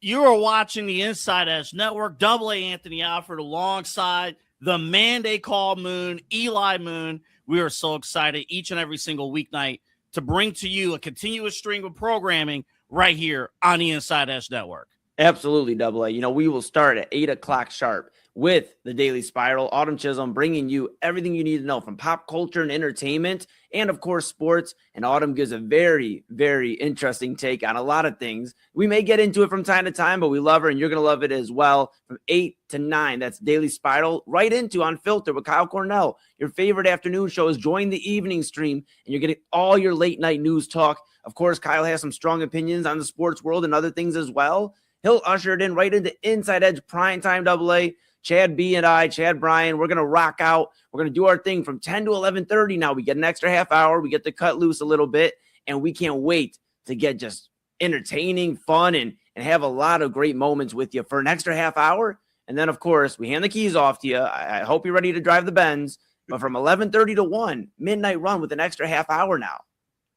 You are watching the Inside Edge Network. Double A Anthony Alford alongside the man they call Moon, Eli Moon. We are so excited each and every single weeknight to bring to you a continuous string of programming right here on the Inside Edge Network. Absolutely, Double A. We will start at 8 o'clock sharp with the Daily Spiral. Autumn Chisholm bringing you everything you need to know from pop culture and entertainment and, of course, sports. And Autumn gives a very, very interesting take on a lot of things. We may get into it from time to time, but we love her, and you're going to love it as well. From 8 to 9, that's Daily Spiral, right into Unfiltered with Kyle Cornell. Your favorite afternoon show is Join the Evening Stream, and you're getting all your late-night news talk. Of course, Kyle has some strong opinions on the sports world and other things as well. He'll usher it in right into Inside Edge Primetime Double A. Chad B and I, Chad Bryan, we're going to rock out. We're going to do our thing from 10 to 11:30 now. We get an extra half hour. We get to cut loose a little bit, and we can't wait to get just entertaining, fun, and have a lot of great moments with you for an extra half hour. And then, of course, we hand the keys off to you. I hope you're ready to drive the Benz. But from 11:30 to 1, midnight run with an extra half hour now.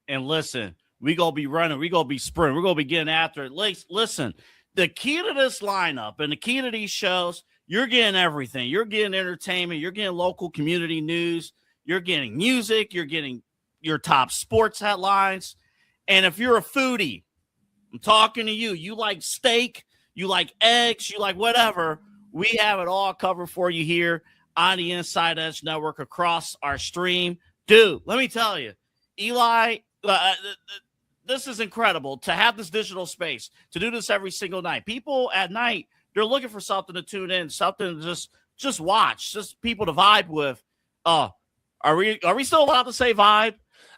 And listen, we're going to be running. We're going to be sprinting. We're going to be getting after it. Listen, the key to this lineup and the key to these shows, you're getting everything. You're getting entertainment. You're getting local community news. You're getting music. You're getting your top sports headlines. And if you're a foodie, I'm talking to you. You like steak. You like eggs. You like whatever. We have it all covered for you here on the Inside Edge Network across our stream. Dude, let me tell you, Eli, this is incredible to have this digital space, to do this every single night. People at night, they're looking for something to tune in, something to just watch, just people to vibe with. Are we still allowed to say vibe?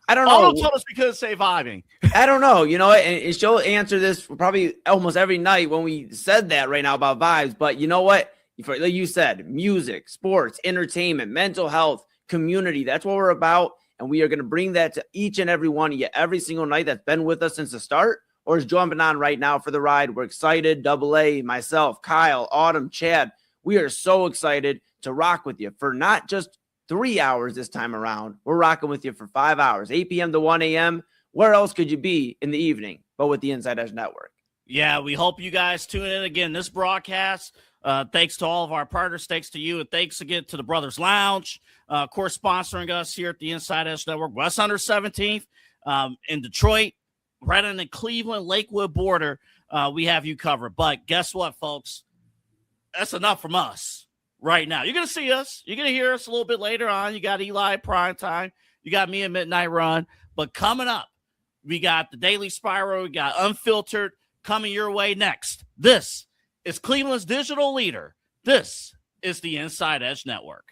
I don't know. Autumn told us we couldn't say vibing. I don't know. And she'll answer this probably almost every night when we said that right now about vibes. But you know what? Like you said, music, sports, entertainment, mental health, community. That's what we're about. And we are going to bring that to each and every one of you every single night that's been with us since the start or is jumping on right now for the ride. We're excited. Double A, myself, Kyle, Autumn, Chad. We are so excited to rock with you for not just 3 hours this time around. We're rocking with you for 5 hours, 8 p.m. to 1 a.m. Where else could you be in the evening but with the Inside Edge Network? Yeah, we hope you guys tune in again. This broadcast, thanks to all of our partners, thanks to you, and thanks again to the Brothers Lounge, of course, sponsoring us here at the Inside Edge Network. West 117th in Detroit, right on the Cleveland-Lakewood border. We have you covered. But guess what, folks? That's enough from us right now. You're going to see us. You're going to hear us a little bit later on. You got Eli Prime Time. You got me at Midnight Run. But coming up, we got the Daily Spiral. We got Unfiltered coming your way next. This is Cleveland's digital leader. This is the Inside Edge Network.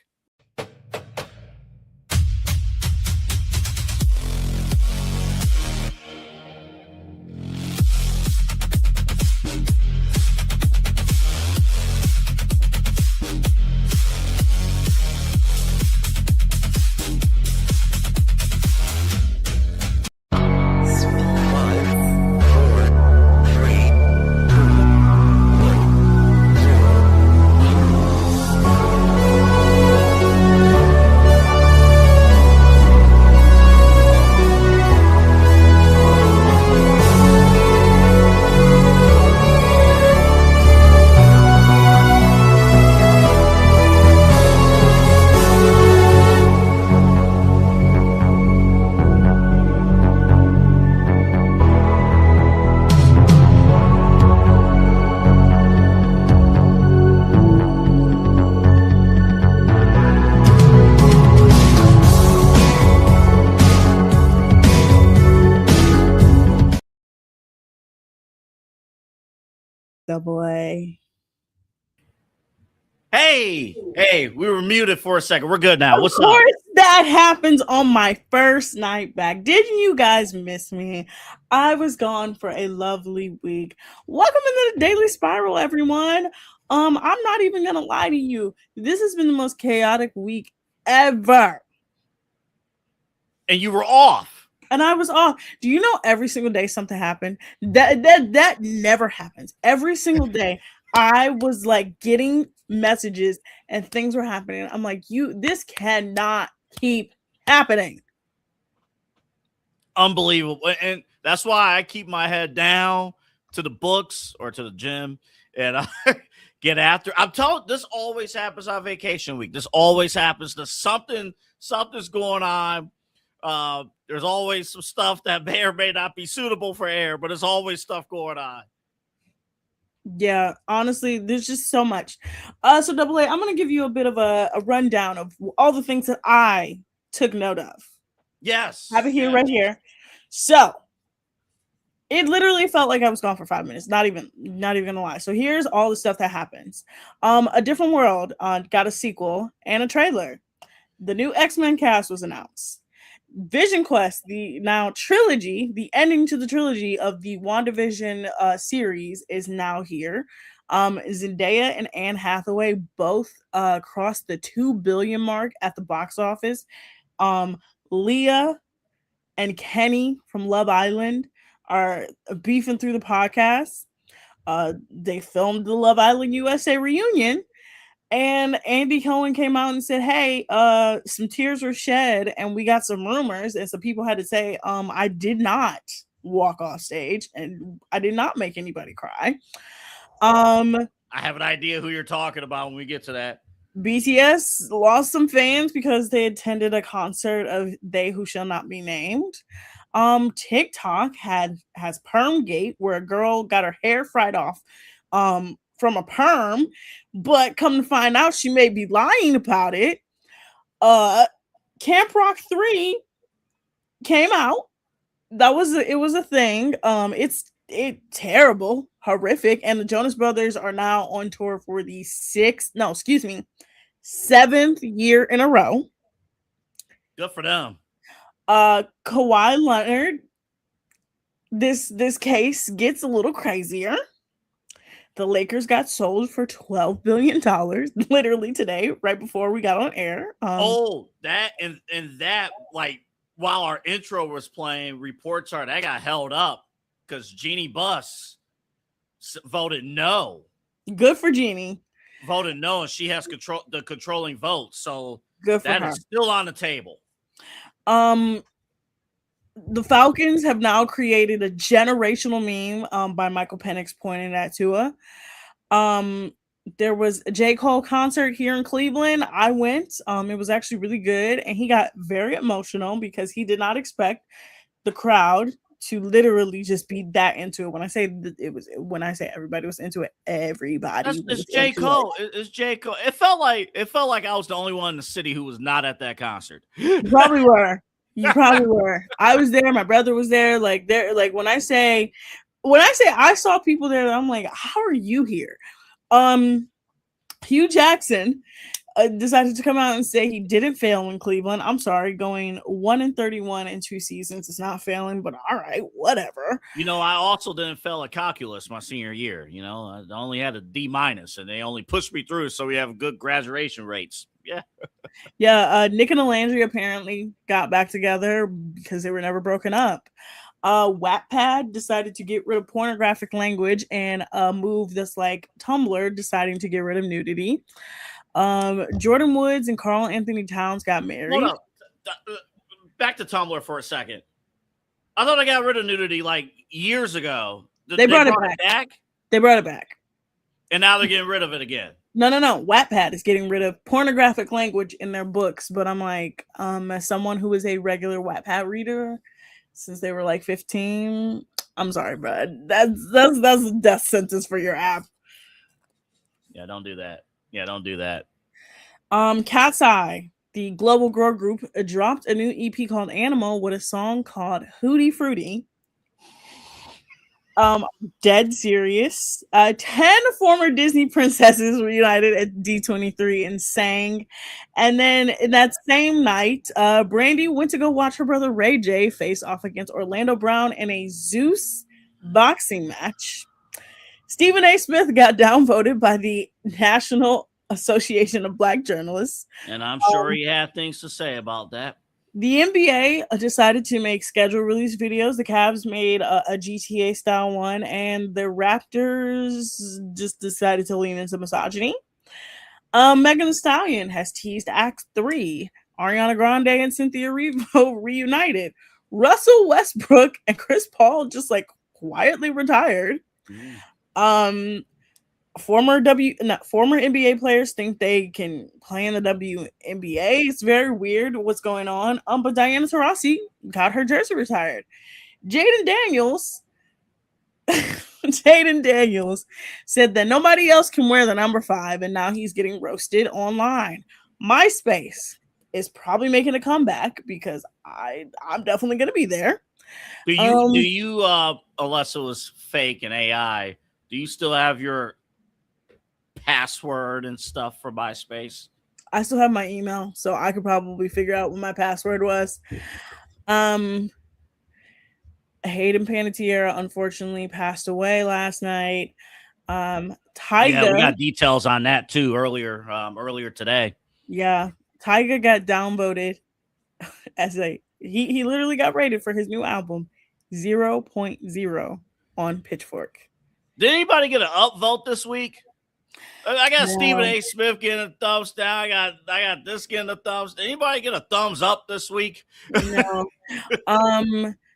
Double A. Hey, we were muted for a second. We're good now. What's up? Of course, that happens on my first night back. Didn't you guys miss me? I was gone for a lovely week. Welcome into the Daily Spiral, everyone. I'm not even gonna lie to you. This has been the most chaotic week ever. And you were off. And I was off. Do you know every single day something happened? That never happens. Every single day I was like getting messages and things were happening. I'm like, this cannot keep happening. Unbelievable. And that's why I keep my head down. to the books or to the gym and get after. I'm telling this always happens on vacation week. This always happens. There's something's going on. There's always some stuff that may or may not be suitable for air, but there's always stuff going on. Yeah, honestly, there's just so much. So Double A, I'm gonna give you a bit of a rundown of all the things that I took note of. Yes. I have it here, right here. So it literally felt like I was gone for 5 minutes. Not even gonna lie. So here's all the stuff that happens. A Different World got a sequel and a trailer. The new X-Men cast was announced. Vision Quest, the now trilogy, the ending to the trilogy of the WandaVision series is now here. Zendaya and Anne Hathaway both crossed the 2 billion mark at the box office. Leah and Kenny from Love Island are beefing through the podcast. They filmed the Love Island USA reunion. And Andy Cohen came out and said, hey, some tears were shed and we got some rumors. And some people had to say, I did not walk off stage and I did not make anybody cry. I have an idea who you're talking about when we get to that. BTS lost some fans because they attended a concert of They Who Shall Not Be Named. TikTok has Permgate, where a girl got her hair fried off from a perm, but come to find out she may be lying about it. Camp Rock 3 came out. It was a thing. It's terrible, horrific, and the Jonas Brothers are now on tour for the 7th year in a row. Good for them. Kawhi Leonard, this case gets a little crazier. The Lakers got sold for $12 billion literally today, right before we got on air. That like while our intro was playing, reports are that got held up because Jeannie Buss voted no. Good for Jeannie. Voted no, and she has the controlling vote. So good for that her. Is still on the table. The Falcons have now created a generational meme by Michael Penix pointing that to her. There was a J. Cole concert here in Cleveland. I went. It was actually really good, and he got very emotional because he did not expect the crowd to literally just be that into it. When I say everybody was into it, everybody. It's J. Cole. It's J. Cole. It felt like I was the only one in the city who was not at that concert. You probably were. You probably were. I was there. My brother was there. When I say I saw people there, I'm like, how are you here? Hugh Jackson decided to come out and say he didn't fail in Cleveland. I'm sorry, going 1-31 in 2 seasons is not failing, but all right, whatever. I also didn't fail at calculus my senior year. I only had a D-, and they only pushed me through, so we have good graduation rates. Yeah. Yeah, Nick and Landry apparently got back together because they were never broken up. Wattpad decided to get rid of pornographic language, and a move that's like Tumblr deciding to get rid of nudity. Jordan Woods and Carl Anthony Towns got married. Hold up. Back to Tumblr for a second. I thought I got rid of nudity like years ago. They brought it back. They brought it back. And now they're getting rid of it again. No. Wattpad is getting rid of pornographic language in their books, but I'm like, as someone who is a regular Wattpad reader since they were like 15, I'm sorry, bud. That's a death sentence for your app. Yeah, don't do that. Cat's Eye, the global girl group, dropped a new EP called Animal with a song called Hootie Fruity. Dead serious. 10 former Disney princesses reunited at D23 and sang. And then in that same night, Brandy went to go watch her brother Ray J face off against Orlando Brown in a Zeus boxing match. Stephen A. Smith got downvoted by the National Association of Black Journalists. And I'm sure he had things to say about that. The NBA decided to make schedule release videos. The Cavs made a GTA style one, and the Raptors just decided to lean into misogyny. Megan Thee Stallion has teased Act 3. Ariana Grande and Cynthia Erivo reunited. Russell Westbrook and Chris Paul just like quietly retired. Former NBA players think they can play in the WNBA. It's very weird what's going on. But Diana Taurasi got her jersey retired. Jaden Daniels said that nobody else can wear the number 5, and now he's getting roasted online. MySpace is probably making a comeback because I'm definitely going to be there. Do you unless it was fake and AI, do you still have your password and stuff for MySpace? I still have my email, so I could probably figure out what my password was. Hayden Panettiere unfortunately passed away last night. Tyga, yeah, we got details on that too earlier today. Yeah, Tyga got downvoted as he literally got rated for his new album 0.0 on Pitchfork. Did anybody get an upvote this week? I got Stephen A. Smith getting a thumbs down. I got this getting a thumbs. Anybody get a thumbs up this week? No.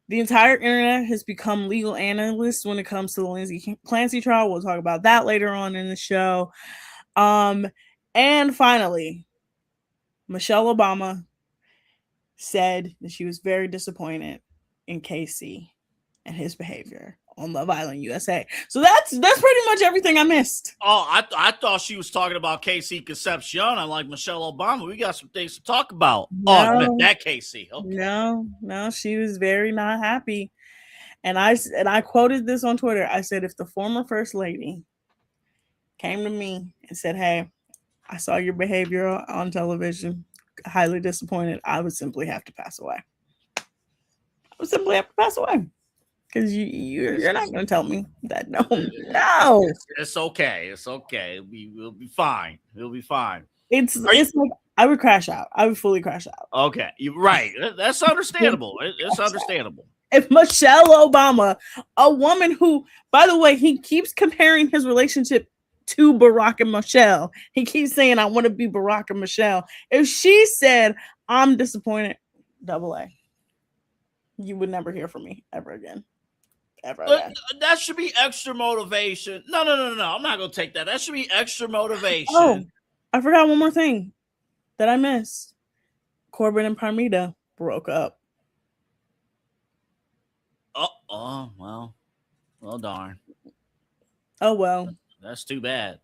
The entire internet has become legal analysts when it comes to the Lindsay Clancy trial. We'll talk about that later on in the show. And finally, Michelle Obama said that she was very disappointed in KC and his behavior on Love Island USA. So that's pretty much everything I missed. Oh, I thought she was talking about KC Concepcion. I'm like, Michelle Obama, we got some things to talk about. No, that KC. Okay. No, she was very not happy. And I quoted this on Twitter. I said, if the former first lady came to me and said, hey, I saw your behavior on television, highly disappointed, I would simply have to pass away. Because you're not going to tell me that. No. It's okay. We'll be fine. We'll be fine. It's like I would crash out. I would fully crash out. Okay, you're right. That's understandable. It's understandable. If Michelle Obama, a woman who, by the way, he keeps comparing his relationship to Barack and Michelle. He keeps saying, I want to be Barack and Michelle. If she said, I'm disappointed, AA, you would never hear from me ever again. Ever again. That should be extra motivation. No. I'm not going to take that. That should be extra motivation. Oh, I forgot one more thing that I missed. Corbin and Parmita broke up. Well, darn. Oh, well. That's too bad.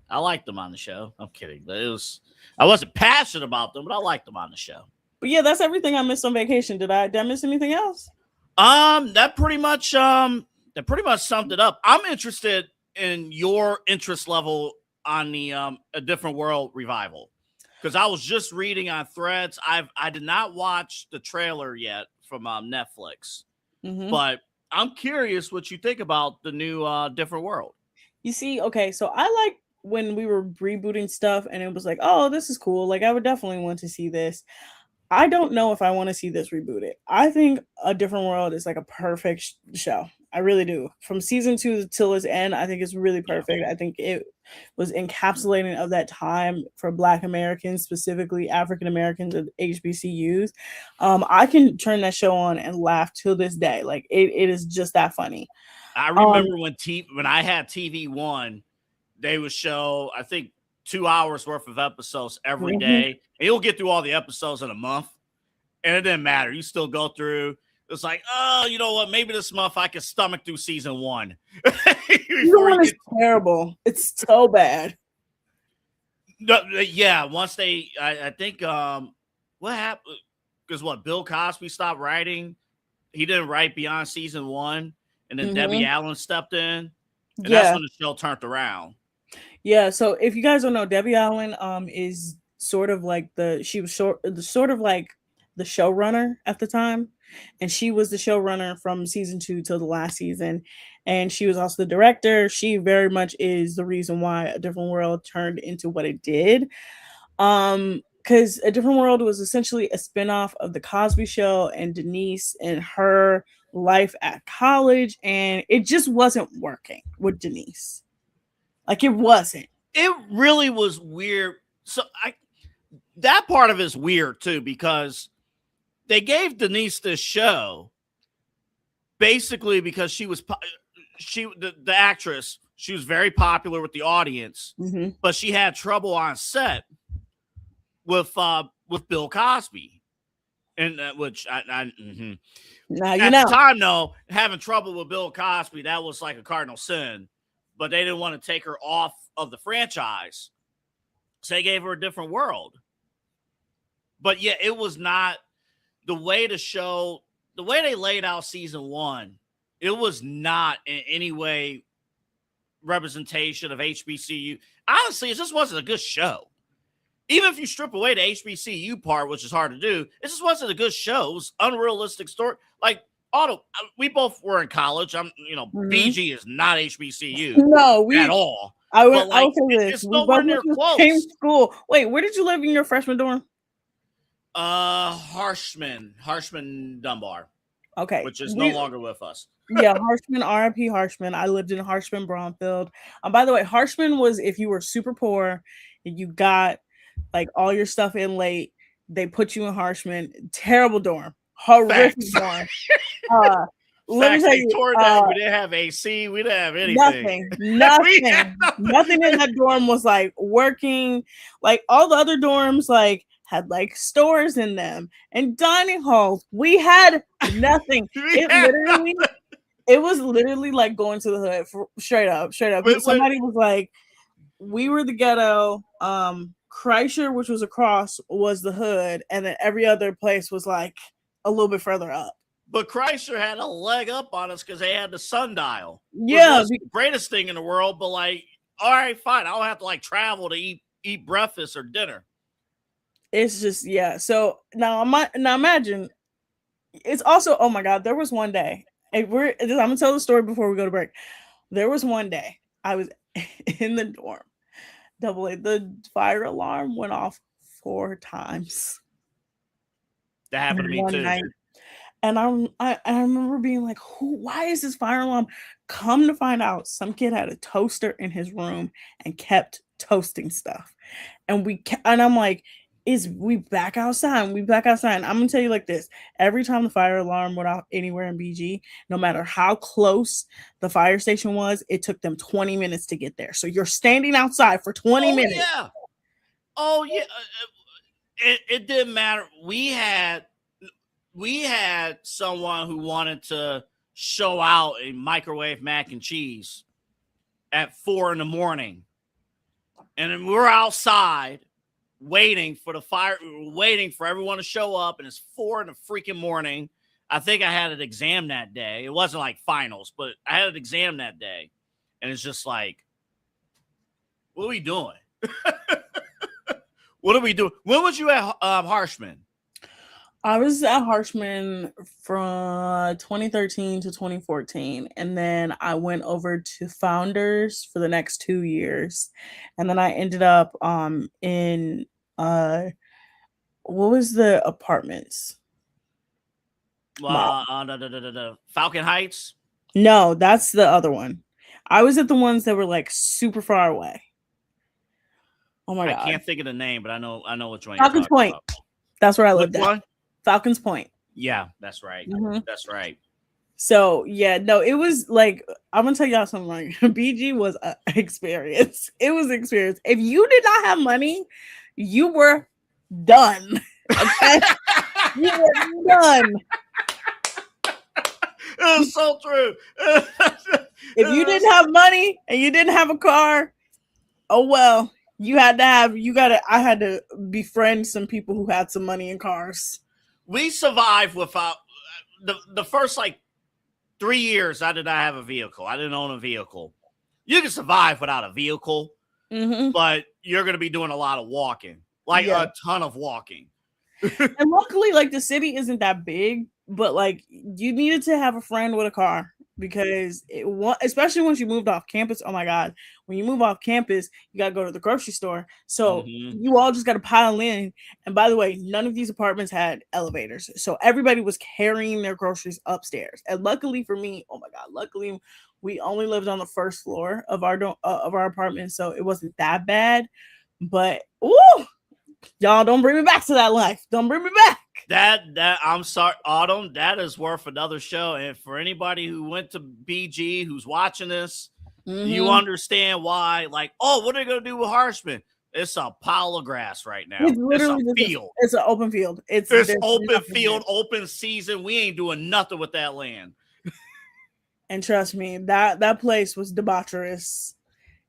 I liked them on the show. I'm kidding. I wasn't passionate about them, but I liked them on the show. But yeah, that's everything I missed on vacation. Did I miss anything else? That pretty much summed it up. I'm interested in your interest level on the A Different World revival, because I was just reading on Threads. I did not watch the trailer yet from Netflix, but I'm curious what you think about the new Different World. You see, okay, so I like when we were rebooting stuff and it was like, oh, this is cool. Like, I would definitely want to see this. I don't know if I want to see this rebooted. I think A Different World is like a perfect show. I really do. From season 2 till its end, I think it's really perfect. I think it was encapsulating of that time for Black Americans, specifically African Americans at HBCUs. I can turn that show on and laugh till this day. Like it is just that funny. I remember when I had TV One, they would show, I think, 2 hours worth of episodes every day. And you'll get through all the episodes in a month. And it didn't matter. You still go through. It's like, oh, you know what? Maybe this month I can stomach through season 1. It's terrible. It's so bad. No, yeah. Once I think, what happened? Because Bill Cosby stopped writing. He didn't write beyond season 1. And then Debbie Allen stepped in. And that's when the show turned around. Yeah. So if you guys don't know, Debbie Allen is sort of like the showrunner at the time. And she was the showrunner from season 2 till the last season. And she was also the director. She very much is the reason why A Different World turned into what it did. Because A Different World was essentially a spinoff of The Cosby Show and Denise and her life at college. And it just wasn't working with Denise. Like, it wasn't. It really was weird. So that part of it is weird too, because they gave Denise this show basically because she the actress, she was very popular with the audience, but she had trouble on set with Bill Cosby, and which Now at the time, though, having trouble with Bill Cosby, that was like a cardinal sin, but they didn't want to take her off of the franchise, so they gave her a different world. But yeah, it was not the way they laid out season 1. It was not in any way representation of HBCU. Honestly, it just wasn't a good show. Even if you strip away the HBCU part, which is hard to do, it just wasn't a good show. It was unrealistic story. Like, we both were in college. BG is not HBCU. No, at all. I would say this. It's nowhere near close. Same school. Wait, where did you live in your freshman dorm? Harshman Dunbar. Okay. Which is no longer with us. Yeah, Harshman, RIP Harshman. I lived in Harshman, Bromfield. By the way, Harshman was if you were super poor and you got like all your stuff in late, they put you in Harshman. Terrible dorm. Horrific dorm. Let me tell you, we didn't have AC. We didn't have anything. Nothing in that dorm was like working. Like all the other dorms, like had like stores in them and dining halls. We had nothing. It was literally like going to the hood. Straight up. Somebody was like, we were the ghetto. Kreischer, which was across, was the hood, and then every other place was like a little bit further up. But Kreischer had a leg up on us because they had the sundial. Yeah, the greatest thing in the world. But like, all right, fine. I don't have to like travel to eat breakfast or dinner. It's just So now imagine. It's also, oh my God, there was one day. I'm gonna tell the story before we go to break. There was one day I was in the dorm. The fire alarm went off 4 times. That happened to me too. Night. And I remember being like, why is this fire alarm? Come to find out, some kid had a toaster in his room and kept toasting stuff. And I'm like, we back outside? I'm gonna tell you like this. Every time the fire alarm went off anywhere in BG, no matter how close the fire station was, it took them 20 minutes to get there. So you're standing outside for 20 minutes. Yeah. Oh yeah. It didn't matter. We had someone who wanted to show out a microwave mac and cheese at 4 a.m. And then we're outside waiting for the fire, waiting for everyone to show up, and it's 4 a.m. I think I had an exam that day. It wasn't like finals, but I had an exam that day, and it's just like, what are we doing? What are we doing? When was you at Harshman? I was at Harshman from 2013 to 2014, and then I went over to Founders for the next 2 years, and then I ended up in what was the apartments? Falcon Heights? No, that's the other one. I was at the ones that were like super far away. Oh my God. I can't think of the name, but I know which one. Falcons Point. About. That's where I lived at. Falcons Point. Yeah, that's right. Mm-hmm. That's right. So yeah, no, it was like, I'm gonna tell y'all something. Like BG was an experience. It was an experience. If you did not have money, you were done. Okay? You were done. It was so true. If you didn't have money and you didn't have a car, oh well. I had to befriend some people who had some money and cars. We survived without the first like 3 years. I did not have a vehicle. I didn't own a vehicle. You can survive without a vehicle, but you're going to be doing a lot of walking, a ton of walking. And luckily, like the city isn't that big, but like you needed to have a friend with a car because especially once you moved off campus. Oh my God. When you move off campus, you got to go to the grocery store. So you all just got to pile in. And by the way, none of these apartments had elevators. So everybody was carrying their groceries upstairs. And luckily for me, oh my God, we only lived on the first floor of our apartment. So it wasn't that bad. But, y'all don't bring me back to that life. Don't bring me back. That I'm sorry, Autumn. That is worth another show. And for anybody who went to BG who's watching this, you understand why. Like, oh, what are they gonna do with Harshman? It's a pile of grass right now. It's literally a field. It's an open field. It's open field, open season. We ain't doing nothing with that land. And trust me, that place was debaucherous.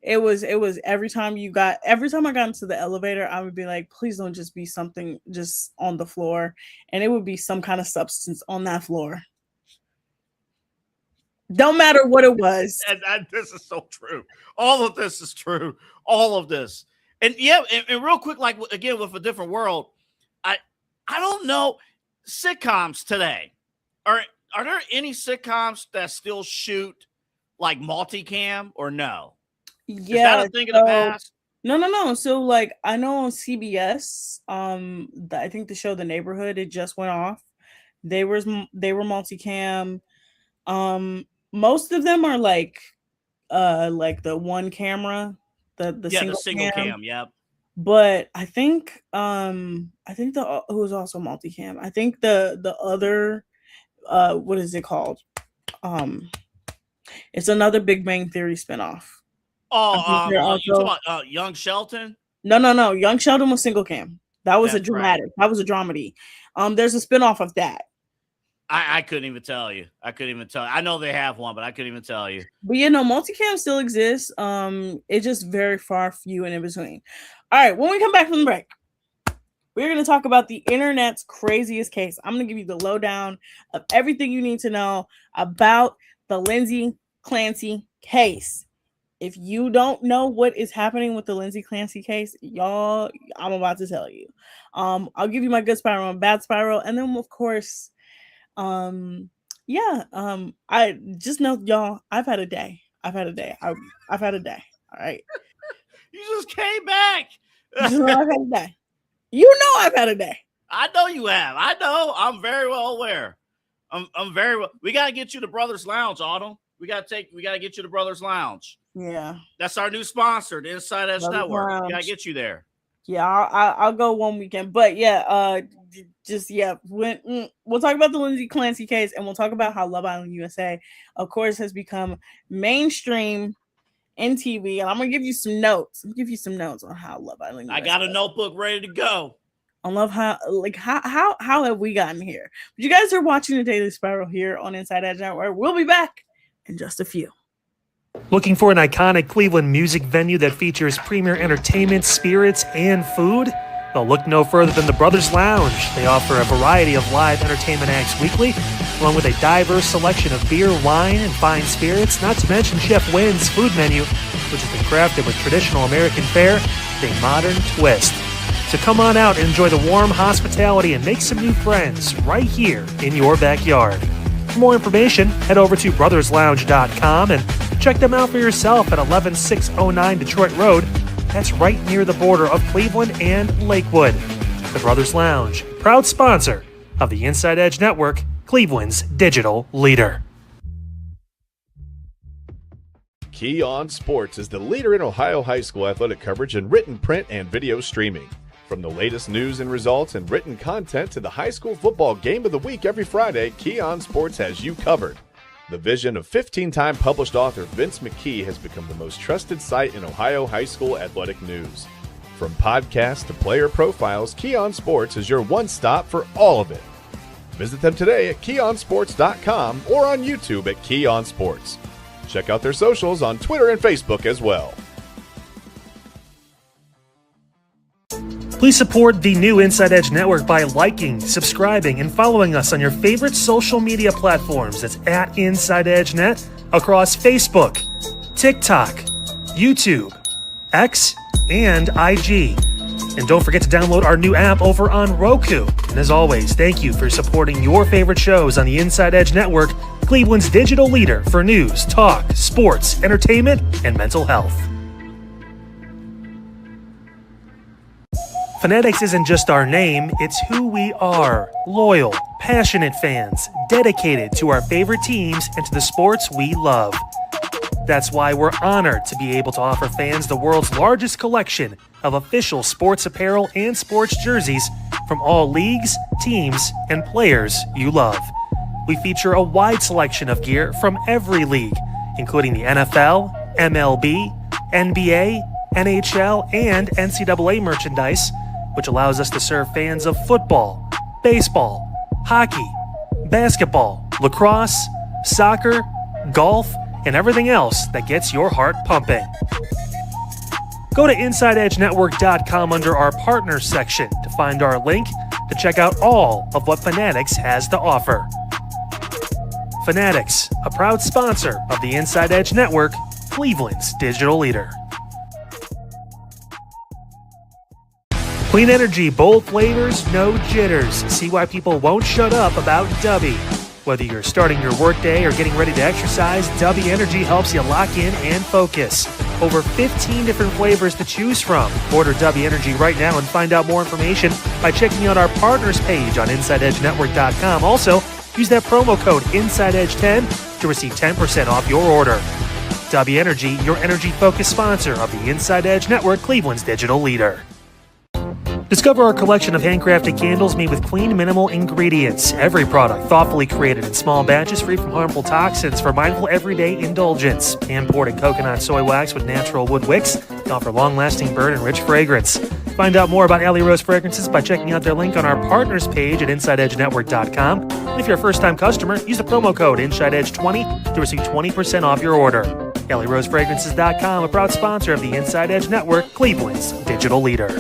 It was every time I got into the elevator, I would be like, please don't just be something just on the floor. And it would be some kind of substance on that floor. Don't matter what it was. And this is so true. All of this is true. All of this. And yeah, and real quick, like again, with a different world, I don't know sitcoms today. Are there any sitcoms that still shoot like multicam or no? Yeah, is that a thing of the past? No. So like I know on CBS, I think the show The Neighborhood, it just went off. They were multicam. Most of them are like the one camera, the single cam. Yep. But I think it was also multicam. I think the other what is it called? It's another Big Bang Theory spinoff. Oh, you talking about Young Sheldon? No. Young Sheldon was single cam. That was a dramatic. Right. That was a dramedy. There's a spinoff of that. I couldn't even tell you. I know they have one, but I couldn't even tell you. But multicam still exists. It's just very far few and in between. All right, when we come back from the break, we're going to talk about the internet's craziest case. I'm going to give you the lowdown of everything you need to know about the Lindsay Clancy case. If you don't know what is happening with the Lindsay Clancy case, y'all, I'm about to tell you. I'll give you my good spiral and bad spiral, and then of course, I just know, y'all, I've had a day. I've had a day. All right. You just came back. Just know I've had a day. You know I've had a day. I know you have. I know. I'm very well aware. I'm very well. We gotta get you to Brothers Lounge, Autumn. We gotta get you to Brothers Lounge. Yeah, that's our new sponsor, the InsideEdge Network. Lounge. We gotta get you there. Yeah, I'll go one weekend, but we'll talk about the Lindsay Clancy case, and we'll talk about how Love Island USA, of course, has become mainstream in TV. And I'm gonna give you some notes. On how Love Island USA. I got a notebook ready to go. I love how have we gotten here? But you guys are watching the Daily Spiral here on InsideEdge Network. We'll be back in just a few. Looking for an iconic Cleveland music venue that features premier entertainment, spirits, and food? Well, look no further than the Brothers Lounge. They offer a variety of live entertainment acts weekly, along with a diverse selection of beer, wine, and fine spirits, not to mention Chef Wynn's food menu, which has been crafted with traditional American fare with a modern twist. So come on out and enjoy the warm hospitality and make some new friends right here in your backyard. For more information, head over to brotherslounge.com and check them out for yourself at 11609 Detroit Road. That's right near the border of Cleveland and Lakewood. The Brothers Lounge, proud sponsor of the InsideEdge Network, Cleveland's digital leader. Key On Sports is the leader in Ohio high school athletic coverage in written, print, and video streaming. From the latest news and results and written content to the high school football game of the week every Friday, Key On Sports has you covered. The vision of 15-time published author Vince McKee has become the most trusted site in Ohio high school athletic news. From podcasts to player profiles, Key On Sports is your one-stop for all of it. Visit them today at keyonsports.com or on YouTube at Key On Sports. Check out their socials on Twitter and Facebook as well. Please support the new InsideEdge Network by liking, subscribing, and following us on your favorite social media platforms. That's at InsideEdgeNet across Facebook, TikTok, YouTube, X, and IG. And don't forget to download our new app over on Roku. And as always, thank you for supporting your favorite shows on the InsideEdge Network, Cleveland's digital leader for news, talk, sports, entertainment, and mental health. Fanatics isn't just our name, it's who we are. Loyal, passionate fans, dedicated to our favorite teams and to the sports we love. That's why we're honored to be able to offer fans the world's largest collection of official sports apparel and sports jerseys from all leagues, teams, and players you love. We feature a wide selection of gear from every league, including the NFL, MLB, NBA, NHL, and NCAA merchandise, which allows us to serve fans of football, baseball, hockey, basketball, lacrosse, soccer, golf, and everything else that gets your heart pumping. Go to InsideEdgeNetwork.com under our Partners section to find our link to check out all of what Fanatics has to offer. Fanatics, a proud sponsor of the Inside Edge Network, Cleveland's digital leader. Clean energy, bold flavors, no jitters. See why people won't shut up about Dubby. Whether you're starting your workday or getting ready to exercise, Dubby Energy helps you lock in and focus. Over 15 different flavors to choose from. Order Dubby Energy right now and find out more information by checking out our partners page on InsideEdgeNetwork.com. Also, use that promo code InsideEdge10 to receive 10% off your order. Dubby Energy, your energy-focused sponsor of the Inside Edge Network, Cleveland's digital leader. Discover our collection of handcrafted candles made with clean, minimal ingredients. Every product thoughtfully created in small batches free from harmful toxins for mindful everyday indulgence. Imported coconut soy wax with natural wood wicks to offer long-lasting burn and rich fragrance. Find out more about Alley Rose Fragrances by checking out their link on our partners page at InsideEdgeNetwork.com. And if you're a first-time customer, use the promo code InsideEdge20 to receive 20% off your order. AlleyRoseFragrances.com, a proud sponsor of the Inside Edge Network, Cleveland's digital leader.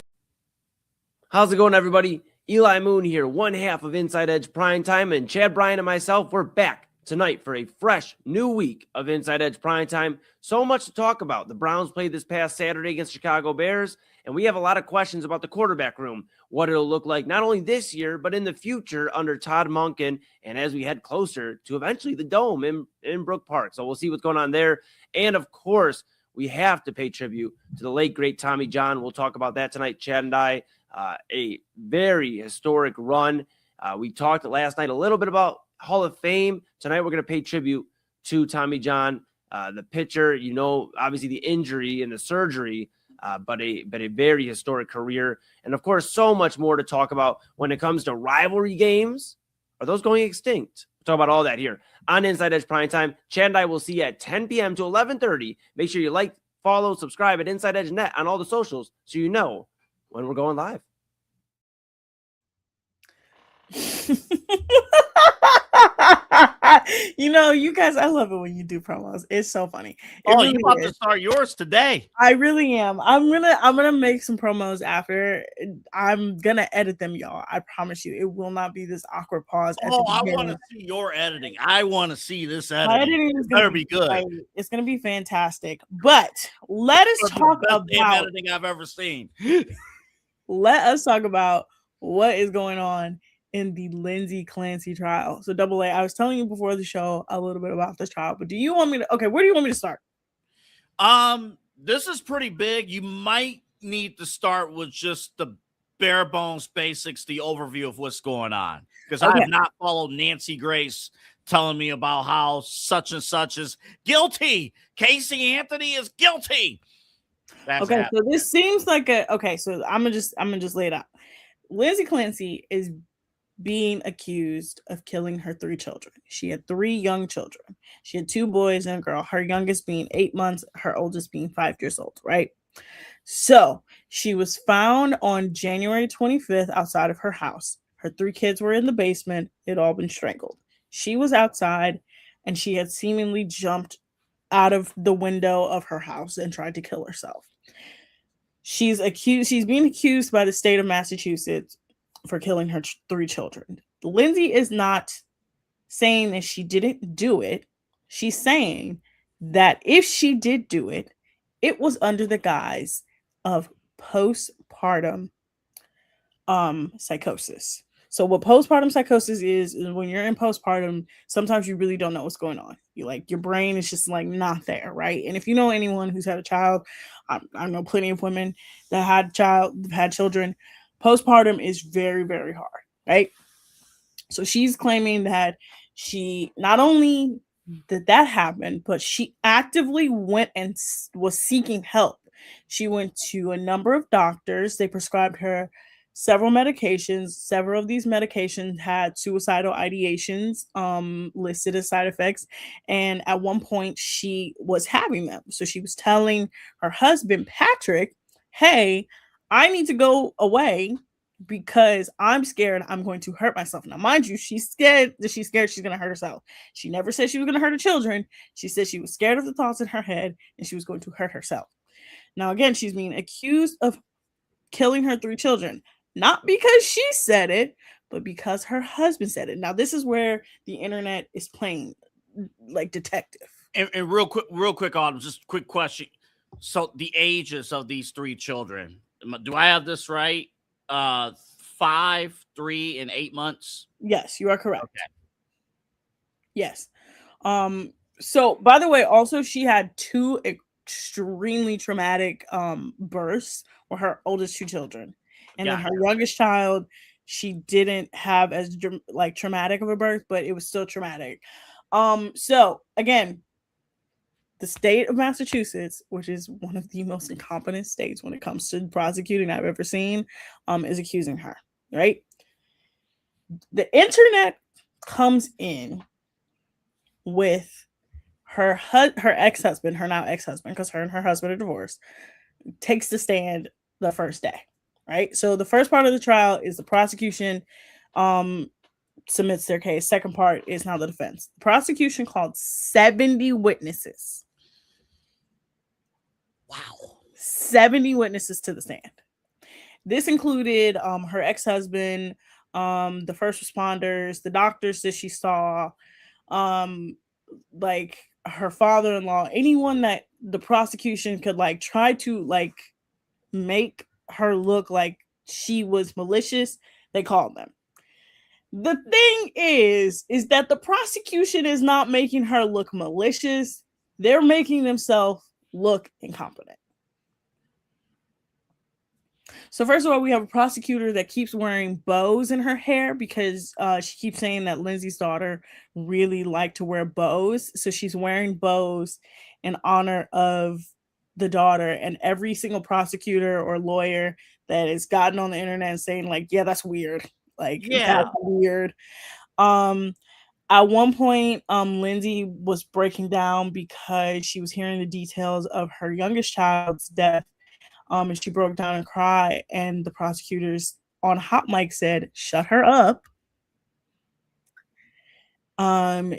How's it going, everybody? Eli Moon here, one half of Inside Edge Primetime, and Chad Bryan and myself, we're back tonight for a fresh new week of Inside Edge Primetime. So much to talk about. The Browns played this past Saturday against Chicago Bears, and we have a lot of questions about the quarterback room, what it'll look like not only this year, but in the future under Todd Monken, and as we head closer to eventually the Dome in Brook Park. So we'll see what's going on there. And of course, we have to pay tribute to the late, great Tommy John. We'll talk about that tonight, Chad and I. A very historic run. We talked last night a little bit about Hall of Fame. Tonight we're going to pay tribute to Tommy John, the pitcher. You know, obviously the injury and the surgery, but a very historic career. And of course, so much more to talk about when it comes to rivalry games. Are those going extinct? We'll talk about all that here on Inside Edge Primetime. Chad and I will see you at 10 p.m. to 11:30. Make sure you like, follow, subscribe at Inside Edge Net on all the socials so you know when we're going live. You know, you guys, I love it when you do promos. It's so funny. Really you about to start yours today. I really am. I'm gonna make some promos after. I'm gonna edit them, y'all. I promise you, it will not be this awkward pause. I want to see your editing. I want to see this editing. It better be good. Great. It's gonna be fantastic. But let us talk about editing I've ever seen. Let us talk about what is going on in the Lindsay Clancy trial. So Double A, I was telling you before the show a little bit about this trial, but do you want me to, okay, where do you want me to start? This is pretty big. You might need to start with just the bare bones basics, the overview of what's going on. Because I have not followed Nancy Grace telling me about how such and such is guilty. Casey Anthony is guilty. That's okay, happening. so this seems like so I'm gonna just lay it out. Lindsay Clancy is being accused of killing her 3 children. She had 3 young children. She had 2 boys and a girl, her youngest being 8 months, her oldest being 5 years old, right? So she was found on January 25th outside of her house. Her 3 kids were in the basement. They'd all been strangled. She was outside and she had seemingly jumped out of the window of her house and tried to kill herself. She's being accused by the state of Massachusetts for killing her 3 children. Lindsay is not saying that she didn't do it. She's saying that if she did do it, it was under the guise of postpartum psychosis. So what postpartum psychosis is when you're in postpartum, sometimes you really don't know what's going on. Your brain is just not there, right? And if you know anyone who's had a child, I know plenty of women that had children. Postpartum is very, very hard, right? So she's claiming that she not only that happened, but she actively went and was seeking help. She went to a number of doctors. They prescribed her several medications. Several of these medications had suicidal ideations listed as side effects. And at one point, she was having them. So she was telling her husband, Patrick, hey, I need to go away because I'm scared I'm going to hurt myself. Now, mind you, she's scared she's going to hurt herself. She never said she was going to hurt her children. She said she was scared of the thoughts in her head and she was going to hurt herself. Now, again, she's being accused of killing her 3 children, not because she said it, but because her husband said it. Now, this is where the internet is playing like detective. And real quick, Autumn, just a quick question. So the ages of these 3 children, do I have this right? 5, 3, and 8 months. Yes, you are correct. Okay. Yes. So by the way, also she had 2 extremely traumatic births with her oldest 2 children. And then her youngest child, she didn't have as like traumatic of a birth, but it was still traumatic. So again, the state of Massachusetts, which is one of the most incompetent states when it comes to prosecuting I've ever seen, is accusing her, right? The internet comes in with her ex-husband, her now ex-husband, because her and her husband are divorced, takes the stand the first day, right? So the first part of the trial is the prosecution submits their case. Second part is now the defense. The prosecution called 70 witnesses. Wow. 70 witnesses to the stand. This included her ex-husband, the first responders, the doctors that she saw, like her father-in-law, anyone that the prosecution could like try to like make her look like she was malicious, they called them. The thing is that the prosecution is not making her look malicious. They're making themselves look incompetent. So first of all, we have a prosecutor that keeps wearing bows in her hair because she keeps saying that Lindsay's daughter really liked to wear bows. So she's wearing bows in honor of the daughter. And every single prosecutor or lawyer that has gotten on the internet and saying like, yeah, that's weird. Like, yeah, that's weird. At one point, Lindsay was breaking down because she was hearing the details of her youngest child's death. And she broke down and cried, and the prosecutors on hot mic said, "Shut her up."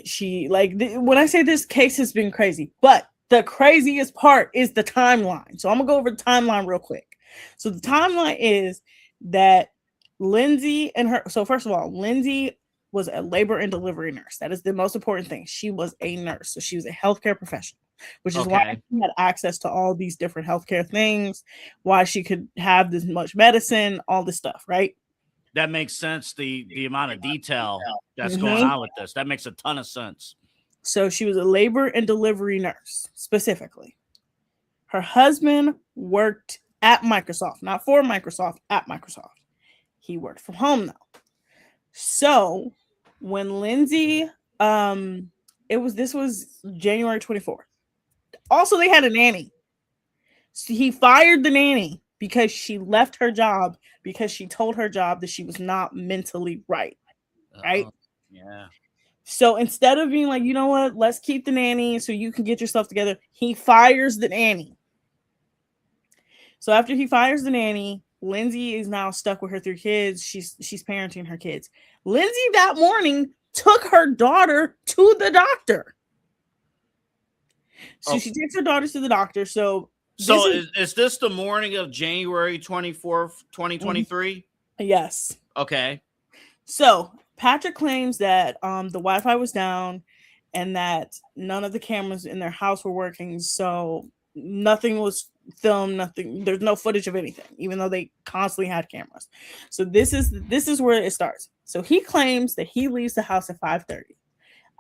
She like when I say this case has been crazy, but the craziest part is the timeline. So I'm gonna go over the timeline real quick. So the timeline is that Lindsay and her. So first of all, Lindsay was a labor and delivery nurse. That is the most important thing. She was a nurse, so she was a healthcare professional, which is why she had access to all these different healthcare things, why she could have this much medicine, all this stuff, right? That makes sense. The amount of detail that's going on with this, that makes a ton of sense. So she was a labor and delivery nurse, specifically. Her husband worked at Microsoft, not for Microsoft, at Microsoft. He worked from home though. So when Lindsay, this was January 24th. Also, they had a nanny. So he fired the nanny because she left her job because she told her job that she was not mentally right. Right? Yeah. So instead of being like, you know what, let's keep the nanny so you can get yourself together, he fires the nanny. So after he fires the nanny, Lindsay is now stuck with her 3 kids. She's parenting her kids. Lindsay that morning took her daughter to the doctor. So she takes her daughter to the doctor. So is this the morning of January 24th, 2023? Yes. Okay. So Patrick claims that the Wi-Fi was down and that none of the cameras in their house were working. So nothing was filmed, nothing. There's no footage of anything, even though they constantly had cameras. So this is where it starts. So he claims that he leaves the house at 5:30.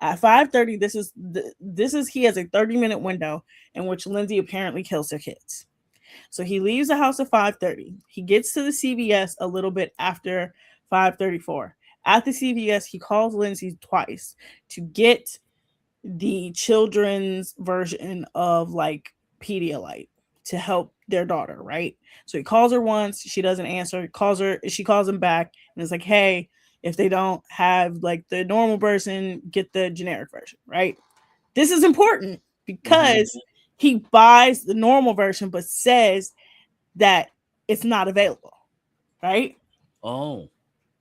At 5:30, he has a 30-minute window in which Lindsay apparently kills her kids. So he leaves the house at 5:30. He gets to the CVS a little bit after 5:34. At the CVS, he calls Lindsay twice to get the children's version of like Pedialyte to help their daughter, right? So he calls her once, she doesn't answer, she calls him back and it's like, hey, if they don't have like the normal version, get the generic version, right? This is important because he buys the normal version but says that it's not available, right? Oh.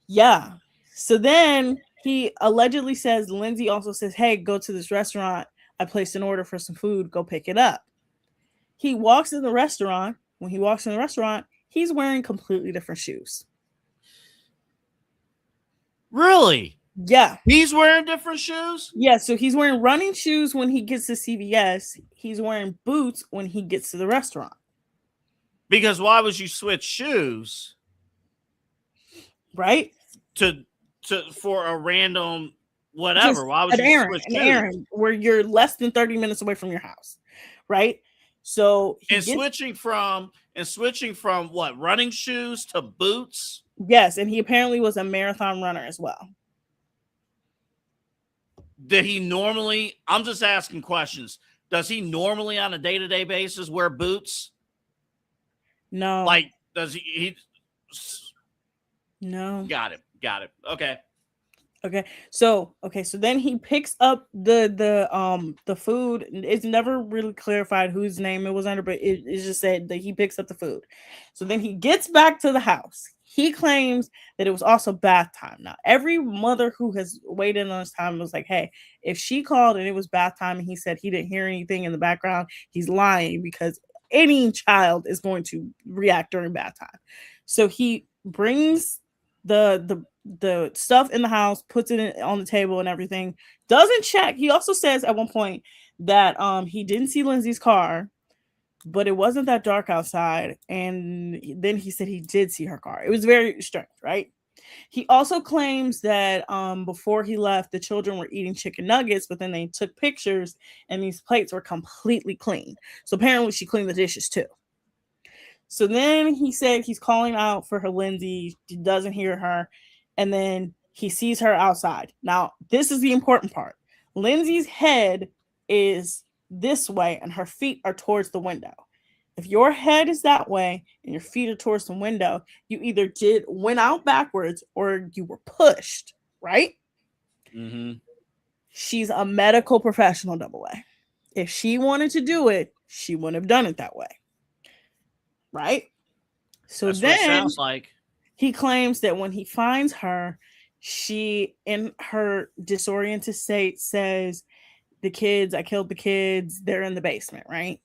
Yeah. So then he allegedly says, Lindsay also says, hey, go to this restaurant. I placed an order for some food. Go pick it up. He walks in the restaurant. When he walks in the restaurant, he's wearing completely different shoes. Really? Yeah. He's wearing different shoes? Yeah. So he's wearing running shoes when he gets to CVS. He's wearing boots when he gets to the restaurant. Because why would you switch shoes? Right? For a random whatever. Just why would you switch shoes? Errand where you're less than 30 minutes away from your house, right? So switching from what, running shoes to boots? Yes, and he apparently was a marathon runner as well. Did he normally? I'm just asking questions. Does he normally on a day-to-day basis wear boots? No. Like, does he No. Got it. Okay. So then he picks up the food. It's never really clarified whose name it was under, but it just said that he picks up the food. So then he gets back to the house. He claims that it was also bath time. Now, every mother who has waited on his time was like, hey, if she called and it was bath time and he said he didn't hear anything in the background, he's lying, because any child is going to react during bath time. So he brings the stuff in the house, puts it on the table and everything, doesn't check. He also says at one point that he didn't see Lindsay's car, but it wasn't that dark outside. And then he said he did see her car. It was very strange, right? He also claims that before he left, the children were eating chicken nuggets, but then they took pictures and these plates were completely clean. So apparently she cleaned the dishes too. So then he said he's calling out for her Lindsay. He doesn't hear her. And then he sees her outside. Now, this is the important part. Lindsay's head is this way and her feet are towards the window. If your head is that way and your feet are towards the window, you either went out backwards or you were pushed, right? Mm-hmm. She's a medical professional, Double A. If she wanted to do it, she wouldn't have done it that way. Right? So That's then what it sounds like. He claims that when he finds her, she, in her disoriented state, says, I killed the kids, they're in the basement, right?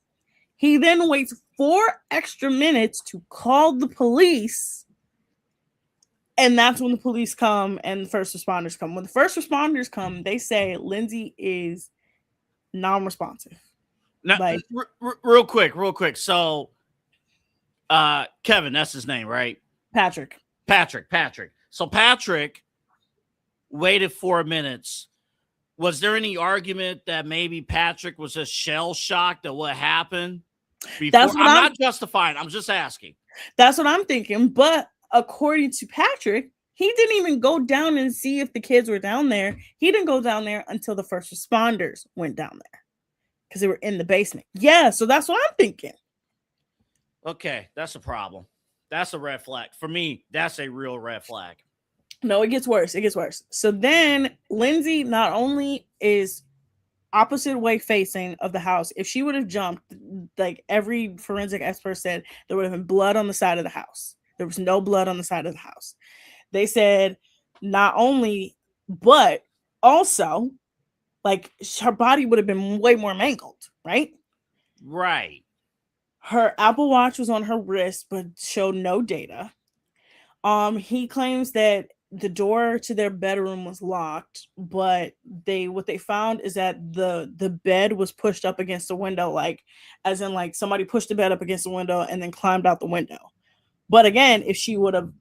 He then waits 4 extra minutes to call the police. And that's when the police come and the first responders come. When the first responders come, they say Lindsay is non-responsive. Now, Like, real quick. So, Kevin, that's his name, right? Patrick. So Patrick waited 4 minutes. Was there any argument that maybe Patrick was just shell shocked at what happened? I'm not justifying. I'm just asking. That's what I'm thinking. But according to Patrick, he didn't even go down and see if the kids were down there. He didn't go down there until the first responders went down there because they were in the basement. Yeah, so that's what I'm thinking. Okay, that's a problem. That's a red flag. For me, that's a real red flag. No, it gets worse. So then Lindsay not only is opposite way facing of the house. If she would have jumped, like every forensic expert said, there would have been blood on the side of the house. There was no blood on the side of the house. They said not only, but also, like, her body would have been way more mangled, right? Right. Her Apple Watch was on her wrist, but showed no data. He claims that the door to their bedroom was locked, but what they found is that the bed was pushed up against the window, like as in like somebody pushed the bed up against the window and then climbed out the window. But again, if she would have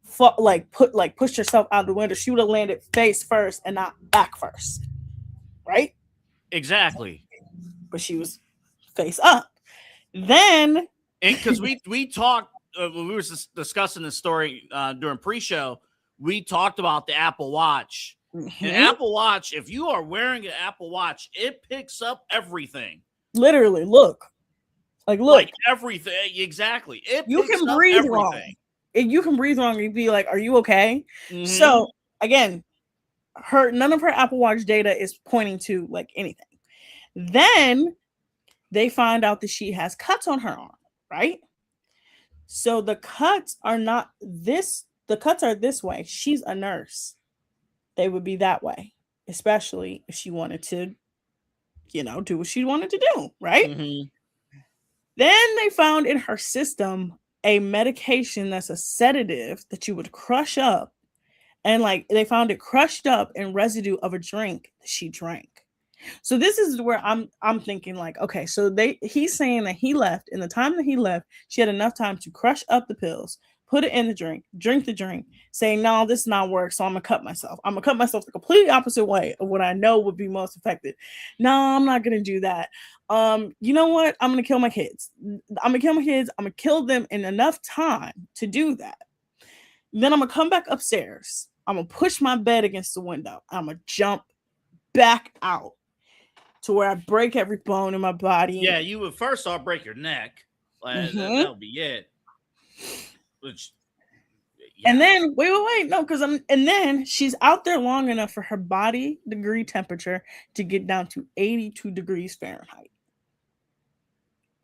pushed herself out the window, she would have landed face first and not back first, right? Exactly. But she was face up. Then, because we talked when we were discussing this story during pre-show. We talked about the Apple Watch An Apple Watch, if you are wearing an Apple Watch, it picks up everything. Literally, look. Look. Like everything. Exactly. It You picks can up breathe everything. wrong. You can breathe wrong and be like, are you okay? Mhm. So again, none of her Apple Watch data is pointing to like anything. Then they find out that she has cuts on her arm, right? So the cuts are not this, the cuts are this way. She's a nurse. They would be that way, especially if she wanted to, do what she wanted to do, right? Mhm. Then they found in her system a medication that's a sedative that you would crush up. And like they found it crushed up in residue of a drink that she drank. So this is where I'm thinking like, okay, so he's saying that he left, in the time that he left, she had enough time to crush up the pills, put it in the drink the drink, saying, no, this is not work, so I'm gonna cut myself. I'm gonna cut myself the completely opposite way of what I know would be most effective. No, I'm not gonna do that. You know what? I'm gonna kill my kids. I'm gonna kill them in enough time to do that. Then I'm gonna come back upstairs. I'm gonna push my bed against the window. I'm gonna jump back out to where I break every bone in my body. Yeah, you would first off break your neck. Like, that would be it. Which, yeah. And then wait, no, and then she's out there long enough for her body degree temperature to get down to 82 degrees Fahrenheit.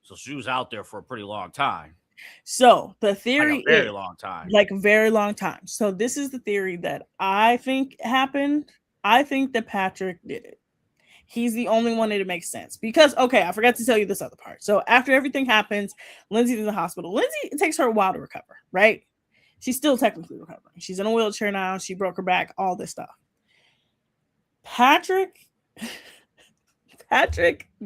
So she was out there for a pretty long time. So the theory like a very long time. Like a very long time. So this is the theory that I think happened. I think that Patrick did it. He's the only one that it makes sense. Because, okay, I forgot to tell you this other part. So after everything happens, Lindsay's in the hospital. Lindsay, it takes her a while to recover, right? She's still technically recovering. She's in a wheelchair now. She broke her back, all this stuff. Patrick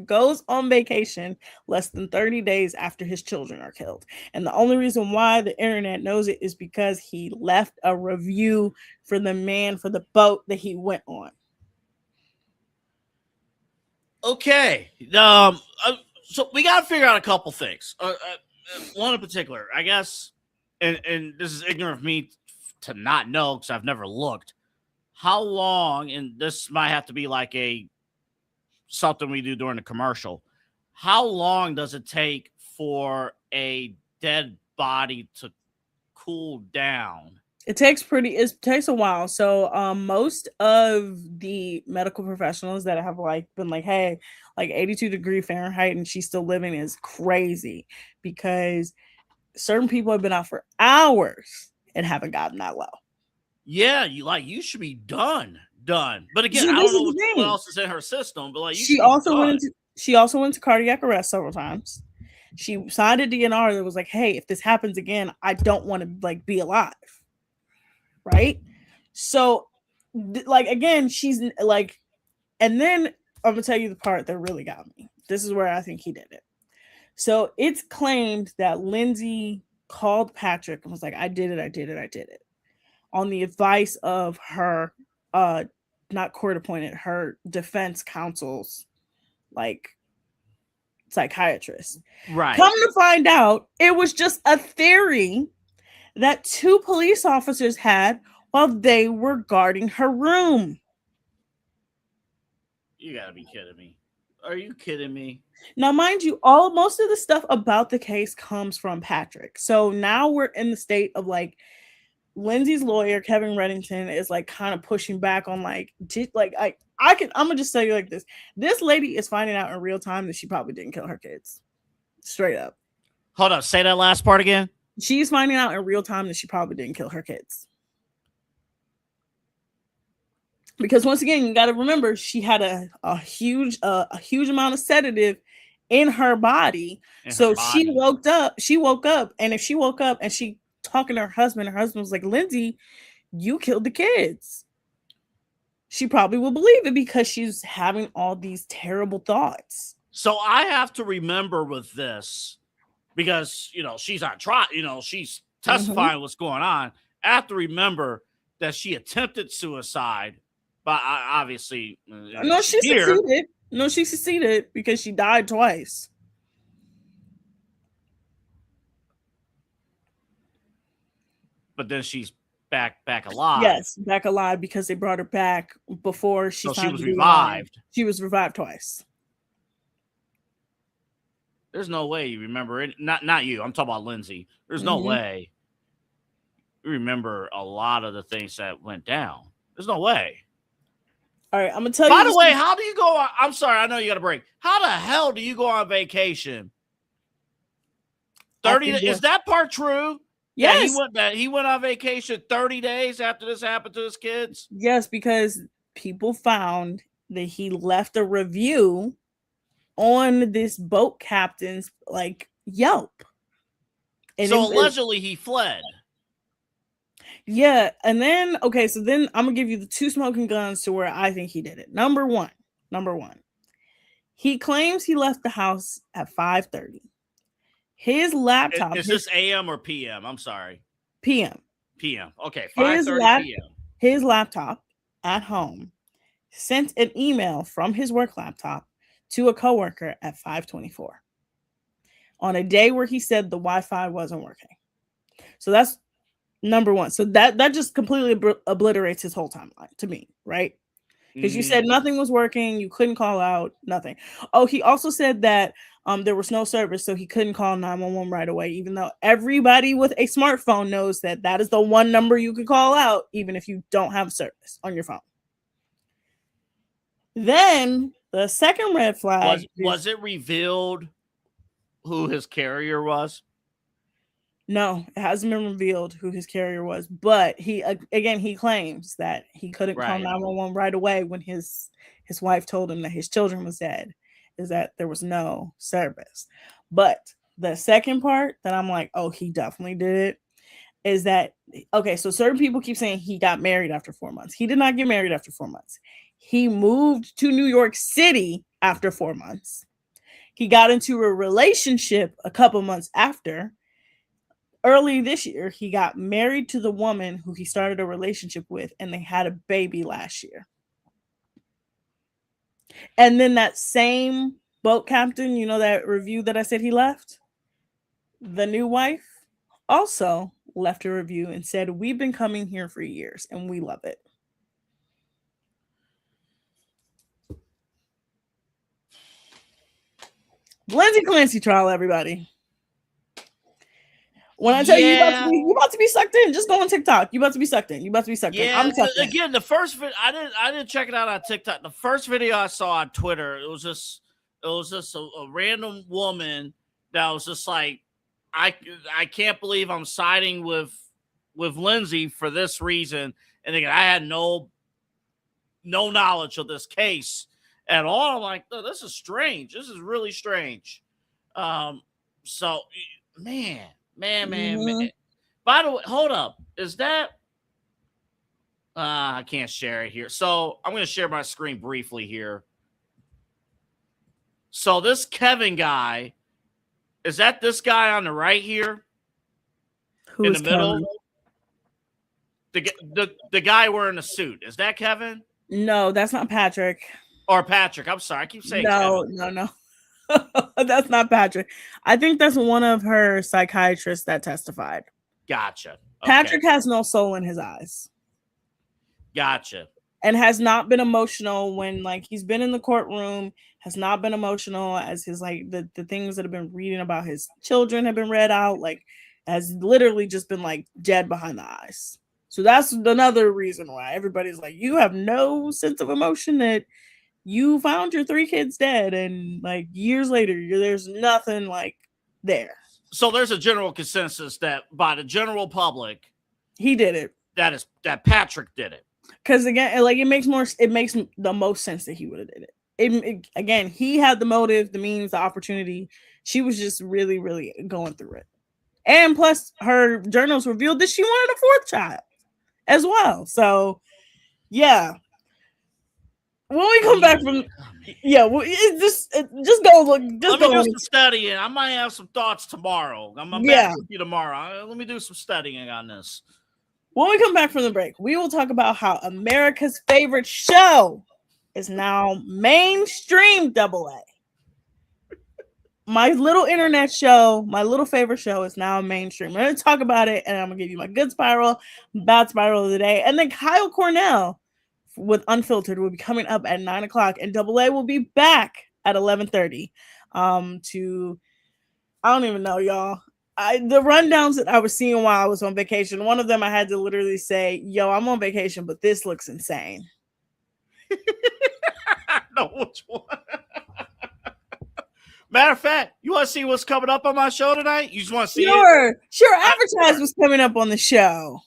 goes on vacation less than 30 days after his children are killed. And the only reason why the internet knows it is because he left a review for the man for the boat that he went on. Okay. So we got to figure out a couple things. One in particular, I guess, and this is ignorant of me to not know because I've never looked. How long, and this might have to be like something we do during the commercial. How long does it take for a dead body to cool down? It takes a while. So most of the medical professionals that have been like, hey, 82 degree Fahrenheit and she's still living is crazy, because certain people have been out for hours and haven't gotten that low. Yeah, you should be done. But again, I don't know what else is in her system. But she also went into cardiac arrest several times. She signed a DNR that was like, hey, if this happens again, I don't want to be alive. Right? So again, she's and then I'm gonna tell you the part that really got me. This is where I think he did it. So it's claimed that Lindsay called Patrick and was like, I did it. On the advice of her not court appointed, her defense counsel's psychiatrist. Right. Come to find out, it was just a theory that two police officers had while they were guarding her room. You gotta be kidding me. Are you kidding me? Now, mind you, most of the stuff about the case comes from Patrick. So now we're in the state of Lindsay's lawyer, Kevin Reddington, is kind of pushing back on I'm gonna just tell you like this. This lady is finding out in real time that she probably didn't kill her kids. Straight up. Hold on, say that last part again. She's finding out in real time that she probably didn't kill her kids. Because once again, you got to remember, she had a huge amount of sedative in her body. She woke up, and if she woke up and she talking to her husband was like, Lindsay, you killed the kids. She probably will believe it because she's having all these terrible thoughts. So I have to remember with this, because she's on trial, she's testifying what's going on. I have to remember that she attempted suicide, but obviously succeeded. No, she succeeded because she died twice. But then she's back alive. Yes, back alive because they brought her back before she So she was to be revived. She was revived twice. There's no way you remember it. Not you. I'm talking about Lindsay. There's no way you remember a lot of the things that went down. There's no way. All right, I'm gonna tell you. By the way, how do you go on? I'm sorry, I know you got a break. How the hell do you go on vacation? 30 days. Is that part true? Yes. He went on vacation 30 days after this happened to his kids? Yes, because people found that he left a review on this boat captain's Yelp. And so allegedly he fled. Yeah, and then so then I'm gonna give you the two smoking guns to where I think he did it. Number one, he claims he left the house at 5:30. His laptop. Is this AM or PM? I'm sorry. PM. PM. Okay, 5:30 PM. His laptop at home sent an email from his work laptop to a coworker at 5:24 on a day where he said the Wi-Fi wasn't working. So that's number one. So that just completely obliterates his whole timeline to me, right? Because you said nothing was working, you couldn't call out, nothing. Oh, he also said that there was no service, so he couldn't call 911 right away, even though everybody with a smartphone knows that is the one number you can call out, even if you don't have service on your phone. Then the second red flag was it revealed who his carrier was? No, it hasn't been revealed who his carrier was, but he claims that he couldn't call 911 right away when his wife told him that his children was dead, is that there was no service. But the second part that I'm like, oh, he definitely did it, is that, so certain people keep saying he got married after 4 months. He did not get married after 4 months. He moved to New York City after 4 months. He got into a relationship a couple months after. Early this year, he got married to the woman who he started a relationship with, and they had a baby last year. And then that same boat captain, that review that I said he left, the new wife also left a review and said, we've been coming here for years and we love it. Lindsay Clancy trial, everybody. When I tell you you about to be sucked in, just go on TikTok. You about to be sucked in. Yeah, I'm sucked in. Again, the first video I didn't check it out on TikTok. The first video I saw on Twitter, it was just a random woman that was just like, I can't believe I'm siding with Lindsay for this reason. And again, I had no knowledge of this case at all. I'm like, oh, this is strange. This is really strange. So man. By the way, hold up. Is that I can't share it here. So I'm going to share my screen briefly here. So this Kevin guy, is that this guy on the right here? Who in is the middle? Kevin? The guy wearing a suit. Is that Kevin? No, that's not Patrick. Or Patrick. I'm sorry. I keep saying Kevin. No. That's not Patrick. I think that's one of her psychiatrists that testified. Gotcha. Okay. Patrick has no soul in his eyes. Gotcha. And has not been emotional when he's been in the courtroom, has not been emotional as his the things that have been reading about his children have been read out, has literally just been dead behind the eyes. So that's another reason why everybody's like, you have no sense of emotion that you found your 3 kids dead, and years later, there's nothing there. So there's a general consensus that by the general public, he did it. That Patrick did it. Because again, it makes the most sense that he would have did it. Again, he had the motive, the means, the opportunity. She was just really, really going through it. And plus, her journals revealed that she wanted a 4th child as well. So, yeah. When we come back from, just go look. Let me do some studying. I might have some thoughts tomorrow. I'm back with you tomorrow. Let me do some studying on this. When we come back from the break, we will talk about how America's favorite show is now mainstream AA. my little internet show, my little favorite show is now mainstream. I'm going to talk about it, and I'm going to give you my good spiral, bad spiral of the day. And then Kyle Cornell with Unfiltered will be coming up at 9 o'clock, and Double A will be back at 11:30 to, I don't even know, y'all. The rundowns that I was seeing while I was on vacation, one of them I had to literally say, yo, I'm on vacation, but this looks insane. I know which one. Matter of fact, you want to see what's coming up on my show tonight? You just want to see it? Sure. Advertise what's coming up on the show.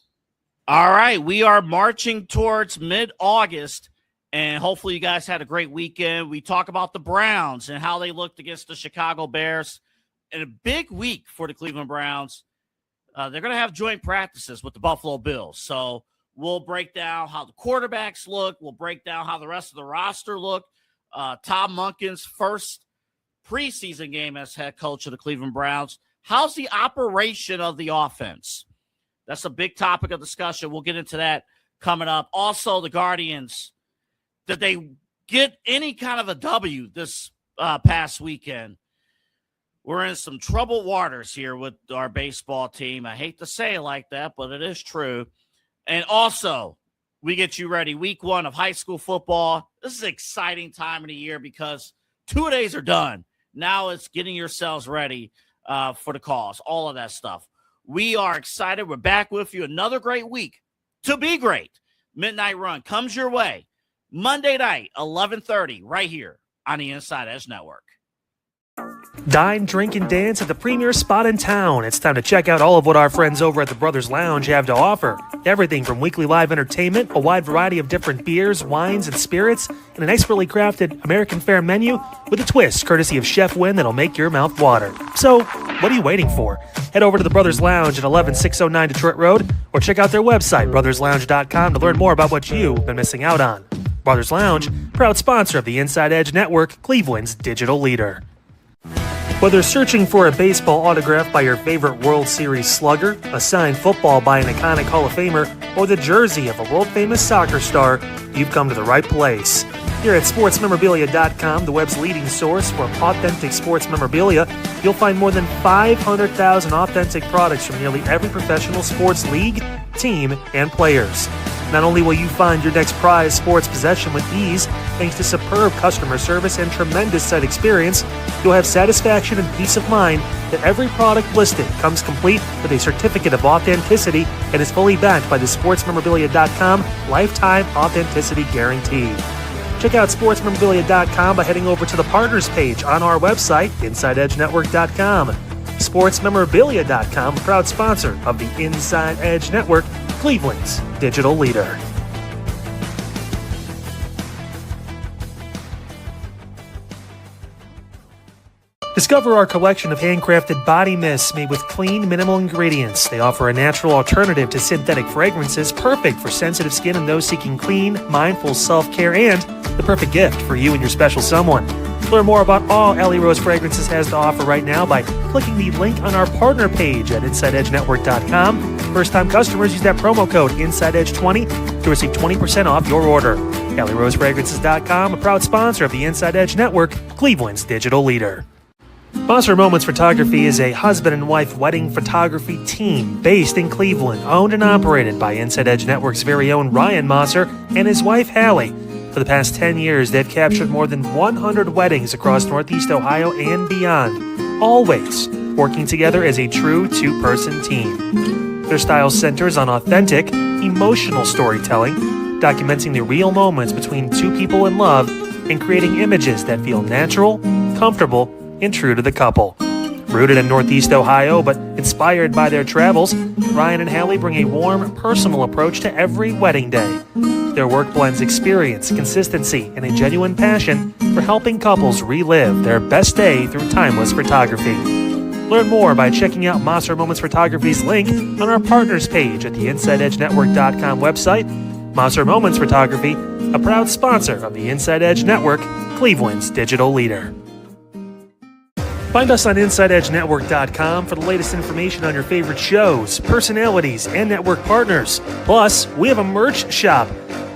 All right. We are marching towards mid-August, and hopefully you guys had a great weekend. We talk about the Browns and how they looked against the Chicago Bears. And a big week for the Cleveland Browns. They're going to have joint practices with the Buffalo Bills. So we'll break down how the quarterbacks look. We'll break down how the rest of the roster look. Tom Monken's first preseason game as head coach of the Cleveland Browns. How's the operation of the offense? That's a big topic of discussion. We'll get into that coming up. Also, the Guardians, did they get any kind of a W this past weekend? We're in some troubled waters here with our baseball team. I hate to say it like that, but it is true. And also, we get you ready. Week 1 of high school football. This is an exciting time of the year because 2 days are done. Now it's getting yourselves ready for the calls, all of that stuff. We are excited. We're back with you. Another great week to be great. Midnight Run comes your way Monday night, 11:30, right here on the Inside Edge Network. Dine, drink, and dance at the premier spot in town. It's time to check out all of what our friends over at the Brothers Lounge have to offer. Everything from weekly live entertainment, a wide variety of different beers, wines, and spirits, and an expertly crafted American fare menu with a twist courtesy of Chef Wynn that'll make your mouth water. So, what are you waiting for? Head over to the Brothers Lounge at 11609 Detroit Road or check out their website, brotherslounge.com, to learn more about what you've been missing out on. Brothers Lounge, proud sponsor of the Inside Edge Network, Cleveland's digital leader. Whether searching for a baseball autograph by your favorite World Series slugger, a signed football by an iconic Hall of Famer, or the jersey of a world-famous soccer star, you've come to the right place. Here at sportsmemorabilia.com, the web's leading source for authentic sports memorabilia, you'll find more than 500,000 authentic products from nearly every professional sports league, team, and players. Not only will you find your next prized sports possession with ease, thanks to superb customer service and tremendous site experience, you'll have satisfaction and peace of mind that every product listed comes complete with a certificate of authenticity and is fully backed by the sportsmemorabilia.com lifetime authenticity guarantee. Check out sportsmemorabilia.com by heading over to the partners page on our website, InsideEdgeNetwork.com. SportsMemorabilia.com, a proud sponsor of the Inside Edge Network, Cleveland's digital leader. Discover our collection of handcrafted body mists made with clean, minimal ingredients. They offer a natural alternative to synthetic fragrances, perfect for sensitive skin and those seeking clean, mindful self-care, and the perfect gift for you and your special someone. Learn more about all Alley Rose Fragrances has to offer right now by clicking the link on our partner page at InsideEdgeNetwork.com. First-time customers use that promo code InsideEdge20 to receive 20% off your order. AlleyRoseFragrances.com, a proud sponsor of the Inside Edge Network, Cleveland's digital leader. Mosser Moments Photography is a husband and wife wedding photography team based in Cleveland, owned and operated by Inside Edge Network's very own Ryan Mosser and his wife Hallie. For the past 10 years, they've captured more than 100 weddings across Northeast Ohio and beyond, always working together as a true two-person team. Their style centers on authentic, emotional storytelling, documenting the real moments between two people in love and creating images that feel natural, comfortable, and true to the couple. Rooted in Northeast Ohio, but inspired by their travels, Ryan and Hallie bring a warm, personal approach to every wedding day. Their work blends experience, consistency, and a genuine passion for helping couples relive their best day through timeless photography. Learn more by checking out Mosser Moments Photography's link on our partners page at the InsideEdgeNetwork.com website. Mosser Moments Photography, a proud sponsor of the Inside Edge Network, Cleveland's digital leader. Find us on InsideEdgeNetwork.com for the latest information on your favorite shows, personalities, and network partners. Plus, we have a merch shop.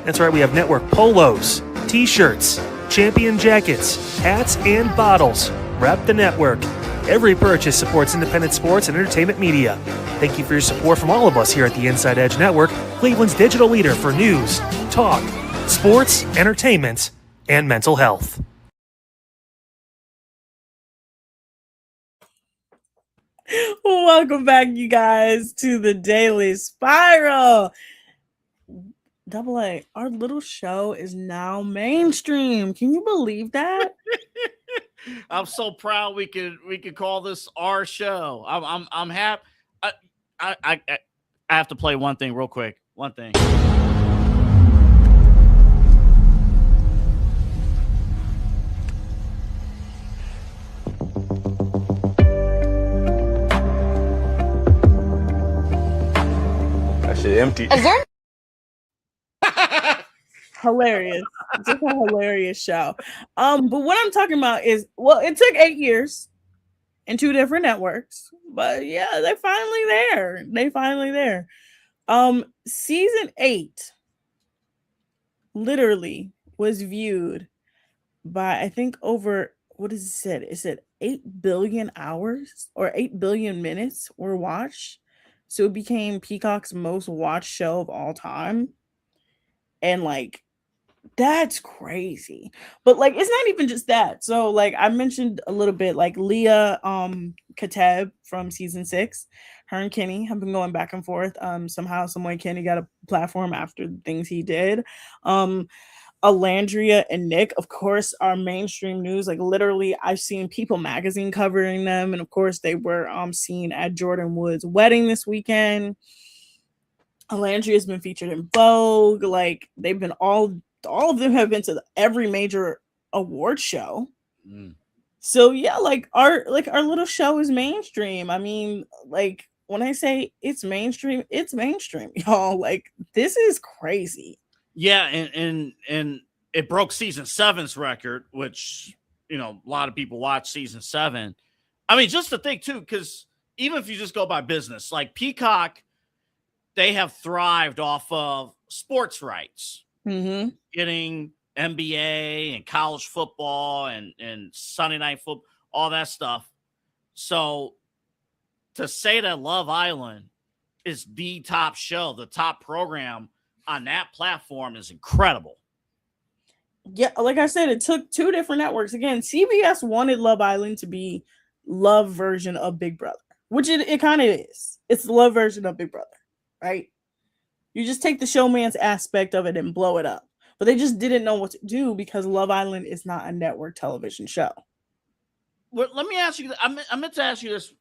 That's right, we have network polos, t-shirts, champion jackets, hats, and bottles rep the network. Every purchase supports independent sports and entertainment media. Thank you for your support from all of us here at the Inside Edge Network, Cleveland's digital leader for news, talk, sports, entertainment, and mental health. Welcome back, you guys, to the Daily Spiral. Double A, our little show is now mainstream. Can you believe that? I'm so proud we could call this our show. I'm happy. I have to play one thing real quick. One thing. That shit empty. Hilarious. It's just a hilarious show. But what I'm talking about is, well, it took 8 years and 2 different networks, but yeah, they're finally there. Season 8 literally was viewed by, I think, over, what is it said? It said 8 billion hours or 8 billion minutes were watched. So it became Peacock's most watched show of all time. And like, that's crazy. But like, it's not even just that. So like I mentioned a little bit, like Leah Kateb from season 6, her and Kenny have been going back and forth. Somehow, some way Kenny got a platform after the things he did. Alandria and Nick, of course, are mainstream news. Like literally, I've seen People magazine covering them, and of course they were seen at Jordan Wood's wedding this weekend. Alandria has been featured in Vogue. Like they've been all of them have been to every major award show. So yeah, like our little show is mainstream. I mean, like when I say it's mainstream, y'all. Like this is crazy. Yeah, and it broke season 7's record, which a lot of people watch season 7. I mean, just to think too, because even if you just go by business, like Peacock, they have thrived off of sports rights. Mm-hmm. Getting NBA and college football and Sunday night football, all that stuff. So to say that Love Island is the top show, the top program on that platform is incredible. Yeah, like I said, it took 2 different networks. Again, CBS wanted Love Island to be Love version of Big Brother, which it kind of is. It's the Love version of Big Brother, right? You just take the showman's aspect of it and blow it up. But they just didn't know what to do because Love Island is not a network television show. Well, let me ask you. I meant to ask you this.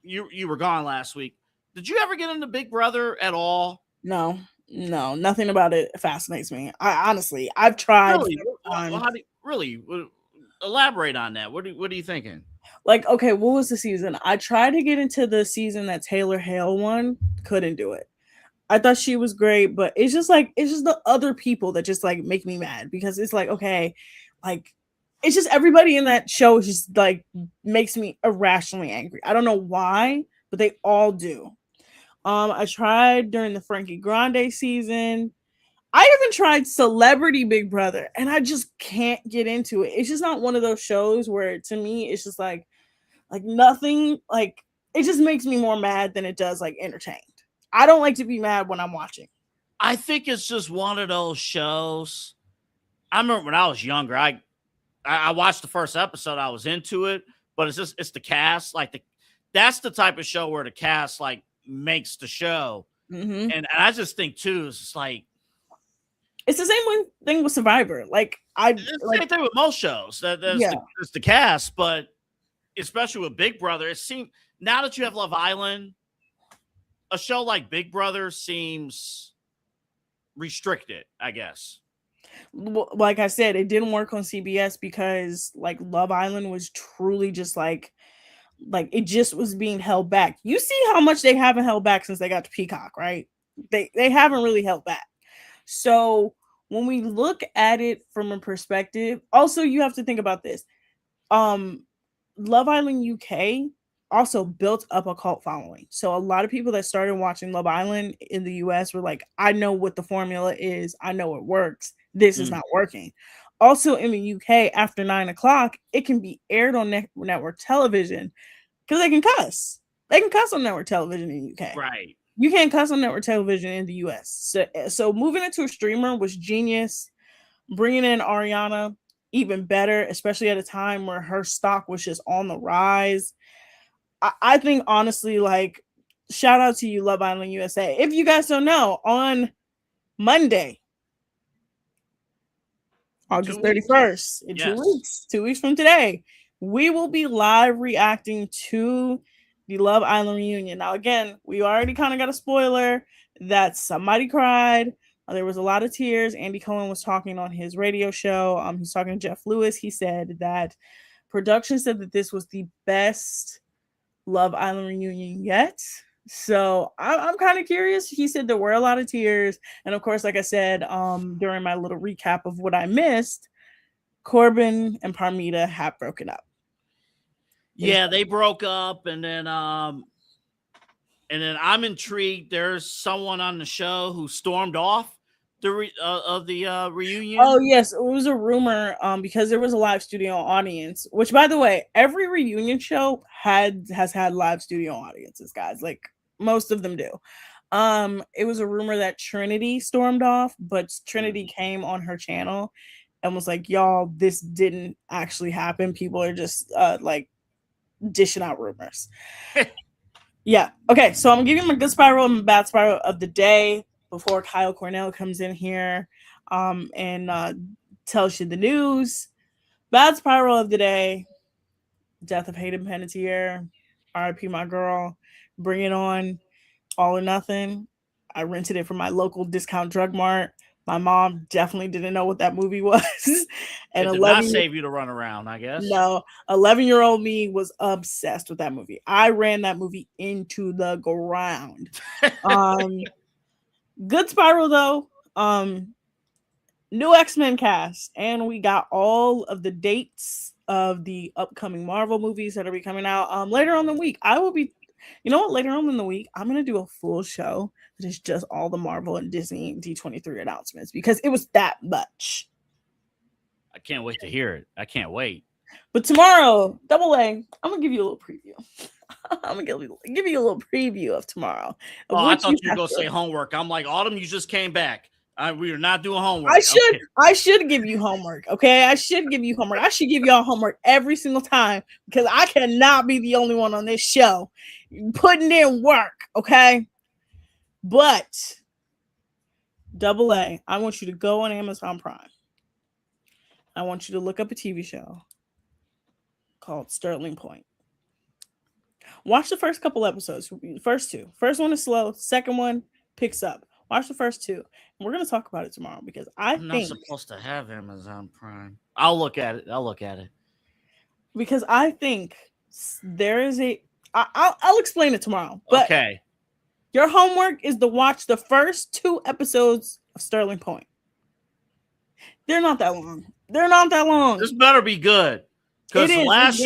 You were gone last week. Did you ever get into Big Brother at all? No, nothing about it fascinates me. I've tried. Really? Elaborate on that. What are you thinking? Like, okay, what was the season? I tried to get into the season that Taylor Hale won. Couldn't do it. I thought she was great, but it's just the other people that just like make me mad because it's like, okay, like it's just everybody in that show just like makes me irrationally angry. I don't know why, but they all do. I tried during the Frankie Grande season. I even tried Celebrity Big Brother, and I just can't get into it. It's just not one of those shows where, to me, it's just like nothing. Like it just makes me more mad than it does like entertained. I don't like to be mad when I'm watching. I think it's just one of those shows. I remember when I was younger, I watched the first episode. I was into it, but it's the cast. Like that's the type of show where the cast like makes the show. Mm-hmm. And I just think too, it's just like it's the same thing with Survivor. Like it's the same thing with most shows. It's the cast, but especially with Big Brother, it seems now that you have Love Island, a show like Big Brother seems restricted, I guess. Like I said, it didn't work on CBS because like Love Island was truly just like it just was being held back. You see how much they haven't held back since they got to Peacock, right? They haven't really held back. So when we look at it from a perspective, also you have to think about this. Love Island UK also built up a cult following. So a lot of people that started watching Love Island in the US were like, I know what the formula is. I know it works. This is not working. also in the UK after 9 o'clock, it can be aired on network television because they can cuss. They can cuss on network television in the UK. Right. You can't cuss on network television in the US. So moving it to a streamer was genius. Bringing in Ariana, even better, especially at a time where her stock was just on the rise. I think, honestly, like, shout out to you, Love Island USA. If you guys don't know, on Monday, August 31st, in 2 weeks, 2 weeks from today, we will be live reacting to the Love Island reunion. Now, again, we already kind of got a spoiler that somebody cried. There was a lot of tears. Andy Cohen was talking on his radio show. He's talking to Jeff Lewis. He said that production said that this was the best Love Island reunion yet. So I'm kind of curious. He said there were a lot of tears. And of course, like I said, during my little recap of what I missed, Corbin and Parmita have broken up. Yeah, they broke up, and then I'm intrigued. There's someone on the show who stormed off the reunion. Oh yes, it was a rumor because there was a live studio audience. Which, by the way, every reunion show has had live studio audiences, guys. Like most of them do. It was a rumor that Trinity stormed off, but Trinity came on her channel and was like, "Y'all, this didn't actually happen. People are just like dishing out rumors." Yeah. Okay. So I'm gonna give you my good spiral and my bad spiral of the day before Kyle Cornell comes in here and tells you the news. Bad spiral of the day: death of Hayden Panettiere. R.I.P. my girl. Bring It On. All or Nothing. I rented it from my local discount drug mart. My mom definitely didn't know what that movie was. And it did not save you to run around, I guess. No, 11-year-old me was obsessed with that movie. I ran that movie into the ground. Good spiral though. New X-Men cast, and we got all of the dates of the upcoming Marvel movies that are be coming out later on in the week. I will be, you know what, later on in the week, I'm gonna do a full show that is just all the Marvel and Disney and D23 announcements because it was that much. I can't wait to hear it. I can't wait. But tomorrow, Double A, I'm gonna give you a little preview. I'm gonna give you a little preview of tomorrow. Oh, I thought you were gonna say homework. I'm like, Autumn, you just came back. We are not doing homework. I should give you homework. Okay, I should give you homework. I should give y'all homework every single time because I cannot be the only one on this show putting in work. Okay, but Double A, I want you to go on Amazon Prime. I want you to look up a TV show called Sterling Point. Watch the first couple episodes. First two. First one is slow. Second one picks up. Watch the first two. And we're going to talk about it tomorrow because I'm not supposed to have Amazon Prime. I'll look at it. Because I think there is I'll explain it tomorrow. But okay. Your homework is to watch the first 2 episodes of Sterling Point. They're not that long. This better be good. Because the last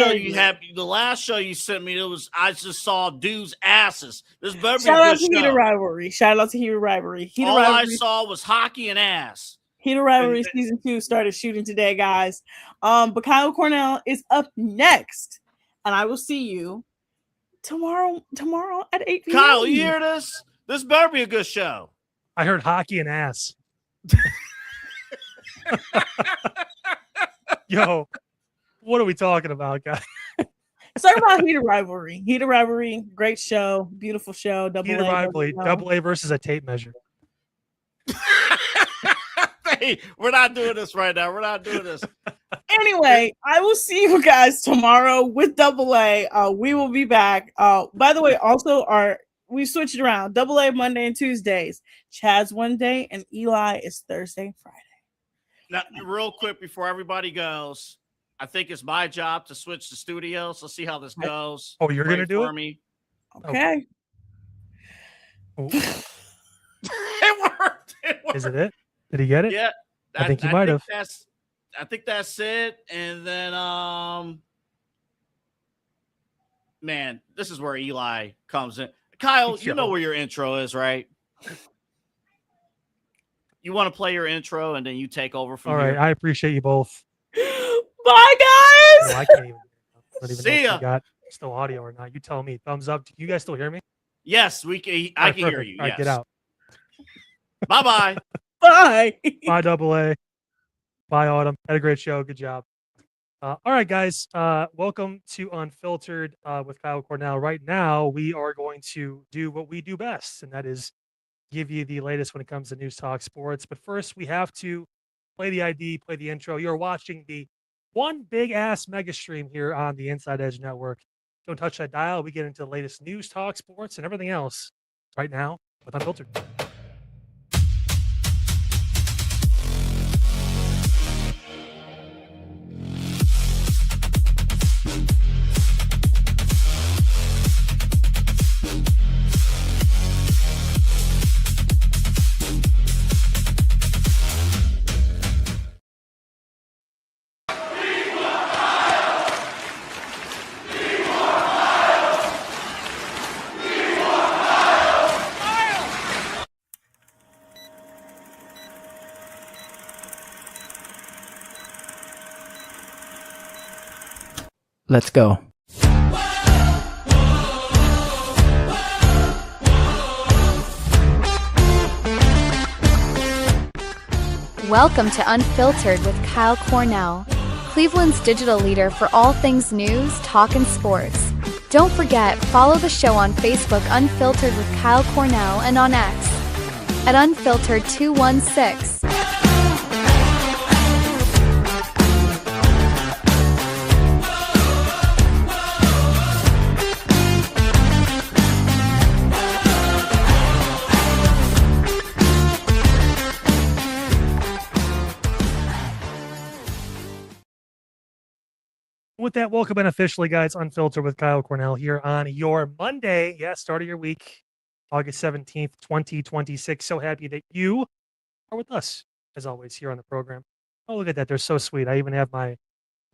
show you sent me, I just saw dudes' asses. This better be Shout a out good to show. Heater Rivalry. Shout out to Heater Rivalry. All I saw was hockey and ass. Heater Rivalry season 2 started shooting today, guys. But Kyle Cornell is up next, and I will see you tomorrow at 8 p.m. Kyle, you hear this? This better be a good show. I heard hockey and ass. Yo, what are we talking about, guys? Let's talk about Heater Rivalry. Heater Rivalry, great show, beautiful show. Heater Rivalry, Double A versus a tape measure. Hey, we're not doing this right now. We're not doing this. Anyway, I will see you guys tomorrow with Double A. We will be back. By the way, also we switched it around. Double A Monday and Tuesdays. Chad's one day and Eli is Thursday and Friday. Now, real quick before everybody goes, I think it's my job to switch the studios. Let's see how this goes. Oh, you're gonna do it? Me. Okay. Oh. It worked. Is it? Did he get it? Yeah. I think he might have. I think that's it. And then man, this is where Eli comes in. Kyle, you know where your intro is, right? you want to play your intro and then you take over from All right, here? I appreciate you both. Bye, guys. No, I can't even. I don't even know See if ya. we got still audio or not. You tell me. Thumbs up. Do you guys still hear me? Yes, we can. I can hear you. All right, Yes. get out. Bye-bye. Bye. Bye, Double A. Bye, Autumn. Had a great show. Good job. All right, guys. Welcome to Unfiltered with Kyle Cornell. Right now, we are going to do what we do best, and that is give you the latest when it comes to news, talk, sports. But first, we have to play the ID, play the intro. You're watching the one big ass mega stream here on the Inside Edge Network. Don't touch that dial. We get into the latest news, talk, sports, and everything else right now with Unfiltered. Let's go. Welcome to Unfiltered with Kyle Cornell, Cleveland's digital leader for all things news, talk, and sports. Don't forget, follow the show on Facebook Unfiltered with Kyle Cornell and on X at Unfiltered216. With that, welcome in officially, guys. Unfiltered with Kyle Cornell here on your Monday. Yeah, start of your week, August 17th, 2026. So happy that you are with us, as always, here on the program. Oh, look at that. They're so sweet. I even have my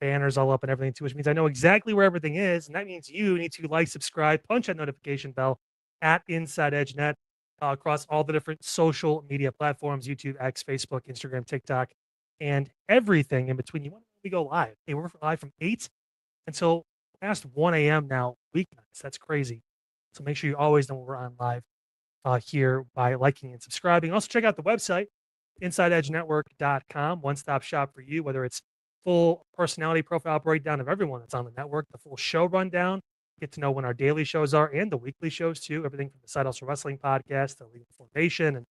banners all up and everything, too, which means I know exactly where everything is. And that means you need to like, subscribe, punch that notification bell at Inside Edge Net across all the different social media platforms, YouTube, X, Facebook, Instagram, TikTok, and everything in between. You want to go live. Hey, we're live from 8 until past 1 a.m. now, weeknights. That's crazy. So make sure you always know when we're on live here by liking and subscribing. Also, check out the website, InsideEdgeNetwork.com. One-stop shop for you, whether it's full personality profile breakdown of everyone that's on the network, the full show rundown, get to know when our daily shows are and the weekly shows too, everything from the Side Hustle Wrestling podcast, the League of Formation, and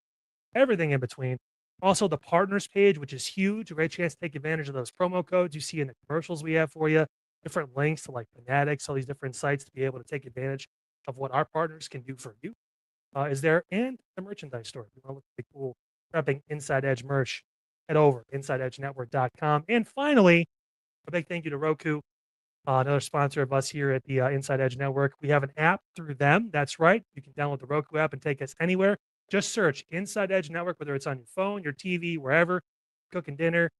everything in between. Also, the partners page, which is huge. A great chance to take advantage of those promo codes you see in the commercials we have for you. Different links to like Fanatics, all these different sites to be able to take advantage of what our partners can do for you. Is there and the merchandise store. If you want to look at the cool prepping Inside Edge merch, head over InsideEdgeNetwork.com. And finally, a big thank you to Roku, another sponsor of us here at the Inside Edge Network. We have an app through them. That's right. You can download the Roku app and take us anywhere. Just search Inside Edge Network, whether it's on your phone, your TV, wherever, cooking dinner,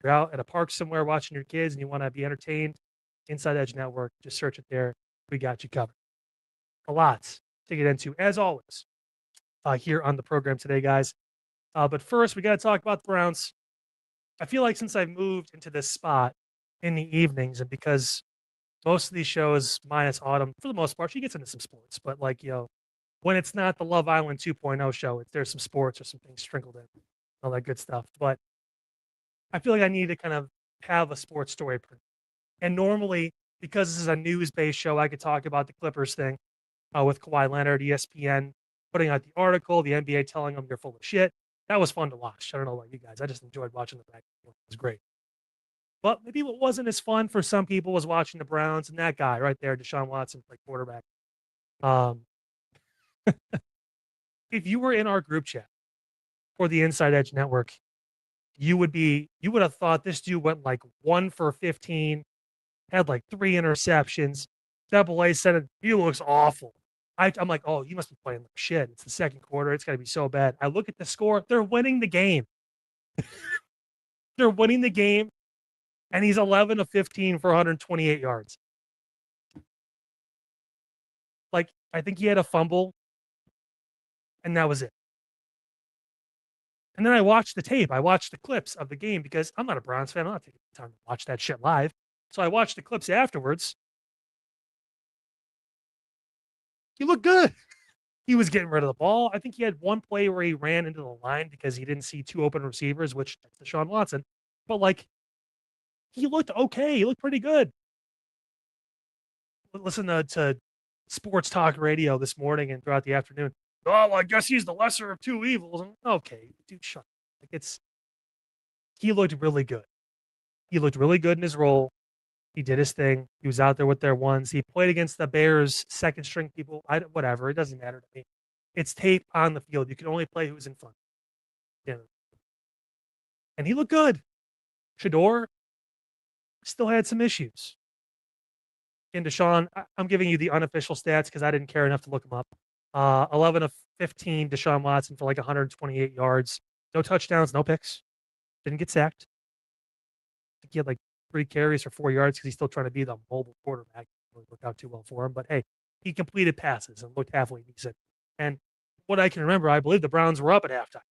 you're out at a park somewhere watching your kids and you want to be entertained. Inside Edge Network, just search it there. We got you covered. A lot to get into, as always, here on the program today, guys. But first, we got to talk about the Browns. I feel like since I've moved into this spot in the evenings, and because most of these shows, minus Autumn, for the most part, she gets into some sports. But like, when it's not the Love Island 2.0 show, there's some sports or some things sprinkled in, all that good stuff. But I feel like I need to kind of have a sports story. And normally, because this is a news-based show, I could talk about the Clippers thing with Kawhi Leonard, ESPN putting out the article, the NBA telling them you're full of shit. That was fun to watch. I don't know about you guys. I just enjoyed watching the back. It was great. But maybe what wasn't as fun for some people was watching the Browns and that guy right there, Deshaun Watson, play quarterback. If you were in our group chat for the Inside Edge Network, you would have thought this dude went like 1 for 15, had like 3 interceptions. Double A said he looks awful. I'm like, oh, you must be playing like shit. It's the second quarter. It's got to be so bad. I look at the score. They're winning the game. They're winning the game. And he's 11 of 15 for 128 yards. Like, I think he had a fumble. And that was it. And then I watched the tape. I watched the clips of the game because I'm not a Browns fan. I'm not taking the time to watch that shit live. So I watched the clips afterwards. He looked good. He was getting rid of the ball. I think he had one play where he ran into the line because he didn't see two open receivers, which that's Deshaun Watson. But like, he looked okay. He looked pretty good. Listen to sports talk radio this morning and throughout the afternoon. Oh, well, I guess he's the lesser of two evils. Okay, dude, shut up. Like he looked really good. He looked really good in his role. He did his thing. He was out there with their ones. He played against the Bears' second string people. Whatever. It doesn't matter to me. It's tape on the field. You can only play who's in front. Yeah. And he looked good. Shador still had some issues. And Deshaun, I'm giving you the unofficial stats because I didn't care enough to look them up. 11 of 15, Deshaun Watson for like 128 yards. No touchdowns, no picks. Didn't get sacked. I think he had like 3 carries for 4 yards because he's still trying to be the mobile quarterback. It really worked out too well for him. But hey, he completed passes and looked halfway decent. And what I can remember, I believe the Browns were up at halftime.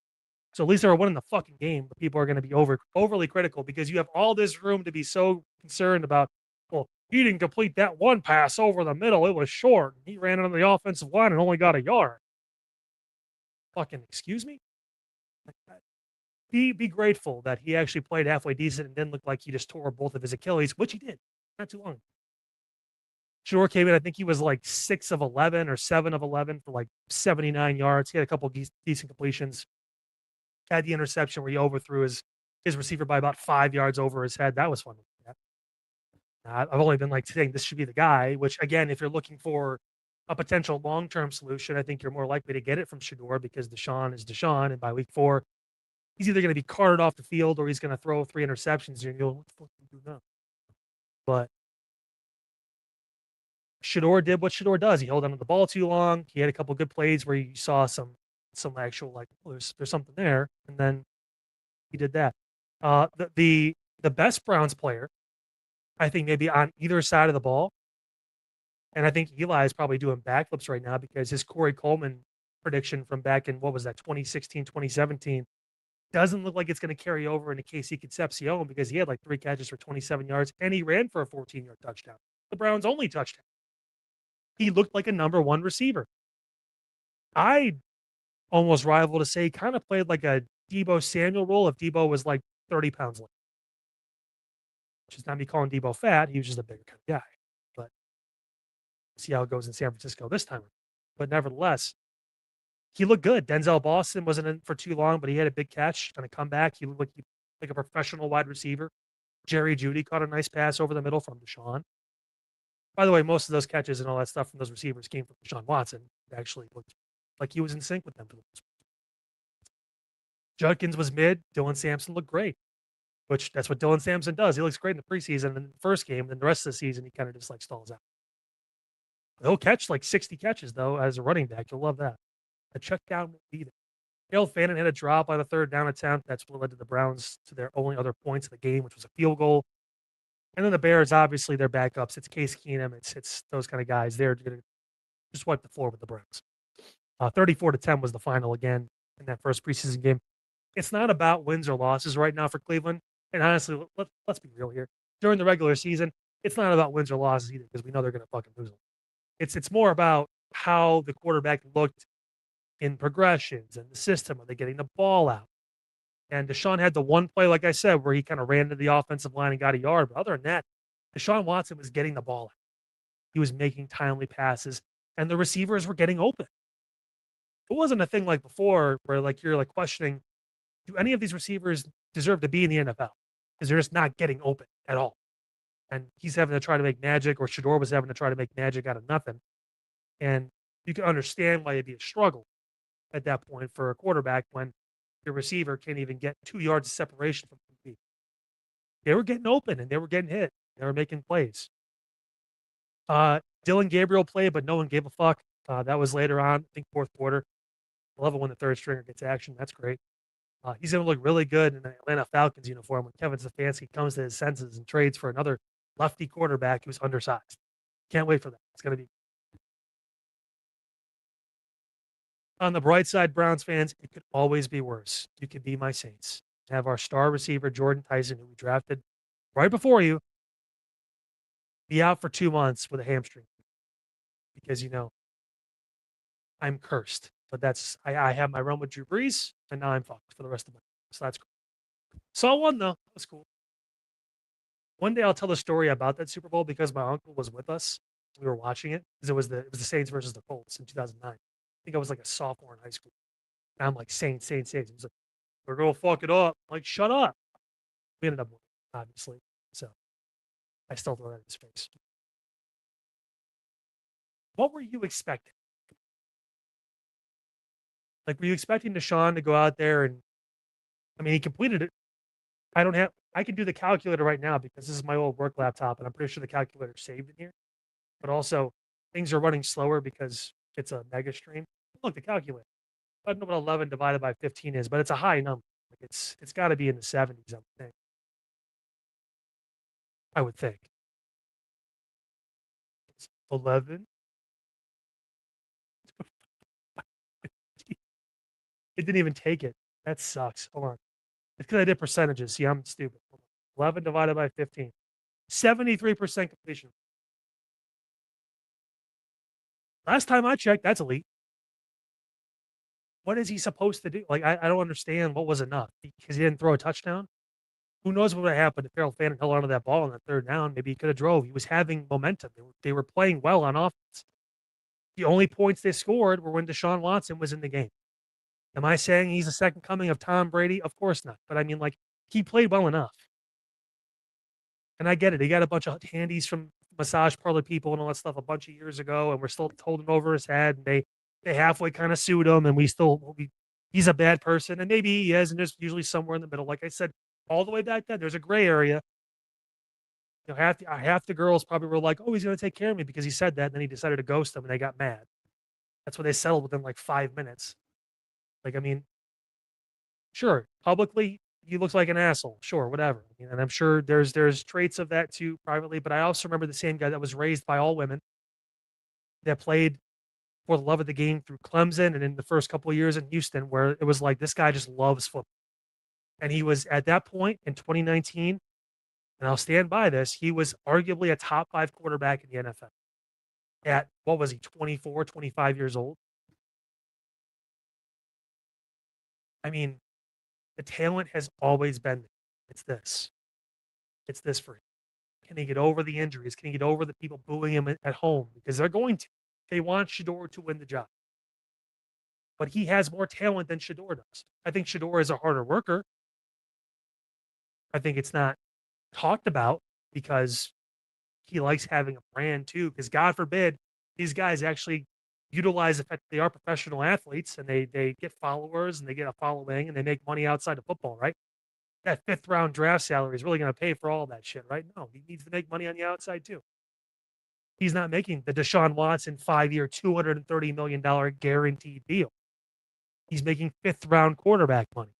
So at least they were winning the fucking game. But people are going to be overly critical because you have all this room to be so concerned about, well, he didn't complete that one pass over the middle. It was short. He ran into the offensive line and only got a yard. Fucking excuse me? Be grateful that he actually played halfway decent and didn't look like he just tore both of his Achilles, which he did not too long. Shador came in, I think he was like 6 of 11 or 7 of 11 for like 79 yards. He had a couple decent completions. Had the interception where he overthrew his receiver by about 5 yards over his head. That was fun. I've only been like saying this should be the guy, which again, if you're looking for a potential long-term solution, I think you're more likely to get it from Shador because Deshaun is Deshaun. And by week 4, he's either going to be carted off the field or he's going to throw 3 interceptions. And you'll, what the fuck do you do now? But Shador did what Shador does. He held onto the ball too long. He had a couple good plays where you saw some actual like, well, there's something there. And then he did that. The best Browns player, I think maybe on either side of the ball. And I think Eli is probably doing backflips right now because his Corey Coleman prediction from back in, what was that, 2016, 2017, doesn't look like it's going to carry over into Casey Concepcion because he had like 3 catches for 27 yards and he ran for a 14-yard touchdown. The Browns' only touchdown. He looked like a number 1 receiver. I almost rival to say he kind of played like a Deebo Samuel role if Deebo was like 30 pounds light. Which is not me calling Deebo fat. He was just a bigger kind of guy. But see how it goes in San Francisco this time. But nevertheless, he looked good. Denzel Boston wasn't in for too long, but he had a big catch and a comeback. He looked like a professional wide receiver. Jerry Jeudy caught a nice pass over the middle from Deshaun. By the way, most of those catches and all that stuff from those receivers came from Deshaun Watson. It actually looked like he was in sync with them. Judkins was mid. Dylan Sampson looked great. Which that's what Dylan Sampson does. He looks great in the preseason and in the first game. And then the rest of the season, he kind of just like stalls out. He'll catch like 60 catches, though, as a running back. You'll love that. The check down will be there. Harold Fannin had a drop on the 3rd down attempt. That's what led to the Browns to their only other points of the game, which was a field goal. And then the Bears, obviously, their backups. It's Case Keenum. It's those kind of guys. They're going to just wipe the floor with the Browns. 34-10 was the final again in that first preseason game. It's not about wins or losses right now for Cleveland. And honestly, let's be real here. During the regular season, it's not about wins or losses either because we know they're going to fucking lose them. It's more about how the quarterback looked in progressions and the system. Are they getting the ball out? And Deshaun had the one play, like I said, where he kind of ran into the offensive line and got a yard. But other than that, Deshaun Watson was getting the ball out. He was making timely passes, and the receivers were getting open. It wasn't a thing like before where like you're like questioning, do any of these receivers deserve to be in the NFL? Because they're just not getting open at all. And he's having to try to make magic, or Shador was having to try to make magic out of nothing. And you can understand why it'd be a struggle at that point for a quarterback when your receiver can't even get 2 yards of separation from the beat. They were getting open and they were getting hit. They were making plays. Dylan Gabriel played, but no one gave a fuck. That was later on, I think 4th quarter. I love it when the 3rd stringer gets action. That's great. He's going to look really good in an Atlanta Falcons uniform when Kevin Stefanski comes to his senses and trades for another lefty quarterback who's undersized. Can't wait for that. It's going to be. On the bright side, Browns fans, it could always be worse. You could be my Saints. Have our star receiver, Jordan Tyson, who we drafted right before you, be out for 2 months with a hamstring. Because, I'm cursed. But I have my run with Drew Brees, and now I'm fucked for the rest of my life. So that's cool. Saw one, though. That was cool. One day I'll tell the story about that Super Bowl because my uncle was with us. We were watching it because it was the Saints versus the Colts in 2009. I think I was like a sophomore in high school. And I'm like, Saints. He was like, we're going to fuck it up. I'm like, shut up. We ended up winning, obviously. So I still throw that in his face. What were you expecting? Like, were you expecting Deshaun to go out there and, he completed it. I can do the calculator right now because this is my old work laptop, and I'm pretty sure the calculator saved in here. But also, things are running slower because it's a mega stream. Look, the calculator. I don't know what 11 divided by 15 is, but it's a high number. Like it's got to be in the 70s, I would think. I would think. It's 11. It didn't even take it. That sucks. Hold on. It's because I did percentages. See, I'm stupid. 11 divided by 15. 73% completion. Last time I checked, that's elite. What is he supposed to do? Like, I don't understand what was enough because he didn't throw a touchdown. Who knows what would have happened if Farrell Fanning held onto that ball on that third down? Maybe he could have drove. He was having momentum. They were playing well on offense. The only points they scored were when Deshaun Watson was in the game. Am I saying he's the second coming of Tom Brady? Of course not. But he played well enough. And I get it. He got a bunch of handies from massage parlor people and all that stuff a bunch of years ago, and we're still holding over his head. And they halfway kind of sued him, and he's a bad person, and maybe he is, and there's usually somewhere in the middle. Like I said, all the way back then, there's a gray area. Half the girls probably were like, "Oh, he's going to take care of me," because he said that, and then he decided to ghost them, and they got mad. That's what they settled within like 5 minutes. Sure, publicly he looks like an asshole. Sure, whatever. And I'm sure there's traits of that too privately. But I also remember the same guy that was raised by all women, that played for the love of the game through Clemson and in the first couple of years in Houston, where it was like this guy just loves football. And he was at that point in 2019, and I'll stand by this, he was arguably a top 5 quarterback in the NFL. At, what was he, 24, 25 years old? The talent has always been there. It's this. It's this for him. Can he get over the injuries? Can he get over the people booing him at home? Because they're going to. They want Shador to win the job. But he has more talent than Shador does. I think Shador is a harder worker. I think it's not talked about because he likes having a brand too. Because God forbid these guys actually utilize the fact that they are professional athletes and they get followers and they get a following and they make money outside of football, right? That 5th round draft salary is really going to pay for all that shit, right? No, he needs to make money on the outside too. He's not making the Deshaun Watson 5-year, $230 million guaranteed deal. He's making 5th round quarterback money,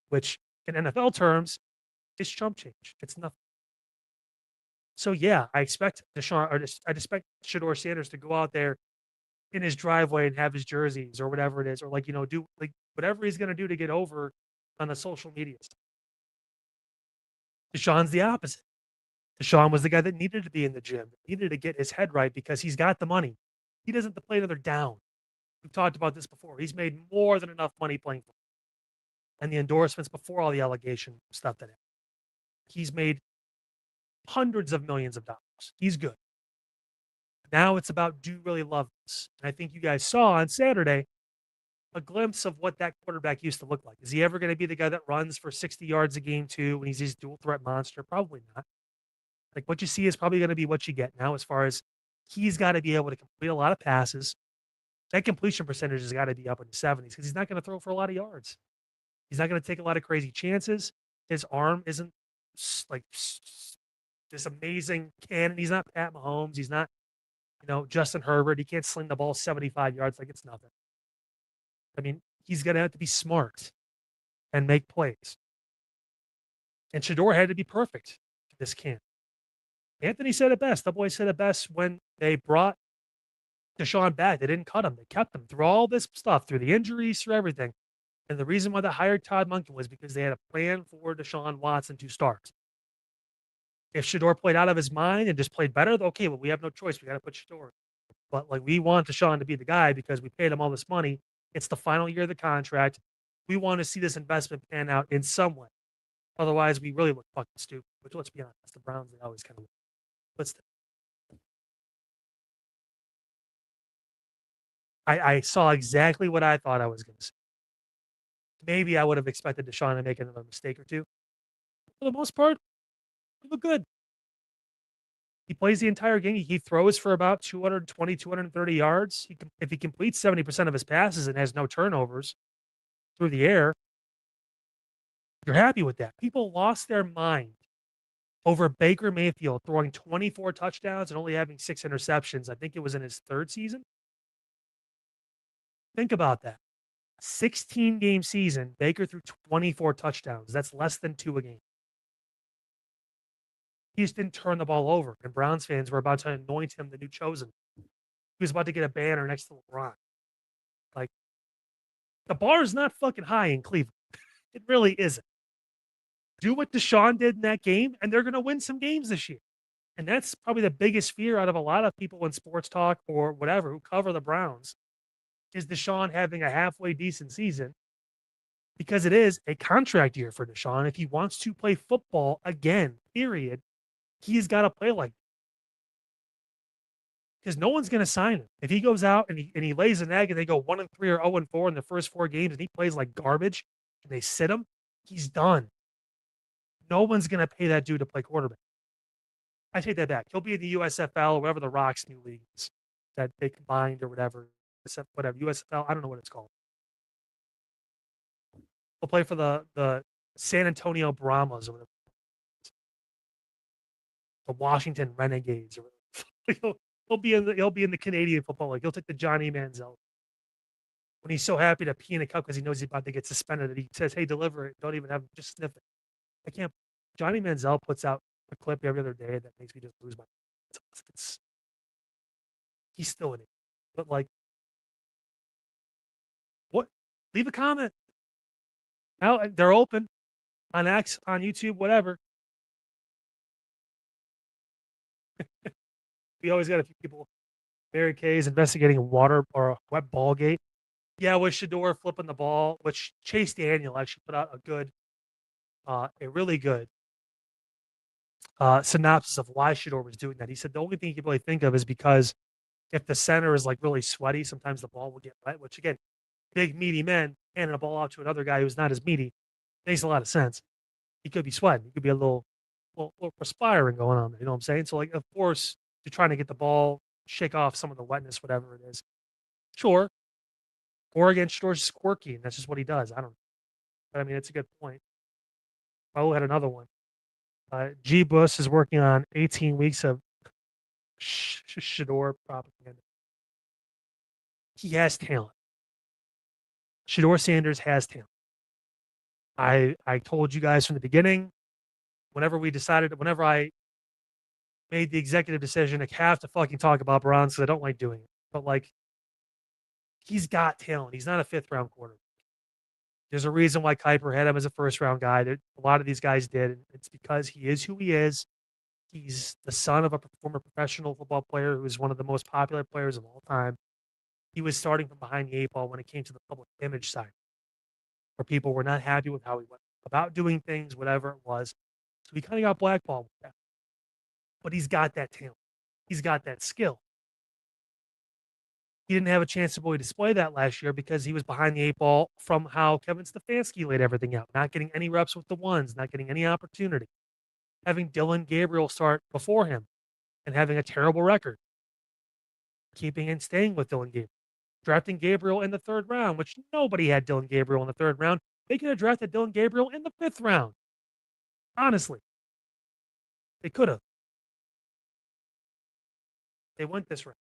which in NFL terms is chump change. It's nothing. So yeah, I expect I expect Shador Sanders to go out there in his driveway and have his jerseys or whatever it is, or do like whatever he's going to do to get over on the social media stuff. Deshaun's the opposite. Deshaun was the guy that needed to be in the gym, needed to get his head right because he's got the money. He doesn't have to play another down. We've talked about this before. He's made more than enough money playing football. And the endorsements before all the allegation stuff that happened. He's made hundreds of millions of dollars. He's good. Now it's about, do you really love this? And I think you guys saw on Saturday a glimpse of what that quarterback used to look like. Is he ever going to be the guy that runs for 60 yards a game too when he's this dual threat monster? Probably not. Like what you see is probably going to be what you get now, as far as he's got to be able to complete a lot of passes. That completion percentage has got to be up in the 70s because he's not going to throw for a lot of yards. He's not going to take a lot of crazy chances. His arm isn't like this amazing cannon. He's not Pat Mahomes. He's not, Justin Herbert. He can't sling the ball 75 yards like it's nothing. He's going to have to be smart and make plays. And Shador had to be perfect for this camp. Anthony said it best. The boys said it best when they brought Deshaun back. They didn't cut him. They kept him through all this stuff, through the injuries, through everything. And the reason why they hired Todd Monken was because they had a plan for Deshaun Watson to start. If Shador played out of his mind and just played better, okay, well, we have no choice. We got to put Shador. But like, we want Deshaun to be the guy because we paid him all this money. It's the final year of the contract. We want to see this investment pan out in some way. Otherwise, we really look fucking stupid. But let's be honest, the Browns, they always kind of look. Let's. I saw exactly what I thought I was going to say. Maybe I would have expected Deshaun to make another mistake or two. For the most part, he looked good. He plays the entire game. He throws for about 220, 230 yards. If he completes 70% of his passes and has no turnovers through the air, you're happy with that. People lost their mind over Baker Mayfield throwing 24 touchdowns and only having 6 interceptions. I think it was in his 3rd season. Think about that. 16-game season, Baker threw 24 touchdowns. That's less than 2 a game. He just didn't turn the ball over, and Browns fans were about to anoint him the new chosen. He was about to get a banner next to LeBron. Like, the bar is not fucking high in Cleveland. It really isn't. Do what Deshaun did in that game, and they're going to win some games this year. And that's probably the biggest fear out of a lot of people in sports talk or whatever who cover the Browns, is Deshaun having a halfway decent season, because it is a contract year for Deshaun. If he wants to play football again, period, he's got to play like, because no one's going to sign him. If he goes out and he lays an egg and they go 1-3 or 0-4 in the first 4 games and he plays like garbage and they sit him, he's done. No one's going to pay that dude to play quarterback. I take that back. He'll be in the USFL or whatever the Rock's new league is that they combined or whatever. Whatever, USFL, I don't know what it's called. He'll play for the San Antonio Brahmas or whatever. The Washington Renegades or whatever. he'll be in the Canadian Football League. He'll take the Johnny Manziel. When he's so happy to pee in a cup because he knows he's about to get suspended, that he says, "Hey, deliver it. Don't even have just sniff it." I can't. Johnny Manziel puts out a clip every other day that makes me just lose my. He's still in it, but like, what? Leave a comment. Now they're open on X, on YouTube, whatever. We always got a few people. Mary Kay is investigating a water or a wet ball gate. Yeah, with Shador flipping the ball, which Chase Daniel actually put out a really good synopsis of why Shador was doing that. He said the only thing he could really think of is because if the center is like really sweaty, sometimes the ball will get wet, which again, big meaty men handing a ball out to another guy who's not as meaty makes a lot of sense. He could be sweating. He could be a little perspiring going on there. You know what I'm saying? So like, of course, you're trying to get the ball, shake off some of the wetness, whatever it is. Sure. Or again, Shador's just quirky, and that's just what he does. I don't know. But I mean, it's a good point. Raul had another one. G. Bush is working on 18 weeks of Shador propaganda. He has talent. Shador Sanders has talent. I told you guys from the beginning, whenever I made the executive decision to have to fucking talk about Browns, because I don't like doing it. But like, he's got talent. He's not a 5th-round quarterback. There's a reason why Kuiper had him as a 1st-round guy. A lot of these guys did. And it's because he is who he is. He's the son of a former professional football player who is one of the most popular players of all time. He was starting from behind the 8 ball when it came to the public image side, where people were not happy with how he went about doing things, whatever it was. So he kind of got blackballed with that. But he's got that talent. He's got that skill. He didn't have a chance to really display that last year because he was behind the 8 ball from how Kevin Stefanski laid everything out, not getting any reps with the ones, not getting any opportunity, having Dylan Gabriel start before him and having a terrible record, keeping and staying with Dylan Gabriel, drafting Gabriel in the 3rd round, which nobody had Dylan Gabriel in the 3rd round. They could have drafted Dylan Gabriel in the 5th round. Honestly, they could have. They went this route.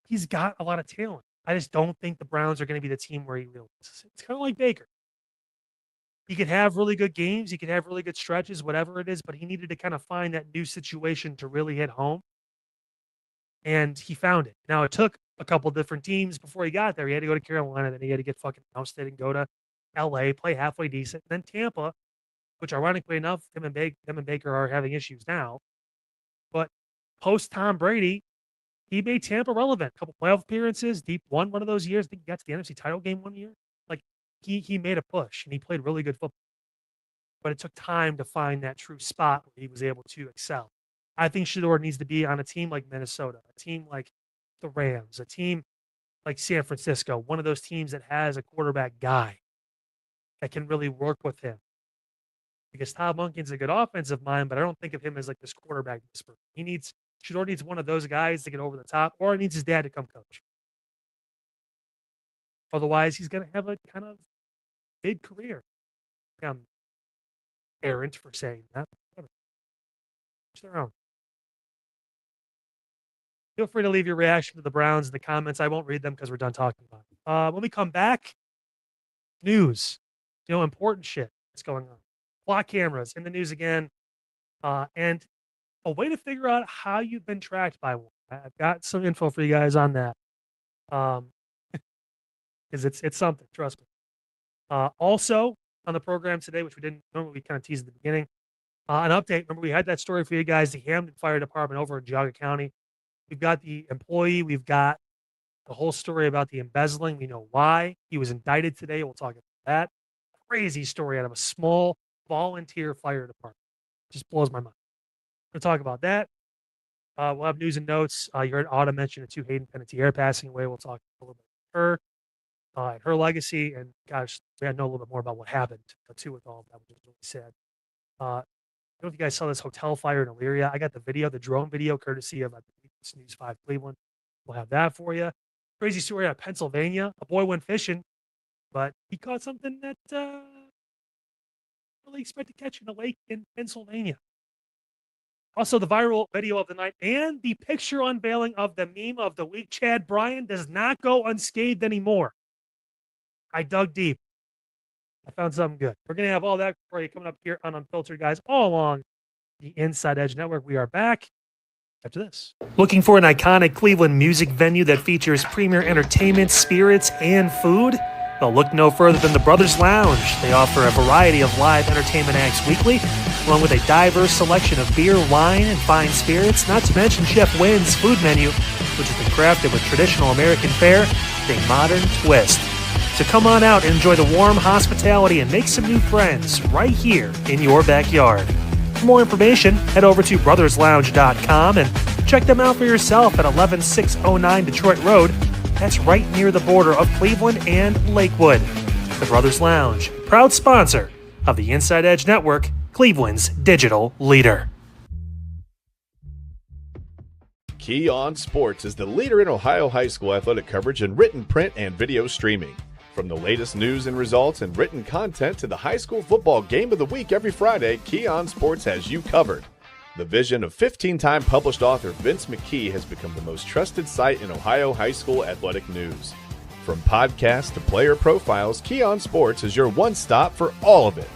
He's got a lot of talent. I just don't think the Browns are going to be the team where he really is. It's kind of like Baker. He could have really good games. He could have really good stretches, whatever it is, but he needed to kind of find that new situation to really hit home. and he found it. Now, it took a couple different teams before he got there. He had to go to Carolina, then he had to get fucking ousted and go to LA, play halfway decent, then Tampa, which ironically enough, him and Baker are having issues now. But post Tom Brady, he made Tampa relevant. A couple playoff appearances, deep won one of those years. I think he got to the NFC title game one year. Like he made a push and he played really good football. But it took time to find that true spot where he was able to excel. I think Shador needs to be on a team like Minnesota, a team like the Rams, a team like San Francisco, one of those teams that has a quarterback guy that can really work with him. Because Todd Monken's a good offensive mind, but I don't think of him as like this quarterback whisperer. Shador needs one of those guys to get over the top, or he needs his dad to come coach. Otherwise, he's going to have a kind of big career. I'm errant for saying that. Each their own. Feel free to leave your reaction to the Browns in the comments. I won't read them because we're done talking about it. When we come back, news, important shit that's going on. Block cameras in the news again, and a way to figure out how you've been tracked by one. I've got some info for you guys on that, because it's something. Trust me. Also on the program today, which we didn't normally, we kind of teased at the beginning, an update. Remember, we had that story for you guys. The Hamden Fire Department over in Geauga County. We've got the employee. We've got the whole story about the embezzling. We know why he was indicted today. We'll talk about that. Crazy story out of a small volunteer fire department. Just blows my mind. We'll talk about that. We'll have news and notes. You heard Autumn mention it too. Hayden Panettiere passing away. We'll talk a little bit about her and her legacy. And gosh, we had to know a little bit more about what happened too with all of that, which is really sad. I don't know if you guys saw this hotel fire in Elyria. I got the video, the drone video, courtesy of News 5 Cleveland. We'll have that for you. Crazy story out of Pennsylvania. A boy went fishing, but he caught something that really expect to catch in a lake in Pennsylvania. Also, the viral video of the night and the picture unveiling of the meme of the week. Chad Bryan does not go unscathed anymore. I dug deep. I found something good. We're going to have all that for you coming up here on Unfiltered, guys, all along the Inside Edge Network. We are back after this. Looking for an iconic Cleveland music venue that features premier entertainment, spirits, and food? Well, look no further than the Brothers Lounge. They offer a variety of live entertainment acts weekly, along with a diverse selection of beer, wine, and fine spirits, not to mention Chef Wynn's food menu, which has been crafted with traditional American fare with a modern twist. So come on out and enjoy the warm hospitality and make some new friends right here in your backyard. For more information, head over to brotherslounge.com and check them out for yourself at 11609 Detroit Road. That's right near the border of Cleveland and Lakewood. The Brothers Lounge, proud sponsor of the Inside Edge Network, Cleveland's digital leader. Key On Sports is the leader in Ohio high school athletic coverage in written, print, and video streaming. From the latest news and results and written content to the high school football game of the week every Friday, Key On Sports has you covered. The vision of 15-time published author Vince McKee has become the most trusted site in Ohio high school athletic news. From podcasts to player profiles, Key On Sports is your one-stop for all of it.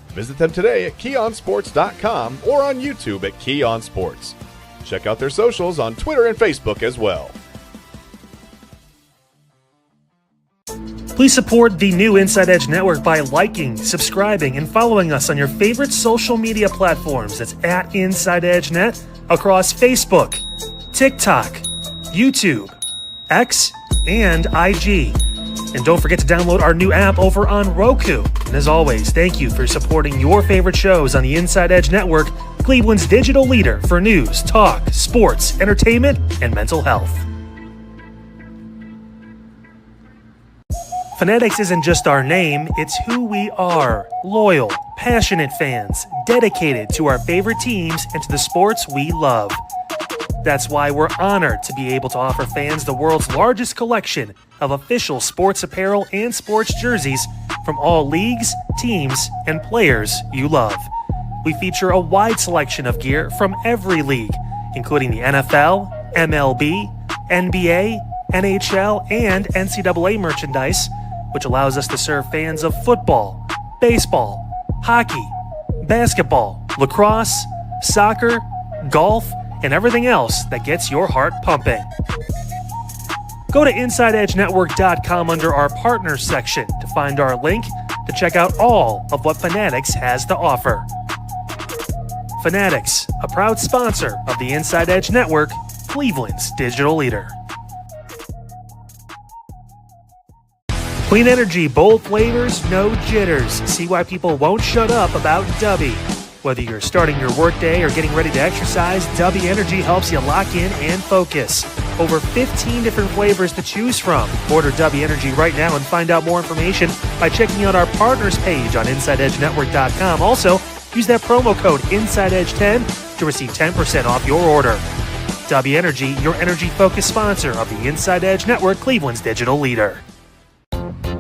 Visit them today at keyonsports.com or on YouTube at Key On Sports. Check out their socials on Twitter and Facebook as well. Please support the new Inside Edge Network by liking, subscribing, and following us on your favorite social media platforms. That's at Inside Edge Net across Facebook, TikTok, YouTube, X, and IG. And don't forget to download our new app over on Roku. And as always, thank you for supporting your favorite shows on the Inside Edge Network, Cleveland's digital leader for news, talk, sports, entertainment, and mental health. Fanatics isn't just our name, it's who we are. Loyal, passionate fans, dedicated to our favorite teams and to the sports we love. That's why we're honored to be able to offer fans the world's largest collection of official sports apparel and sports jerseys from all leagues, teams, and players you love. We feature a wide selection of gear from every league, including the NFL, MLB, NBA, NHL, and NCAA merchandise, which allows us to serve fans of football, baseball, hockey, basketball, lacrosse, soccer, golf, and everything else that gets your heart pumping. Go to InsideEdgeNetwork.com under our Partners section to find our link to check out all of what Fanatics has to offer. Fanatics, a proud sponsor of the Inside Edge Network, Cleveland's digital leader. Clean energy, bold flavors, no jitters. See why people won't shut up about Dubby. Whether you're starting your workday or getting ready to exercise, Dubby Energy helps you lock in and focus. Over 15 different flavors to choose from. Order Dubby Energy right now and find out more information by checking out our partners page on InsideEdgeNetwork.com. Also, use that promo code InsideEdge10 to receive 10% off your order. Dubby Energy, your energy-focused sponsor of the Inside Edge Network, Cleveland's digital leader.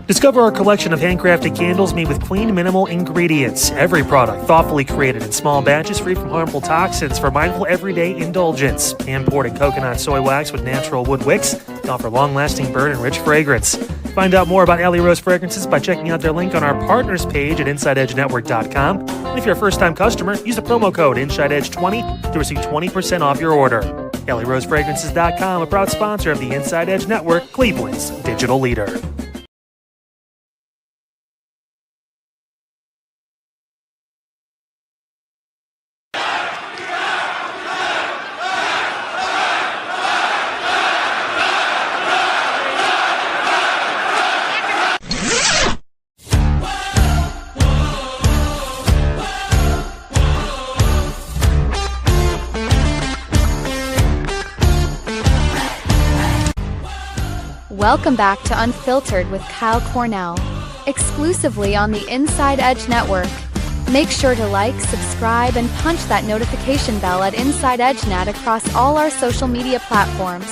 Discover our collection of handcrafted candles made with clean, minimal ingredients. Every product thoughtfully created in small batches free from harmful toxins for mindful everyday indulgence. Hand-poured in coconut soy wax with natural wood wicks to offer long-lasting burn and rich fragrance. Find out more about Alley Rose Fragrances by checking out their link on our partners page at InsideEdgeNetwork.com. And if you're a first-time customer, use the promo code InsideEdge20 to receive 20% off your order. AlleyRoseFragrances.com, a proud sponsor of the Inside Edge Network, Cleveland's digital leader. Welcome back to Unfiltered with Kyle Cornell, exclusively on the Inside Edge Network. Make sure to like, subscribe, and punch that notification bell at Inside Edge Net across all our social media platforms.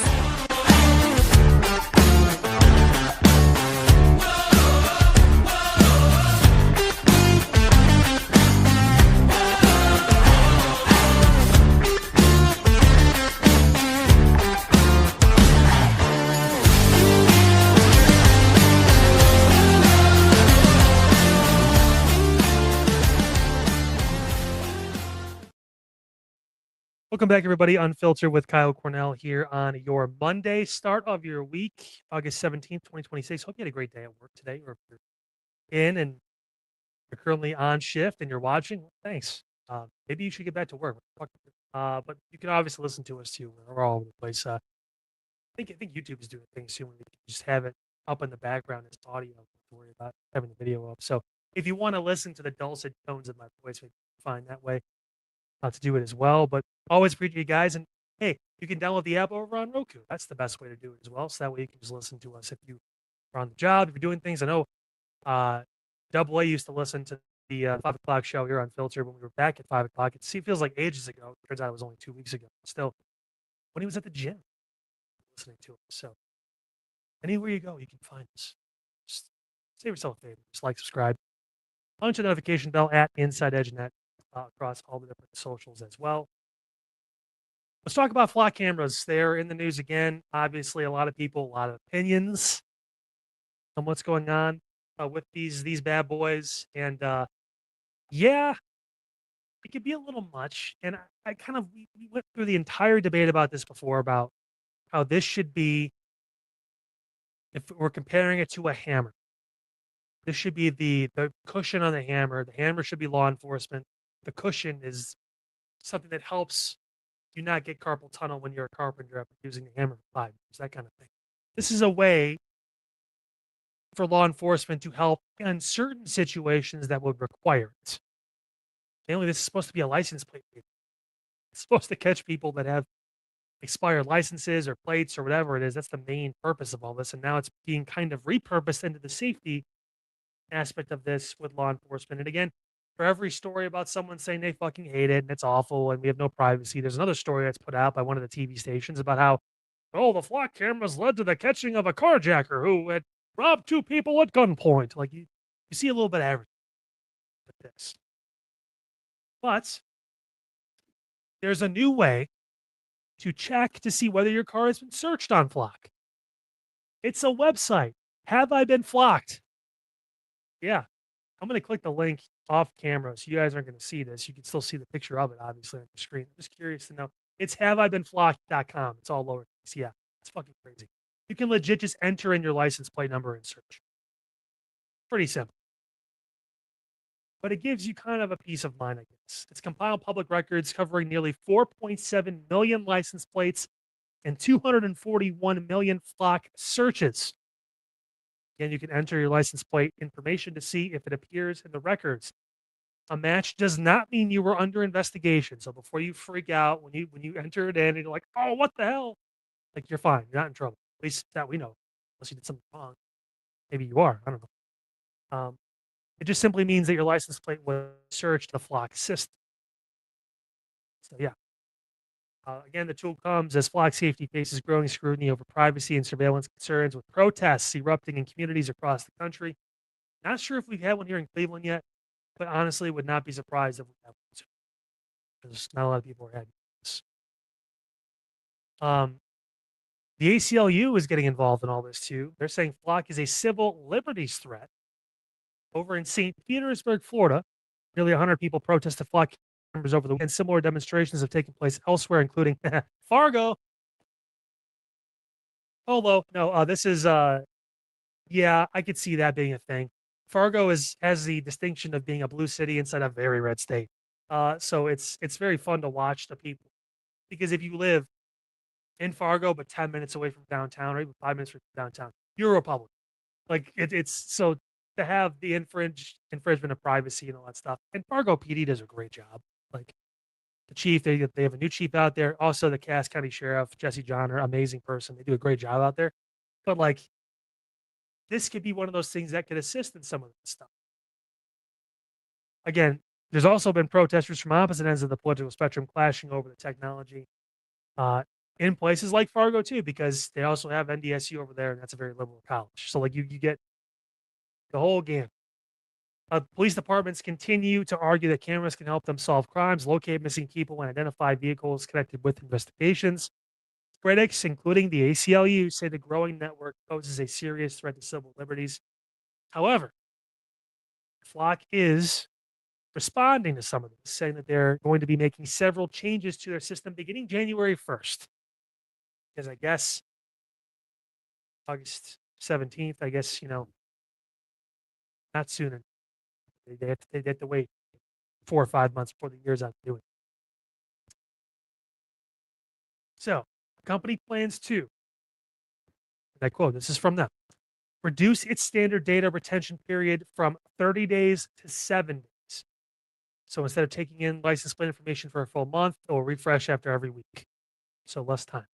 Welcome back, everybody. Unfiltered with Kyle Cornell here on your Monday, start of your week, August 17th, 2026. Hope you had a great day at work today, or if you're in and you're currently on shift and you're watching, well, thanks. Maybe you should get back to work. But you can obviously listen to us too. We're all over the place. I think YouTube is doing things soon. We can just have it up in the background as audio. Don't worry about having the video up. So if you want to listen to the dulcet tones of my voice, maybe find that way to do it as well. But always appreciate you guys. And hey, you can download the app over on Roku. That's the best way to do it as well. So that way you can just listen to us if you are on the job, if you're doing things. I know Double A used to listen to the 5 o'clock show here on Filter when we were back at 5 o'clock. It feels like ages ago. Turns out it was only 2 weeks ago. Still, when he was at the gym listening to it. So anywhere you go, you can find us. Just save yourself a favor. Just like, subscribe. Punch the notification bell at Inside Edge Net across all the different socials as well. Let's talk about flock cameras. They're in the news again. Obviously, a lot of people, a lot of opinions on what's going on with these bad boys. And yeah, it could be a little much. And I kind of, we went through the entire debate about this before, about how this should be, if we're comparing it to a hammer, this should be the cushion on the hammer. The hammer should be law enforcement. The cushion is something that helps you not get carpal tunnel when you're a carpenter after using the hammer for 5 years, that kind of thing. This is a way for law enforcement to help in certain situations that would require it. Mainly, this is supposed to be a license plate. It's supposed to catch people that have expired licenses or plates or whatever it is. That's the main purpose of all this. And now it's being kind of repurposed into the safety aspect of this with law enforcement. And again, for every story about someone saying they fucking hate it and it's awful and we have no privacy, there's another story that's put out by one of the TV stations about how, oh, the flock cameras led to the catching of a carjacker who had robbed 2 people at gunpoint. Like, you see a little bit of everything with this. But there's a new way to check to see whether your car has been searched on Flock. It's a website. Have I been flocked? Yeah. I'm going to click the link off camera, so you guys aren't going to see this. You can still see the picture of it, obviously, on the screen. I'm just curious to know. It's haveibeenflocked.com. It's all lowercase. Yeah, it's fucking crazy. You can legit just enter in your license plate number and search. Pretty simple. But it gives you kind of a peace of mind, I guess. It's compiled public records covering nearly 4.7 million license plates and 241 million flock searches. Again, you can enter your license plate information to see if it appears in the records. A match does not mean you were under investigation. So before you freak out when you enter it in and you're like, oh, what the hell? Like, you're fine. You're not in trouble. At least that we know. Unless you did something wrong. Maybe you are. I don't know. It just simply means that your license plate was searched the flock system. So yeah. Again, the tool comes as flock safety faces growing scrutiny over privacy and surveillance concerns, with protests erupting in communities across the country. Not sure if we've had one here in Cleveland yet, but honestly would not be surprised if we have one soon. Because not a lot of people are having this. The ACLU is getting involved in all this too. They're saying flock is a civil liberties threat. Over in St. Petersburg, Florida, nearly 100 people protested flock members over the weekend. Similar demonstrations have taken place elsewhere, including Fargo. Although, no, this is, yeah, I could see that being a thing. Fargo has the distinction of being a blue city inside a very red state. So it's very fun to watch the people, because if you live in Fargo but 10 minutes away from downtown, or even 5 minutes from downtown, you're a Republican. Like it's so to have the infringement of privacy and all that stuff. And Fargo PD does a great job. Like the chief, they have a new chief out there. Also, the Cass County Sheriff Jesse Johnner, amazing person. They do a great job out there. But like, this could be one of those things that could assist in some of this stuff. Again, there's also been protesters from opposite ends of the political spectrum clashing over the technology in places like Fargo too, because they also have NDSU over there, and that's a very liberal college. So like you get the whole game. Police departments continue to argue that cameras can help them solve crimes, locate missing people, and identify vehicles connected with investigations. Critics, including the ACLU, say the growing network poses a serious threat to civil liberties. However, Flock is responding to some of this, saying that they're going to be making several changes to their system beginning January 1st. Because I guess August 17th, I guess, not sooner. They have to wait 4 or 5 months before the year's out to do it. So, the company plans to, and I quote, this is from them, reduce its standard data retention period from 30 days to 7 days. So instead of taking in license plate information for a full month, it will refresh after every week. So less time.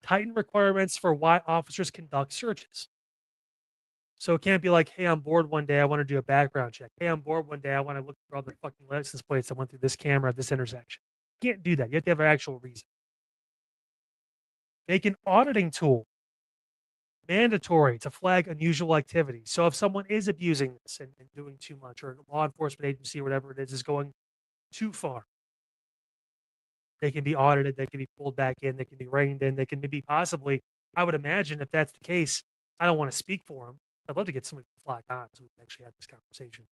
Tighten requirements for why officers conduct searches. So it can't be like, hey, I'm bored one day, I want to do a background check. Hey, I'm bored one day, I want to look for all the fucking license plates that went through this camera at this intersection. You can't do that. You have to have an actual reason. Make an auditing tool mandatory to flag unusual activity. So if someone is abusing this and doing too much, or a law enforcement agency or whatever it is going too far, they can be audited, they can be pulled back in, they can be reined in, they can maybe possibly, I would imagine if that's the case, I don't want to speak for them. I'd love to get somebody to flag on so we can actually have this conversation.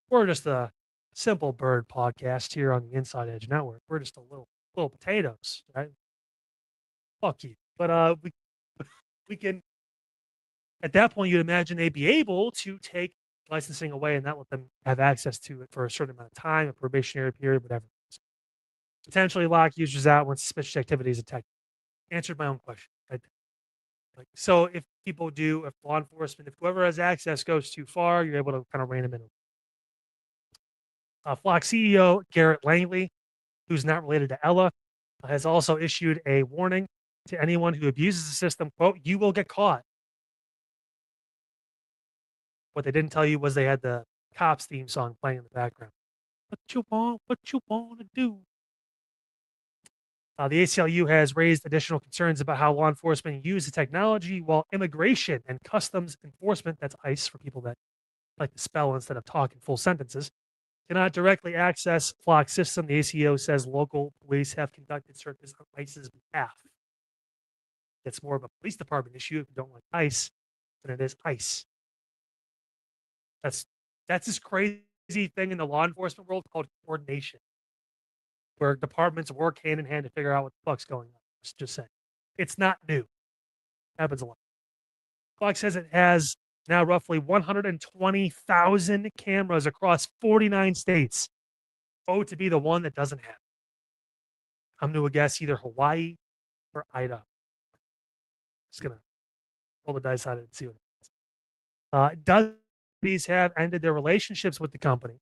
We're just a simple bird podcast here on the Inside Edge Network. We're just a little potatoes, right? Fuck you. But we can, at that point, you'd imagine they'd be able to take licensing away and not let them have access to it for a certain amount of time, a probationary period, whatever. Potentially lock users out when suspicious activity is detected. Answered my own question. Right? Like, so if law enforcement, if whoever has access goes too far, you're able to kind of rein them in. Flock CEO Garrett Langley, who's not related to Ella, has also issued a warning to anyone who abuses the system. Quote, you will get caught. What they didn't tell you was they had the Cops theme song playing in the background. What you want to do? The ACLU has raised additional concerns about how law enforcement use the technology, while immigration and customs enforcement, that's ICE for people that like to spell instead of talk in full sentences, cannot directly access Flock's system. The ACO says local police have conducted searches on ICE's behalf. It's more of a police department issue if you don't like ICE than it is ICE. That's this crazy thing in the law enforcement world called coordination. where departments work hand in hand to figure out what the fuck's going on. Just saying. It's not new. Happens a lot. Flock says it has now roughly 120,000 cameras across 49 states. Oh, to be the one that doesn't have it. I'm going to guess either Hawaii or Idaho. Just going to roll the dice on it and see what it is. Does these have ended their relationships with the company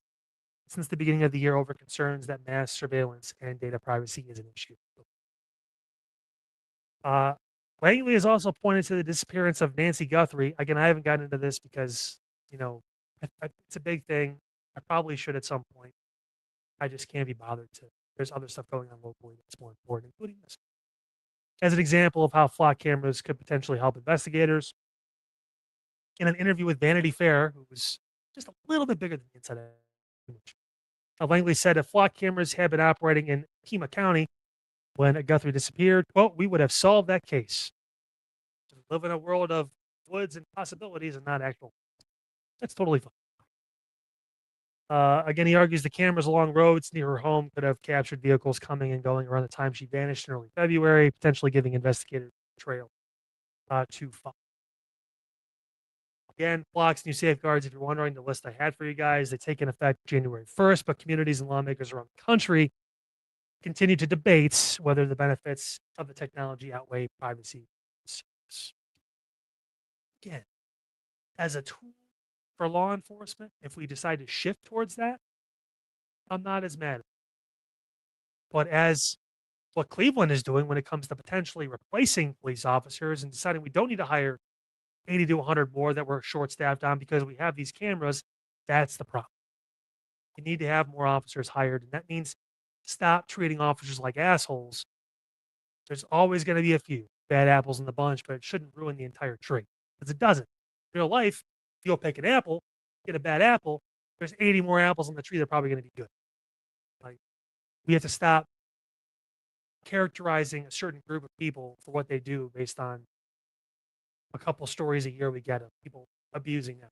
since the beginning of the year over concerns that mass surveillance and data privacy is an issue? Langley has also pointed to the disappearance of Nancy Guthrie. Again, I haven't gotten into this because, it's a big thing. I probably should at some point. I just can't be bothered to. There's other stuff going on locally that's more important, including this. As an example of how flock cameras could potentially help investigators, in an interview with Vanity Fair, who was just a little bit bigger than the Inside Edge, Langley said if flock cameras had been operating in Pima County when Guthrie disappeared, quote, we would have solved that case. We live in a world of woods and possibilities and not actual. That's totally fine. Again, he argues the cameras along roads near her home could have captured vehicles coming and going around the time she vanished in early February, potentially giving investigators a trail to follow. Again, Flock's new safeguards, if you're wondering, the list I had for you guys, they take in effect January 1st, but communities and lawmakers around the country continue to debate whether the benefits of the technology outweigh privacy. Again, as a tool for law enforcement, if we decide to shift towards that, I'm not as mad. But as what Cleveland is doing when it comes to potentially replacing police officers and deciding we don't need to hire 80 to 100 more that we're short-staffed on because we have these cameras, that's the problem. We need to have more officers hired, and that means stop treating officers like assholes. There's always going to be a few bad apples in the bunch, but it shouldn't ruin the entire tree, because it doesn't. In real life, if you'll pick an apple, get a bad apple, there's 80 more apples on the tree that are probably going to be good. Like, we have to stop characterizing a certain group of people for what they do based on a couple stories a year we get of people abusing them.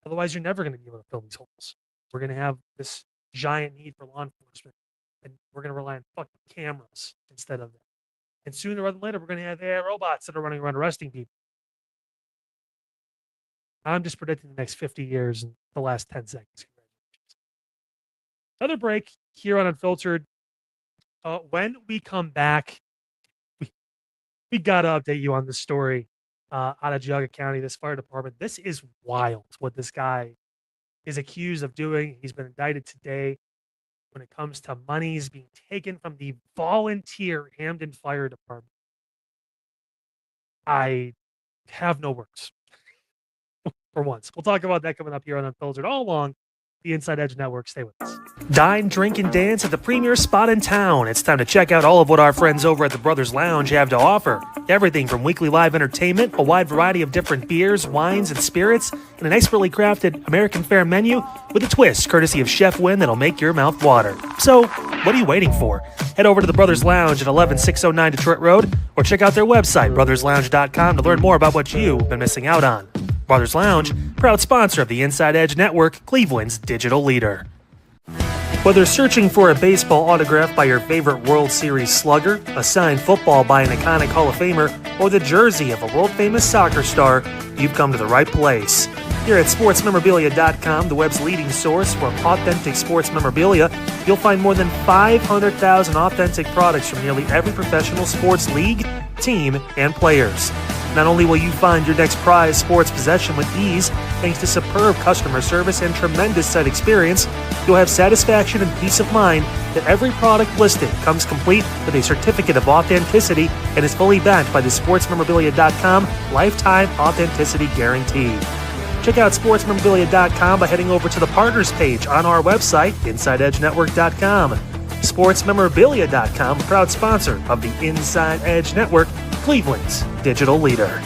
Otherwise, you're never going to be able to fill these holes. We're going to have this giant need for law enforcement, and we're going to rely on fucking cameras instead of that. And sooner rather than later, we're going to have AI robots that are running around arresting people. I'm just predicting the next 50 years in the last 10 seconds. Another break here on Unfiltered. When we come back, we got to update you on this story out of Geauga County, this fire department. This is wild what this guy is accused of doing. He's been indicted today when it comes to monies being taken from the volunteer Hamden Fire Department. I have no words for once. We'll talk about that coming up here on Unfiltered all along the Inside Edge Network. Stay with us. Dine, drink, and dance at the premier spot in town. It's time to check out all of what our friends over at the Brothers Lounge have to offer. Everything from weekly live entertainment, a wide variety of different beers, wines, and spirits, and an expertly crafted American fare menu with a twist courtesy of Chef Wynn that'll make your mouth water. So, what are you waiting for? Head over to the Brothers Lounge at 11609 Detroit Road or check out their website, brotherslounge.com, to learn more about what you've been missing out on. Brothers Lounge, proud sponsor of the Inside Edge Network, Cleveland's digital leader. Whether searching for a baseball autograph by your favorite World Series slugger, a signed football by an iconic Hall of Famer, or the jersey of a world-famous soccer star, you've come to the right place. Here at sportsmemorabilia.com, the web's leading source for authentic sports memorabilia, you'll find more than 500,000 authentic products from nearly every professional sports league, team, and players. Not only will you find your next prized sports possession with ease, thanks to superb customer service and tremendous site experience, you'll have satisfaction and peace of mind that every product listed comes complete with a certificate of authenticity and is fully backed by the sportsmemorabilia.com lifetime authenticity guarantee. Check out sportsmemorabilia.com by heading over to the partners page on our website, InsideEdgeNetwork.com. Sportsmemorabilia.com, proud sponsor of the Inside Edge Network, Cleveland's digital leader.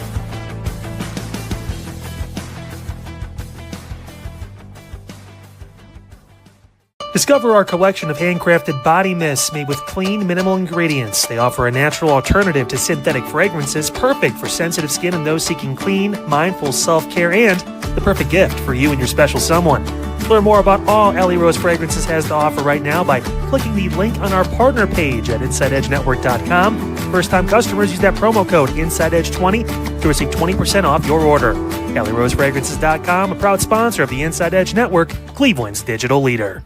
Discover our collection of handcrafted body mists made with clean, minimal ingredients. They offer a natural alternative to synthetic fragrances, perfect for sensitive skin and those seeking clean, mindful self-care, and the perfect gift for you and your special someone. Learn more about all Ellie Rose Fragrances has to offer right now by clicking the link on our partner page at InsideEdgeNetwork.com. First-time customers use that promo code InsideEdge20 to receive 20% off your order. EllieRoseFragrances.com, a proud sponsor of the Inside Edge Network, Cleveland's digital leader.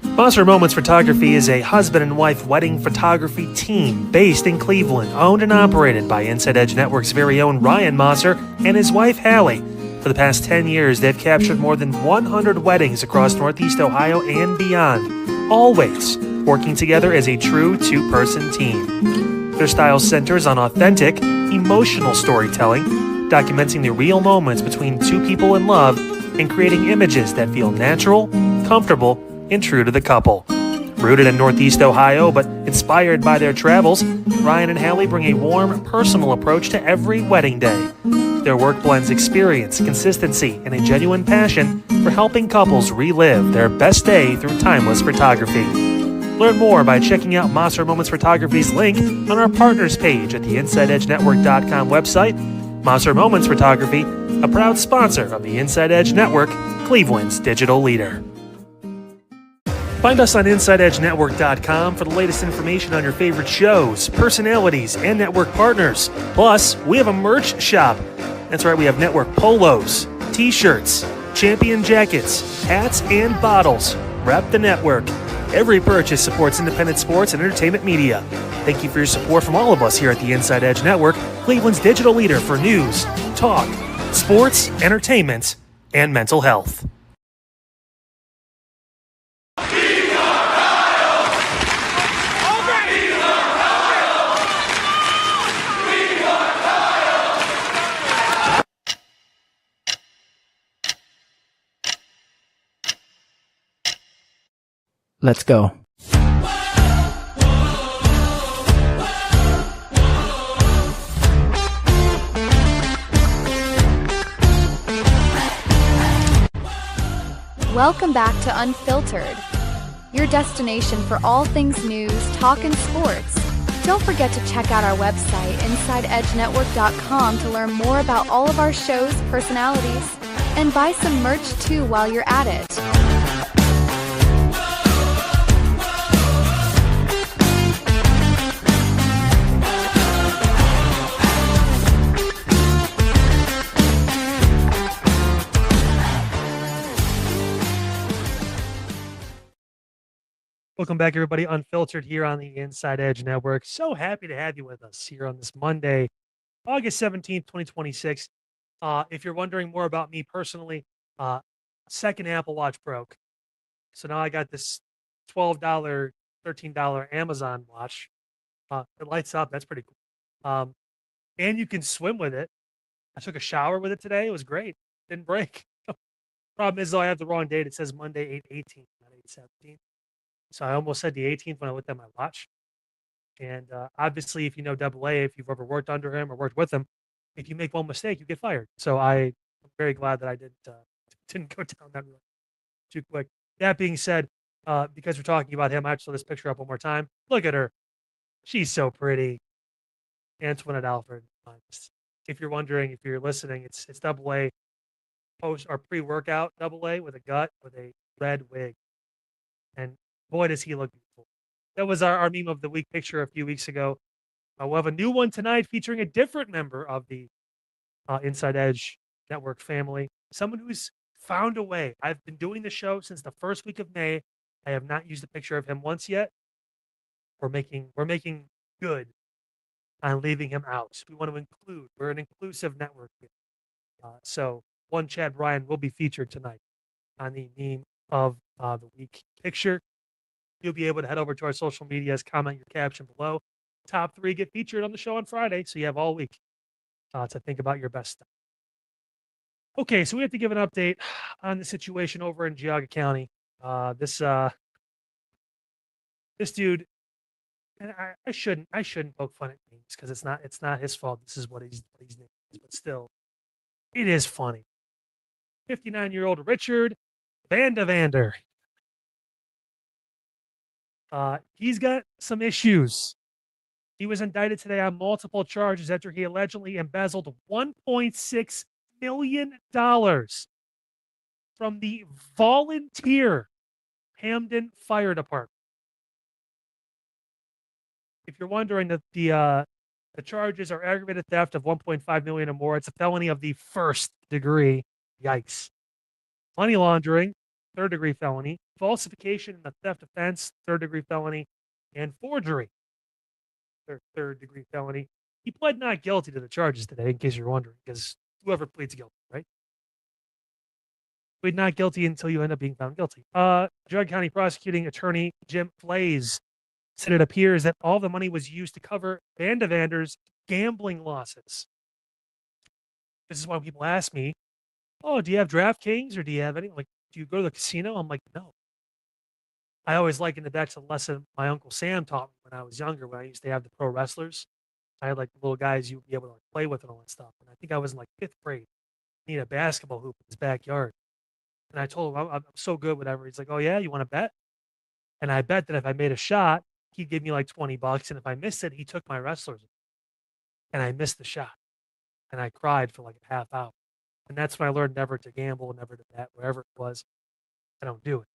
Monster Moments Photography is a husband and wife wedding photography team based in Cleveland, owned and operated by Inside Edge Network's very own Ryan Mosser and his wife, Hallie. For the past 10 years, they've captured more than 100 weddings across Northeast Ohio and beyond, always working together as a true two-person team. Their style centers on authentic, emotional storytelling, documenting the real moments between two people in love and creating images that feel natural, comfortable, and true to the couple. Rooted in Northeast Ohio, but inspired by their travels, Ryan and Hallie bring a warm, personal approach to every wedding day. Their work blends experience, consistency, and a genuine passion for helping couples relive their best day through timeless photography. Learn more by checking out Monster Moments Photography's link on our partners page at the InsideEdgeNetwork.com website. Monster Moments Photography, a proud sponsor of the Inside Edge Network, Cleveland's digital leader. Find us on InsideEdgeNetwork.com for the latest information on your favorite shows, personalities, and network partners. Plus, we have a merch shop. That's right, we have network polos, t-shirts, champion jackets, hats, and bottles. Rep the network. Every purchase supports independent sports and entertainment media. Thank you for your support from all of us here at the Inside Edge Network, Cleveland's digital leader for news, talk, sports, entertainment, and mental health. Let's go. Welcome back to Unfiltered, your destination for all things news, talk, and sports. Don't forget to check out our website, InsideEdgeNetwork.com, to learn more about all of our shows, personalities, and buy some merch too while you're at it. Welcome back, everybody. Unfiltered here on the Inside Edge Network. So happy to have you with us here on this Monday, August 17th, 2026. If you're wondering more about me personally, second Apple Watch broke. So now I got this $12, $13 Amazon watch. It lights up. That's pretty cool. And you can swim with it. I took a shower with it today. It was great. Didn't break. Problem is, though, I have the wrong date. It says Monday, 8/18, not 8/17. So I almost said the 18th when I looked at my watch. And obviously, if you know Double A, if you've ever worked under him or worked with him, if you make one mistake, you get fired. So I'm very glad that I didn't go down that road too quick. That being said, because we're talking about him, I just saw this picture up one more time. Look at her. She's so pretty. Antoinette Alford. If you're wondering, if you're listening, it's Double A post or pre-workout Double A with a gut with a red wig. And boy, does he look beautiful. That was our meme of the week picture a few weeks ago. We'll have a new one tonight featuring a different member of the Inside Edge Network family. Someone who's found a way. I've been doing the show since the first week of May. I have not used a picture of him once yet. We're making good on leaving him out. We want to include. We're an inclusive network here. So one Chad Bryan will be featured tonight on the meme of the week picture. You'll be able to head over to our social medias, comment your caption below. Top 3 get featured on the show on Friday, so you have all week to think about your best stuff. Okay, so we have to give an update on the situation over in Geauga County. This dude, and I shouldn't poke fun at names because it's not his fault. This is what he's named, but still, it is funny. 59-year-old Richard Vander. He's got some issues. He was indicted today on multiple charges after he allegedly embezzled $1.6 million from the volunteer Hamden Fire Department. If you're wondering, that the charges are aggravated theft of 1.5 million or more. It's a felony of the first degree. Yikes. Money laundering, third degree felony. Falsification and the theft offense, third degree felony. And forgery, third degree felony. He pled not guilty to the charges today, in case you're wondering, because whoever pleads guilty, right? Plead not guilty until you end up being found guilty. Drug County prosecuting attorney Jim Flays said it appears that all the money was used to cover Van de Vander's gambling losses. This is why people ask me, "Oh, do you have DraftKings or do you have any? Like, do you go to the casino?" I'm like, no. I always liken it back to the lesson my Uncle Sam taught me when I was younger, when I used to have the pro wrestlers. I had like the little guys you would be able to like play with and all that stuff. And I think I was in like 5th grade. He had a basketball hoop in his backyard. And I told him, I'm so good, whatever. He's like, "Oh, yeah, you want to bet?" And I bet that if I made a shot, he'd give me like $20. And if I missed it, he took my wrestlers. And I missed the shot. And I cried for like a half hour. And that's when I learned never to gamble, never to bet, wherever it was. I don't do it.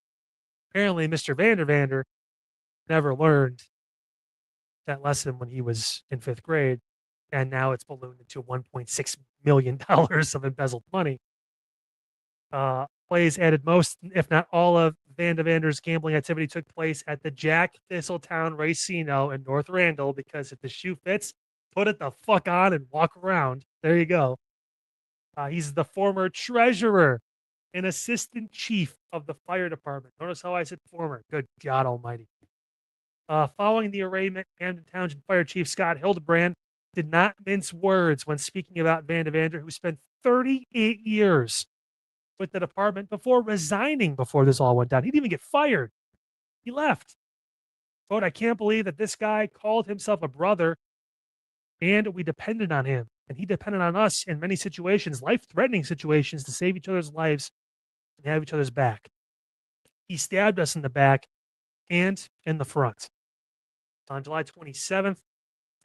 Apparently, Mr. Vander never learned that lesson when he was in 5th grade. And now it's ballooned into $1.6 million of embezzled money. Plays added most, if not all, of Van de Vander's gambling activity took place at the Jack Thistletown Racino in North Randall, because if the shoe fits, put it the fuck on and walk around. There you go. He's the former treasurer and assistant chief of the fire department. Notice how I said former. Good God almighty. Following the arraignment, Hamden Township Fire Chief Scott Hildebrand did not mince words when speaking about Van de Vander, who spent 38 years with the department before resigning before this all went down. He didn't even get fired. He left. Quote, "I can't believe that this guy called himself a brother and we depended on him. And he depended on us in many situations, life-threatening situations, to save each other's lives and have each other's back. He stabbed us in the back and in the front." On July 27th,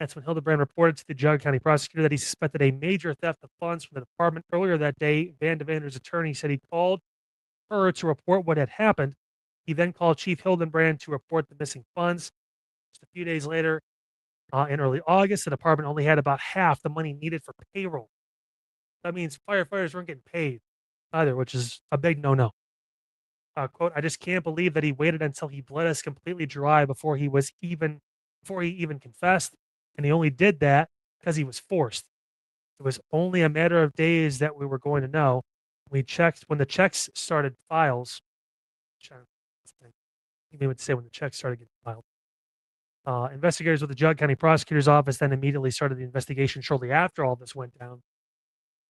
that's when Hildebrand reported to the Jug County prosecutor that he suspected a major theft of funds from the department. Earlier that day, Van de Vander's attorney said he called her to report what had happened. He then called Chief Hildebrand to report the missing funds. Just a few days later, in early August, the department only had about half the money needed for payroll. That means firefighters weren't getting paid either, which is a big no-no. Quote, "I just can't believe that he waited until he bled us completely dry before he even confessed. And he only did that because he was forced. It was only a matter of days that we were going to know. We checked when the checks started files." You may would say when the checks started getting filed. Investigators with the Jug County Prosecutor's Office then immediately started the investigation shortly after all this went down.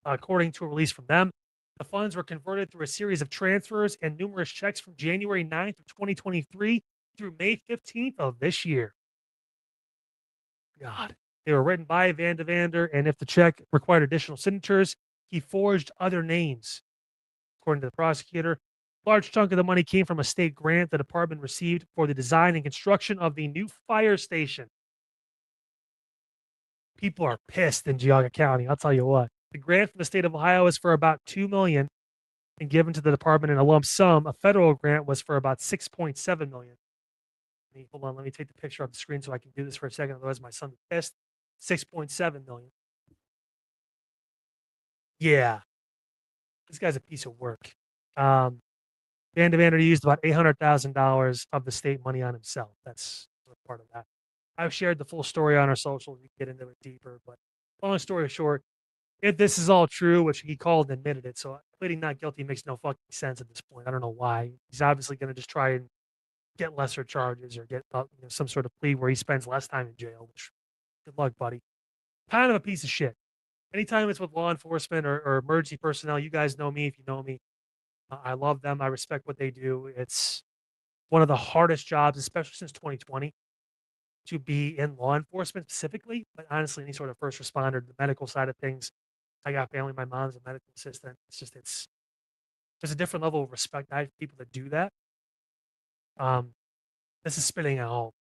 According to a release from them, the funds were converted through a series of transfers and numerous checks from January 9th of 2023 through May 15th of this year. God. They were written by Van de Vander, and if the check required additional signatures, he forged other names. According to the prosecutor, a large chunk of the money came from a state grant the department received for the design and construction of the new fire station. People are pissed in Geauga County, I'll tell you what. The grant from the state of Ohio is for about $2 million and given to the department in a lump sum. A federal grant was for about $6.7 million. Hold on, let me take the picture off the screen so I can do this for a second. Otherwise, my son will be pissed. $6.7 million. Yeah, this guy's a piece of work. Van de Vander used about $800,000 of the state money on himself. That's part of that. I've shared the full story on our socials. We can get into it deeper, but long story short, if this is all true, which he called and admitted it, so pleading not guilty makes no fucking sense at this point. I don't know why. He's obviously going to just try and get lesser charges or get some sort of plea where he spends less time in jail. Which, good luck, buddy. Kind of a piece of shit. Anytime it's with law enforcement or emergency personnel, you guys know me if you know me. I love them. I respect what they do. It's one of the hardest jobs, especially since 2020, to be in law enforcement specifically, but honestly, any sort of first responder, the medical side of things. I got family. My mom's a medical assistant. There's a different level of respect I have for people that do that. This is spitting at home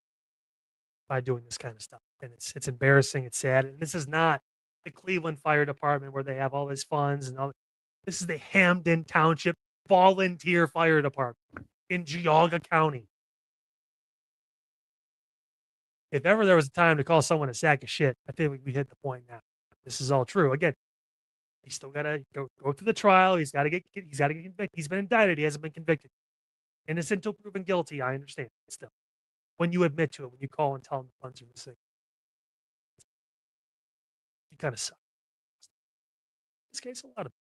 by doing this kind of stuff. And it's embarrassing. It's sad. And this is not the Cleveland Fire Department where they have all these funds and all. This is the Hamden Township volunteer fire department in Geauga County. If ever there was a time to call someone a sack of shit, I think we hit the point now. This is all true. Again, he's still got to go through the trial. He's got to get convicted. He's been indicted. He hasn't been convicted. Innocent until proven guilty. I understand. Still, when you admit to it, when you call and tell him the funds are missing, you kind of suck. In this case, a lot of.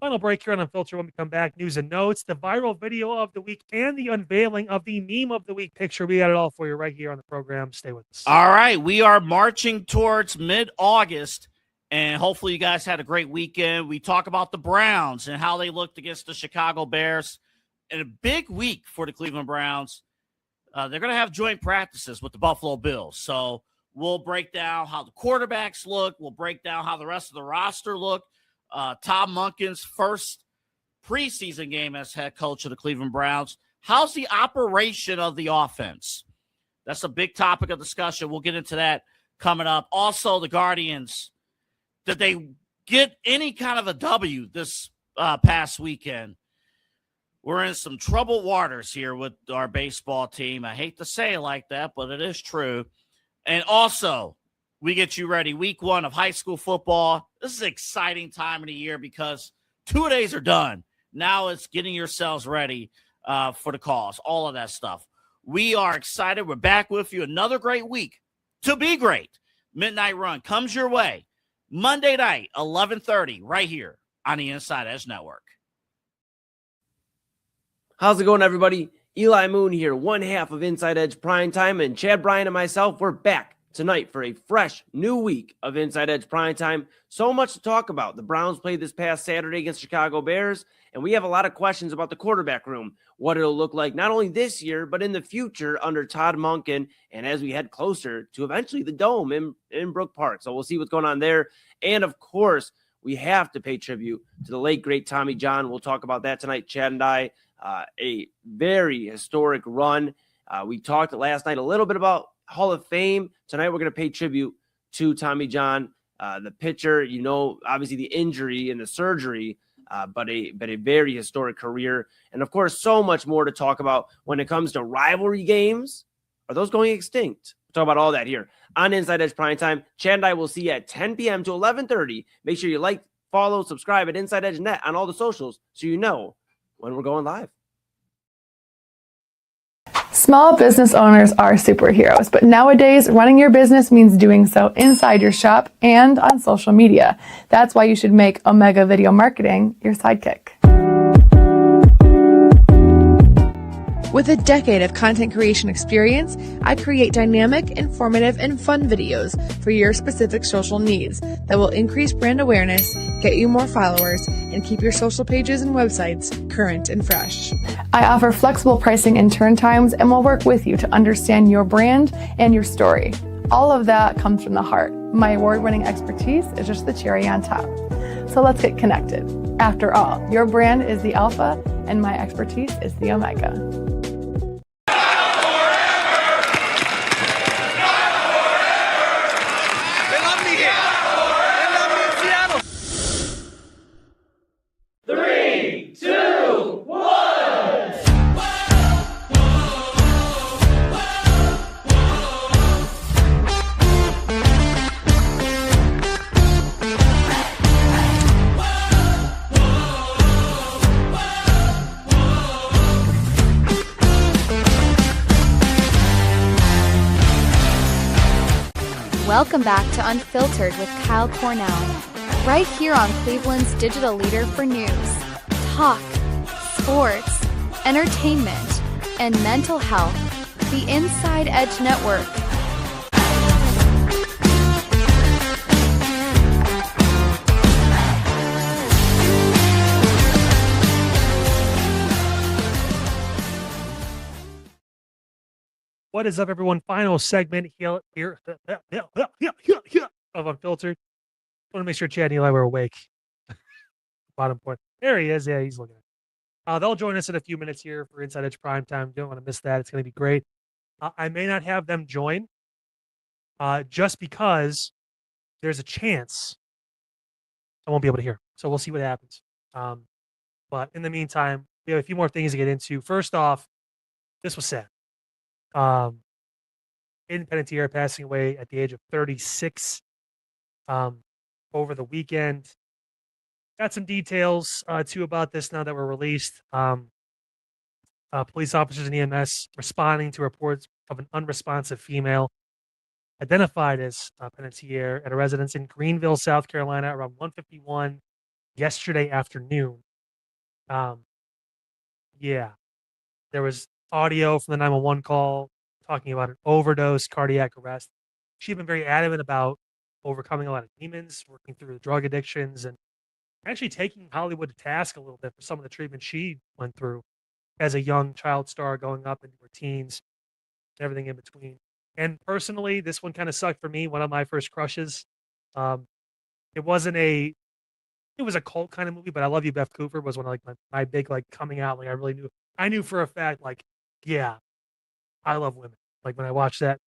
Final break here on Unfiltered. When we come back, news and notes, the viral video of the week, and the unveiling of the meme of the week picture. We got it all for you right here on the program. Stay with us. All right. We are marching towards mid-August, and hopefully you guys had a great weekend. We talk about the Browns and how they looked against the Chicago Bears. And a big week for the Cleveland Browns. They're going to have joint practices with the Buffalo Bills. So we'll break down how the quarterbacks look. We'll break down how the rest of the roster look. Tom Monken's first preseason game as head coach of the Cleveland Browns. How's the operation of the offense? That's a big topic of discussion. We'll get into that coming up. Also, the Guardians, did they get any kind of a W this past weekend? We're in some troubled waters here with our baseball team. I hate to say it like that, but it is true. And also, we get you ready. Week 1 of high school football. This is an exciting time of the year because 2 days are done. Now it's getting yourselves ready for the cause, all of that stuff. We are excited. We're back with you. Another great week to be great. Midnight Run comes your way Monday night, 11:30, right here on the Inside Edge Network. How's it going, everybody? Eli Moon here, one half of Inside Edge Primetime, and Chad Bryan and myself, we're back tonight for a fresh new week of Inside Edge Primetime. So much to talk about. The Browns played this past Saturday against Chicago Bears, and we have a lot of questions about the quarterback room, what it'll look like not only this year, but in the future under Todd Monken, and as we head closer to eventually the Dome in Brook Park. So we'll see what's going on there. And of course, we have to pay tribute to the late, great Tommy John. We'll talk about that tonight, Chad and I. A very historic run. We talked last night a little bit about Hall of Fame. Tonight, we're going to pay tribute to Tommy John, the pitcher. You know, obviously the injury and the surgery, but a very historic career. And of course, so much more to talk about when it comes to rivalry games. Are those going extinct? We'll talk about all that here on Inside Edge Primetime. Chad and I will see you at 10 p.m. to 11:30. Make sure you like, follow, subscribe at Inside Edge Net on all the socials so you know when we're going live. Small business owners are superheroes, but nowadays running your business means doing so inside your shop and on social media. That's why you should make Omega Video Marketing your sidekick. With a decade of content creation experience, I create dynamic, informative, and fun videos for your specific social needs that will increase brand awareness, get you more followers, and keep your social pages and websites current and fresh. I offer flexible pricing and turn times and will work with you to understand your brand and your story. All of that comes from the heart. My award-winning expertise is just the cherry on top. So let's get connected. After all, your brand is the alpha and my expertise is the omega. Welcome back to Unfiltered with Kyle Cornell, right here on Cleveland's digital leader for news, talk, sports, entertainment, and mental health, the Inside Edge Network. What is up, everyone? Final segment here of Unfiltered. I want to make sure Chad and Eli were awake. Bottom point. There he is. Yeah, he's looking at it. They'll join us in a few minutes here for Inside Edge Primetime. Don't want to miss that. It's going to be great. I may not have them join just because there's a chance I won't be able to hear. So we'll see what happens. But in the meantime, we have a few more things to get into. First off, this was sad. Aiden Panettiere passing away at the age of 36 over the weekend. Got some details too about this now that were released. Police officers and EMS responding to reports of an unresponsive female identified as Panettiere at a residence in Greenville, South Carolina, around 1:51 yesterday afternoon. Yeah, there was audio from the 911 call talking about an overdose, cardiac arrest. She'd been very adamant about overcoming a lot of demons, working through drug addictions, and actually taking Hollywood to task a little bit for some of the treatment she went through as a young child star going up into her teens, everything in between. And personally, this one kind of sucked for me. One of my first crushes. It wasn't a, it was a cult kind of movie, but I Love You, Beth Cooper was one of like my big like coming out. Like I knew for a fact, like, yeah, I love women. Like when I watched that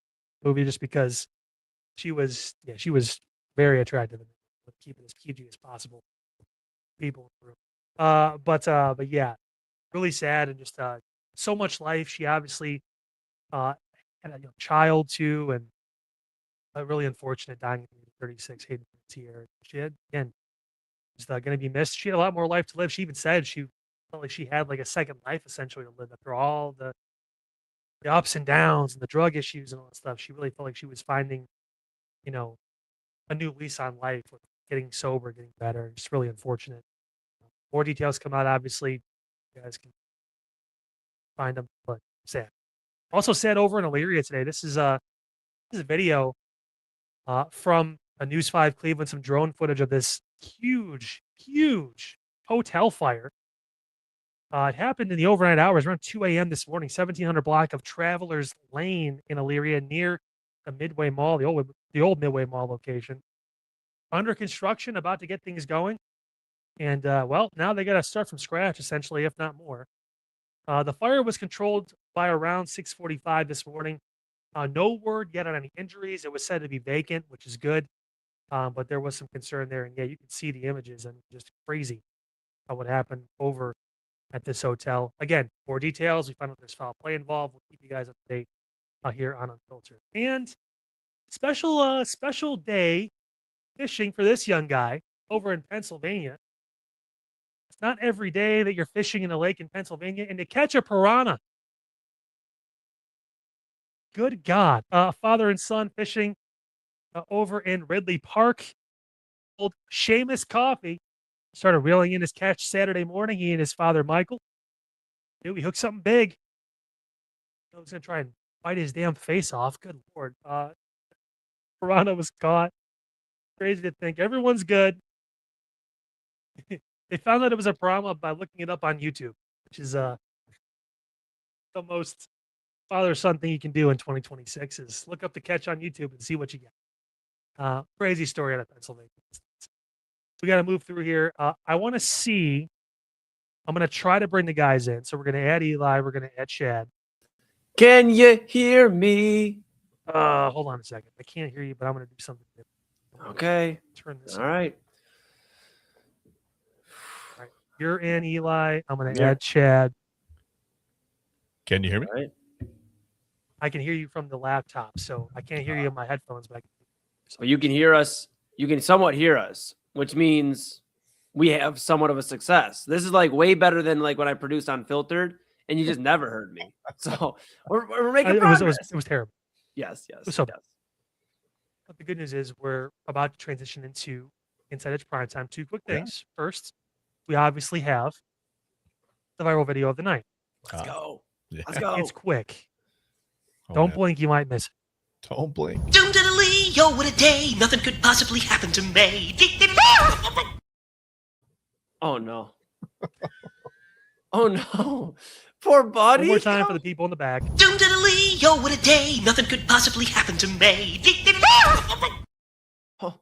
movie, just because she was very attractive and keep it as PG as possible. People in the room. But yeah, really sad and just so much life. She obviously had a child too, and really unfortunate dying at the age of 36. Hayden Panettiere. She had again just going to be missed. She had a lot more life to live. She even said she felt like she had like a second life essentially to live after all the ups and downs and the drug issues and all that stuff. She really felt like she was finding, a new lease on life with getting sober, getting better. Just really unfortunate. More details come out, obviously. You guys can find them, but sad. Also sad over in Elyria today. This is a video from a News 5 Cleveland, some drone footage of this huge hotel fire. It happened in the overnight hours around 2 a.m. this morning, 1700 block of Travelers Lane in Elyria near the Midway Mall, the old Midway Mall location. Under construction, about to get things going. And, well, now they got to start from scratch, essentially, if not more. The fire was controlled by around 6:45 this morning. No word yet on any injuries. It was said to be vacant, which is good. But there was some concern there. And, yeah, you can see the images and just crazy what happened over at this hotel. Again, more details. We found out there's foul play involved. We'll keep you guys up to date here on Unfiltered. And special day fishing for this young guy over in Pennsylvania. It's not every day that you're fishing in a lake in Pennsylvania and to catch a piranha. Good God. Father and son fishing over in Ridley Park. Old Seamus Coffee started reeling in his catch Saturday morning. He and his father, Michael. Dude, he hooked something big. I was going to try and bite his damn face off. Good Lord. Piranha was caught. Crazy to think. Everyone's good. They found out it was a piranha by looking it up on YouTube, which is the most father-son thing you can do in 2026 is look up the catch on YouTube and see what you get. Crazy story out of Pennsylvania. We got to move through here. I want to see. I'm going to try to bring the guys in. So we're going to add Eli. We're going to add Chad. Can you hear me? Hold on a second. I can't hear you, but I'm going to do something different. Okay. Turn this All on. right. All right. You're in, Eli. I'm going to add Chad. Can you hear me? All right. I can hear you from the laptop, so I can't hear you in my headphones, but I can hear you. Well, you can hear us. You can somewhat hear us, which means we have somewhat of a success. This is like way better than like when I produced Unfiltered and you just never heard me. So we're making progress. It was terrible. Yes. So, but the good news is we're about to transition into Inside Edge Primetime. Two quick things. Yeah. First, we obviously have the viral video of the night. Let's go. Yeah. Let's go. It's quick. Don't blink, you might miss it. Don't blink. Doom diddly, yo, what a day. Nothing could possibly happen to me. Oh, no. Oh, no. Poor buddy. One more time for the people in the back. Doom diddly, yo, what a day. Nothing could possibly happen to me. Oh,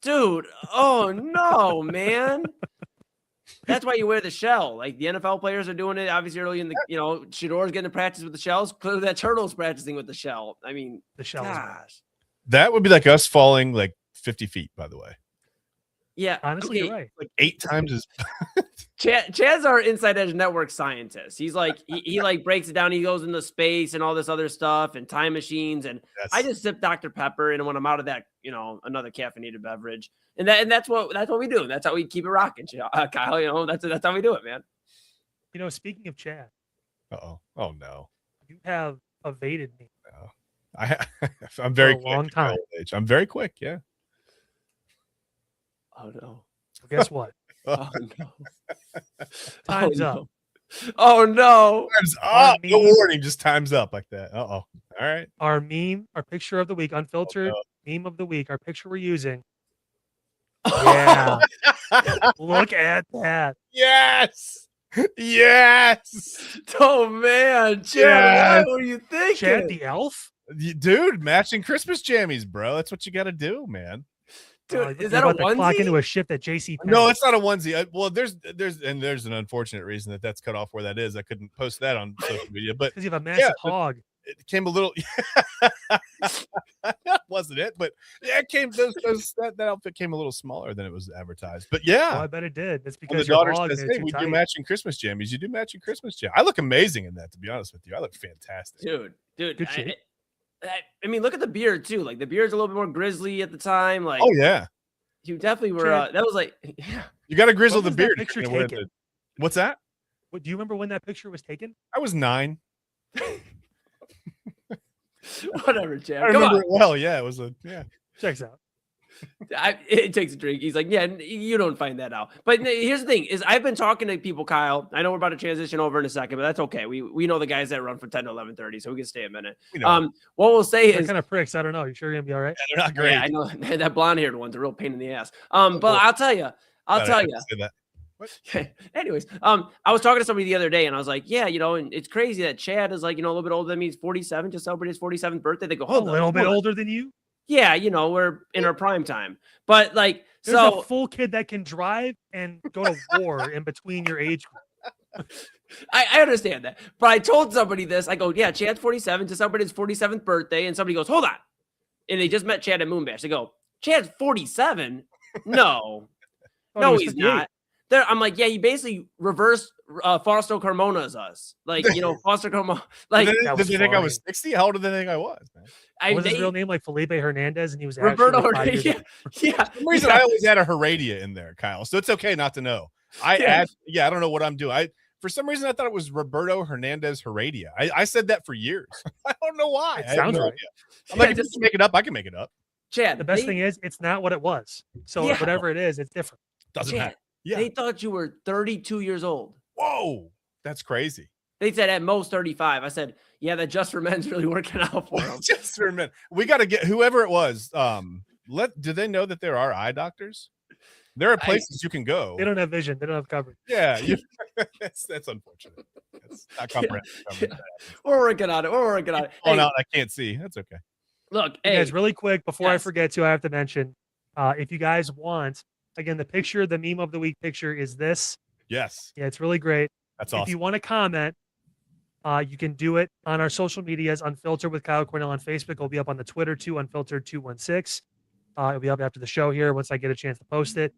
dude. Oh, no, man. That's why you wear the shell. Like the NFL players are doing it obviously early in the, Shador's getting to practice with the shells. Clearly that turtle's practicing with the shell. I mean, the shell. Gosh. That would be like us falling like 50 feet, by the way. Yeah, Honestly, okay. you're right. Like 8 times as Chad's our Inside Edge Network scientist. He's like he like breaks it down. He goes into space and all this other stuff and time machines. And I just sip Dr. Pepper, and when I'm out of that, another caffeinated beverage, and that's what we do. That's how we keep it rocking, Kyle. That's how we do it, man. Speaking of Chad, oh no, you have evaded me. No. I'm very for a long quick time. I'm very quick. Yeah. Oh no. Well, guess what? Oh no. Time's up. Oh no. Time's up. No warning, just time's up like that. All right. Our picture of the week, unfiltered meme of the week, our picture we're using. Yeah. Look at that. Yes. Yes. Oh man, Chad, what were you thinking? Chad the elf? Dude, matching Christmas jammies, bro. That's what you got to do, man. Dude, is that a onesie? Clock into a shift at JC Penney. No, it's not a onesie. Well, there's an unfortunate reason that's cut off where that is. I couldn't post that on social media, but because you have a massive hog. It came a little. That wasn't it, but yeah, it came. That outfit came a little smaller than it was advertised. But yeah, I bet it did. That's when the because daughter your hog says, "Hey, we do matching Christmas jammies." You do matching Christmas jam. I look amazing in that. To be honest with you, I look fantastic, dude. Good shit. I mean, look at the beard too. Like the beard's a little bit more grizzly at the time. Like, oh yeah, you definitely were. That was like, yeah. You got to grizzle the beard. Picture taken? What's that? What, do you remember when that picture was taken? I was 9. Whatever, Chad. I remember it well. Yeah, it was Checks out. It takes a drink. He's like, yeah, you don't find that out. But here's the thing: is I've been talking to people, Kyle. I know we're about to transition over in a second, but that's okay. We know the guys that run from 10 to 11:30, so we can stay a minute. What we'll say they're is kind of pricks. I don't know. You sure you're gonna be all right? Yeah, they're not great. Yeah, I know that blonde-haired one's a real pain in the ass. But I'll tell you. Say that. Anyways, I was talking to somebody the other day, and I was like, yeah, and it's crazy that Chad is like, a little bit older than me. He's 47, just celebrated his 47th birthday. They go, a little bit older than you. Yeah, we're in our prime time, but like, there's a full kid that can drive and go to war in between your age group. I understand that, but I told somebody this. I go, yeah, Chad's 47, just celebrated his 47th birthday, and somebody goes, hold on, and they just met Chad at Moonbash. They go, Chad's 47? No, no, he's not. I'm like, yeah, he basically reversed Fausto Carmona's us. Like, Fausto Carmona. Like, did they think I was 60? How old did they think I was, man? Was his real name like Felipe Hernandez, and he was Roberto Hernandez? Yeah. For some reason, I always had a Heredia in there, Kyle. So it's okay not to know. I don't know what I'm doing. For some reason, I thought it was Roberto Hernandez Heredia. I said that for years. I don't know why. It sounds right. I'm like, just make it up. I can make it up. Chad, the best thing is, it's not what it was. So whatever it is, it's different. Doesn't matter. Yeah. They thought you were 32 years old. Whoa, that's crazy. They said at most 35. I said, yeah, that Just for Men's really working out for them. Just for Men. We got to get whoever it was. Do they know that there are eye doctors? There are places you can go. They don't have vision. They don't have coverage. Yeah, that's unfortunate. That's not comprehensive. Yeah. We're working on it. Hey, out, I can't see. That's okay. Look, guys, really quick before I forget to, I have to mention, if you guys want. Again, the meme of the week picture is this. Yes. Yeah, it's really great. That's awesome. If you want to comment, you can do it on our social medias, Unfiltered with Kyle Cornell on Facebook. It'll be up on the Twitter too, Unfiltered216. It'll be up after the show here once I get a chance to post it.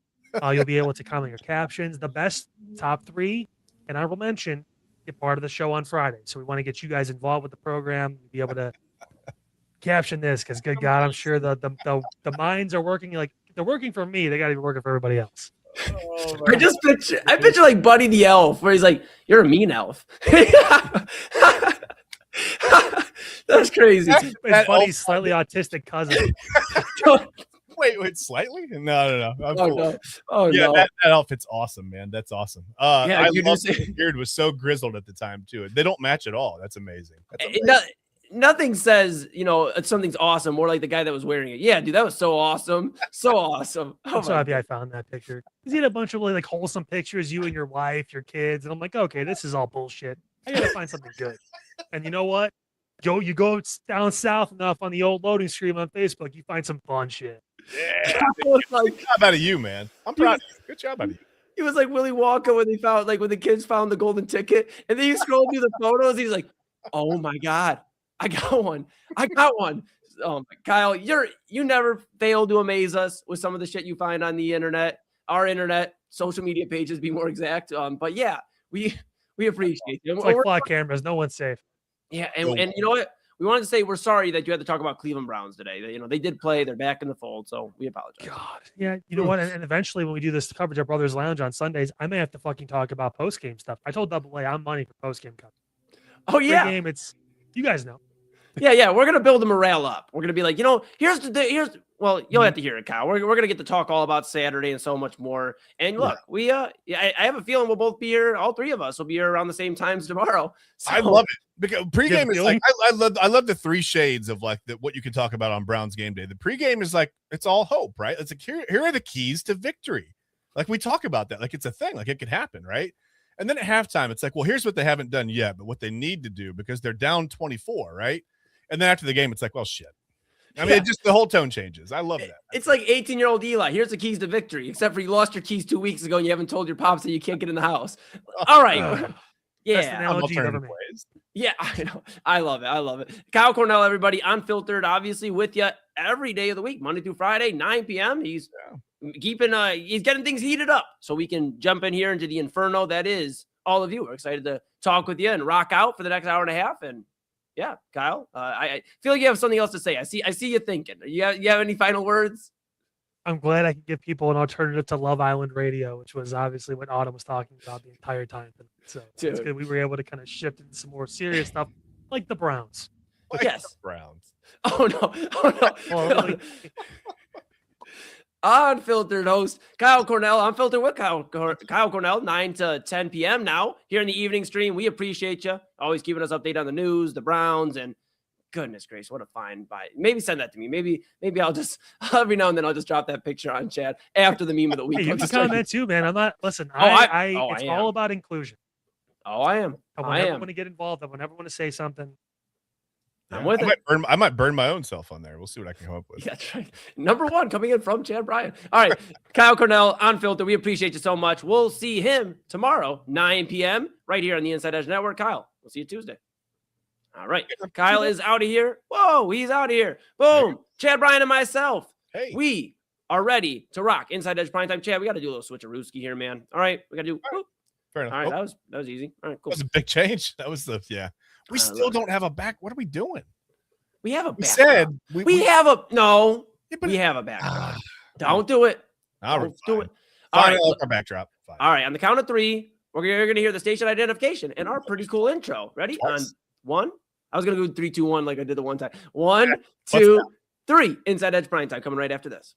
You'll be able to comment your captions. The best top 3 and honorable mention get part of the show on Friday. So we want to get you guys involved with the program. Be able to caption this because, good God, I'm sure the minds are working like. They're working for me. They got to be working for everybody else. I picture like Buddy the Elf, where he's like, "You're a mean elf." That's crazy. It's Buddy's slightly autistic cousin. Wait, slightly? No. Oh yeah, no. That outfit's awesome, man. That's awesome. Yeah, I love the beard was so grizzled at the time too. They don't match at all. That's amazing. Nothing says, something's awesome more like the guy that was wearing it. Yeah, dude, that was so awesome. So awesome. I'm so happy I found that picture. Because he had a bunch of like wholesome pictures, you and your wife, your kids. And I'm like, okay, this is all bullshit. I got to find something good. And you know what? Joe, you go down south enough on the old loading screen on Facebook, you find some fun shit. Yeah. Good job out of you, man. I'm proud of you. Good job out of you. He was like Willy Wonka when when the kids found the golden ticket. And then you scroll through the photos. He's like, oh my God. I got one. Kyle, you never fail to amaze us with some of the shit you find on the internet. our internet, social media pages, be more exact. But yeah, we appreciate you. It's like flock cameras. No one's safe. Yeah, and you know what? We wanted to say we're sorry that you had to talk about Cleveland Browns today. They did play. They're back in the fold, so we apologize. God. Yeah, you know what? And eventually when we do this coverage at Brothers Lounge on Sundays, I may have to fucking talk about post-game stuff. I told AA I'm money for post-game coverage. Oh, yeah. Pre-game, it's, you guys know. Yeah. We're going to build the morale up. We're going to be like, well, you'll have to hear it, Kyle. We're going to get to talk all about Saturday and so much more. And look, I have a feeling we'll both be here. All three of us will be here around the same times tomorrow. So, I love it because pregame is like, I love the three shades of like what you can talk about on Browns game day. The pregame is like, it's all hope, right? It's like, here are the keys to victory. Like we talk about that. Like it's a thing, like it could happen. Right. And then at halftime, it's like, well, here's what they haven't done yet, but what they need to do because they're down 24. Right. And then after the game, it's like, well, shit. I mean, just the whole tone changes. I love that. It's like 18-year-old Eli. Here's the keys to victory, except for you lost your keys 2 weeks ago and you haven't told your pops that you can't get in the house. All right. Yeah. Yeah, I know. I love it. Kyle Cornell, everybody, Unfiltered, obviously with you every day of the week, Monday through Friday, 9 p.m. He's getting things heated up so we can jump in here into the inferno that is all of you. We're excited to talk with you and rock out for the next hour and a half. And yeah, Kyle, I feel like you have something else to say. I see you thinking. You have any final words? I'm glad I can give people an alternative to Love Island Radio, which was obviously what Autumn was talking about the entire time. So it's good. We were able to kind of shift into some more serious stuff, like the Browns. Yes, Browns. Oh no. Unfiltered host Kyle Cornell. Unfiltered with Kyle Cornell, 9 to 10 p.m. now here in the evening stream. We appreciate you always keeping us updated on the news, the Browns, and goodness gracious, what a fine buy. Maybe send that to me. Maybe I'll just every now and then I'll just drop that picture on chat after the meme of the week. Hey, you can comment too, man. I'm not. Listen, it's all about inclusion. Oh, I am. I never want to get involved. I never want to say something. I'm with it. I might burn my own self on there. We'll see what I can come up with. Yeah, that's right. Number one coming in from Chad Bryan. All right, Kyle Cornell, Unfiltered. We appreciate you so much. We'll see him tomorrow, 9 p.m. right here on the Inside Edge Network. Kyle, we'll see you Tuesday. All right, Kyle is out of here. Whoa, he's out of here. Boom. Chad Bryan and myself. Hey, we are ready to rock Inside Edge Primetime. Chad, we got to do a little switcherooski here, man. All right, we got to do. Fair enough. All right, that was easy. All right, cool. That was a big change. That was We still don't have a back. What are we doing? We have a backdrop. Said we have a no. Yeah, we have a backdrop. Don't do it. Don't do it. All right, our backdrop. Fine. All right, on the count of three, we're gonna hear the station identification and our pretty cool intro. Ready? On one. I was gonna go 3, 2, 1 like I did the one time. 1, 2, 3. Inside Edge Prime Time coming right after this.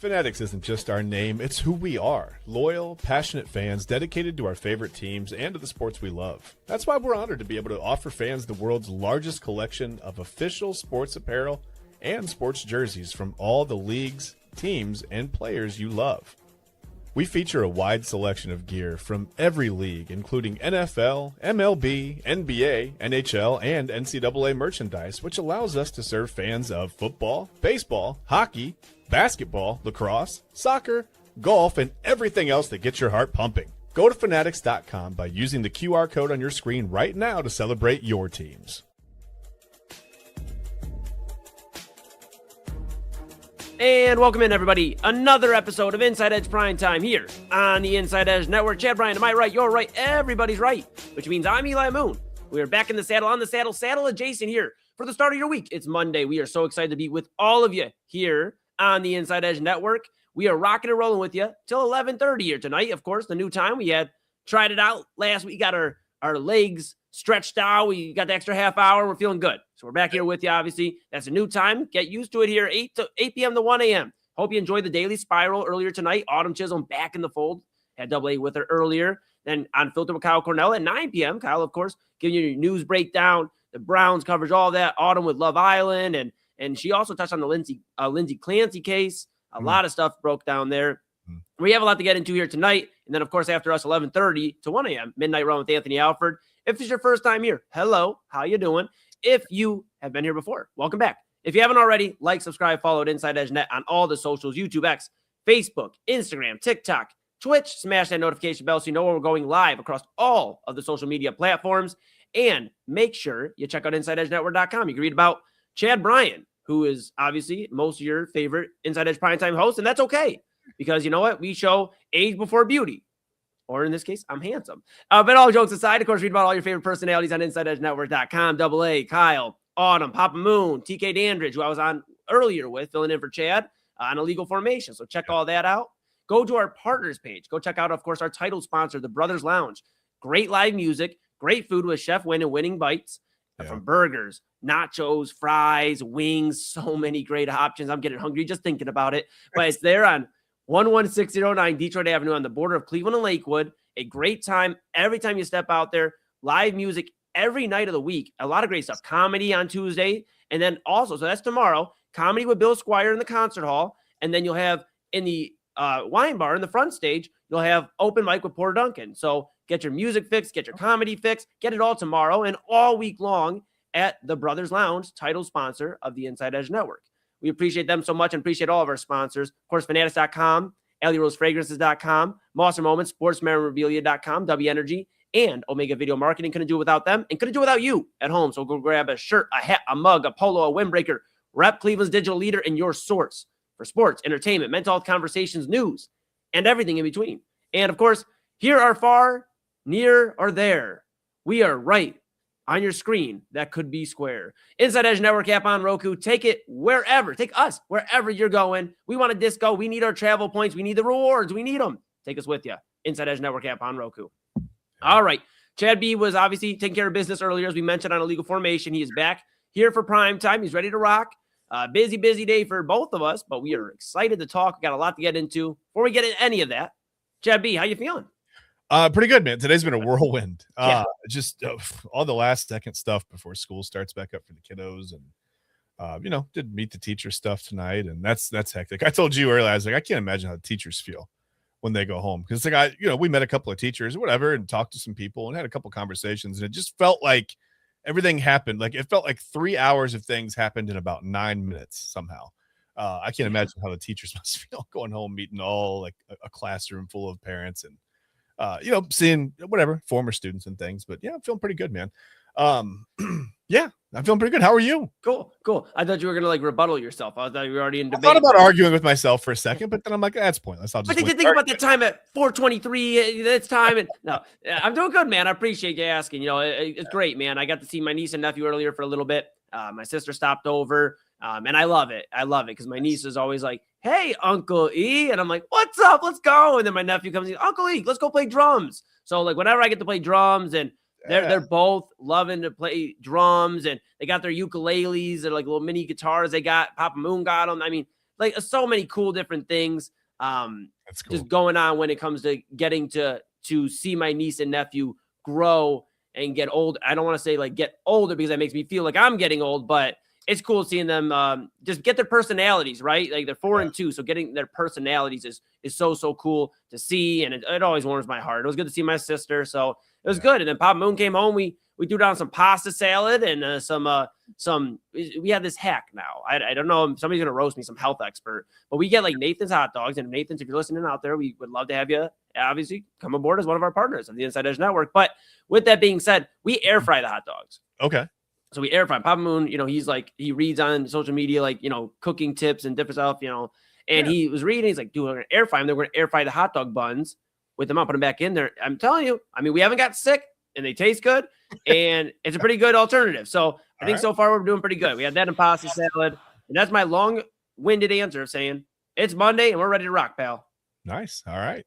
Fanatics isn't just our name, it's who we are. Loyal, passionate fans dedicated to our favorite teams and to the sports we love. That's why we're honored to be able to offer fans the world's largest collection of official sports apparel and sports jerseys from all the leagues, teams, and players you love. We feature a wide selection of gear from every league, including NFL, MLB, NBA, NHL, and NCAA merchandise, which allows us to serve fans of football, baseball, hockey, basketball, lacrosse, soccer, golf, and everything else that gets your heart pumping. Go to fanatics.com by using the QR code on your screen right now to celebrate your teams. And welcome in, everybody. Another episode of Inside Edge Prime Time here on the Inside Edge Network. Chad Bryan, to my right, you're right, everybody's right, which means I'm Eli Moon. We are back in the saddle, on the saddle, saddle adjacent here for the start of your week. It's Monday. We are so excited to be with all of you here on the Inside Edge Network. We are rocking and rolling with you till 11:30 here tonight. Of course, the new time. We had tried it out last week, got our legs stretched out. We got the extra half hour. We're feeling good. So we're back here with you, obviously. That's a new time. Get used to it here, 8 p.m. to 1 a.m. Hope you enjoyed the Daily Spiral earlier tonight. Autumn Chisholm back in the fold. Had Double A with her earlier. Then on Filter with Kyle Cornell at 9 p.m. Kyle, of course, giving you your news breakdown, the Browns coverage, all that. Autumn with Love Island. And she also touched on the Lindsay Clancy case. A lot of stuff broke down there. We have a lot to get into here tonight. And then, of course, after us, 11:30 to 1 a.m., Midnight Run with Anthony Alford. If it's your first time here, hello, how you doing? If you have been here before, welcome back. If you haven't already, like, subscribe, follow at Inside Edge Net on all the socials, YouTube, X, Facebook, Instagram, TikTok, Twitch. Smash that notification bell so you know when we're going live across all of the social media platforms. And make sure you check out InsideEdgeNetwork.com. You can read about Chad Bryan, who is obviously most of your favorite Inside Edge primetime host, and that's okay. Because you know what? We show age before beauty. Or in this case, I'm handsome. But all jokes aside, of course, read about all your favorite personalities on InsideEdgeNetwork.com. Double A, Kyle, Autumn, Papa Moon, TK Dandridge, who I was on earlier with, filling in for Chad on Illegal Formation. So check all that out. Go to our partners page. Go check out, of course, our title sponsor, the Brothers Lounge. Great live music, great food with Chef Win and Winning Bites. From burgers, nachos, fries, wings, so many great options. I'm getting hungry just thinking about it. But it's there on 11609 Detroit Avenue on the border of Cleveland and Lakewood. A great time every time you step out there. Live music every night of the week. A lot of great stuff. Comedy on Tuesday. And then also, so that's tomorrow, comedy with Bill Squire in the concert hall. And then you'll have in the wine bar in the front stage, you'll have open mic with Porter Duncan. So get your music fix, get your comedy fix, get it all tomorrow and all week long at the Brothers Lounge, title sponsor of the Inside Edge Network. We appreciate them so much and appreciate all of our sponsors. Of course, Fanatics.com, AlleyRoseFragrances.com, Monster Moments, SportsMemorabilia.com, W Energy, and Omega Video Marketing. Couldn't do it without them and couldn't do it without you at home. So go grab a shirt, a hat, a mug, a polo, a windbreaker. Rep Cleveland's digital leader and your source for sports, entertainment, mental health conversations, news, and everything in between. And of course, here are far, near, or there. We are right on your screen that could be square. Inside Edge Network app on Roku. Take it wherever. Take us wherever you're going. We want a disco. We need our travel points. We need the rewards. We need them. Take us with you. Inside Edge Network app on Roku. All right. Chad B was obviously taking care of business earlier, as we mentioned, on Illegal Formation. He is back here for prime time. He's ready to rock. Busy day for both of us, but we are excited to talk. We got a lot to get into. Before we get into any of that, Chad B, how you feeling? Pretty good, man. Today's been a whirlwind. Just all the last second stuff before school starts back up for the kiddos, and did meet the teacher stuff tonight, and that's hectic. I told you earlier, I was like, I can't imagine how the teachers feel when they go home, because we met a couple of teachers, or whatever, and talked to some people and had a couple conversations, and it just felt like everything happened. Like it felt like 3 hours of things happened in about 9 minutes somehow. I can't imagine how the teachers must feel going home, meeting all like a classroom full of parents and. Seeing whatever former students and things, but yeah, I'm feeling pretty good, man. Yeah, I'm feeling pretty good. How are you? Cool. I thought you were gonna rebuttal yourself. I thought you were already in debate. I thought about arguing with myself for a second, but then I'm like, that's pointless. But did you think about the time at 4:23? It's time, and no, I'm doing good, man. I appreciate you asking. It's great, man. I got to see my niece and nephew earlier for a little bit. My sister stopped over, and I love it. Because my niece is always like, "Hey, Uncle E," and I'm like, "What's up? Let's go." And then my nephew comes in, "Uncle E, let's go play drums." So like whenever I get to play drums, and they're both loving to play drums, and they got their ukuleles, they're like little mini guitars. They got Papa Moon got them. I mean, like so many cool different things. That's cool. Just going on when it comes to getting to see my niece and nephew grow and get old. I don't want to say like get older because that makes me feel like I'm getting old, but it's cool seeing them just get their personalities, right? Like they're 4 and 2. So getting their personalities is so cool to see. And it always warms my heart. It was good to see my sister. So it was good. And then Papa Moon came home. We threw down some pasta salad and we have this hack now. I don't know. Somebody's going to roast me, some health expert, but we get like Nathan's hot dogs. And Nathan's, if you're listening out there, we would love to have you obviously come aboard as one of our partners of the Inside Edge Network. But with that being said, we air fry the hot dogs. Okay. So we air fry. Papa Moon, he's like, he reads on social media, like, cooking tips and different stuff, and he was reading, he's like, dude, we're going to air fry them. They're going to air fry the hot dog buns with them up, put them back in there. I'm telling you, I mean, we haven't got sick and they taste good, and it's a pretty good alternative. So I think so far we're doing pretty good. We had that and pasta salad, and that's my long-winded answer of saying it's Monday and we're ready to rock, pal. Nice. All right.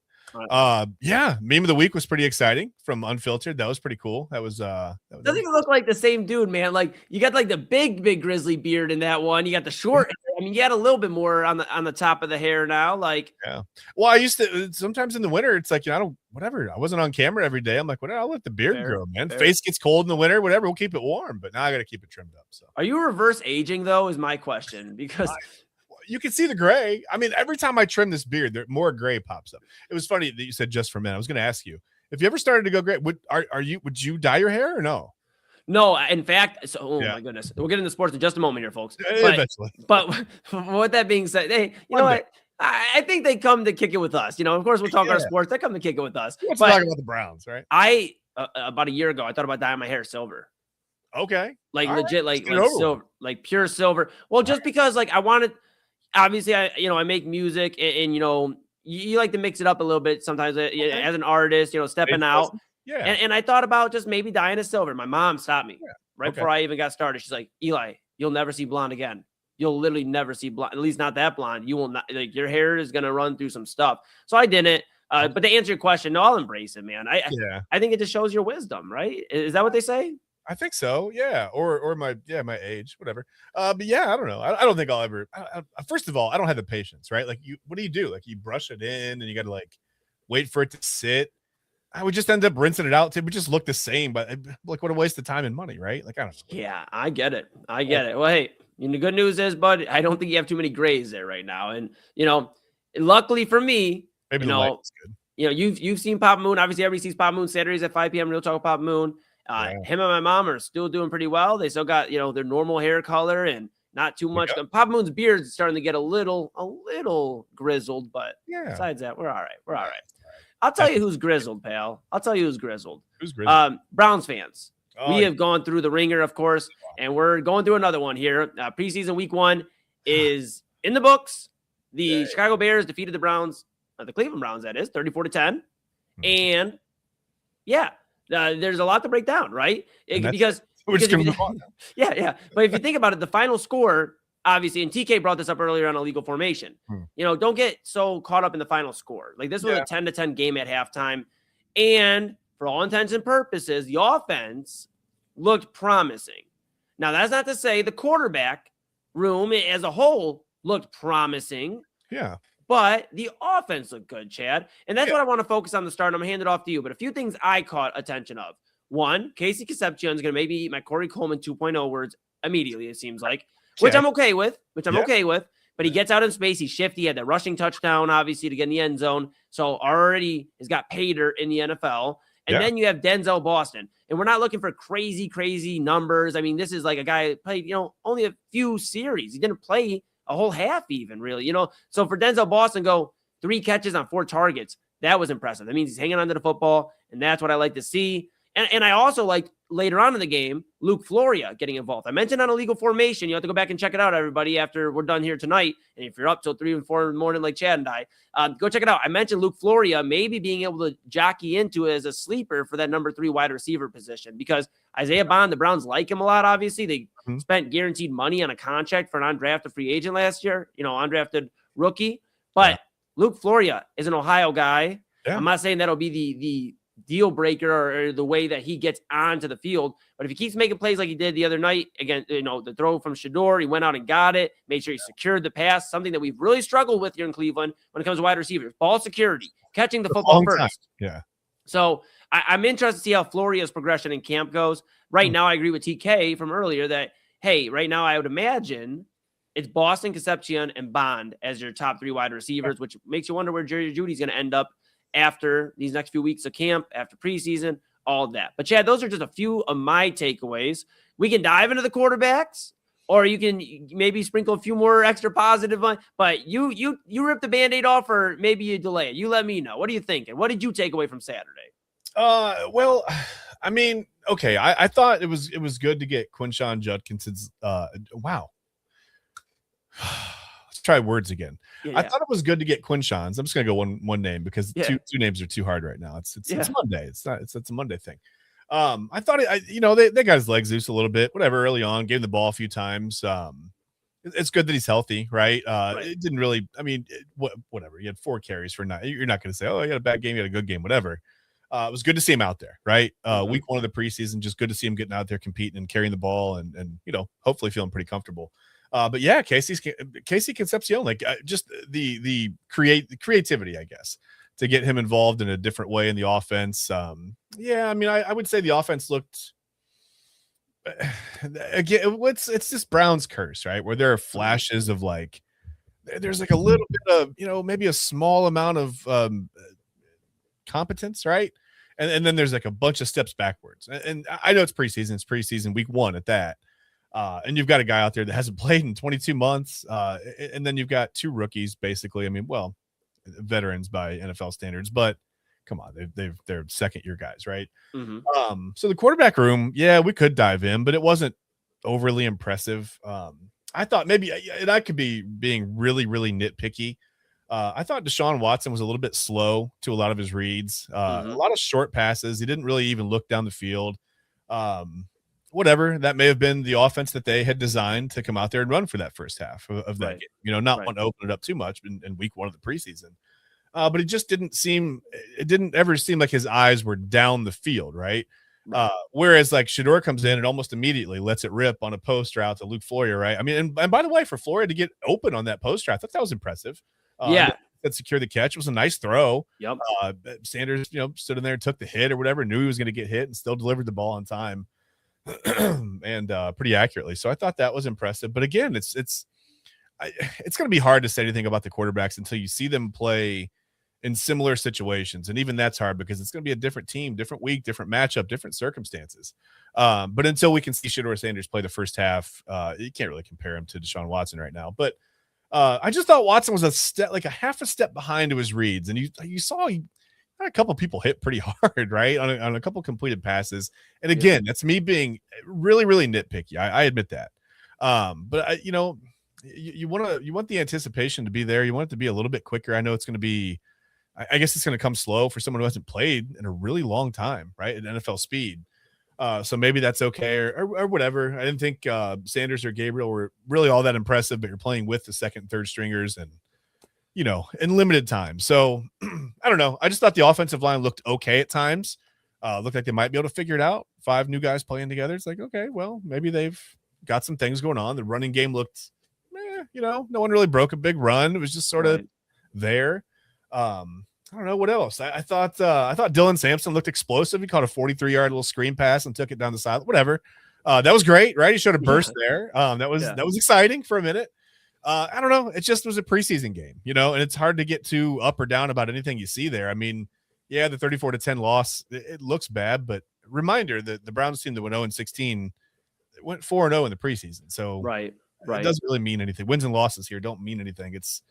Yeah, meme of the week was pretty exciting from Unfiltered. That was pretty cool. That was doesn't even look like the same dude, man. Like you got like the big grizzly beard in that one. You got the short. I mean, you had a little bit more on the top of the hair now. Like, yeah. Well, I used to sometimes in the winter. It's like, I don't whatever. I wasn't on camera every day. I'm like, whatever. I'll let the beard grow, man. Face gets cold in the winter. Whatever. We'll keep it warm. But now I got to keep it trimmed up. So, are you reverse aging though? Is my question because. You can see the gray. I mean, every time I trim this beard, more gray pops up. It was funny that you said just for men. I was going to ask you if you ever started to go gray. Would you dye your hair or no? No, in fact. So, my goodness, we'll get into sports in just a moment here, folks. But with that being said, hey, you know what? I think they come to kick it with us. Of course, we'll talk our sports. They come to kick it with us. Let's talk about the Browns, right? I about a year ago, I thought about dyeing my hair silver. Okay, like legit, like silver, like pure silver. Well, just because like I wanted. Obviously, I make music and you like to mix it up a little bit sometimes as an artist, stepping out. Yeah. And I thought about just maybe dyeing it silver. My mom stopped me before I even got started. She's like, Eli, you'll never see blonde again. You'll literally never see blonde, at least not that blonde. You will not, like, your hair is going to run through some stuff. So I didn't. But to answer your question, no, I'll embrace it, man. I think it just shows your wisdom, right? Is that what they say? I think so. Yeah. Or my age, whatever. But yeah, I don't know. I don't think I'll ever, first of all, I don't have the patience, right? Like what do you do? Like you brush it in and you got to like wait for it to sit. I would just end up rinsing it out. It would just look the same, but like what a waste of time and money, right? Like, I don't know. Yeah, I get it. Well, hey, the good news is, bud, I don't think you have too many grays there right now. And, luckily for me, maybe the light is good. You've seen Pop Moon. Obviously, everybody sees Pop Moon Saturdays at 5 p.m. Real Talk Pop Moon. Him and my mom are still doing pretty well. They still got, their normal hair color and not too much. Yeah. Pop Moon's beard is starting to get a little grizzled, but besides that, we're all right. We're all right. I'll tell you who's grizzled, pal. I'll tell you who's grizzled. Who's grizzled? Browns fans. We have gone through the ringer, of course, and we're going through another one here. Preseason week 1 is in the books. The Chicago Bears defeated the Browns, the Cleveland Browns, that is, 34-10. And there's a lot to break down, right? Because But if you think about it, the final score, obviously, and TK brought this up earlier on illegal formation. Don't get so caught up in the final score. Like this was a 10-10 game at halftime, and for all intents and purposes, the offense looked promising. Now, that's not to say the quarterback room as a whole looked promising. Yeah. But the offense looked good, Chad. And that's what I want to focus on the start. I'm going to hand it off to you. But a few things I caught attention of. One, Casey Concepcion is going to maybe eat my Corey Coleman 2.0 words immediately, it seems like, which I'm okay with, But he gets out in space. He's shifty. He had that rushing touchdown, obviously, to get in the end zone. So already has got Pater in the NFL. And then you have Denzel Boston. And we're not looking for crazy numbers. I mean, this is like a guy that played, only a few series. He didn't play a whole half even, really. So for Denzel Boston, go 3 catches on 4 targets. That was impressive. That means he's hanging onto the football, and that's what I like to see. And I also liked later on in the game, Luke Floria getting involved. I mentioned on illegal formation. You have to go back and check it out, everybody, after we're done here tonight. And if you're up till 3 and 4 in the morning like Chad and I, go check it out. I mentioned Luke Floria maybe being able to jockey into it as a sleeper for that number 3 wide receiver position because Isaiah Bond, the Browns like him a lot, obviously. They spent guaranteed money on a contract for an undrafted free agent last year, undrafted rookie. But Luke Floria is an Ohio guy. Yeah. I'm not saying that'll be the deal breaker or the way that he gets onto the field. But if he keeps making plays like he did the other night, again, the throw from Shador, he went out and got it, made sure he secured the pass, something that we've really struggled with here in Cleveland when it comes to wide receivers, ball security, catching the football first. Yeah. So I'm interested to see how Floria's progression in camp goes. Right now, I agree with TK from earlier that, hey, right now I would imagine it's Boston, Concepcion, and Bond as your top 3 wide receivers, which makes you wonder where Jerry Jeudy's going to end up after these next few weeks of camp, after preseason, all of that. But Chad, those are just a few of my takeaways. We can dive into the quarterbacks, or you can maybe sprinkle a few more extra positive on. But you rip the Band-Aid off, or maybe you delay it. You let me know. What are you thinking? What did you take away from Saturday? Well, I mean, okay, I thought it was good to get Quinshon Judkinson's. Wow. Let's try words again. I thought it was good to get Quinshon's. I'm just gonna go one name because two names are too hard right now. It's Monday. It's a Monday thing. I thought they got his legs loose a little bit, whatever, early on, gave him the ball a few times. It's good that he's healthy, right? It didn't really, whatever. He had 4 carries for 9. You're not going to say, oh, he had a bad game, he had a good game, whatever. It was good to see him out there, right? Week 1 of the preseason, just good to see him getting out there competing and carrying the ball and hopefully feeling pretty comfortable. But yeah, Casey Concepcion, like just the creativity, I guess, to get him involved in a different way in the offense. I would say the offense looked again. It's just Brown's curse, right? Where there are flashes of like, there's like a little bit of maybe a small amount of competence, right? And then there's like a bunch of steps backwards. And I know it's preseason, week 1 at that. And you've got a guy out there that hasn't played in 22 months. And then you've got 2 rookies, basically. Veterans by NFL standards, but come on, they're second-year guys, right? So the quarterback room, yeah, we could dive in, but it wasn't overly impressive. I thought maybe, and I could be being really, really nitpicky. I thought Deshaun Watson was a little bit slow to a lot of his reads, a lot of short passes. He didn't really even look down the field. Whatever, that may have been the offense that they had designed to come out there and run for that first half of that game. Not want to open it up too much in week 1 of the preseason. But it just didn't ever seem like his eyes were down the field, right? Whereas like Shedeur comes in and almost immediately lets it rip on a post route to Luke Floyer, right? And by the way, for Floyer to get open on that post route, I thought that was impressive. That secured the catch. It was a nice throw. Yep. Sanders, stood in there and took the hit or whatever, knew he was going to get hit and still delivered the ball on time. And pretty accurately. So I thought that was impressive. But again, it's going to be hard to say anything about the quarterbacks until you see them play in similar situations. And even that's hard because it's going to be a different team, different week, different matchup, different circumstances. But until we can see Shedeur Sanders play the first half, you can't really compare him to Deshaun Watson right now. But I just thought Watson was a half a step behind to his reads. And you saw he had a couple people hit pretty hard, right, on a couple completed passes. And again, that's me being really, really nitpicky. I admit that. But you want the anticipation to be there. You want it to be a little bit quicker. I know it's going to be, I guess it's going to come slow for someone who hasn't played in a really long time, right, at NFL speed. So maybe that's okay or whatever. I didn't think Sanders or Gabriel were really all that impressive, but you're playing with the second and third stringers and, in limited time. So I don't know. I just thought the offensive line looked okay at times. Looked like they might be able to figure it out. 5 new guys playing together. It's like, okay, well, maybe they've got some things going on. The running game looked, no one really broke a big run. It was just sort of there. I don't know what else. I thought Dylan Sampson looked explosive. He caught a 43-yard little screen pass and took it down the side. Whatever. That was great, right? He showed a burst there. That was exciting for a minute. I don't know. It just was a preseason game, and it's hard to get too up or down about anything you see there. The 34-10 loss, it looks bad, but reminder that the Browns team that went 0-16 went 4-0 in the preseason. So right. It doesn't really mean anything. Wins and losses here don't mean anything. It's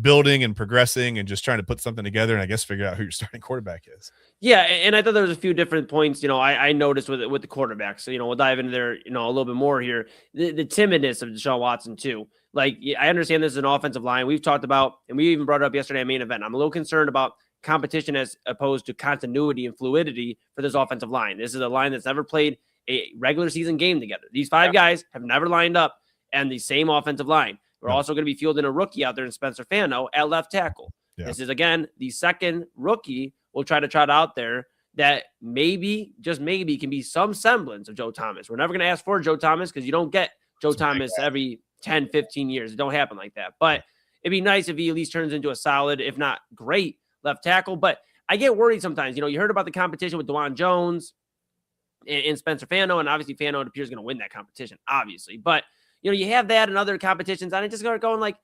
building and progressing and just trying to put something together and I guess figure out who your starting quarterback is. Yeah, and I thought there was a few different points, I noticed with the quarterbacks. So, we'll dive into there, a little bit more here. The timidness of Deshaun Watson too. Like, I understand this is an offensive line. We've talked about, and we even brought it up yesterday at main event. I'm a little concerned about competition as opposed to continuity and fluidity for this offensive line. This is a line that's never played a regular season game together. These 5 guys have never lined up and the same offensive line. We're also going to be fielding a rookie out there in Spencer Fano at left tackle. Yeah. This is, again, the second rookie we'll try to trot out there that maybe, just maybe, can be some semblance of Joe Thomas. We're never going to ask for Joe Thomas because you don't get Joe Thomas every 10, 15 years. It don't happen like that. But it'd be nice if he at least turns into a solid, if not great, left tackle. But I get worried sometimes. You heard about the competition with DeJuan Jones and Spencer Fano, and obviously Fano, it appears, going to win that competition, obviously. But you have that and other competitions, and I just start going like,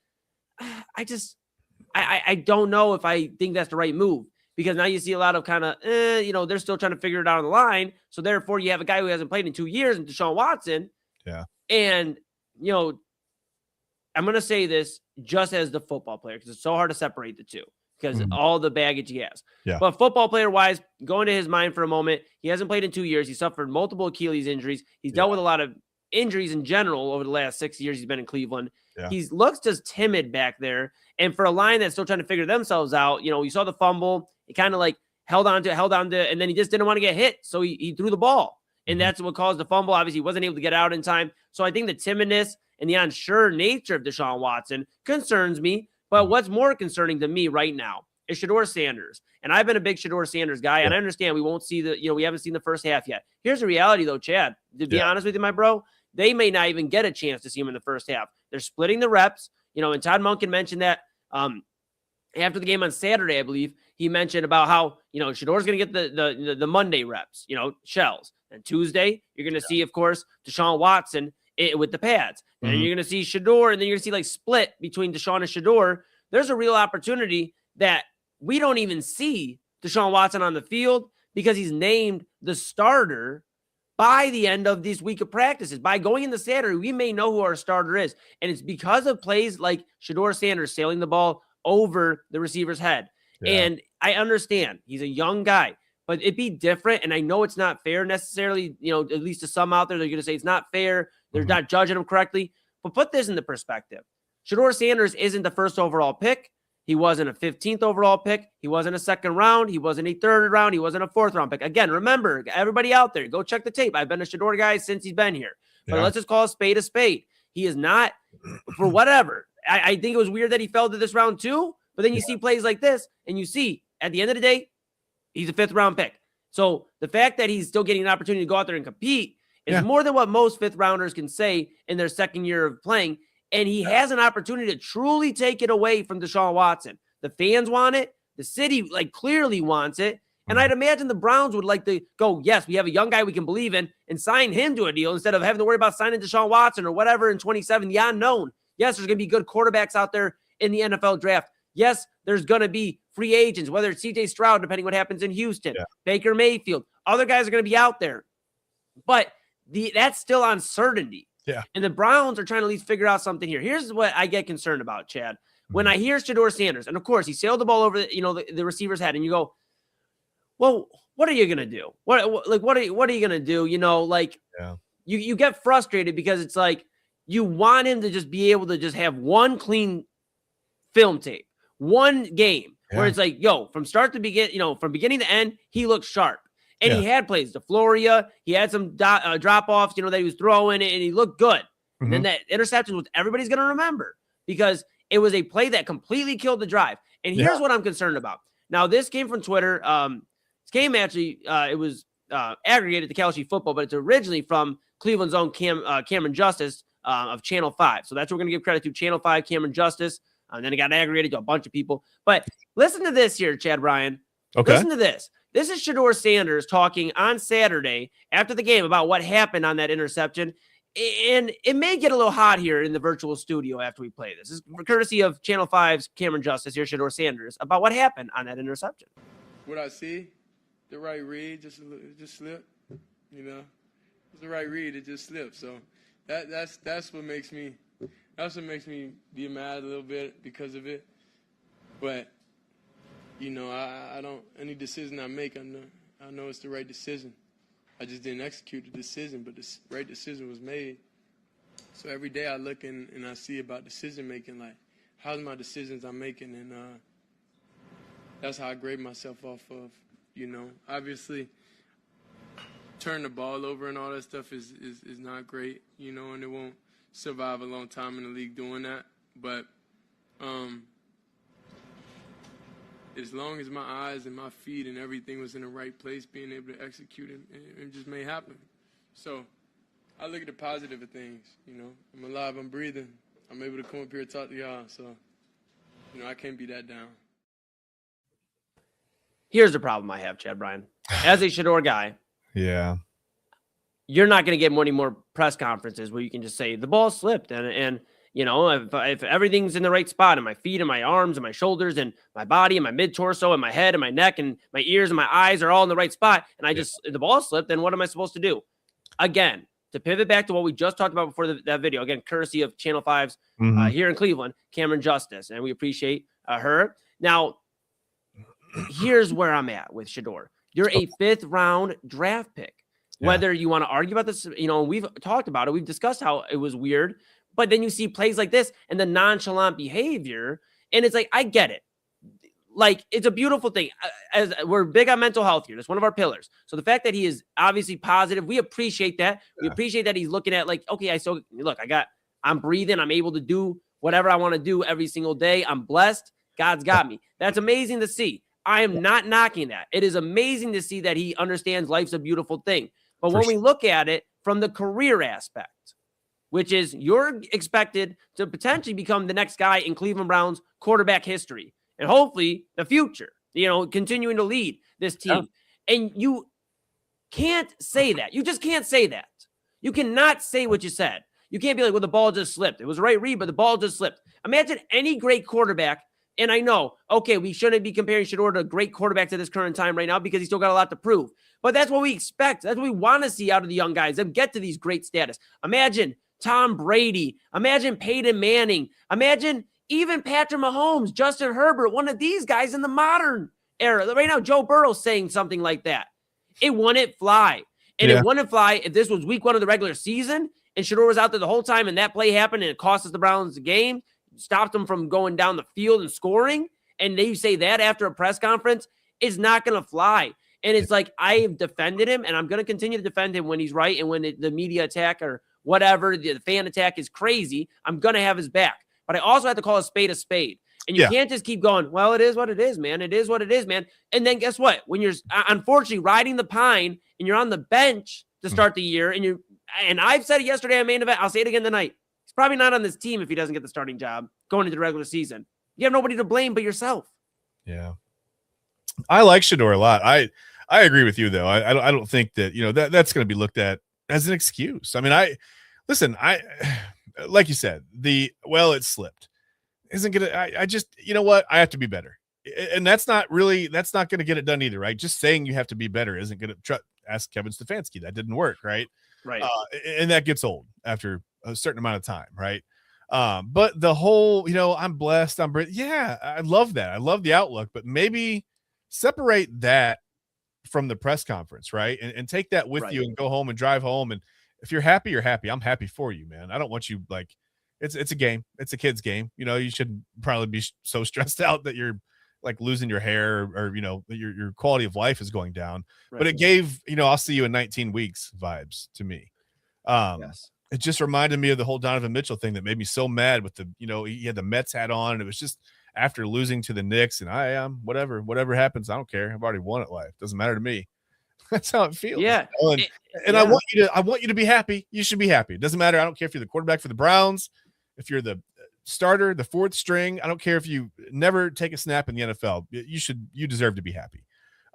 I don't know if I think that's the right move, because now you see a lot of kind of, they're still trying to figure it out on the line. So therefore you have a guy who hasn't played in 2 years and Deshaun Watson. Yeah. And, I'm going to say this just as the football player, because it's so hard to separate the two because all the baggage he has. Yeah. But football player wise, going to his mind for a moment, he hasn't played in 2 years. He suffered multiple Achilles injuries. He's dealt with a lot of injuries in general over the last 6 years he's been in Cleveland. Yeah. He looks just timid back there. And for a line that's still trying to figure themselves out, you saw the fumble. It kind of like held on to, and then he just didn't want to get hit. So he threw the ball. And that's what caused the fumble. Obviously, he wasn't able to get out in time. So I think the timidness and the unsure nature of Deshaun Watson concerns me. But what's more concerning to me right now is Shedeur Sanders. And I've been a big Shedeur Sanders guy. And I understand we won't see we haven't seen the first half yet. Here's the reality, though, Chad. To be honest with you, my bro, they may not even get a chance to see him in the first half. They're splitting the reps. And Todd Monken mentioned that after the game on Saturday, I believe, he mentioned about how, Shedeur's going to get the Monday reps, shells. And Tuesday, you're going to see, of course, Deshaun Watson with the pads. And then you're going to see Shedeur, and then you're going to see like split between Deshaun and Shedeur. There's a real opportunity that we don't even see Deshaun Watson on the field because he's named the starter by the end of this week of practices. By going into Saturday, we may know who our starter is. And it's because of plays like Shedeur Sanders sailing the ball over the receiver's head. Yeah. And I understand he's a young guy, but it'd be different. And I know it's not fair necessarily, at least to some out there, they're going to say it's not fair. They're not judging him correctly. But put this into perspective. Shedeur Sanders isn't the first overall pick. He wasn't a 15th overall pick. He wasn't a second round. He wasn't a third round. He wasn't a fourth round pick. Again, remember, everybody out there, go check the tape. I've been a Shedeur guy since he's been here. But let's just call a spade a spade. He is not, for whatever. I think it was weird that he fell to this round too. But then you see plays like this, and you see, at the end of the day, he's a 5th round pick. So the fact that he's still getting an opportunity to go out there and compete is more than what most 5th rounders can say in their second year of playing. And he has an opportunity to truly take it away from Deshaun Watson. The fans want it. The city clearly wants it. And I'd imagine the Browns would like to go, yes, we have a young guy we can believe in, and sign him to a deal instead of having to worry about signing Deshaun Watson or whatever in 27, the unknown. Yes, there's going to be good quarterbacks out there in the NFL draft. Yes, there's going to be free agents, whether it's CJ Stroud, depending what happens in Houston, Baker Mayfield. Other guys are going to be out there. But that's still uncertainty. Yeah. And the Browns are trying to at least figure out something here. Here's what I get concerned about, Chad. When I hear Shedeur Sanders, and of course he sailed the ball over the receiver's head, and you go, well, what are you going to do? What are you going to do? You get frustrated because it's like you want him to just be able to just have one clean film tape, one game where it's like, from start to begin, from beginning to end, he looks sharp. And he had plays to Floria. He had some drop-offs, that he was throwing, and he looked good. And then that interception was everybody's going to remember because it was a play that completely killed the drive. And here's what I'm concerned about. Now, this came from Twitter. This game actually, it was aggregated to Calci Football, but it's originally from Cleveland's own Cameron Justice of Channel 5. So that's what we're going to give credit to, Channel 5, Cameron Justice. And then it got aggregated to a bunch of people. But listen to this here, Chad Bryan. Okay. Listen to this. This is Shedeur Sanders talking on Saturday after the game about what happened on that interception. And it may get a little hot here in the virtual studio after we play this. This is courtesy of Channel 5's Cameron Justice, here, Shedeur Sanders, about what happened on that interception. What I see, the right read just slipped, It's the right read, it just slipped. So that's what makes me be mad a little bit because of it. But I don't, any decision I make, I know it's the right decision. I just didn't execute the decision, but the right decision was made. So every day I look and I see about decision making, like how's my decisions I'm making, and that's how I grade myself off of. Obviously, turn the ball over and all that stuff is not great, and it won't survive a long time in the league doing that. But as long as my eyes and my feet and everything was in the right place, being able to execute it just may happen. So I look at the positive of things, I'm alive, I'm breathing. I'm able to come up here and talk to y'all. So, I can't be that down. Here's the problem I have, Chad Bryan. As a Shedeur guy, you're not going to get many more press conferences where you can just say the ball slipped and if everything's in the right spot and my feet and my arms and my shoulders and my body and my mid-torso and my head and my neck and my ears and my eyes are all in the right spot and the ball slipped, then what am I supposed to do? Again, to pivot back to what we just talked about before that video, again, courtesy of Channel 5's here in Cleveland, Cameron Justice, and we appreciate her. Now, here's where I'm at with Shedeur. You're a 5th round draft pick. Whether you want to argue about this, we've talked about it. We've discussed how it was weird. But then you see plays like this and the nonchalant behavior, and it's like, I get it. like, it's a beautiful thing. As we're big on mental health here, that's one of our pillars. So the fact that he is obviously positive, we appreciate that. We appreciate that he's looking at, like, okay, I'm breathing. I'm able to do whatever I want to do every single day. I'm blessed. God's got me. That's amazing to see. I am not knocking that. It is amazing to see that he understands life's a beautiful thing. But when we look at it from the career aspect, which is you're expected to potentially become the next guy in Cleveland Browns quarterback history and hopefully the future, continuing to lead this team. Yeah. And you can't say that. You just can't say that. You cannot say what you said. You can't be like, well, the ball just slipped. It was the right read, but the ball just slipped. Imagine any great quarterback. And I know, okay, we shouldn't be comparing Shedeur to a great quarterback to this current time right now because he's still got a lot to prove. But that's what we expect. That's what we want to see out of the young guys. Them get to these great status. Imagine Tom Brady. Imagine Peyton Manning. Imagine even Patrick Mahomes, Justin Herbert, one of these guys in the modern era. Right now, Joe Burrow saying something like that. It wouldn't fly. And it wouldn't fly if this was week 1 of the regular season and Shedeur was out there the whole time and that play happened and it cost us the Browns the game, stopped them from going down the field and scoring. And they say that after a press conference, it's not going to fly. And it's like, I have defended him and I'm going to continue to defend him when he's right. And when the media attack or whatever, the fan attack is crazy, I'm going to have his back. But I also have to call a spade a spade. And you can't just keep going, well, it is what it is, man. It is what it is, man. And then guess what? When you're unfortunately riding the pine and you're on the bench to start the year and I've said it yesterday on Main Event, I'll say it again tonight. He's probably not on this team if he doesn't get the starting job going into the regular season. You have nobody to blame but yourself. Yeah. I like Shedeur a lot. I agree with you though. I don't think that, that's going to be looked at as an excuse. I mean, like you said, it slipped. Isn't going to, I just, you know what? I have to be better. And that's not going to get it done either, right? Just saying you have to be better isn't going to ask Kevin Stefanski. That didn't work, right? Right. And that gets old after a certain amount of time, right? But the whole, I'm blessed. Yeah, I love that. I love the outlook, but maybe separate that from the press conference, right? And take that with you and go home and drive home. And if you're happy, you're happy. I'm happy for you, man. I don't want you it's a game. It's a kid's game. You should probably be so stressed out that you're like losing your hair or your quality of life is going down. Right. But it gave, I'll see you in 19 weeks vibes to me. Yes. It just reminded me of the whole Donovan Mitchell thing that made me so mad with he had the Mets hat on and it was just after losing to the Knicks and I am whatever happens. I don't care. I've already won at life. Doesn't matter to me. That's how it feels. Yeah. I want you to be happy. You should be happy. It doesn't matter. I don't care if you're the quarterback for the Browns, if you're the starter, the 4th string. I don't care if you never take a snap in the NFL. You deserve to be happy.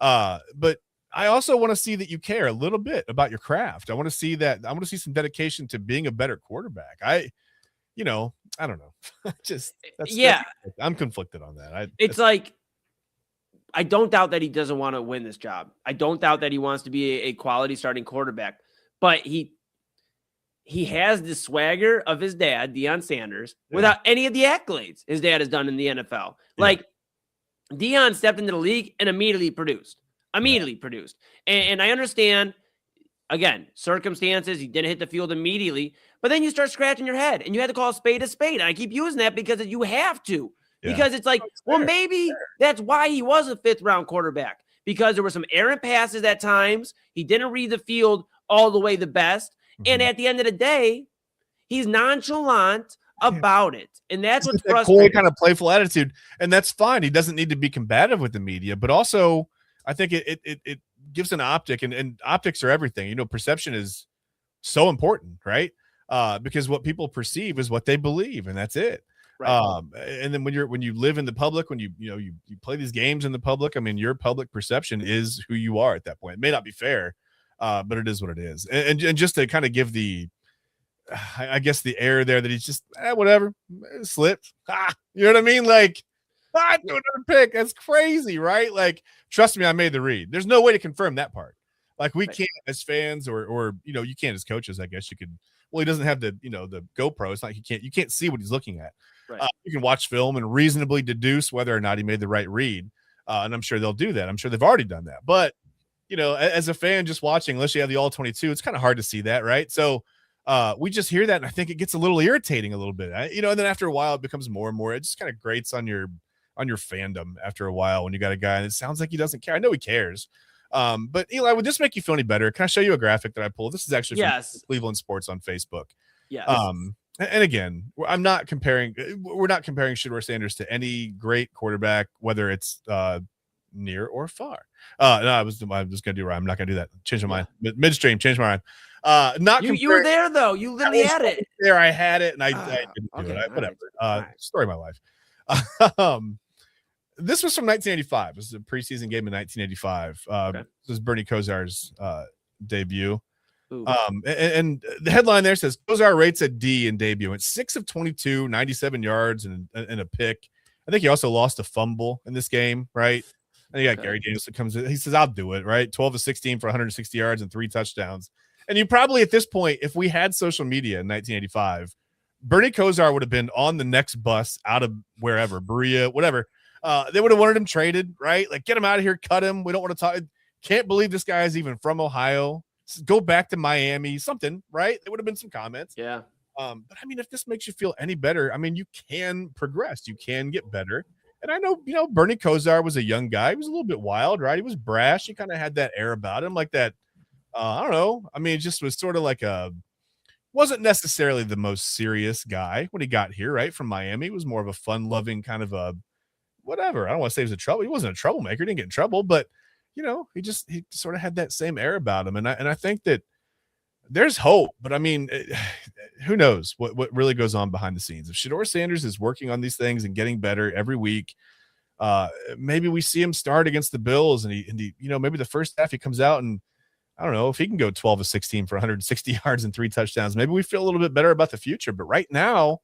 But I also want to see that you care a little bit about your craft. I want to see that. I want to see some dedication to being a better quarterback. I don't know. I'm conflicted on that. I don't doubt that he doesn't want to win this job. I don't doubt that he wants to be a quality starting quarterback, but he has the swagger of his dad, Deion Sanders, without any of the accolades his dad has done in the NFL. Yeah. Like Deion stepped into the league and immediately produced. And I understand, again, circumstances, he didn't hit the field immediately, but then you start scratching your head and you had to call a spade a spade. And I keep using that because you have to. Yeah. Because it's like, maybe that's why he was a 5th round quarterback, because there were some errant passes at times. He didn't read the field all the way the best. Mm-hmm. And at the end of the day, he's nonchalant about it. And that's what's frustrating. Cool kind of playful attitude. And that's fine. He doesn't need to be combative with the media, but also I think it gives an optic and optics are everything. Perception is so important, right? Because what people perceive is what they believe, and that's it. Right. And then when you live in the public, when you play these games in the public, I mean, your public perception is who you are at that point. It may not be fair, but it is what it is. And just to kind of give the air there that he's just whatever, it slipped. You know what I mean? Like, do another pick. That's crazy, right? Like, trust me, I made the read. There's no way to confirm that part. Like, we can't as fans, or you can't as coaches. I guess you could. Well, he doesn't have the GoPro. It's like you can't see what he's looking at. Right. You can watch film and reasonably deduce whether or not he made the right read. And I'm sure they'll do that. I'm sure they've already done that. But, as a fan just watching, unless you have the all 22, it's kind of hard to see that, right? So we just hear that, and I think it gets a little irritating a little bit. And then after a while, it becomes more and more. It just kind of grates on your your fandom after a while when you got a guy and it sounds like he doesn't care. I know he cares. But Eli, would this make you feel any better? Can I show you a graphic that I pulled? This is actually from Cleveland Sports on Facebook. Yes. And again, we're not comparing Shedeur Sanders to any great quarterback, whether it's near or far. No, I was just gonna do right. I'm not gonna do that. Change my mind midstream. Change my mind. You were there though. You literally had it. There, I had it, and I didn't do it. Whatever. Story of my life. This was from 1985. It was a preseason game in 1985. This was Bernie Kosar's debut. And the headline there says Kosar rates a D in debut. Went 6 of 22, 97 yards, and a pick. I think he also lost a fumble in this game, right? And you got Gary Danielson comes in. He says, I'll do it, right? 12 of 16 for 160 yards and 3 touchdowns. And you probably, at this point, if we had social media in 1985, Bernie Kosar would have been on the next bus out of wherever, Berea, whatever. They would have wanted him traded, right? Like, get him out of here, cut him. We don't want to talk. Can't believe this guy is even from Ohio. Go back to Miami, something, right? There would have been some comments. Yeah. But I mean, if this makes you feel any better, I mean, you can progress. You can get better. And I know, Bernie Kosar was a young guy. He was a little bit wild, right? He was brash. He kind of had that air about him, like that. I don't know. I mean, it just was sort of like wasn't necessarily the most serious guy when he got here, right? From Miami. He was more of a fun-loving kind of a whatever. I don't want to say he was a trouble. He wasn't a troublemaker. He didn't get in trouble, but he sort of had that same air about him. And I think that there's hope, but I mean, who knows what really goes on behind the scenes. If Shedeur Sanders is working on these things and getting better every week, maybe we see him start against the Bills and he maybe the first half he comes out and I don't know if he can go 12 of 16 for 160 yards and 3 touchdowns. Maybe we feel a little bit better about the future, but right now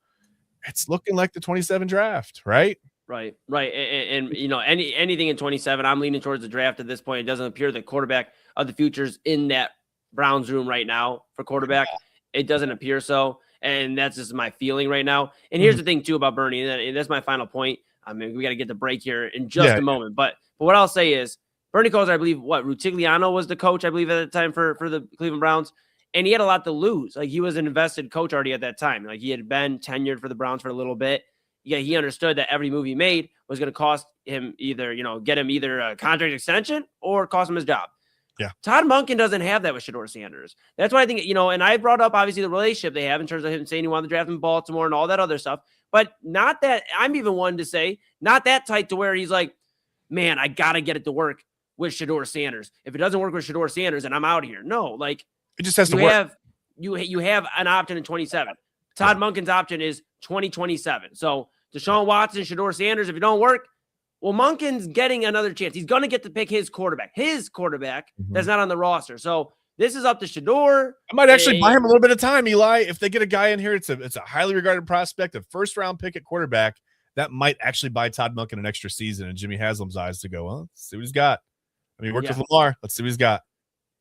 it's looking like the 27 draft, right? Right. And anything in 27, I'm leaning towards the draft at this point. It doesn't appear the quarterback of the future's in that Browns room right now for quarterback. It doesn't appear so. And that's just my feeling right now. And here's the thing too about Bernie, and that's my final point. I mean, we got to get the break here in just a moment. But what I'll say is Bernie Kosar, I believe Rutigliano was the coach, I believe, at the time for the Cleveland Browns. And he had a lot to lose. Like, he was an invested coach already at that time. Like, he had been tenured for the Browns for a little bit. Yeah, he understood that every move he made was going to cost him get him either a contract extension or cost him his job. Yeah. Todd Monken doesn't have that with Shedeur Sanders. That's why I think, and I brought up obviously the relationship they have in terms of him saying he wanted to draft in Baltimore and all that other stuff, but not that I'm even one to say not that tight to where he's like, man, I got to get it to work with Shedeur Sanders. If it doesn't work with Shedeur Sanders and I'm out of here. No, like it just has to work. You have an option in 27. Todd Monken's option is 2027. So Deshaun Watson, Shedeur Sanders, if it don't work, well, Monken's getting another chance. He's going to get to pick his quarterback that's not on the roster. So this is up to Shedeur. I might actually buy him a little bit of time, Eli. If they get a guy in here, it's a highly regarded prospect, a first-round pick at quarterback, that might actually buy Todd Monken an extra season in Jimmy Haslam's eyes to go, well, let's see what he's got. I mean, he worked with Lamar. Let's see what he's got.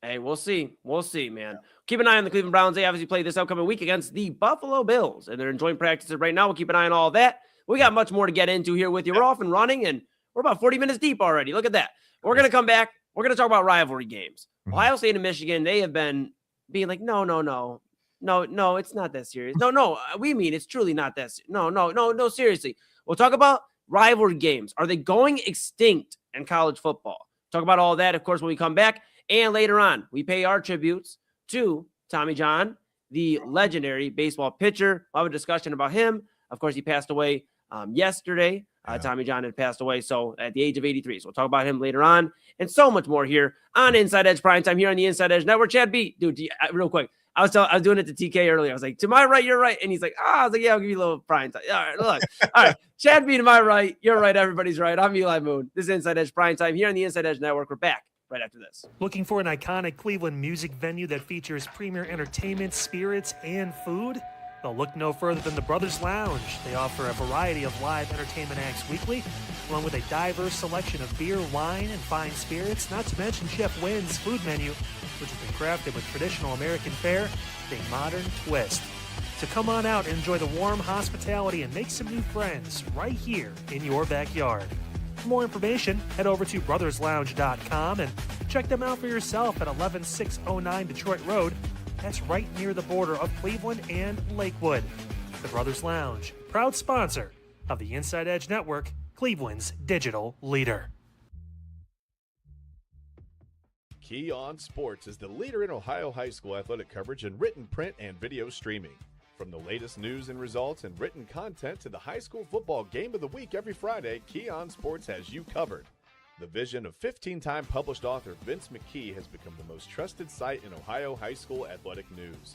Hey, we'll see. We'll see, man. Keep an eye on the Cleveland Browns. They obviously play this upcoming week against the Buffalo Bills, and they're enjoying practices right now. We'll keep an eye on all that. We got much more to get into here with you. We're off and running, and we're about 40 minutes deep already. Look at that. We're going to come back. We're going to talk about rivalry games. Ohio State and Michigan, they have been being like, no, it's not that serious. No, we mean it's truly not that serious. No, seriously. We'll talk about rivalry games. Are they going extinct in college football? Talk about all that, of course, when we come back. And later on, we pay our tributes to Tommy John, the legendary baseball pitcher. We'll have a discussion about him. Of course, he passed away yesterday. Tommy John had passed away, so at the age of 83. So we'll talk about him later on and so much more here on Inside Edge Primetime here on the Inside Edge Network. Chad B, dude, real quick. I was doing it to TK earlier. I was like, to my right, you're right. And he's like, I was like, yeah, I'll give you a little primetime. All right, look. All right, Chad B to my right. You're right. Everybody's right. I'm Eli Moon. This is Inside Edge Primetime here on the Inside Edge Network. We're back right after this. Looking for an iconic Cleveland music venue that features premier entertainment, spirits, and food? Well, look no further than the Brothers Lounge. They offer a variety of live entertainment acts weekly, along with a diverse selection of beer, wine, and fine spirits, not to mention Chef Wynn's food menu, which has been crafted with traditional American fare with a modern twist. So come on out and enjoy the warm hospitality and make some new friends right here in your backyard. For more information, head over to brotherslounge.com and check them out for yourself at 11609 Detroit Road. That's right near the border of Cleveland and Lakewood. The Brothers Lounge, proud sponsor of the Inside Edge Network Cleveland's digital leader. Key On Sports is the leader in Ohio high school athletic coverage in written print and video streaming. From the latest news and results and written content to the high school football game of the week every Friday, Key On Sports has you covered. The vision of 15-time published author Vince McKee has become the most trusted site in Ohio high school athletic news.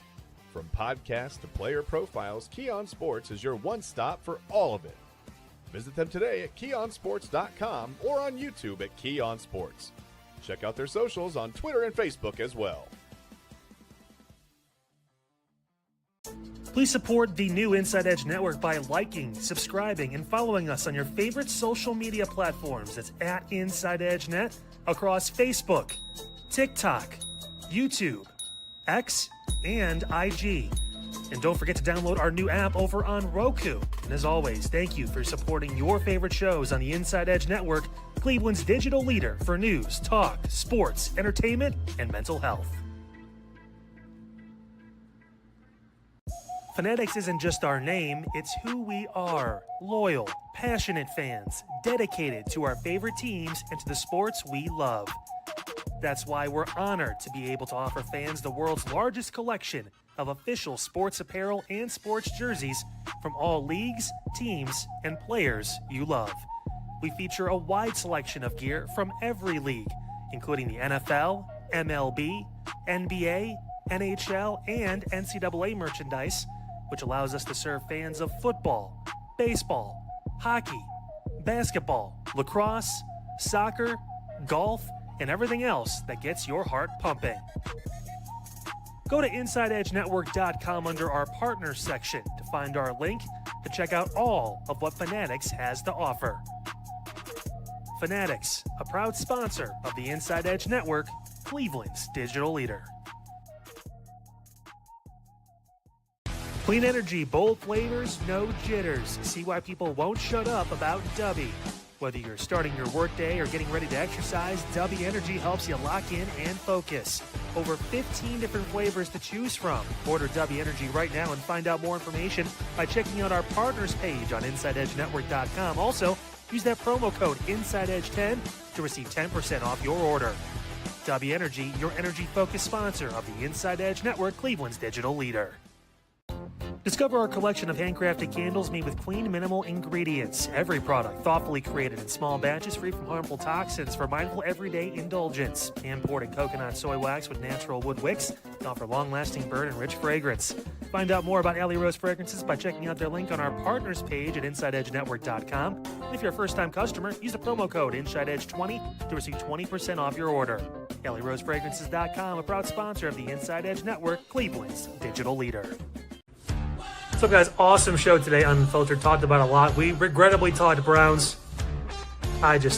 From podcasts to player profiles, Key On Sports is your one-stop for all of it. Visit them today at keyonsports.com or on YouTube at Key On Sports. Check out their socials on Twitter and Facebook as well. Please support the new Inside Edge Network by liking, subscribing, and following us on your favorite social media platforms. That's at Inside Edge Net across Facebook, TikTok, YouTube, X, and IG. And don't forget to download our new app over on Roku. And as always, thank you for supporting your favorite shows on the Inside Edge Network, Cleveland's digital leader for news, talk, sports, entertainment, and mental health. Fanatics isn't just our name, it's who we are. Loyal, passionate fans, dedicated to our favorite teams and to the sports we love. That's why we're honored to be able to offer fans the world's largest collection of official sports apparel and sports jerseys from all leagues, teams, and players you love. We feature a wide selection of gear from every league, including the NFL, MLB, NBA, NHL, and NCAA merchandise, which allows us to serve fans of football, baseball, hockey, basketball, lacrosse, soccer, golf, and everything else that gets your heart pumping. Go to InsideEdgeNetwork.com under our partners section to find our link to check out all of what Fanatics has to offer. Fanatics, a proud sponsor of the Inside Edge Network, Cleveland's digital leader. Clean energy, bold flavors, no jitters. See why people won't shut up about Dubby. Whether you're starting your workday or getting ready to exercise, Dubby Energy helps you lock in and focus. Over 15 different flavors to choose from. Order Dubby Energy right now and find out more information by checking out our partners page on InsideEdgeNetwork.com. Also, use that promo code InsideEdge10 to receive 10% off your order. Dubby Energy, your energy-focused sponsor of the Inside Edge Network, Cleveland's digital leader. Discover our collection of handcrafted candles made with clean, minimal ingredients. Every product thoughtfully created in small batches, free from harmful toxins for mindful everyday indulgence. Imported coconut soy wax with natural wood wicks to offer long-lasting burn and rich fragrance. Find out more about Alley Rose Fragrances by checking out their link on our partners page at InsideEdgeNetwork.com. And if you're a first-time customer, use the promo code InsideEdge20 to receive 20% off your order. AlleyRoseFragrances.com, a proud sponsor of the Inside Edge Network, Cleveland's digital leader. So guys, awesome show today, Unfiltered. Talked about a lot. We regrettably talked Browns. I get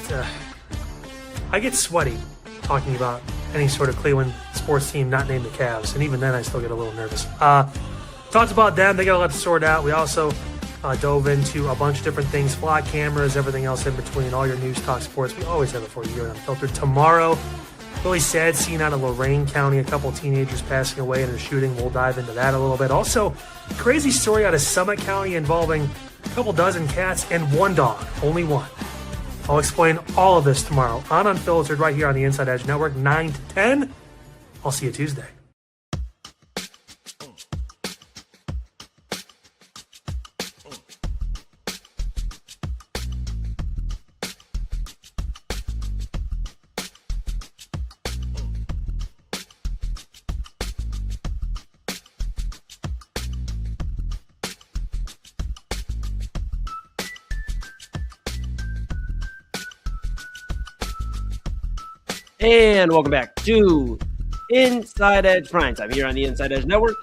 sweaty talking about any sort of Cleveland sports team not named the Cavs. And even then, I still get a little nervous. Talked about them. They got a lot to sort out. We also dove into a bunch of different things. Flock cameras, everything else in between. All your news, talk, sports. We always have it for you here on Unfiltered. Tomorrow, really sad scene out of Lorain County. A couple of teenagers passing away in a shooting. We'll dive into that a little bit. Also, crazy story out of Summit County involving a couple dozen cats and one dog. Only one. I'll explain all of this tomorrow on Unfiltered right here on the Inside Edge Network, 9 to 10. I'll see you Tuesday. And welcome back to Inside Edge Prime Time here on the Inside Edge Network.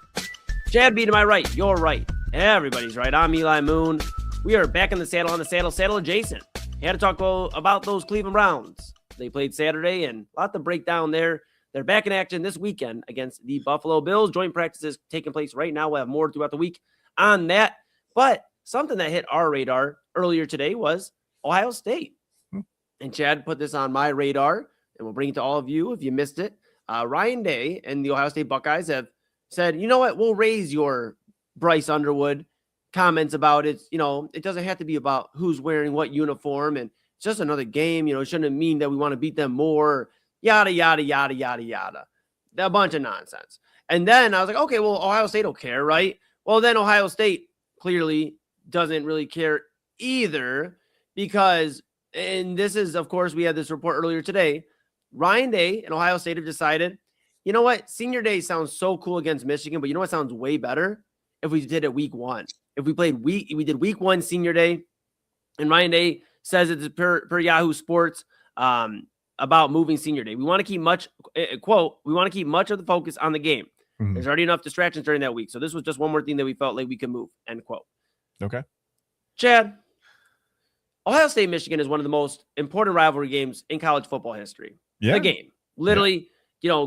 Chad B to my right, you're right. Everybody's right. I'm Eli Moon. We are back in the saddle saddle adjacent. Had to talk about those Cleveland Browns. They played Saturday and a lot to break down there. They're back in action this weekend against the Buffalo Bills. Joint practices taking place right now. We'll have more throughout the week on that. But something that hit our radar earlier today was Ohio State. And Chad put this on my radar. And we'll bring it to all of you if you missed it. Ryan Day and the Ohio State Buckeyes have said, you know what, we'll raise your Bryce Underwood comments about it. It doesn't have to be about who's wearing what uniform, and it's just another game. It shouldn't mean that we want to beat them more. Yada yada yada yada yada. A bunch of nonsense. And then I was like, okay, well, Ohio State will care, right? Well, then Ohio State clearly doesn't really care either, because, and this is, of course, we had this report earlier today. Ryan Day and Ohio State have decided, you know what? Senior Day sounds so cool against Michigan, but you know what sounds way better? If we did it week 1. If we did week 1 Senior Day, and Ryan Day says it's per Yahoo Sports about moving Senior Day. We want to keep we want to keep much of the focus on the game. Mm-hmm. There's already enough distractions during that week. So this was just one more thing that we felt like we could move, end quote. Okay. Chad, Ohio State, Michigan is one of the most important rivalry games in college football history. Yeah. The game. Literally,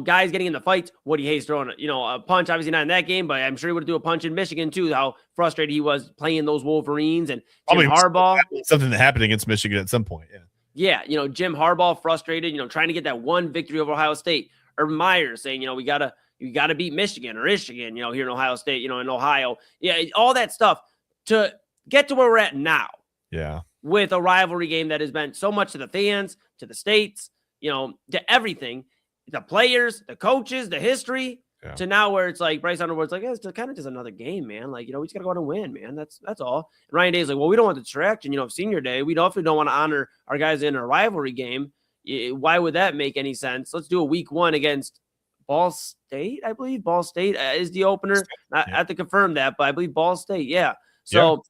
guys getting into fights. Woody Hayes throwing, a punch, obviously not in that game, but I'm sure he would do a punch in Michigan too, how frustrated he was playing those Wolverines, and Jim Harbaugh. Something that happened against Michigan at some point. Yeah. Yeah. Jim Harbaugh frustrated, trying to get that one victory over Ohio State. Urban Meyer saying, you got to beat Michigan or Michigan, here in Ohio State, in Ohio. Yeah. All that stuff to get to where we're at now. Yeah. With a rivalry game that has meant so much to the fans, to the states, to everything, the players, the coaches, the history, to now where it's like Bryce Underwood's like, it's kind of just another game, man. Like, we just got to go out and win, man. That's all. And Ryan Day's like, well, we don't want the distraction, of Senior Day. We definitely don't want to honor our guys in a rivalry game. Why would that make any sense? Let's do a week 1 against Ball State, I believe. Ball State is the opener. I have to confirm that, but I believe Ball State. Yeah. So,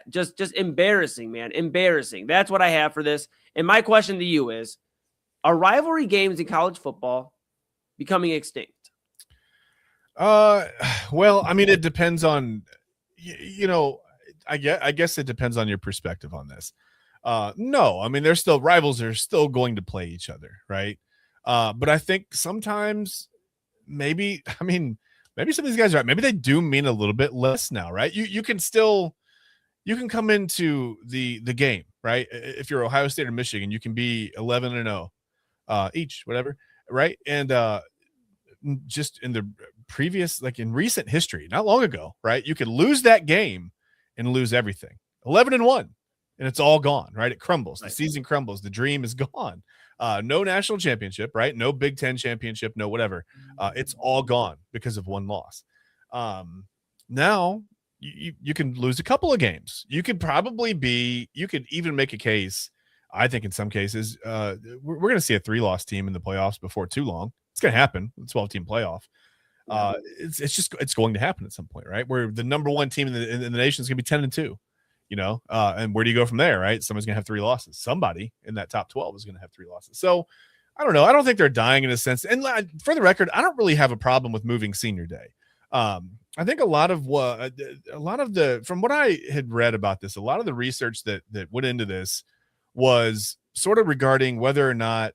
just embarrassing, man. Embarrassing. That's what I have for this. And my question to you is, are rivalry games in college football becoming extinct? Well, I mean, it depends on, I guess it depends on your perspective on this. No, I mean, rivals are still going to play each other, right? But I think sometimes maybe some of these guys are right. Maybe they do mean a little bit less now, right? You can come into the game, right? If you're Ohio State or Michigan, you can be 11-0 each, whatever, right? And just in the previous, like in recent history, not long ago, right? You could lose that game and lose everything. 11-1, and it's all gone, right? It crumbles. Right. The season crumbles. The dream is gone. No national championship, right? No Big Ten championship, no whatever. It's all gone because of one loss. Now you can lose a couple of games. You could even make a case. I think in some cases, we're going to see a 3-loss team in the playoffs before too long. It's going to happen. The 12-team playoff. It's going to happen at some point, right? Where the number 1 team in the nation is going to be 10-2. And where do you go from there, right? Somebody's going to have 3 losses. Somebody in that top 12 is going to have 3 losses. So I don't know. I don't think they're dying in a sense. And for the record, I don't really have a problem with moving Senior Day. I think a lot of from what I had read about this, a lot of the research that went into this was sort of regarding whether or not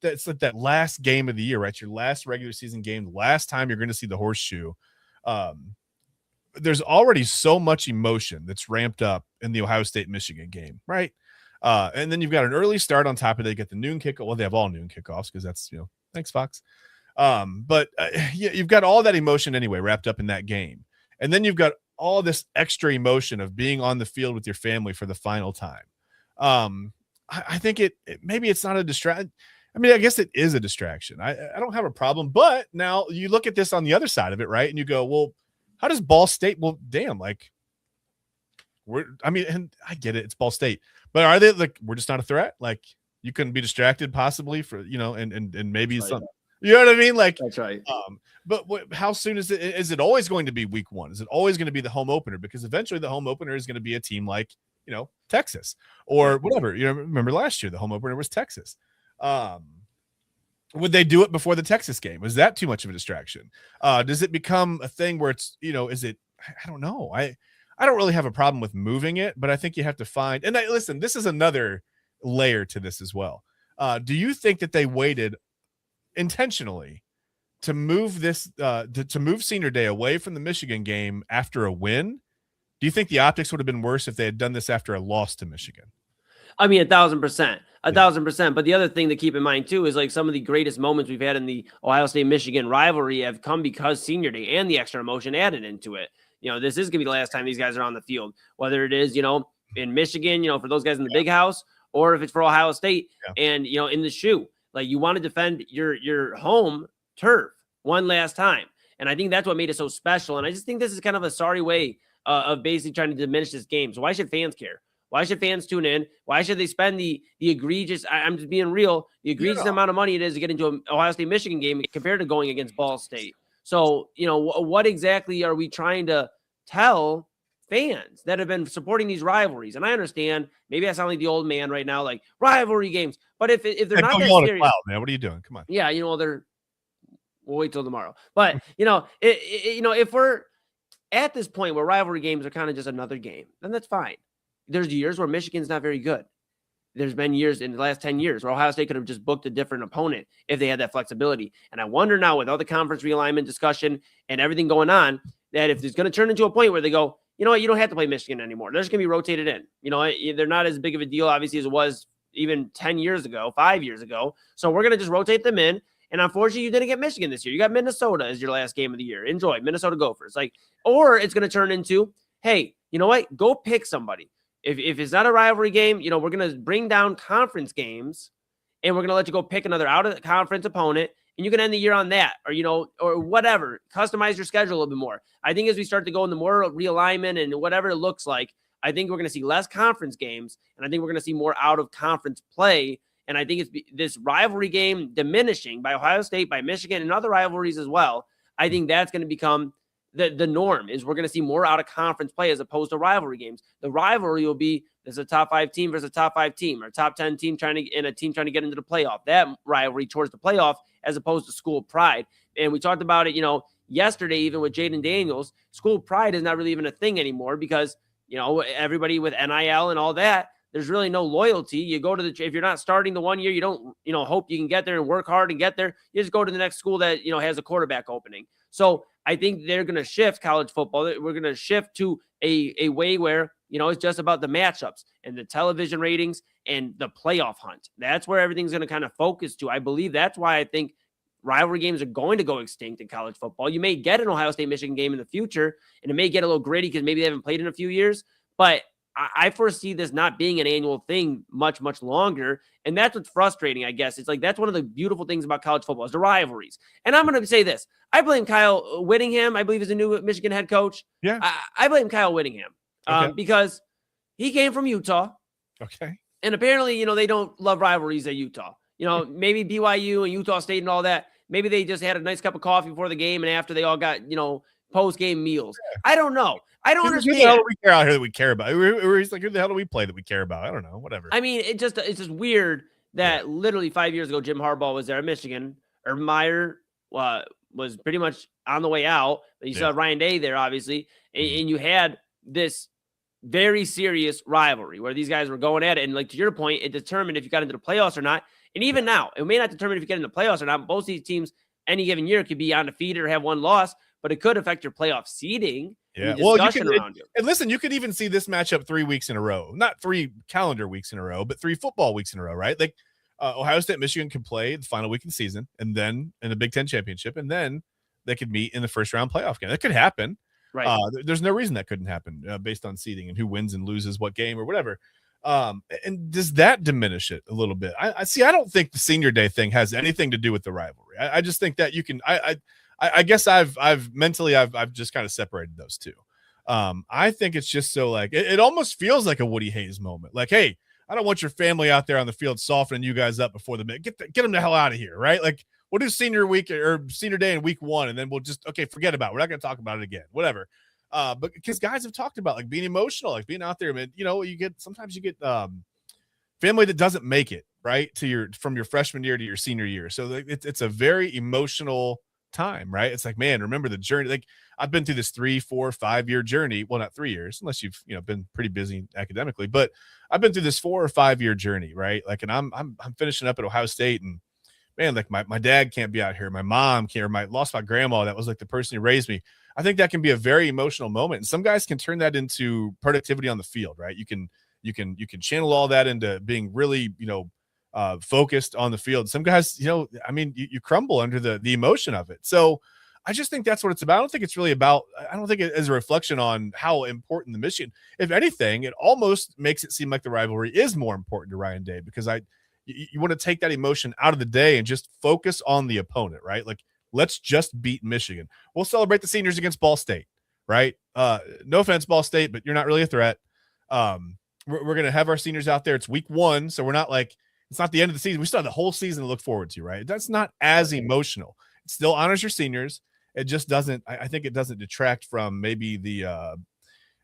that's like that last game of the year, right? Your last regular season game, last time you're going to see the horseshoe. There's already so much emotion that's ramped up in the Ohio State Michigan game, right? And then you've got an early start on top of it. They get the noon kickoff. Well, they have all noon kickoffs because that's, thanks, Fox. But you've got all that emotion anyway wrapped up in that game. And then you've got all this extra emotion of being on the field with your family for the final time. I think maybe it's not a distraction. I mean, I guess it is a distraction. I don't have a problem. But now you look at this on the other side of it, right? And you go, well, how does Ball State? Well, damn, like and I get it. It's Ball State. But are they like, we're just not a threat? Like you couldn't be distracted possibly for, and maybe something. You know what I mean? Like that's right. But how soon is it? Is it always going to be week 1? Is it always going to be the home opener? Because eventually the home opener is going to be a team like, Texas or whatever. Remember last year, the home opener was Texas. Would they do it before the Texas game? Was that too much of a distraction? Does it become a thing where it's, is it, I don't know. I don't really have a problem with moving it, but I think you have to find, and listen, this is another layer to this as well. Do you think that they waited intentionally to move this, to move Senior Day away from the Michigan game after a win? Do you think the optics would have been worse if they had done this after a loss to Michigan? I mean, 1,000%, 1,000%. But the other thing to keep in mind too is like some of the greatest moments we've had in the Ohio State-Michigan rivalry have come because Senior Day and the extra emotion added into it. This is gonna be the last time these guys are on the field, whether it is, in Michigan, for those guys in the big house, or if it's for Ohio State and, in the shoe. Like, you want to defend your home turf one last time. And I think that's what made it so special. And I just think this is kind of a sorry way of basically trying to diminish this game. So why should fans care? Why should fans tune in? Why should they spend the egregious, I'm just being real, the egregious amount of money it is to get into an Ohio State-Michigan game compared to going against Ball State? So, what exactly are we trying to tell fans that have been supporting these rivalries? And I understand, maybe I sound like the old man right now, like rivalry games. But if they're not that serious, cloud, man, what are you doing? Come on. Yeah, we'll wait till tomorrow. But if we're at this point where rivalry games are kind of just another game, then that's fine. There's years where Michigan's not very good. There's been years in the last 10 years where Ohio State could have just booked a different opponent if they had that flexibility. And I wonder now, with all the conference realignment discussion and everything going on, that if it's going to turn into a point where they go, you know what, you don't have to play Michigan anymore. They're just going to be rotated in. They're not as big of a deal, obviously, as it was even 10 years ago, 5 years ago. So we're going to just rotate them in. And unfortunately, you didn't get Michigan this year. You got Minnesota as your last game of the year. Enjoy. Minnesota Gophers. Or it's going to turn into, hey, you know what? Go pick somebody. If it's not a rivalry game, we're going to bring down conference games, and we're going to let you go pick another out-of-conference opponent, and you can end the year on that, or whatever. Customize your schedule a little bit more. I think as we start to go into more realignment and whatever it looks like, I think we're going to see less conference games, and I think we're going to see more out-of-conference play. And I think it's this rivalry game diminishing by Ohio State, by Michigan, and other rivalries as well. I think that's going to become the norm, is we're going to see more out-of-conference play as opposed to rivalry games. The rivalry will be there's a top 5 team versus a top 5 team, or top 10 team trying to get into the playoff. That rivalry towards the playoff as opposed to school pride. And we talked about it, yesterday, even with Jaden Daniels. School pride is not really even a thing anymore because, everybody with NIL and all that, there's really no loyalty. You go to if you're not starting the one year, you don't, hope you can get there and work hard and get there. You just go to the next school that, has a quarterback opening. So I think they're going to shift college football. We're going to shift to a way where, it's just about the matchups and the television ratings and the playoff hunt. That's where everything's going to kind of focus to. I believe that's why I think rivalry games are going to go extinct in college football. You may get an Ohio State-Michigan game in the future, and it may get a little gritty because maybe they haven't played in a few years, but I foresee this not being an annual thing much, much longer. And that's what's frustrating, I guess. It's like, that's one of the beautiful things about college football is the rivalries. And I'm going to say this. I blame Kyle Whittingham, I believe is a new Michigan head coach. Yeah. I blame Kyle Whittingham because he came from Utah. Okay. And apparently, they don't love rivalries at Utah. Maybe BYU and Utah State and all that. Maybe they just had a nice cup of coffee before the game and after they all got, post-game meals. I don't know. I don't understand. Who the hell do we care out here that we care about? He's like, who the hell do we play that we care about? I don't know. Whatever. I mean, it's just weird that literally 5 years ago, Jim Harbaugh was there at Michigan. Urban Meyer was pretty much on the way out. But you saw Ryan Day there, obviously. And you had this very serious rivalry where these guys were going at it. And like to your point, it determined if you got into the playoffs or not. And even now, it may not determine if you get into the playoffs or not. Both these teams, any given year, could be undefeated or have one loss, but it could affect your playoff seeding. Yeah. Well, and listen, you could even see this matchup 3 weeks in a row, not 3 calendar weeks in a row, but 3 football weeks in a row, right? Like Ohio State, Michigan can play the final week of the season and then in the Big Ten championship, and then they could meet in the first round playoff game. That could happen. Right. There's no reason that couldn't happen based on seeding and who wins and loses what game or whatever. And does that diminish it a little bit? I don't think the Senior Day thing has anything to do with the rivalry. I just think that you can, I guess I've just kind of separated those two. I think it's just so like, it almost feels like a Woody Hayes moment. Like, hey, I don't want your family out there on the field softening you guys up before the get them the hell out of here. Right. Like, we'll do Senior Week or Senior Day in week 1. And then we'll just, forget about it. We're not going to talk about it again, whatever. But because guys have talked about like being emotional, like being out there, man, sometimes you get family that doesn't make it right from your freshman year to your senior year. So it's a very emotional time, right? It's like, man, remember the journey. Like I've been through this 3, 4, 5 year journey. Well, not 3 years, unless you've, been pretty busy academically, but I've been through this 4 or 5 year journey, right? Like, and I'm finishing up at Ohio State, and man, like my dad can't be out here. My mom can't, or lost my grandma. That was like the person who raised me. I think that can be a very emotional moment. And some guys can turn that into productivity on the field, right? You can You can channel all that into being really, focused on the field. Some guys, I mean, you crumble under the emotion of it. So I just think that's what it's about. I don't think it's really about, I don't think it is a reflection on how important the Michigan. If anything, it almost makes it seem like the rivalry is more important to Ryan Day, because you want to take that emotion out of the day and just focus on the opponent, right? Like, let's just beat Michigan. We'll celebrate the seniors against Ball State, right? No offense, Ball State, but you're not really a threat. We're going to have our seniors out there. It's week 1, so we're not like, it's not the end of the season. We still have the whole season to look forward to, right? That's not as emotional. It still honors your seniors. It just doesn't, I think it doesn't detract from maybe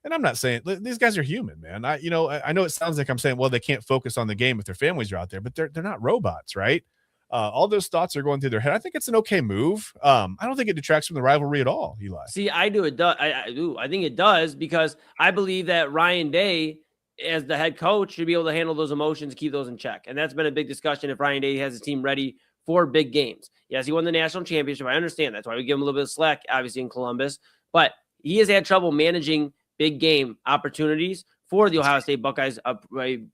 and I'm not saying these guys are human, man. I know it sounds like I'm saying, well, they can't focus on the game if their families are out there, but they're not robots, right? All those thoughts are going through their head. I think it's an okay move. I don't think it detracts from the rivalry at all, Eli. See, I do. It does. I do. I think it does, because I believe that Ryan Day, as the head coach, should be able to handle those emotions, keep those in check. And that's been a big discussion if Ryan Day has his team ready for big games. Yes, he won the national championship. I understand. That's why we give him a little bit of slack, obviously, in Columbus. But he has had trouble managing big game opportunities for the Ohio State Buckeyes a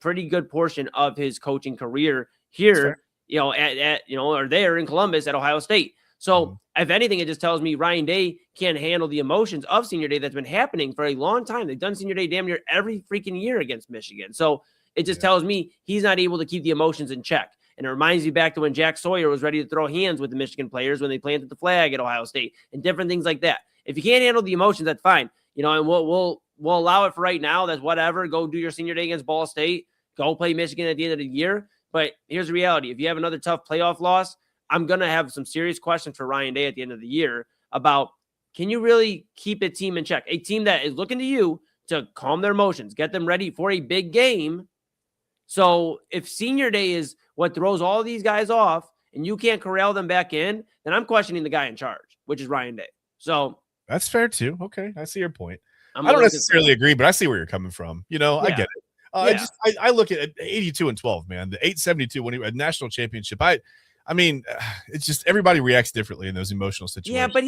pretty good portion of his coaching career here, or there in Columbus at Ohio State. So if anything, it just tells me Ryan Day can't handle the emotions of Senior Day that's been happening for a long time. They've done Senior Day damn near every freaking year against Michigan. So it just tells me he's not able to keep the emotions in check. And it reminds me back to when Jack Sawyer was ready to throw hands with the Michigan players when they planted the flag at Ohio State and different things like that. If you can't handle the emotions, that's fine. And we'll allow it for right now. That's whatever. Go do your Senior Day against Ball State. Go play Michigan at the end of the year. But here's the reality. If you have another tough playoff loss, I'm going to have some serious questions for Ryan Day at the end of the year about, can you really keep a team in check? A team that is looking to you to calm their emotions, get them ready for a big game. So if Senior Day is what throws all these guys off and you can't corral them back in, then I'm questioning the guy in charge, which is Ryan Day. So that's fair too. Okay. I see your point. I don't necessarily agree, but I see where you're coming from. I get it. I look at 82-12, man, the 872 when he had national championship. I mean, it's just everybody reacts differently in those emotional situations. Yeah, but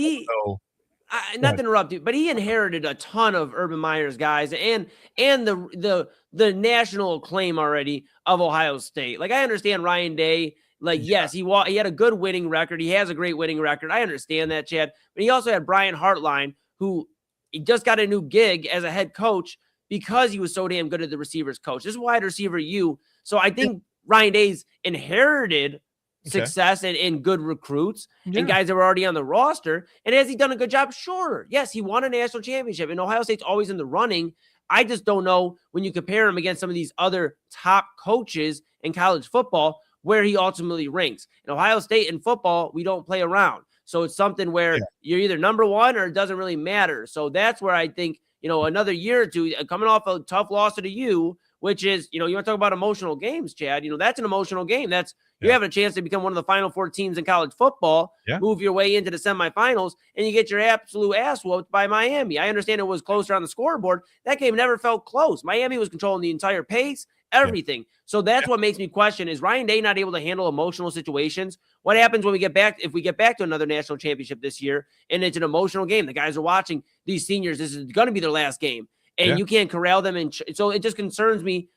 not to interrupt you, but he inherited a ton of Urban Meyer's guys and the national acclaim already of Ohio State. Like, I understand Ryan Day. Like, yes, he had a good winning record. He has a great winning record. I understand that, Chad. But he also had Brian Hartline, who he just got a new gig as a head coach because he was so damn good at the receivers coach. This is wide receiver U. So I think Ryan Day's inherited success and good recruits and guys that were already on the roster. And has he done a good job? Sure. Yes, he won a national championship, and Ohio State's always in the running. I just don't know when you compare him against some of these other top coaches in college football where he ultimately ranks. In Ohio State in football, we don't play around. So it's something where you're either number one or it doesn't really matter. So that's where I think, another year or two, coming off a tough loss to you, which is, you want to talk about emotional games, Chad. That's an emotional game. That's you have a chance to become one of the Final Four teams in college football, move your way into the semifinals, and you get your absolute ass whooped by Miami. I understand it was closer on the scoreboard. That game never felt close. Miami was controlling the entire pace, everything. So that's what makes me question, is Ryan Day not able to handle emotional situations? What happens when if we get back to another national championship this year and it's an emotional game? The guys are watching these seniors. This is going to be their last game. And you can't corral them. And so it just concerns me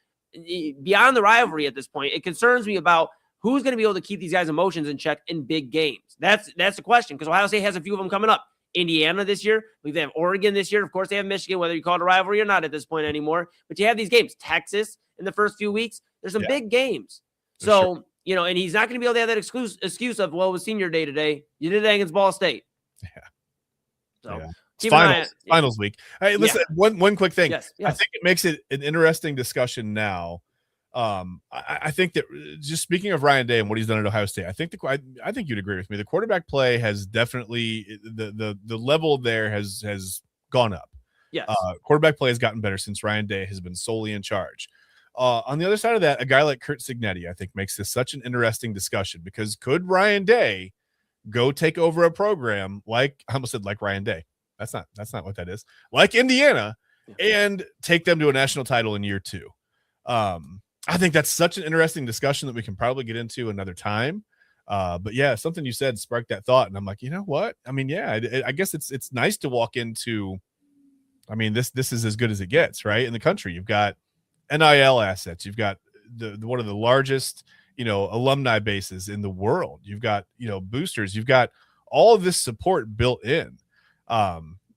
beyond the rivalry at this point. It concerns me about who's going to be able to keep these guys' emotions in check in big games. That's the question, because Ohio State has a few of them coming up. Indiana this year. They have Oregon this year. Of course, they have Michigan, whether you call it a rivalry or not at this point anymore. But you have these games. Texas in the first few weeks. There's some big games. So, and he's not going to be able to have that excuse of, well, it was Senior Day today. You did that against Ball State. So finals week. Hey, listen, one quick thing. Yes. I think it makes it an interesting discussion now. I think that, just speaking of Ryan Day and what he's done at Ohio State, I think you'd agree with me. The quarterback play has definitely the level there has gone up. Yes. Quarterback play has gotten better since Ryan Day has been solely in charge. On the other side of that, a guy like Kurt Cignetti, I think, makes this such an interesting discussion, because could Ryan Day go take over a program like Ryan Day? That's not what that is. Like Indiana, and take them to a national title in year 2. I think that's such an interesting discussion that we can probably get into another time. But yeah, something you said sparked that thought, and I'm like, you know what? I mean, I guess it's nice to walk into. I mean, this is as good as it gets, right? In the country, you've got NIL assets. You've got one of the largest, alumni bases in the world. You've got, boosters. You've got all of this support built in.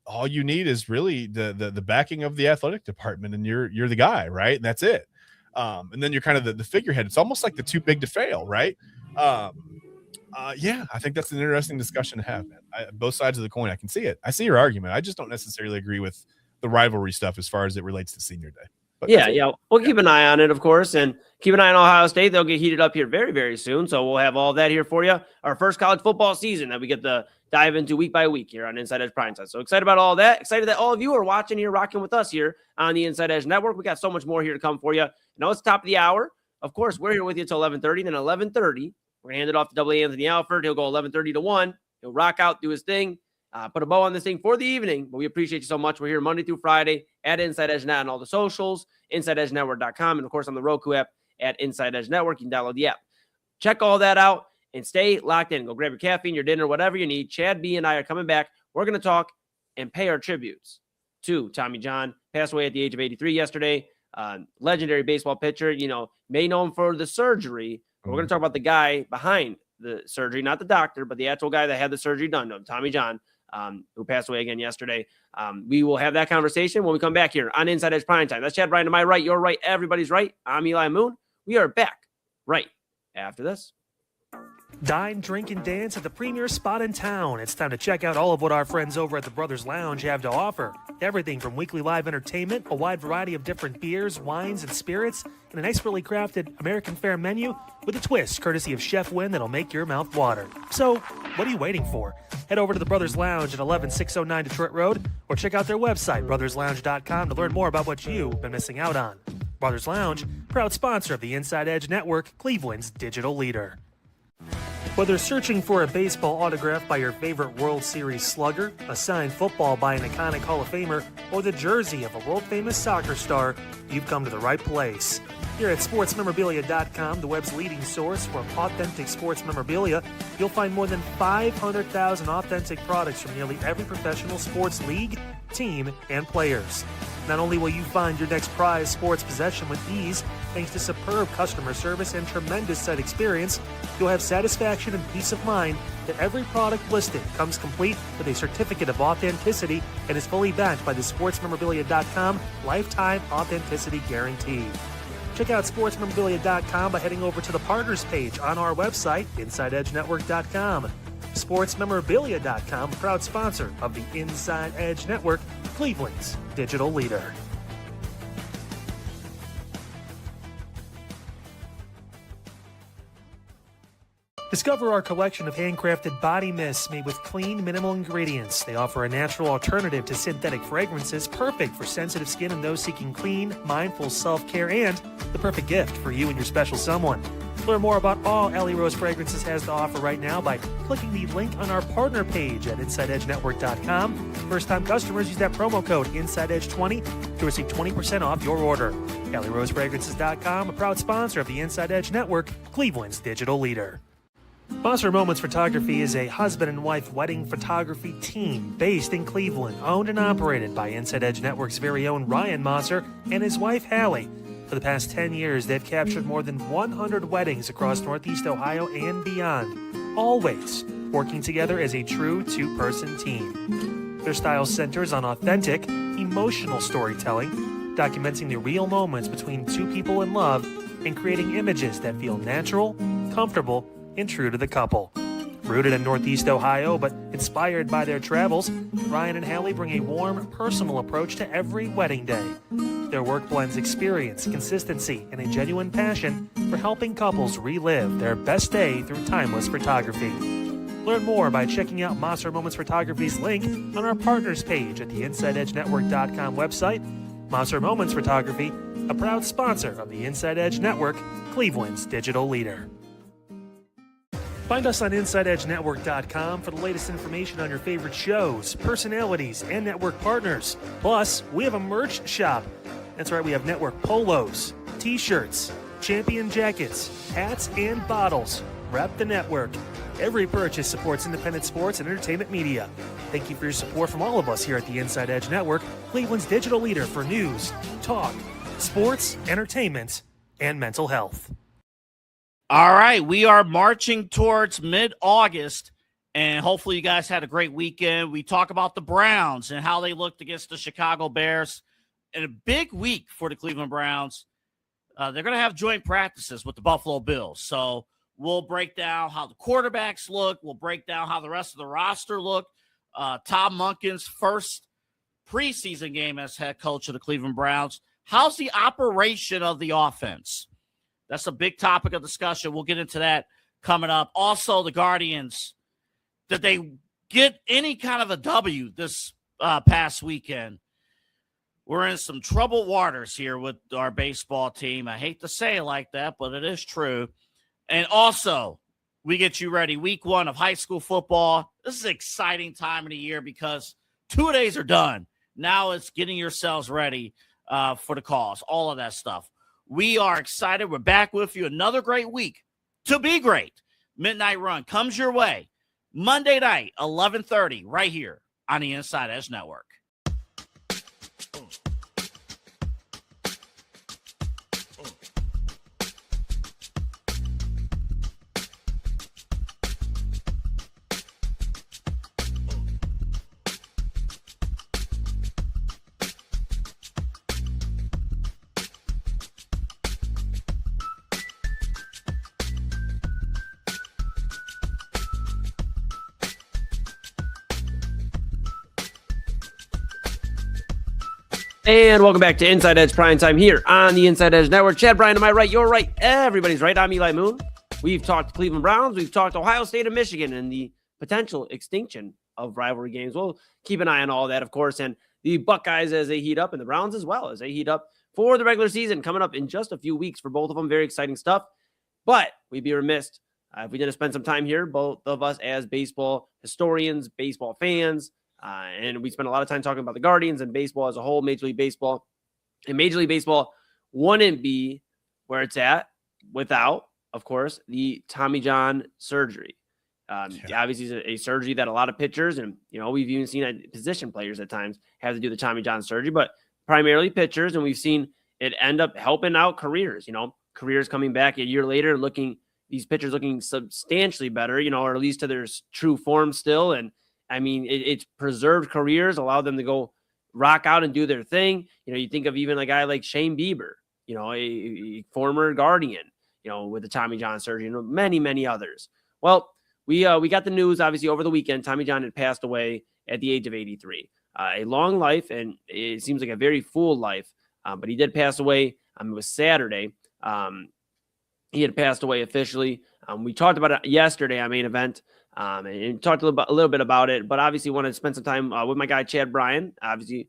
All you need is really the backing of the athletic department, and you're the guy, right? And that's it. And then you're kind of the figurehead. It's almost like the too big to fail, right? Yeah, I think that's an interesting discussion to have, man. Both sides of the coin, I can see it. I see your argument. I just don't necessarily agree with the rivalry stuff as far as it relates to senior day. But yeah. We'll keep an eye on it, of course, and keep an eye on Ohio State. They'll get heated up here very, very soon. So we'll have all that here for you. Our first college football season that we get to dive into week by week here on Inside Edge Prime Time. So excited about all that. Excited that all of you are watching here, rocking with us here on the Inside Edge Network. We got so much more here to come for you. Now it's top of the hour. Of course, we're here with you until 11:30. Then 11:30, we're going to hand it off to W. Anthony Alford. He'll go 11:30 to 1. He'll rock out, do his thing, put a bow on this thing for the evening. But we appreciate you so much. We're here Monday through Friday at Inside Edge Net on all the socials, InsideEdgeNetwork.com, and, of course, on the Roku app at Inside Edge Network. You can download the app. Check all that out and stay locked in. Go grab your caffeine, your dinner, whatever you need. Chad B and I are coming back. We're going to talk and pay our tributes to Tommy John. Passed away at the age of 83 yesterday. Legendary baseball pitcher. May know him for the surgery. But we're going to talk about the guy behind the surgery, not the doctor, but the actual guy that had the surgery done to him, Tommy John, who passed away again yesterday. We will have that conversation when we come back here on Inside Edge Prime Time. That's Chad Bryan to my right, your right, everybody's right. I'm Eli Moon. We are back right after this. Dine, drink, and dance at the premier spot in town. It's time to check out all of what our friends over at the Brothers Lounge have to offer. Everything from weekly live entertainment, a wide variety of different beers, wines, and spirits, and an expertly crafted American fare menu with a twist courtesy of Chef Wynn that'll make your mouth water. So, what are you waiting for? Head over to the Brothers Lounge at 11609 Detroit Road or check out their website, brotherslounge.com, to learn more about what you've been missing out on. Brothers Lounge, proud sponsor of the Inside Edge Network, Cleveland's digital leader. Whether searching for a baseball autograph by your favorite World Series slugger, a signed football by an iconic Hall of Famer, or the jersey of a world-famous soccer star, you've come to the right place. Here at sportsmemorabilia.com, the web's leading source for authentic sports memorabilia, you'll find more than 500,000 authentic products from nearly every professional sports league, team, and players. Not only will you find your next prized sports possession with ease, thanks to superb customer service and tremendous site experience, you'll have satisfaction and peace of mind that every product listed comes complete with a certificate of authenticity and is fully backed by the sportsmemorabilia.com lifetime authenticity guarantee. Check out sportsmemorabilia.com by heading over to the partners page on our website, InsideEdgeNetwork.com. SportsMemorabilia.com, a proud sponsor of the Inside Edge Network, Cleveland's digital leader. Discover our collection of handcrafted body mists made with clean, minimal ingredients. They offer a natural alternative to synthetic fragrances, perfect for sensitive skin and those seeking clean, mindful self-care, and the perfect gift for you and your special someone. Learn more about all Alley Rose Fragrances has to offer right now by clicking the link on our partner page at InsideEdgeNetwork.com. First-time customers use that promo code InsideEdge20 to receive 20% off your order. AlleyRoseFragrances.com, a proud sponsor of the Inside Edge Network, Cleveland's digital leader. Monster Moments Photography is a husband and wife wedding photography team based in Cleveland, owned and operated by Inside Edge Network's very own Ryan Mosser and his wife Hallie. For the past 10 years, they've captured more than 100 weddings across Northeast Ohio and beyond, always working together as a true two-person team. Their style centers on authentic, emotional storytelling, documenting the real moments between two people in love and creating images that feel natural, comfortable, and true to the couple. Rooted in Northeast Ohio, but inspired by their travels, Ryan and Hallie bring a warm, personal approach to every wedding day. Their work blends experience, consistency, and a genuine passion for helping couples relive their best day through timeless photography. Learn more by checking out Monster Moments Photography's link on our partners page at the InsideEdgeNetwork.com website. Monster Moments Photography, a proud sponsor of the Inside Edge Network, Cleveland's digital leader. Find us on InsideEdgeNetwork.com for the latest information on your favorite shows, personalities, and network partners. Plus, we have a merch shop. That's right, we have network polos, t-shirts, champion jackets, hats, and bottles. Rep the network. Every purchase supports independent sports and entertainment media. Thank you for your support from all of us here at the Inside Edge Network, Cleveland's digital leader for news, talk, sports, entertainment, and mental health. All right, we are marching towards mid-August, and hopefully you guys had a great weekend. We talk about the Browns and how they looked against the Chicago Bears. And a big week for the Cleveland Browns. They're going to have joint practices with the Buffalo Bills. So we'll break down how the quarterbacks look. We'll break down how the rest of the roster look. Tom Monken's first preseason game as head coach of the Cleveland Browns. How's the operation of the offense? That's a big topic of discussion. We'll get into that coming up. Also, the Guardians, did they get any kind of a W this past weekend? We're in some troubled waters here with our baseball team. I hate to say it like that, but it is true. And also, we get you ready. Week 1 of high school football. This is an exciting time of the year because 2 days are done. Now it's getting yourselves ready for the cause, all of that stuff. We are excited. We're back with you. Another great week to be great. Midnight Run comes your way Monday night, 11:30, right here on the Inside Edge Network. And welcome back to Inside Edge Prime Time here on the Inside Edge Network. Chad Bryan, to my right, you're right, everybody's right. I'm Eli Moon. We've talked Cleveland Browns, we've talked Ohio State and Michigan and the potential extinction of rivalry games. We'll keep an eye on all that, of course, and the Buckeyes as they heat up, and the Browns as well as they heat up for the regular season coming up in just a few weeks for both of them. Very exciting stuff. But we'd be remiss if we didn't spend some time here, both of us as baseball historians, baseball fans, and we spent a lot of time talking about the Guardians and baseball as a whole, Major League Baseball. And Major League Baseball wouldn't be where it's at without, of course, the Tommy John surgery. Obviously, it's a surgery that a lot of pitchers and, we've even seen position players at times have to do the Tommy John surgery, but primarily pitchers. And we've seen it end up helping out careers, careers coming back a year later, these pitchers looking substantially better, or at least to their true form still. And I mean, it's preserved careers, allowed them to go rock out and do their thing. You think of even a guy like Shane Bieber, a former Guardian, with the Tommy John surgery, many, many others. Well, we got the news, obviously, over the weekend. Tommy John had passed away at the age of 83. A long life, and it seems like a very full life, but he did pass away. It was Saturday. He had passed away officially. We talked about it yesterday on Main Event. And talked a little bit about it, but obviously wanted to spend some time with my guy, Chad Bryan. Obviously,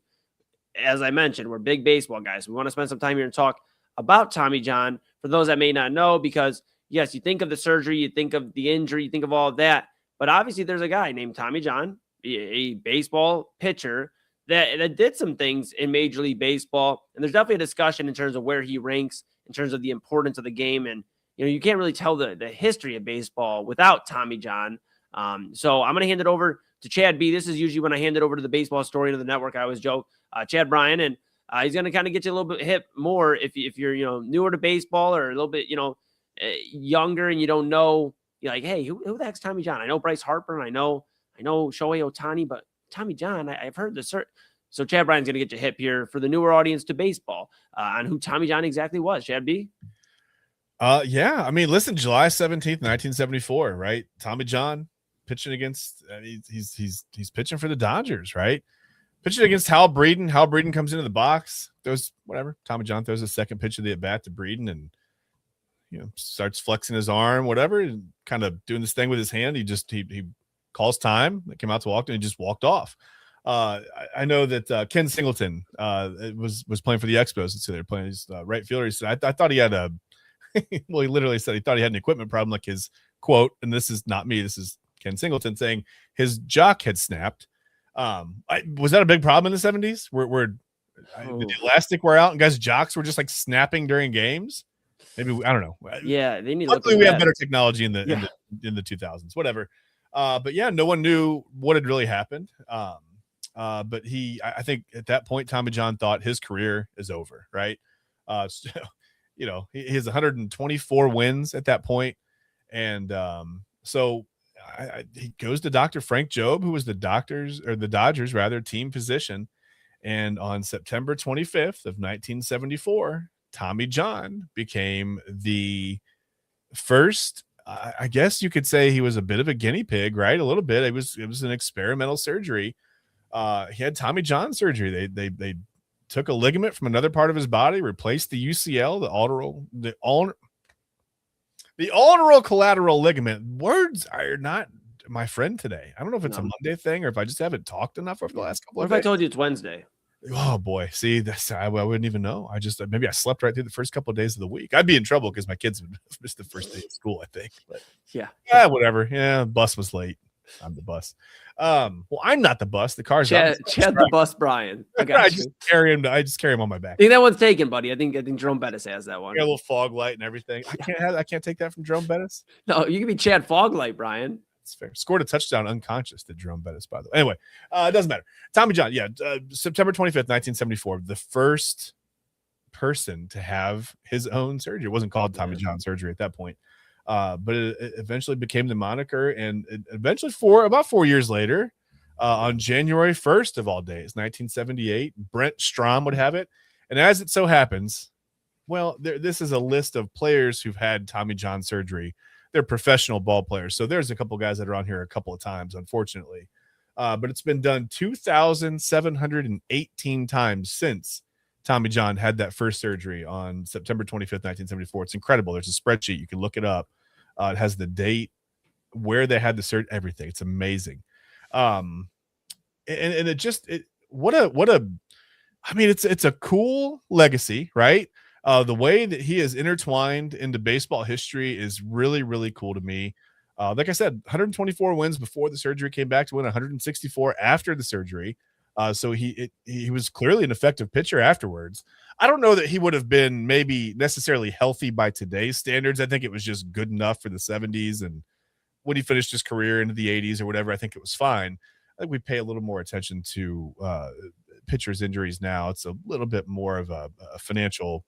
as I mentioned, we're big baseball guys. We want to spend some time here and talk about Tommy John for those that may not know, because yes, you think of the surgery, you think of the injury, you think of all of that, but obviously there's a guy named Tommy John, a baseball pitcher that did some things in Major League Baseball. And there's definitely a discussion in terms of where he ranks in terms of the importance of the game. And, you can't really tell the history of baseball without Tommy John. So I'm going to hand it over to Chad B. This is usually when I hand it over to the baseball historian of the network. I always joke, Chad Bryan, and he's going to kind of get you a little bit hip more if you're, newer to baseball or a little bit, younger and you don't know, you're like, hey, who the heck's Tommy John? I know Bryce Harper and I know Shohei Ohtani, but Tommy John, I've heard this. So Chad Bryan's going to get you hip here for the newer audience to baseball on who Tommy John exactly was. Chad B. Yeah. I mean, listen, July 17th, 1974, right? Tommy John pitching against, he's pitching for the Dodgers, right? Pitching against Hal Breeden. Hal Breeden comes into the box. Tommy John throws a second pitch of the at bat to Breeden and, starts flexing his arm, whatever, and kind of doing this thing with his hand. He calls time. They came out to walk and he just walked off. I know that Ken Singleton was playing for the Expos. So they're playing his right fielder. He said, I thought he had he literally said he thought he had an equipment problem, like his quote, and this is not me, this is Ken Singleton saying his jock had snapped. Was that a big problem in the 70s? Did the elastic wear out and guys' jocks were just like snapping during games? Maybe, I don't know. Yeah, they need. Luckily, we have better technology in the 2000s, whatever. But yeah, no one knew what had really happened. But I think at that point, Tommy John thought his career is over, right? So, he has 124 wins at that point. And so he goes to Dr. Frank Jobe, who was the Dodgers team physician. And on September 25th of 1974, Tommy John became the first, I guess you could say he was a bit of a guinea pig, right? A little bit. It was an experimental surgery. He had Tommy John surgery. They took a ligament from another part of his body, replaced the UCL, the ulnar collateral ligament. Words are not my friend today. I don't know if it's a Monday thing or if I just haven't talked enough over the last couple of days. What if I told you it's Wednesday? Oh boy. See, I wouldn't even know. Maybe I slept right through the first couple of days of the week. I'd be in trouble because my kids would miss the first day of school, I think. But yeah, whatever. Yeah, the bus was late. I'm the bus. Well, I'm not the bus. The car's Chad the bus, Brian. I just carry him. I just carry him on my back. I think that one's taken, buddy. I think Jerome Bettis has that one. Got a little fog light and everything. I can't take that from Jerome Bettis. No, you can be Chad Foglight, Brian. It's fair. Scored a touchdown unconscious to Jerome Bettis, by the way. Anyway, it doesn't matter. Tommy John, September 25th, 1974, the first person to have his own surgery. It wasn't called Tommy John surgery at that point, but it eventually became the moniker. And eventually, about 4 years later, on January 1st of all days, 1978, Brent Strom would have it. And as it so happens, well, this is a list of players who've had Tommy John surgery. They're professional ball players. So there's a couple guys that are on here a couple of times, unfortunately. But it's been done 2,718 times since Tommy John had that first surgery on September 25th, 1974. It's incredible. There's a spreadsheet. You can look it up. It has the date, where they had the surgery, everything. It's amazing. It's a cool legacy, right? The way that he is intertwined into baseball history is really, really cool to me. Like I said, 124 wins before the surgery, came back to win 164 after the surgery. So he was clearly an effective pitcher afterwards. I don't know that he would have been maybe necessarily healthy by today's standards. I think it was just good enough for the 70s. And when he finished his career into the 80s or whatever, I think it was fine. I think we pay a little more attention to pitchers' injuries now. It's a little bit more of a financial,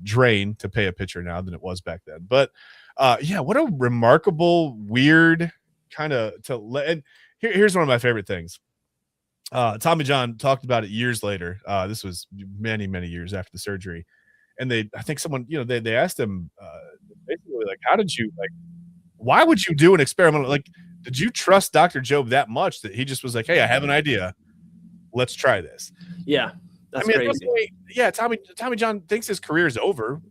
drain to pay a pitcher now than it was back then. But what a remarkable, weird kind of and here's one of my favorite things. Tommy John talked about it years later. This was many, many years after the surgery. And I think someone, they asked him basically like, why would you do an experiment? Like, did you trust Dr. Jobe that much that he just was like, hey, I have an idea. Let's try this. Yeah. That's crazy. Tommy John thinks his career is over.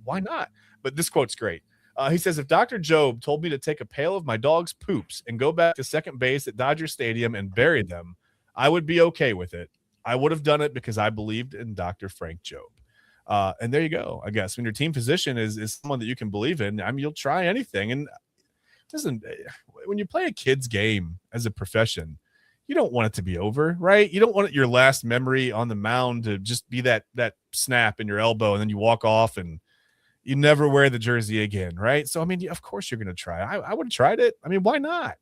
Why not? But this quote's great. He says, if Dr. Jobe told me to take a pail of my dog's poops and go back to second base at Dodger Stadium and bury them, I would be okay with it. I would have done it because I believed in Dr. Frank Jobe. And there you go. I guess when your team physician is someone that you can believe in, you'll try anything. And when you play a kid's game as a profession, you don't want it to be over, right? You don't want your last memory on the mound to just be that snap in your elbow and then you walk off and you never wear the jersey again, right? So, of course you're going to try. I would have tried it. Why not?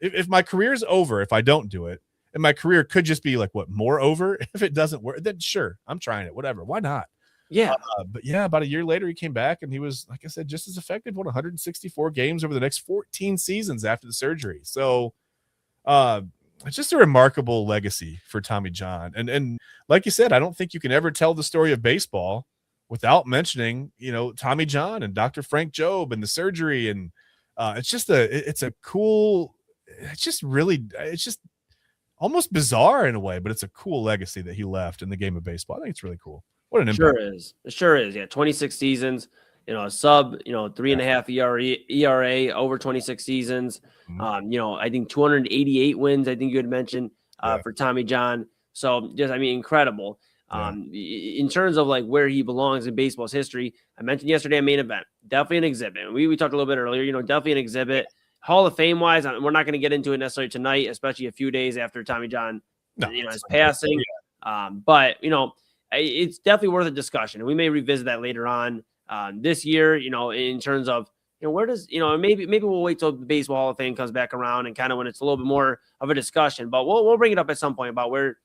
If my career's over, if I don't do it, and my career could just be more over if it doesn't work, then sure, I'm trying it, whatever. Why not? Yeah. But about a year later, he came back and he was, like I said, just as effective, won 164 games over the next 14 seasons after the surgery. So, it's just a remarkable legacy for Tommy John. And like you said, I don't think you can ever tell the story of baseball without mentioning, Tommy John and Dr. Frank Jobe and the surgery. And it's just almost bizarre in a way, but it's a cool legacy that he left in the game of baseball. I think it's really cool. What an impact. It sure is. Yeah. 26 seasons, a sub, 3.5 ERA over 26 seasons. I think 288 wins, I think you had mentioned for Tommy John. So just, incredible. In terms of where he belongs in baseball's history, I mentioned yesterday a main event, definitely an exhibit. We talked a little bit earlier, definitely an exhibit. Hall of Fame wise, we're not going to get into it necessarily tonight, especially a few days after Tommy John, his passing. But it's definitely worth a discussion, and we may revisit that later on this year. In terms of where does maybe we'll wait till the Baseball Hall of Fame comes back around and kind of when it's a little bit more of a discussion. But we'll bring it up at some point about where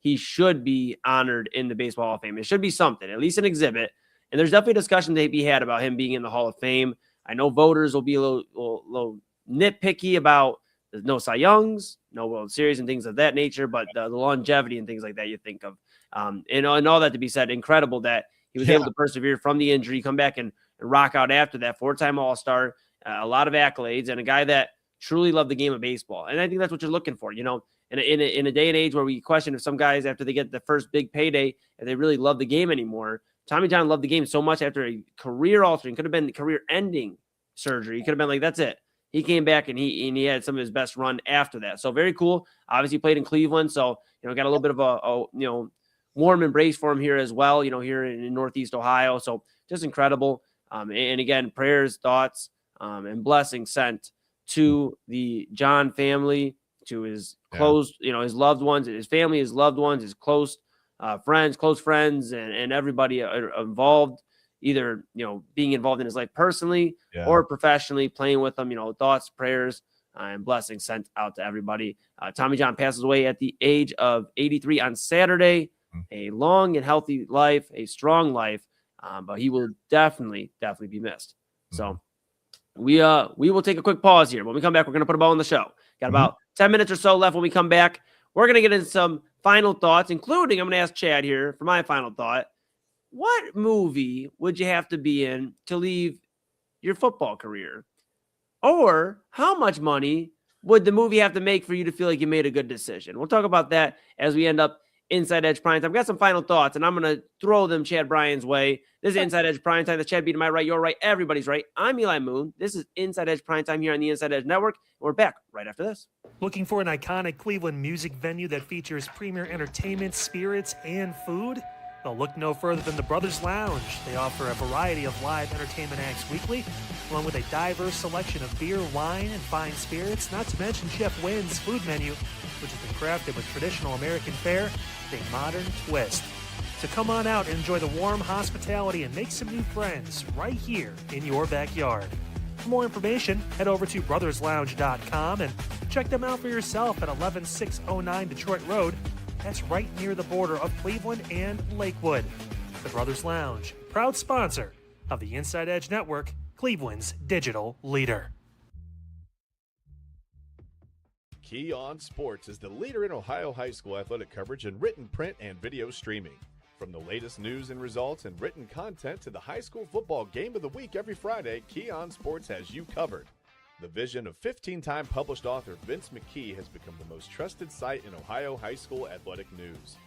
he should be honored in the Baseball Hall of Fame. It should be something, at least an exhibit. And there's definitely a discussion to be had about him being in the Hall of Fame. I know voters will be a little nitpicky about there's no Cy Youngs, no World Series and things of that nature, but the longevity and things like that you think of. And all that to be said, incredible that he was able to persevere from the injury, come back and rock out after that. 4-time All-Star, a lot of accolades, and a guy that truly loved the game of baseball. And I think that's what you're looking for, in a day and age where we question if some guys, after they get the first big payday, if they really love the game anymore. Tommy John loved the game so much after a career-altering, could have been career-ending surgery. He could have been like, that's it. He came back and he had some of his best run after that. So very cool. Obviously played in Cleveland. So, got a little bit of a warm embrace for him here as well, here in Northeast Ohio. So just incredible. And again, prayers, thoughts, and blessings sent to the John family, to his close, his loved ones, his family, his loved ones, his close friends, and everybody involved, either, being involved in his life personally or professionally, playing with them, thoughts, prayers, and blessings sent out to everybody. Tommy John passes away at the age of 83 on Saturday. A long and healthy life, a strong life, but he will definitely be missed. So we will take a quick pause here. When we come back, we're going to put a bow on the show. Got about 10 minutes or so left. When we come back, we're going to get into some final thoughts, including, I'm going to ask Chad here for my final thought. What movie would you have to be in to leave your football career? Or how much money would the movie have to make for you to feel like you made a good decision? We'll talk about that as we end up Inside Edge Prime Time. I've got some final thoughts, and I'm going to throw them Chad Bryan's way. This is Inside Edge Prime Time. The Chad beat to my right, your right, everybody's right. I'm Eli Moon. This is Inside Edge Prime Time here on the Inside Edge Network. And we're back right after this. Looking for an iconic Cleveland music venue that features premier entertainment, spirits, and food? Well, look no further than the Brothers Lounge. They offer a variety of live entertainment acts weekly, along with a diverse selection of beer, wine, and fine spirits, not to mention Chef Wynn's food menu, which has been crafted with traditional American fare with a modern twist. So come on out and enjoy the warm hospitality and make some new friends right here in your backyard. For more information, head over to brotherslounge.com and check them out for yourself at 11609 Detroit Road. That's right near the border of Cleveland and Lakewood. The Brothers Lounge, proud sponsor of the Inside Edge Network, Cleveland's digital leader. Key On Sports is the leader in Ohio high school athletic coverage in written, print, and video streaming. From the latest news and results and written content to the high school football game of the week every Friday, Key On Sports has you covered. The vision of 15-time published author Vince McKee has become the most trusted site in Ohio high school athletic news.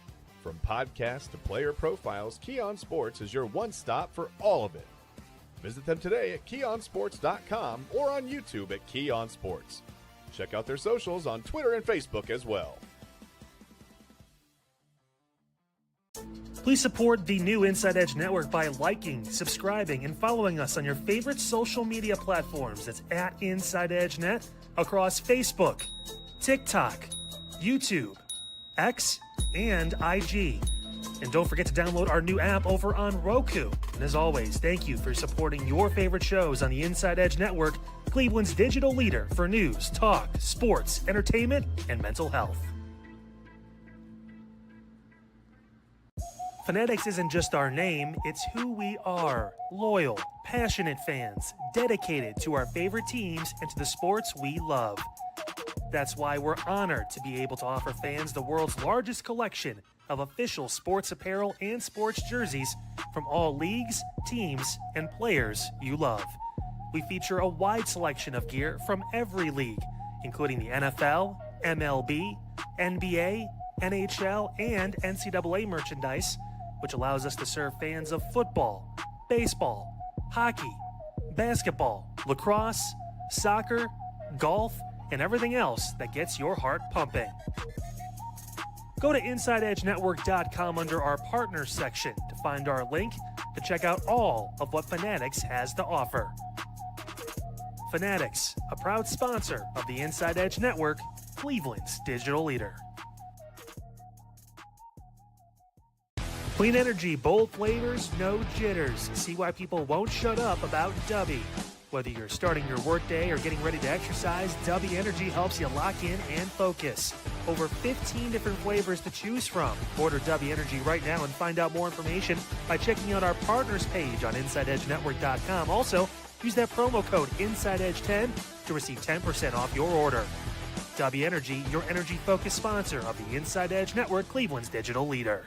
From podcasts to player profiles, Key On Sports is your one-stop for all of it. Visit them today at keyonsports.com or on YouTube at Key On Sports. Check out their socials on Twitter and Facebook as well. Please support the new Inside Edge Network by liking, subscribing, and following us on your favorite social media platforms. That's at Inside Edge Net across Facebook, TikTok, YouTube, X, and IG. And don't forget to download our new app over on Roku. And as always, thank you for supporting your favorite shows on the Inside Edge Network, Cleveland's digital leader for news, talk, sports, entertainment, and mental health. Fanatics isn't just our name, it's who we are. Loyal, passionate fans, dedicated to our favorite teams and to the sports we love. That's why we're honored to be able to offer fans the world's largest collection of official sports apparel and sports jerseys from all leagues, teams, and players you love. We feature a wide selection of gear from every league, including the NFL, MLB, NBA, NHL, and NCAA merchandise, which allows us to serve fans of football, baseball, hockey, basketball, lacrosse, soccer, golf, and everything else that gets your heart pumping. Go to InsideEdgeNetwork.com under our Partners section to find our link to check out all of what Fanatics has to offer. Fanatics, a proud sponsor of the Inside Edge Network, Cleveland's digital leader. Clean energy, bold flavors, no jitters. See why people won't shut up about Dubby. Whether you're starting your workday or getting ready to exercise, Dubby Energy helps you lock in and focus. Over 15 different flavors to choose from. Order W Energy right now and find out more information by checking out our partners page on InsideEdgeNetwork.com. Also, use that promo code InsideEdge10 to receive 10% off your order. W Energy, your energy-focused sponsor of the Inside Edge Network, Cleveland's digital leader.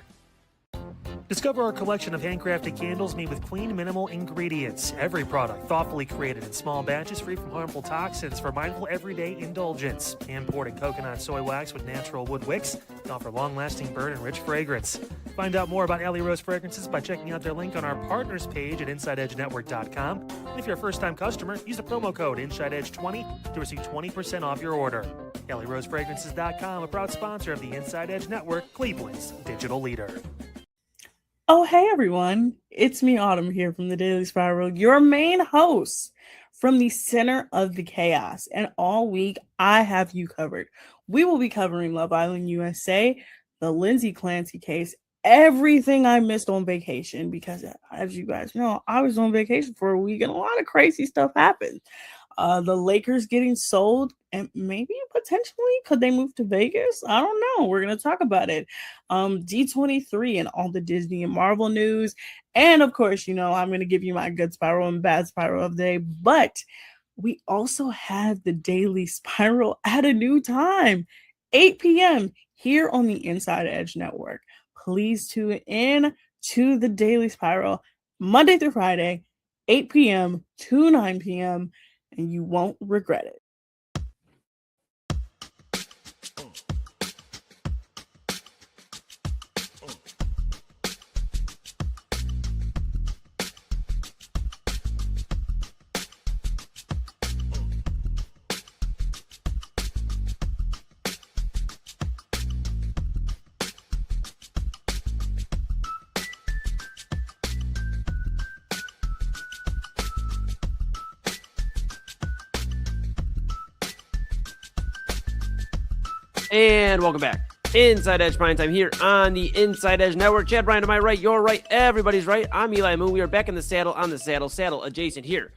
Discover our collection of handcrafted candles made with clean, minimal ingredients. Every product thoughtfully created in small batches free from harmful toxins for mindful everyday indulgence. Hand-poured in coconut soy wax with natural wood wicks to offer long-lasting burn and rich fragrance. Find out more about Alley Rose Fragrances by checking out their link on our partners page at InsideEdgeNetwork.com. And if you're a first-time customer, use the promo code InsideEdge20 to receive 20% off your order. AlleyRoseFragrances.com, a proud sponsor of the Inside Edge Network, Cleveland's digital leader. Oh, hey everyone. It's me, Autumn, here from the Daily Spiral, your main host from the center of the chaos. And all week, I have you covered. We will be covering Love Island USA, the Lindsay Clancy case, everything I missed on vacation, because as you guys know, I was on vacation for a week and a lot of crazy stuff happened. The Lakers getting sold, and maybe potentially could they move to Vegas? I don't know. We're going to talk about it. D23 and all the Disney and Marvel news. And of course, you know, I'm going to give you my good spiral and bad spiral of the day. But we also have the Daily Spiral at a new time, 8 p.m. here on the Inside Edge Network. Please tune in to the Daily Spiral Monday through Friday, 8 p.m. to 9 p.m., and you won't regret it. And welcome back. Inside Edge Prime Time here on the Inside Edge Network. Chad Bryant to my right, you're right, everybody's right. I'm Eli Moon. We are back in the saddle on the saddle adjacent here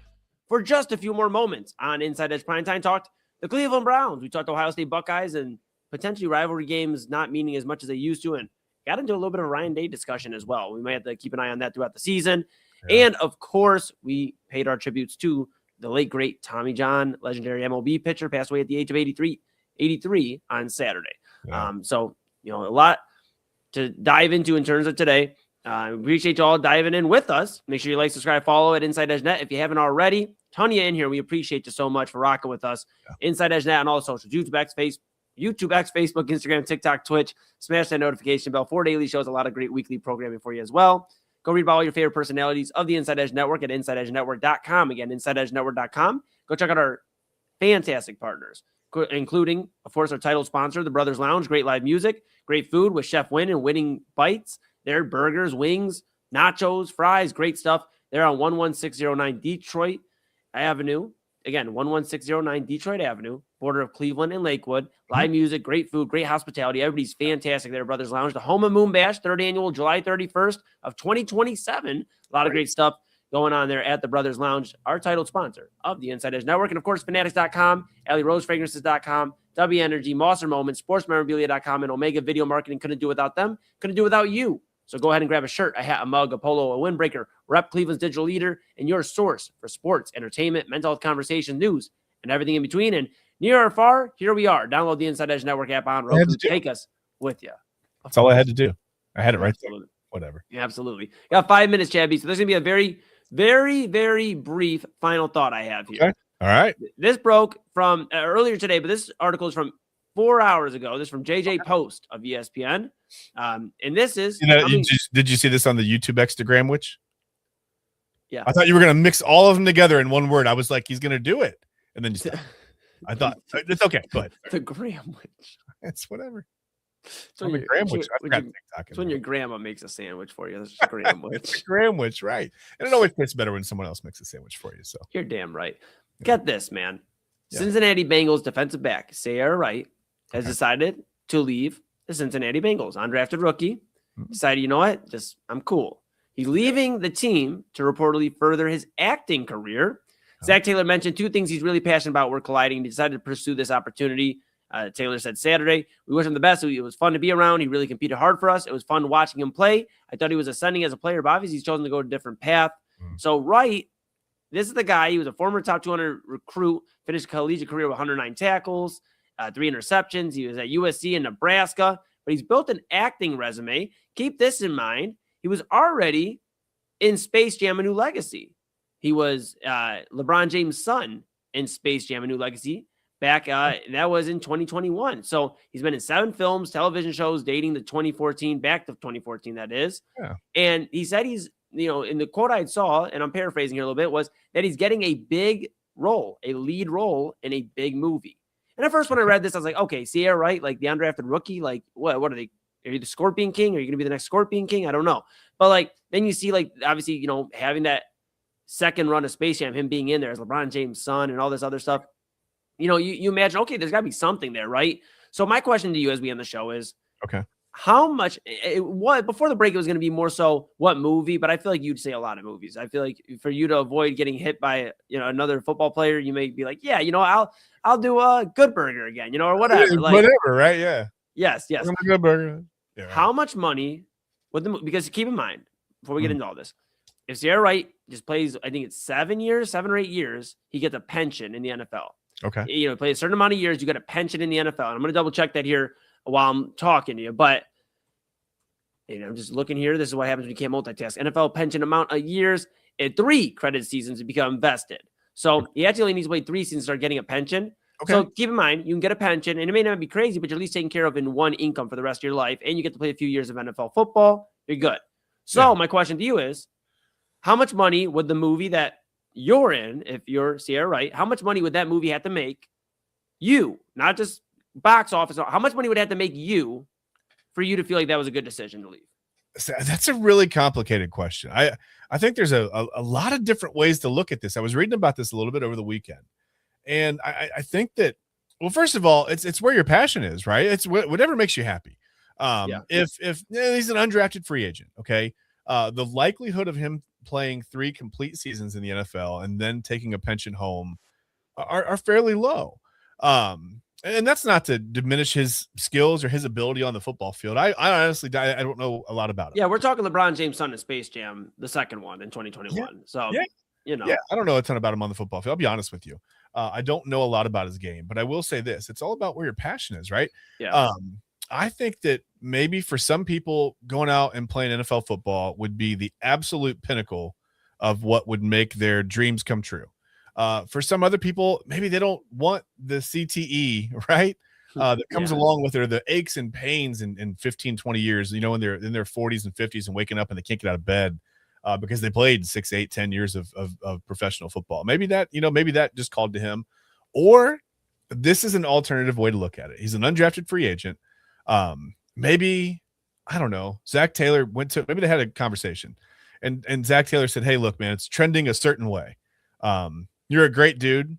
for just a few more moments on Inside Edge Prime Time. Talked the Cleveland Browns. We talked Ohio State Buckeyes and potentially rivalry games not meaning as much as they used to, and got into a little bit of Ryan Day discussion as well. We might have to keep an eye on that throughout the season. Yeah. And of course, we paid our tributes to the late, great Tommy John, legendary MLB pitcher, passed away at the age of 83 on Saturday. Yeah. So, you know, a lot to dive into in terms of today. Appreciate you all diving in with us. Make sure you like, subscribe, follow at Inside Edge Net if you haven't already. Ton of you in here. We appreciate you so much for rocking with us. Yeah. Inside Edge Net on all the socials. YouTube X, Facebook, Instagram, TikTok, Twitch. Smash that notification bell for daily shows. A lot of great weekly programming for you as well. Go read about all your favorite personalities of the Inside Edge Network at InsideEdgeNetwork.com. Again, InsideEdgeNetwork.com. Go check out our fantastic partners, including, of course, our title sponsor, the Brothers Lounge. Great live music, great food with Chef Win and Winning Bites. Their burgers, wings, nachos, fries, great stuff. They're on 11609 Detroit Avenue. Again, 11609 Detroit Avenue, border of Cleveland and Lakewood. Live music, great food, great hospitality. Everybody's fantastic there, Brothers Lounge. The home of Moon Bash, third annual, July 31st of 2027. A lot of great stuff going on there at the Brothers Lounge, our title sponsor of the Inside Edge Network. And, of course, Fanatics.com, AlleyRoseFragrances.com, W Energy, Mosser Moments, SportsMemorabilia.com, and Omega Video Marketing. Couldn't do without them. Couldn't do without you. So go ahead and grab a shirt, a hat, a mug, a polo, a windbreaker. Rep Cleveland's digital leader and your source for sports, entertainment, mental health conversation, news, and everything in between. And near or far, here we are. Download the Inside Edge Network app on Roku. Take us with you. That's all I had to do. I had it right there. Whatever. Yeah, absolutely. Got 5 minutes, Chabby. So there's going to be a very, very, very brief final thought I have here. Okay. All right. This broke from earlier today, but this article is from 4 hours ago. This is from JJ Post of ESPN. And this is... did you see this on the YouTube Instagram, which? Yeah. I thought you were going to mix all of them together in one word. I was like, he's going to do it. And then just... I thought, it's okay. Go ahead. The Graham-wich. It's whatever. It's when your grandma makes a sandwich for you. That's just a Graham-wich. It's a Graham-wich, right. And it always tastes better when someone else makes a sandwich for you. So you're damn right. Get this, man. Yeah. Cincinnati Bengals defensive back, Sayre Wright, has decided to leave the Cincinnati Bengals. Undrafted rookie. Decided, you know what? I'm cool. He's leaving the team to reportedly further his acting career. Zach Taylor mentioned two things he's really passionate about were colliding. He decided to pursue this opportunity. Taylor said Saturday, we wish him the best. It was fun to be around. He really competed hard for us. It was fun watching him play. I thought he was ascending as a player, but obviously he's chosen to go a different path. So Wright, this is the guy. He was a former top 200 recruit, finished a collegiate career with 109 tackles, 3 interceptions. He was at USC in Nebraska, but he's built an acting resume. Keep this in mind. He was already in Space Jam: A New Legacy. He was LeBron James' son in Space Jam: A New Legacy. Back, that was in 2021. So he's been in 7 films, television shows dating to 2014, back to 2014, that is. Yeah. And he said he's, in the quote I saw, and I'm paraphrasing here a little bit, was that he's getting a big role, a lead role in a big movie. And at first when I read this, I was like, okay, Sierra Wright, like the undrafted rookie, like what are they? Are you the Scorpion King? Are you going to be the next Scorpion King? I don't know. But like, then you see like, obviously, having that second run of Space Jam, him being in there as LeBron James' son and all this other stuff. You imagine, okay, there's got to be something there, right? So my question to you as we end the show is, okay, how much, before the break, it was going to be more so what movie, but I feel like you'd say a lot of movies. I feel like for you to avoid getting hit by, another football player, you may be like, yeah, I'll do a Good Burger again, or whatever. Yeah, like, whatever, right? Yeah. Yes. Good Burger. Yeah, right. How much money because keep in mind, before we get into all this, if Sierra Wright just plays, I think it's 7 or 8 years, he gets a pension in the NFL. Okay. Play a certain amount of years, you get a pension in the NFL. And I'm going to double check that here while I'm talking to you. But I'm just looking here. This is what happens when you can't multitask. NFL pension amount of years at 3 credit seasons to become vested. So he actually needs to play 3 seasons to start getting a pension. Okay. So keep in mind, you can get a pension, and it may not be crazy, but you're at least taken care of in one income for the rest of your life, and you get to play a few years of NFL football. You're good. So my question to you is, how much money would the movie that you're in, if you're Sierra Wright, how much money would that movie have to make you, not just box office, how much money would it have to make you for you to feel like that was a good decision to leave? That's a really complicated question. I think there's a lot of different ways to look at this. I was reading about this a little bit over the weekend, and I think that, well, first of all, it's where your passion is, right? It's whatever makes you happy. If he's an undrafted free agent, okay, the likelihood of him playing 3 complete seasons in the NFL and then taking a pension home are fairly low. And that's not to diminish his skills or his ability on the football field. I honestly, I don't know a lot about it. Yeah, we're talking LeBron James' son in Space Jam, the second one in 2021. Yeah. So, I don't know a ton about him on the football field. I'll be honest with you. I don't know a lot about his game, but I will say this. It's all about where your passion is, right? Yeah. I think that maybe for some people, going out and playing NFL football would be the absolute pinnacle of what would make their dreams come true. For some other people, maybe they don't want the CTE, right? That comes along with the aches and pains in 15, 20 years, in their 40s and 50s and waking up and they can't get out of bed because they played 6, 8, 10 years of professional football. Maybe that just called to him. Or this is an alternative way to look at it. He's an undrafted free agent. Maybe, I don't know, Zach Taylor maybe they had a conversation and Zach Taylor said, hey, look, man, it's trending a certain way. You're a great dude.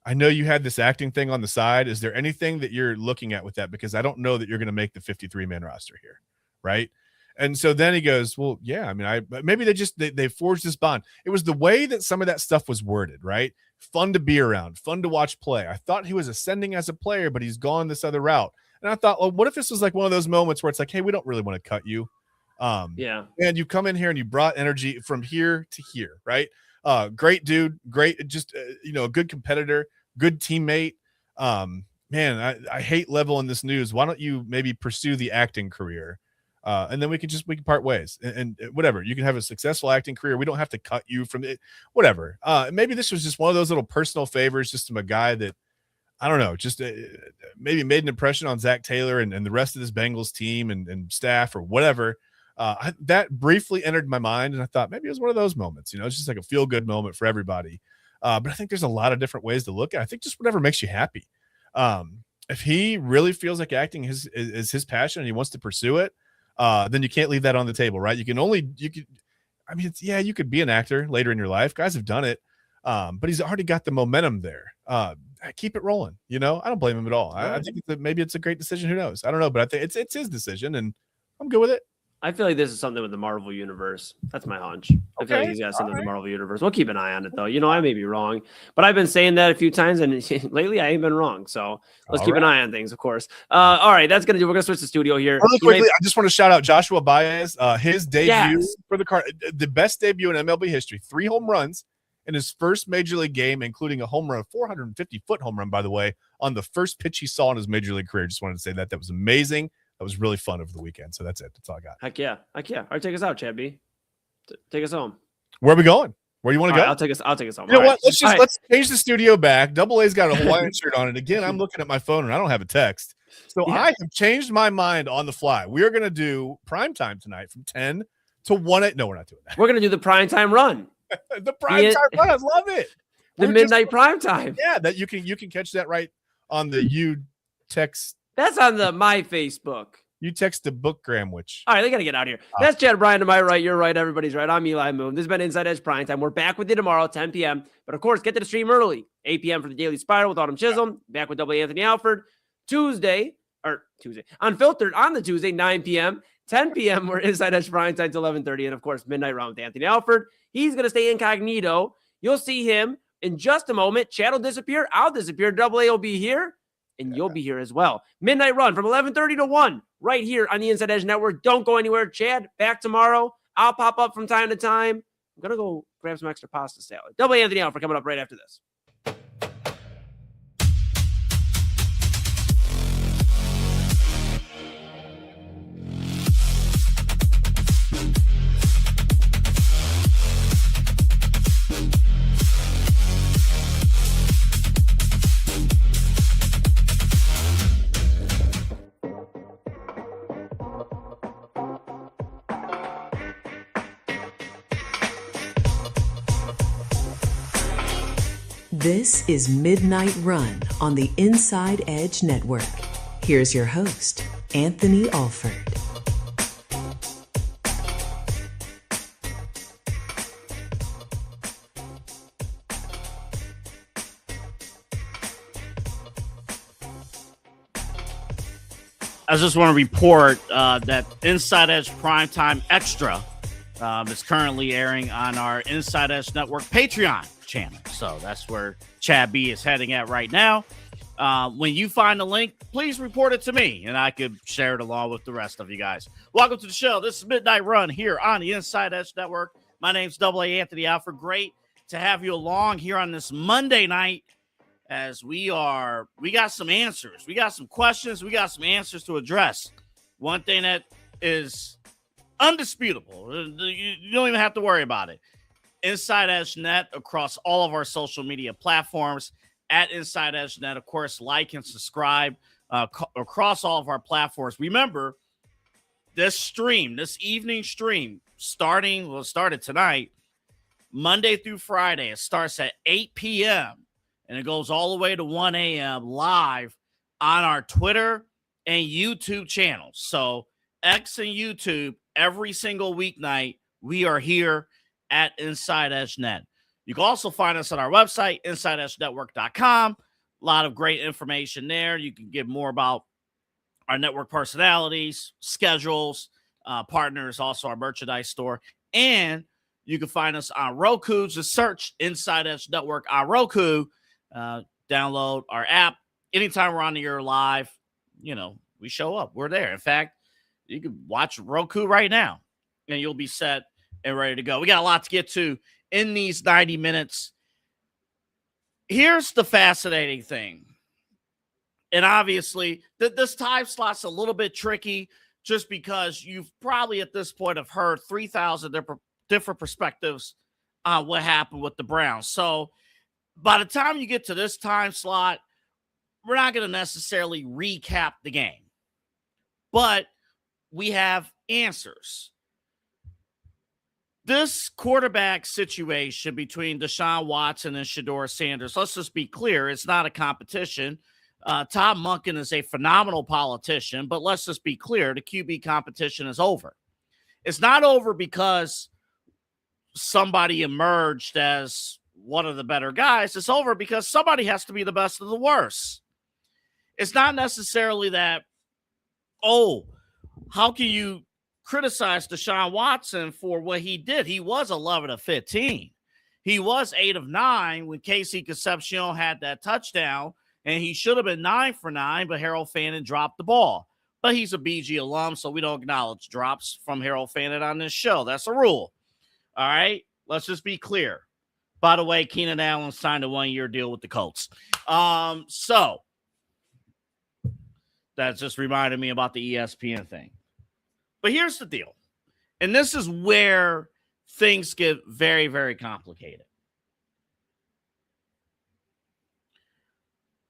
I know you had this acting thing on the side. Is there anything that you're looking at with that? Because I don't know that you're going to make the 53-man roster here. Right. And so then he goes, well, yeah, I mean, maybe they forged this bond. It was the way that some of that stuff was worded, right? Fun to be around, fun to watch play. I thought he was ascending as a player, but he's gone this other route. And I thought, well, what if this was like one of those moments where it's like, hey, we don't really want to cut you. And you come in here and you brought energy from here to here, right? Great dude, great, just, a good competitor, good teammate. Man, I hate leveling this news. Why don't you maybe pursue the acting career? And then we can part ways and whatever. You can have a successful acting career. We don't have to cut you from it, whatever. Maybe this was just one of those little personal favors, just from a guy that, I don't know, just maybe made an impression on Zach Taylor and the rest of this Bengals team and staff or whatever. That briefly entered my mind, and I thought maybe it was one of those moments. It's just like a feel-good moment for everybody. But I think there's a lot of different ways to look at it. I think just whatever makes you happy. If he really feels like acting is his passion and he wants to pursue it, then you can't leave that on the table, right? You could be an actor later in your life. Guys have done it, but he's already got the momentum there. Keep it rolling. I don't blame him at all. I think maybe it's a great decision. Who knows? I don't know, but I think it's his decision, and I'm good with it. I feel like this is something with the Marvel Universe. That's my hunch. I feel like he's got something with the Marvel Universe. We'll keep an eye on it, though. I may be wrong, but I've been saying that a few times, and lately I ain't been wrong. So let's keep an eye on things, of course. All right, that's going to do. We're going to switch the studio here. Really quickly, I just want to shout out Joshua Baez. His debut for the best debut in MLB history. 3 home runs in his first major league game, including a home run, a 450-foot home run, by the way, on the first pitch he saw in his major league career. Just wanted to say that. That was amazing. That was really fun over the weekend. So that's it. That's all I got. Heck yeah. All right, take us out, Chad B. Take us home. Where are we going? Where do you want to go? I'll take us home. You know what? Let's change the studio back. Double A's got a Hawaiian shirt on it. Again, I'm looking at my phone and I don't have a text. So I have changed my mind on the fly. We are going to do primetime tonight from 10 to 1. No, we're not doing that. We're going to do the primetime run. The primetime run. I love it. The midnight primetime. Yeah, that you can catch that right on the text. That's on my Facebook. You text the bookgram, which. All right, they got to get out of here. That's Chad Bryan to my right. You're right. Everybody's right. I'm Eli Moon. This has been Inside Edge Primetime. We're back with you tomorrow, 10 p.m. But of course, get to the stream early, 8 p.m. for the Daily Spiral with Autumn Chisholm. Back with Double Anthony Alford. Tuesday, Unfiltered on the Tuesday, 9 p.m. 10 p.m. We're Inside Edge Primetime to 11:30. And of course, Midnight Round with Anthony Alford. He's going to stay incognito. You'll see him in just a moment. Chad will disappear. I'll disappear. Double A will be here. And you'll be here as well. Midnight Run from 11:30 to 1 right here on the Inside Edge Network. Don't go anywhere. Chad, back tomorrow. I'll pop up from time to time. I'm going to go grab some extra pasta salad. Double Anthony Alford coming up right after this. This is Midnight Run on the Inside Edge Network. Here's your host, Anthony Alford. I just want to report that Inside Edge Primetime Extra is currently airing on our Inside Edge Network Patreon channel. So that's where Chad B is heading at right now. When you find the link, please report it to me and I could share it along with the rest of you guys. Welcome to the show. This is Midnight Run here on the Inside Edge Network. My name's Double A Anthony Alford. Great to have you along here on this Monday night as we got some answers. We got some questions. We got some answers to address. One thing that is undisputable, you don't even have to worry about it. Inside Edge Net across all of our social media platforms at Inside Edge Net. Of course, like and subscribe across all of our platforms. Remember, this evening stream, started tonight, Monday through Friday. It starts at 8 p.m. and it goes all the way to 1 a.m. live on our Twitter and YouTube channels. So X and YouTube, every single weeknight, we are here at Inside Edge Net. You can also find us on our website, InsideEdgeNetwork.com. A lot of great information there. You can get more about our network personalities, schedules, partners, also our merchandise store. And you can find us on Roku. Just search Inside Edge Network on Roku. Download our app. Anytime we're on the air live, we show up. We're there. In fact, you can watch Roku right now, and you'll be set and ready to go. We got a lot to get to in these 90 minutes. Here's the fascinating thing. And obviously, this time slot's a little bit tricky just because you've probably at this point have heard 3,000 different perspectives on what happened with the Browns. So by the time you get to this time slot, we're not going to necessarily recap the game. But we have answers. This quarterback situation between Deshaun Watson and Shedeur Sanders, let's just be clear, it's not a competition. Tom Monken is a phenomenal politician, but let's just be clear, the QB competition is over. It's not over because somebody emerged as one of the better guys. It's over because somebody has to be the best of the worst. It's not necessarily that, how can you criticize Deshaun Watson for what he did. He was 11 of 15. He was 8 of 9 when Casey Concepcion had that touchdown, and he should have been 9 for 9, but Harold Fannin dropped the ball. But he's a BG alum, so we don't acknowledge drops from Harold Fannin on this show. That's a rule. All right? Let's just be clear. By the way, Keenan Allen signed a 1-year deal with the Colts. So that just reminded me about the ESPN thing. But here's the deal. And this is where things get very, very complicated.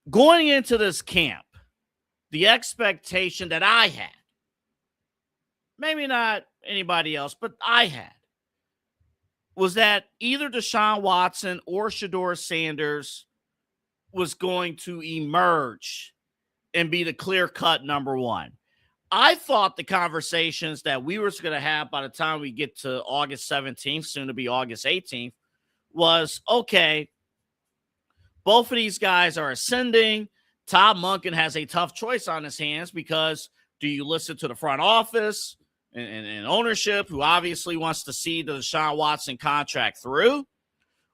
Going into this camp, the expectation that I had, maybe not anybody else, but I had, was that either Deshaun Watson or Shedeur Sanders was going to emerge and be the clear-cut number one. I thought the conversations that we were going to have by the time we get to August 17th, soon to be August 18th, was, okay, both of these guys are ascending. Todd Monken has a tough choice on his hands because do you listen to the front office and ownership, who obviously wants to see the Deshaun Watson contract through?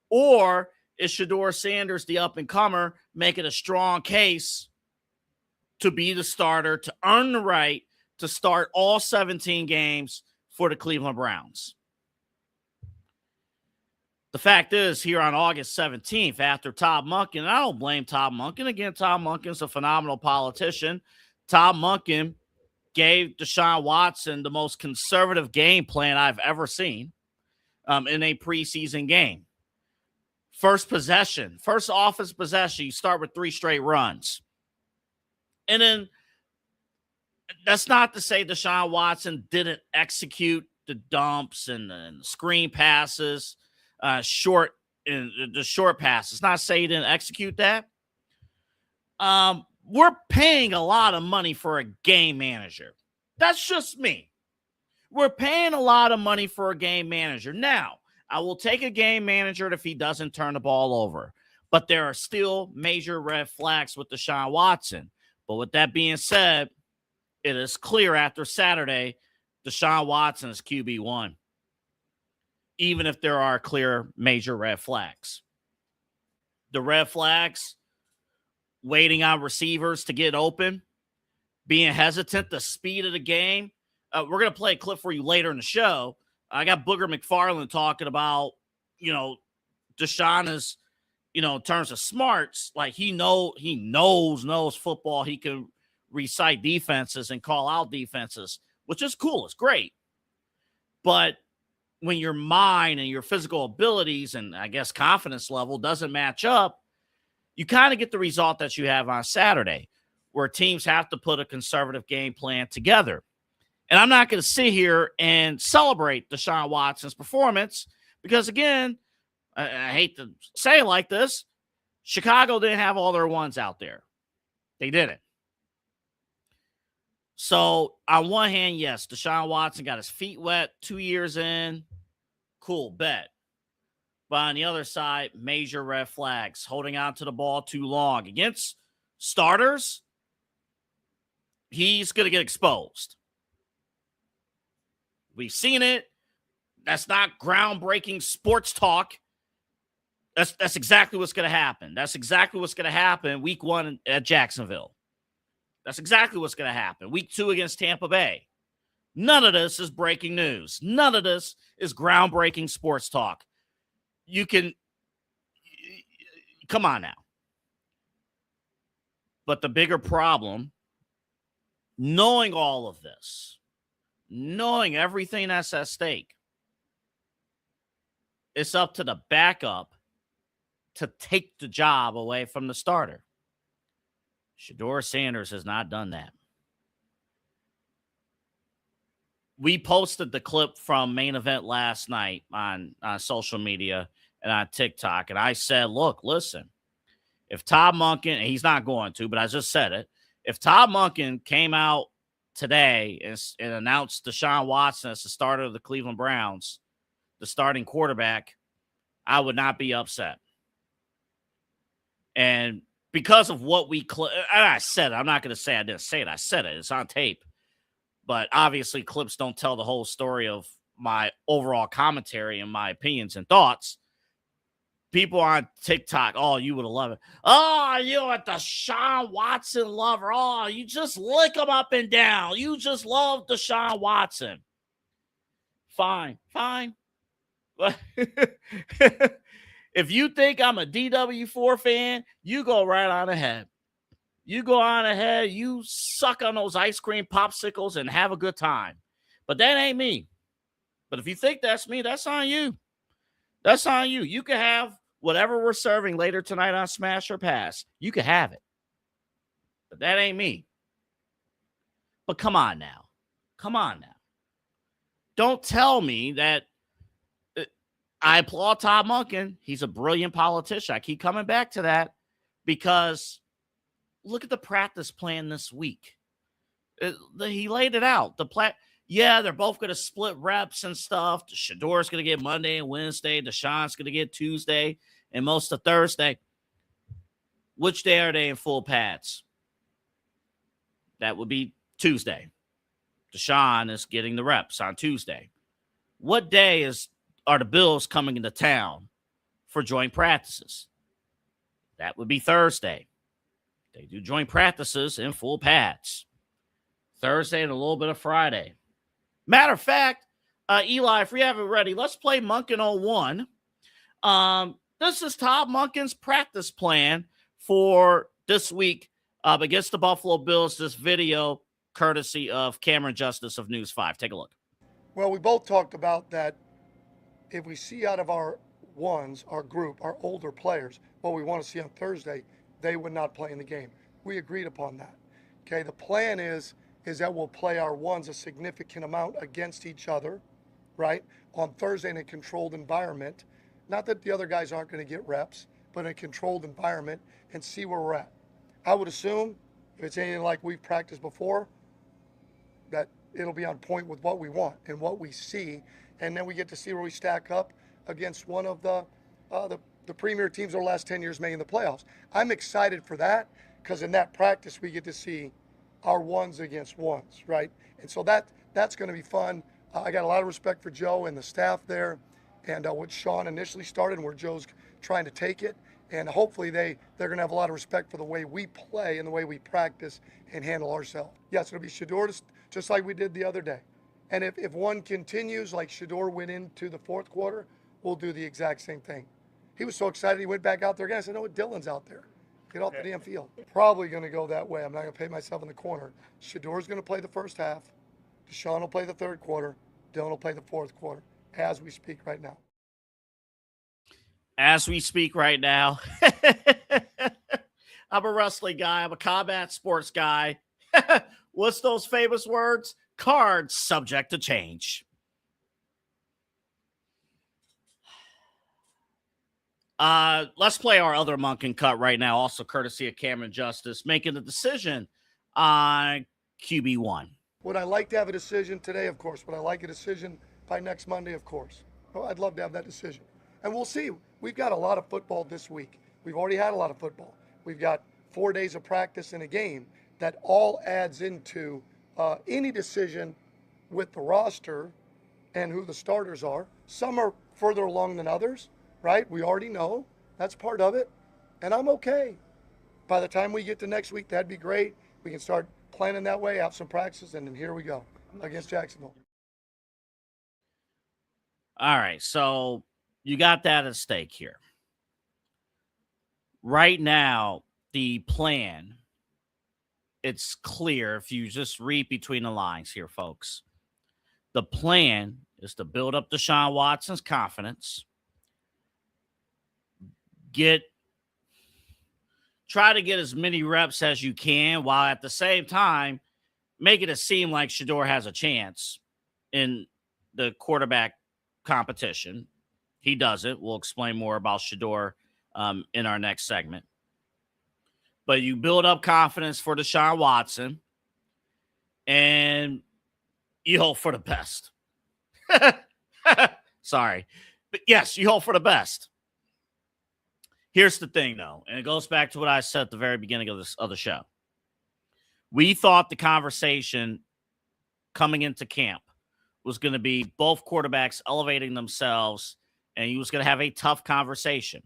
Or is Shedeur Sanders, the up-and-comer, making a strong case to be the starter, to earn the right to start all 17 games for the Cleveland Browns? The fact is, here on August 17th, after Todd Monken, and I don't blame Todd Monken. Again, Todd Monken's a phenomenal politician. Todd Monken gave Deshaun Watson the most conservative game plan I've ever seen in a preseason game. First possession, first offense possession, you start with 3 straight runs. And then that's not to say Deshaun Watson didn't execute the dumps and the screen passes, the short passes. Not to say he didn't execute that. We're paying a lot of money for a game manager. That's just me. We're paying a lot of money for a game manager. Now, I will take a game manager if he doesn't turn the ball over. But there are still major red flags with Deshaun Watson. But with that being said, it is clear after Saturday, Deshaun Watson is QB1. Even if there are clear major red flags. The red flags, waiting on receivers to get open, being hesitant, the speed of the game. We're going to play a clip for you later in the show. I got Booger McFarland talking about, Deshaun is, in terms of smarts, like he knows football. He can recite defenses and call out defenses, which is cool. It's great. But when your mind and your physical abilities and I guess confidence level doesn't match up, you kind of get the result that you have on Saturday, where teams have to put a conservative game plan together. And I'm not going to sit here and celebrate Deshaun Watson's performance because, again, I hate to say it like this, Chicago didn't have all their ones out there. They didn't. So, on one hand, yes, Deshaun Watson got his feet wet 2 years in. Cool, bet. But on the other side, major red flags, holding on to the ball too long. Against starters, he's going to get exposed. We've seen it. That's not groundbreaking sports talk. That's exactly what's going to happen. That's exactly what's going to happen week 1 at Jacksonville. That's exactly what's going to happen. Week 2 against Tampa Bay. None of this is breaking news. None of this is groundbreaking sports talk. You can, come on now. But the bigger problem, knowing all of this, knowing everything that's at stake, it's up to the backup to take the job away from the starter. Shedeur Sanders has not done that. We posted the clip from Main Event last night on social media and on TikTok, and I said, look, listen, if Todd Monken, and he's not going to, but I just said it, if Todd Monken came out today and announced Deshaun Watson as the starter of the Cleveland Browns, the starting quarterback, I would not be upset. And because of what and I said it, I'm not going to say I didn't say it. I said it. It's on tape. but obviously clips don't tell the whole story of my overall commentary and my opinions and thoughts. People on TikTok, oh, you would have loved it. Oh, you a Deshaun Watson lover. Oh, you just lick him up and down. You just love Deshaun Watson. Fine. But if you think I'm a DW4 fan, you go right on ahead. You go on ahead. You suck on those ice cream popsicles and have a good time. But that ain't me. But if you think that's me, that's on you. That's on you. You can have whatever we're serving later tonight on Smash or Pass. You can have it. But that ain't me. But come on now. Don't tell me that I applaud Todd Monken. He's a brilliant politician. I keep coming back to that because look at the practice plan this week. He laid it out. Yeah, they're both going to split reps and stuff. Shador's going to get Monday and Wednesday. Deshaun's going to get Tuesday and most of Thursday. Which day are they in full pads? That would be Tuesday. Deshaun is getting the reps on Tuesday. What day are the Bills coming into town for joint practices? That would be Thursday. They do joint practices in full pads. Thursday and a little bit of Friday. Matter of fact, Eli, if we have it ready, let's play Monken 01. This is Todd Monken's practice plan for this week against the Buffalo Bills. This video, courtesy of Cameron Justice of News 5. Take a look. Well, we both talked about that if we see out of our ones, our group, our older players, what we want to see on Thursday, they would not play in the game. We agreed upon that. Okay, the plan is that we'll play our ones a significant amount against each other, right, on Thursday in a controlled environment. Not that the other guys aren't going to get reps, but in a controlled environment and see where we're at. I would assume if it's anything like we've practiced before, that it'll be on point with what we want and what we see, and then we get to see where we stack up against one of the premier teams over the last 10 years making the playoffs. I'm excited for that because in that practice we get to see our ones against ones, right? And so that's going to be fun. I got a lot of respect for Joe and the staff there and what Sean initially started and where Joe's trying to take it. And hopefully they're going to have a lot of respect for the way we play and the way we practice and handle ourselves. Yes, it'll be Shador just like we did the other day. And if one continues like Shador went into the fourth quarter, we'll do the exact same thing. He was so excited he went back out there again. I said, no, Dylan's out there. Get off the damn field. Probably going to go that way. I'm not going to pay myself in the corner. Shador's going to play the first half. Deshaun will play the third quarter. Dylan will play the fourth quarter as we speak right now. As we speak right now. I'm a wrestling guy. I'm a combat sports guy. What's those famous words? Cards subject to change. Let's play our other Monken cut right now, also courtesy of Cameron Justice, making the decision on QB1. Would I like to have a decision today? Of course. Would I like a decision by next Monday? Of course. Well, I'd love to have that decision. And we'll see. We've got a lot of football this week. We've already had a lot of football. We've got 4 days of practice in a game that all adds into any decision with the roster and who the starters are. Some are further along than others. Right? We already know. That's part of it. And I'm okay. By the time we get to next week, that'd be great. We can start planning that way, have some practices, and then here we go against Jacksonville. All right. So you got that at stake here. Right now, the plan, it's clear if you just read between the lines here, folks. The plan is to build up Deshaun Watson's confidence. Try to get as many reps as you can while at the same time making it seem like Shador has a chance in the quarterback competition. He doesn't. We'll explain more about Shador in our next segment. But you build up confidence for Deshaun Watson and you hope for the best. Sorry. But yes, you hope for the best. Here's the thing, though, and it goes back to what I said at the very beginning of the show. We thought the conversation coming into camp was going to be both quarterbacks elevating themselves, and he was going to have a tough conversation.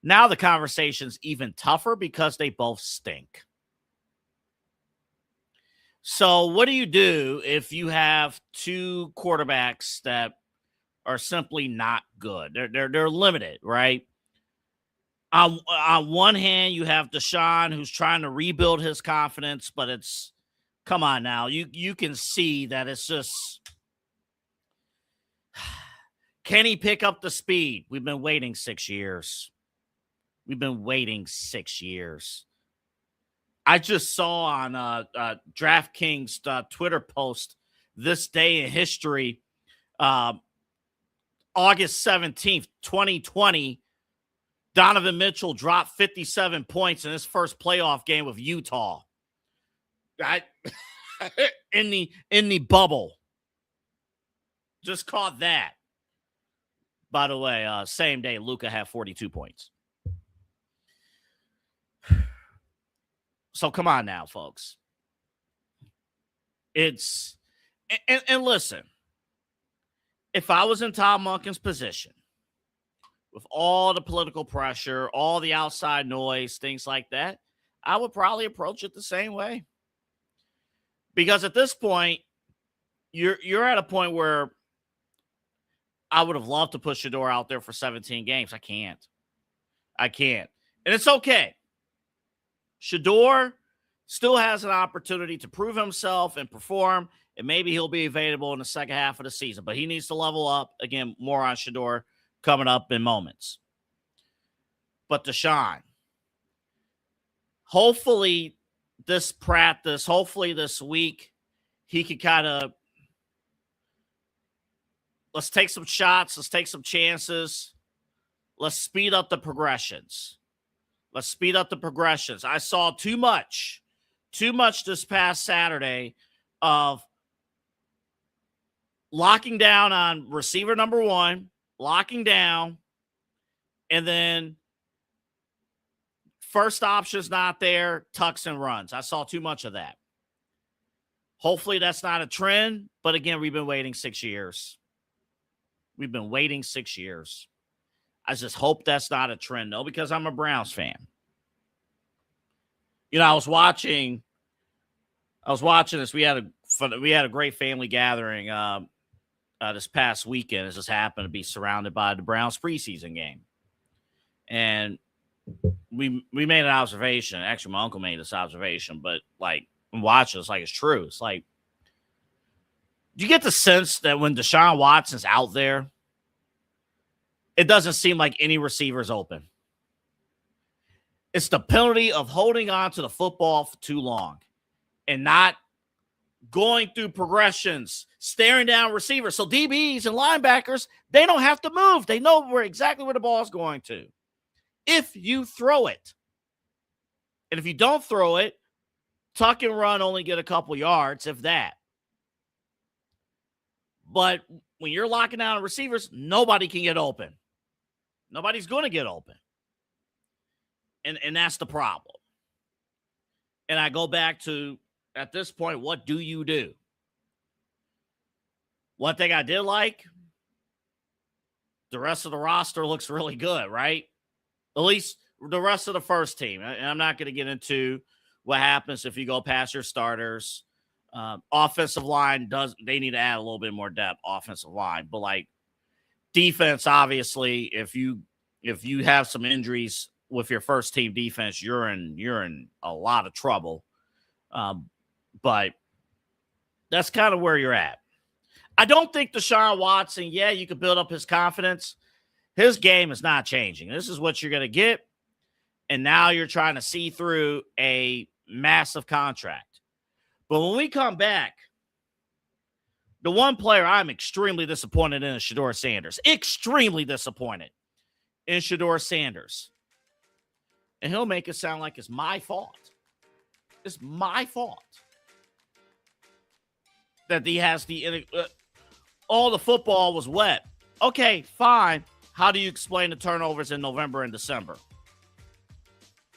Now the conversation's even tougher because they both stink. So what do you do if you have two quarterbacks that are simply not good? They're limited, right? On one hand, you have Deshaun, who's trying to rebuild his confidence, but it's, come on now. You can see that it's just, can he pick up the speed? We've been waiting 6 years. We've been waiting 6 years. I just saw on DraftKings Twitter post this day in history, August 17th, 2020, Donovan Mitchell dropped 57 points in his first playoff game with Utah. In the bubble. Just caught that. By the way, same day, Luka had 42 points. So come on now, folks. It's, and listen, if I was in Tom Monken's position, with all the political pressure, all the outside noise, things like that, I would probably approach it the same way. Because at this point, you're at a point where I would have loved to push Shedeur out there for 17 games. I can't. And it's okay. Shedeur still has an opportunity to prove himself and perform, and maybe he'll be available in the second half of the season. But he needs to level up. Again, more on Shedeur coming up in moments. But Deshaun, hopefully this practice, hopefully this week, he could kind of, let's take some shots, let's take some chances, let's speed up the progressions. I saw too much this past Saturday of locking down on receiver number one, locking down, and then first option's not there, tucks and runs. I saw too much of that. Hopefully that's not a trend, but again, we've been waiting 6 years. I just hope that's not a trend, though, because I'm a Browns fan. You know, I was watching this. We had a great family gathering this past weekend. It just happened to be surrounded by the Browns preseason game, and we made an observation. Actually, my uncle made this observation, but like I'm watching, it's like it's true. It's like, do you get the sense that when Deshaun Watson's out there, it doesn't seem like any receiver is open? It's the penalty of holding on to the football for too long and not going through progressions, staring down receivers. So DBs and linebackers, they don't have to move. They know exactly where the ball is going to. If you throw it. And if you don't throw it, tuck and run, only get a couple yards, if that. But when you're locking down receivers, nobody can get open. Nobody's going to get open. And that's the problem. And I go back to, at this point, what do you do? One thing I did like, the rest of the roster looks really good, right? At least the rest of the first team. And I'm not going to get into what happens if you go past your starters. Offensive line, they need to add a little bit more depth, offensive line. But like defense, obviously, if you have some injuries with your first team defense, you're in a lot of trouble. But that's kind of where you're at. I don't think Deshaun Watson, you could build up his confidence. His game is not changing. This is what you're going to get. And now you're trying to see through a massive contract. But when we come back, the one player I'm extremely disappointed in is Shedeur Sanders. Extremely disappointed in Shedeur Sanders. And he'll make it sound like it's my fault. It's my fault that he has all the football was wet. Okay, fine. How do you explain the turnovers in November and December?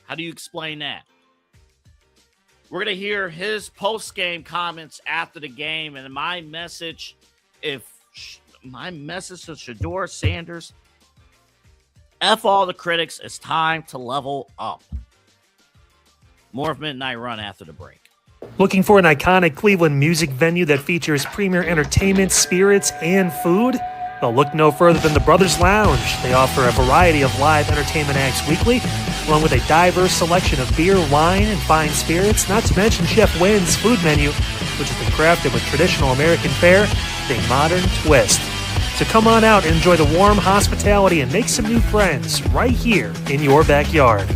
How do you explain that? We're going to hear his post-game comments after the game. And my message to Shedeur Sanders, F all the critics, it's time to level up. More of Midnight Run after the break. Looking for an iconic Cleveland music venue that features premier entertainment, spirits, and food? Well, look no further than the Brothers Lounge. They offer a variety of live entertainment acts weekly, along with a diverse selection of beer, wine, and fine spirits, not to mention Chef Wynn's food menu, which has been crafted with traditional American fare with a modern twist. So come on out and enjoy the warm hospitality and make some new friends right here in your backyard.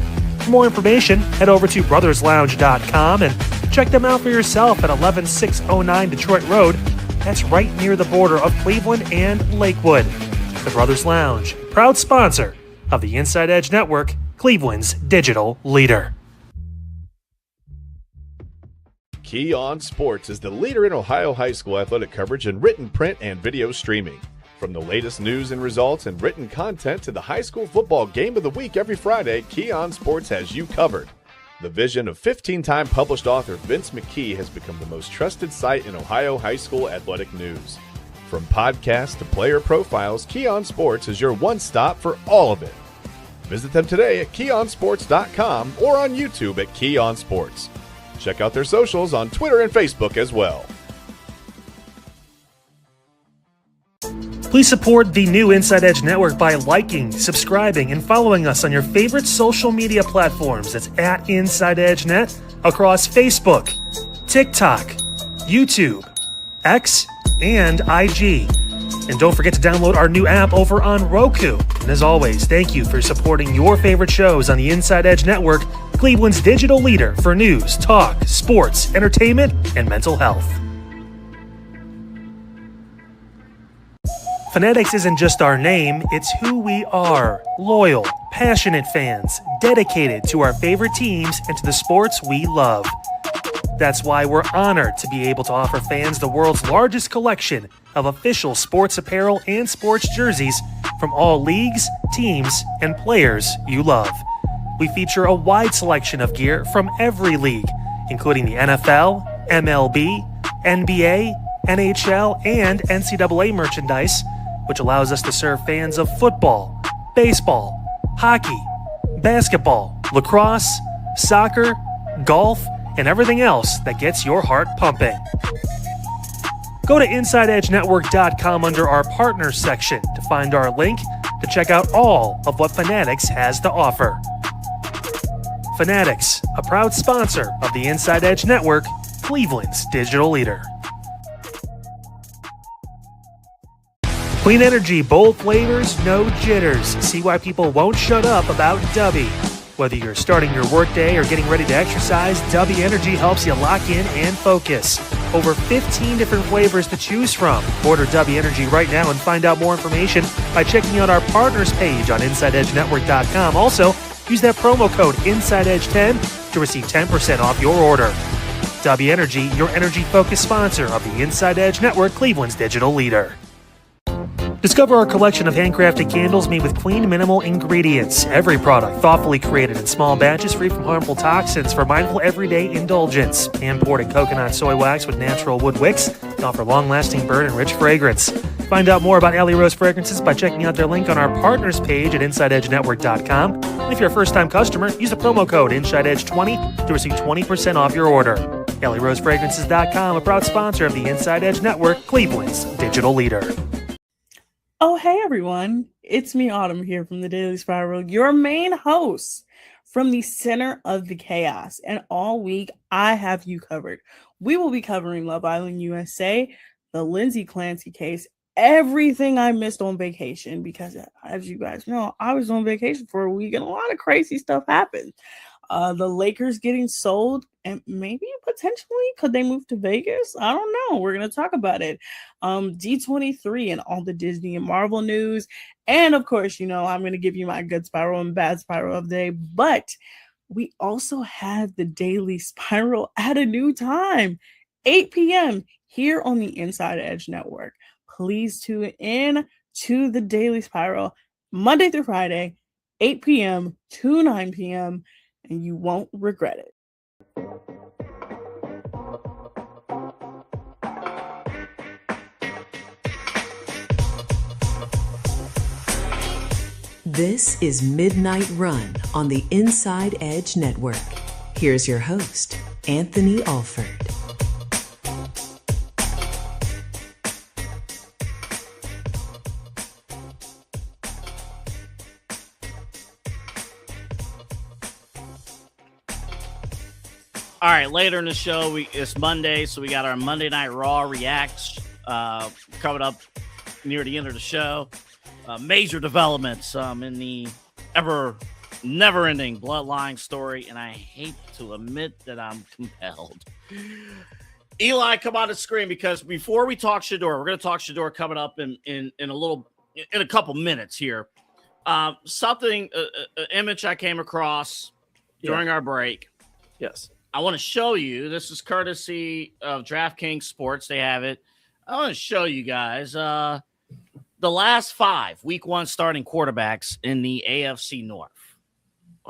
For more information, head over to brotherslounge.com and check them out for yourself at 11609 Detroit Road. That's right near the border of Cleveland and Lakewood. The Brothers Lounge, proud sponsor of the Inside Edge Network, Cleveland's digital leader. Key On Sports is the leader in Ohio high school athletic coverage in written, print, and video streaming. From the latest news and results and written content to the high school football game of the week every Friday, Key On Sports has you covered. The vision of 15-time published author Vince McKee has become the most trusted site in Ohio high school athletic news. From podcasts to player profiles, Key On Sports is your one-stop for all of it. Visit them today at keyonsports.com or on YouTube at Key On Sports. Check out their socials on Twitter and Facebook as well. Please support the new Inside Edge Network by liking, subscribing, and following us on your favorite social media platforms. That's at Inside Edge Net across Facebook, TikTok, YouTube, X, and IG. And don't forget to download our new app over on Roku. And as always, thank you for supporting your favorite shows on the Inside Edge Network, Cleveland's digital leader for news, talk, sports, entertainment, and mental health. Fanatics isn't just our name, it's who we are. Loyal, passionate fans, dedicated to our favorite teams and to the sports we love. That's why we're honored to be able to offer fans the world's largest collection of official sports apparel and sports jerseys from all leagues, teams, and players you love. We feature a wide selection of gear from every league, including the NFL, MLB, NBA, NHL, and NCAA merchandise, which allows us to serve fans of football, baseball, hockey, basketball, lacrosse, soccer, golf, and everything else that gets your heart pumping. Go to InsideEdgeNetwork.com under our Partners section to find our link to check out all of what Fanatics has to offer. Fanatics, a proud sponsor of the Inside Edge Network, Cleveland's digital leader. Clean energy, bold flavors, no jitters. See why people won't shut up about Dubby. Whether you're starting your workday or getting ready to exercise, Dubby Energy helps you lock in and focus. Over 15 different flavors to choose from. Order Dubby Energy right now and find out more information by checking out our partners page on InsideEdgeNetwork.com. Also, use that promo code InsideEdge10 to receive 10% off your order. Dubby Energy, your energy-focused sponsor of the Inside Edge Network, Cleveland's digital leader. Discover our collection of handcrafted candles made with clean, minimal ingredients. Every product thoughtfully created in small batches free from harmful toxins for mindful everyday indulgence. Imported coconut soy wax with natural wood wicks to offer long-lasting burn and rich fragrance. Find out more about Alley Rose Fragrances by checking out their link on our partners page at InsideEdgeNetwork.com. And if you're a first-time customer, use the promo code InsideEdge20 to receive 20% off your order. AlleyRoseFragrances.com, a proud sponsor of the Inside Edge Network, Cleveland's digital leader. Oh, hey everyone. It's me, Autumn, here from the Daily Spiral, your main host from the center of the chaos. And all week, I have you covered. We will be covering Love Island USA, the Lindsay Clancy case, everything I missed on vacation, because as you guys know, I was on vacation for a week and a lot of crazy stuff happened. The Lakers getting sold, and maybe potentially could they move to Vegas? I don't know. We're going to talk about it. D23 and all the Disney and Marvel news. And of course, you know, I'm going to give you my good spiral and bad spiral of the day. But we also have the Daily Spiral at a new time, 8 p.m. here on the Inside Edge Network. Please tune in to the Daily Spiral Monday through Friday, 8 p.m. to 9 p.m. and you won't regret it. This is Midnight Run on the Inside Edge Network. Here's your host, Anthony Alford. All right, later in the show, it's Monday, so we got our Monday Night Raw reacts coming up near the end of the show. Major developments in the never-ending Bloodline story, and I hate to admit that I'm compelled. Eli, come on the screen, because before we talk Shador, we're going to talk Shador coming up in a couple minutes here. Something, an image I came across during our break. Yes. I want to show you. This is courtesy of DraftKings Sports. They have it. I want to show you guys the last 5 week 1 starting quarterbacks in the AFC North.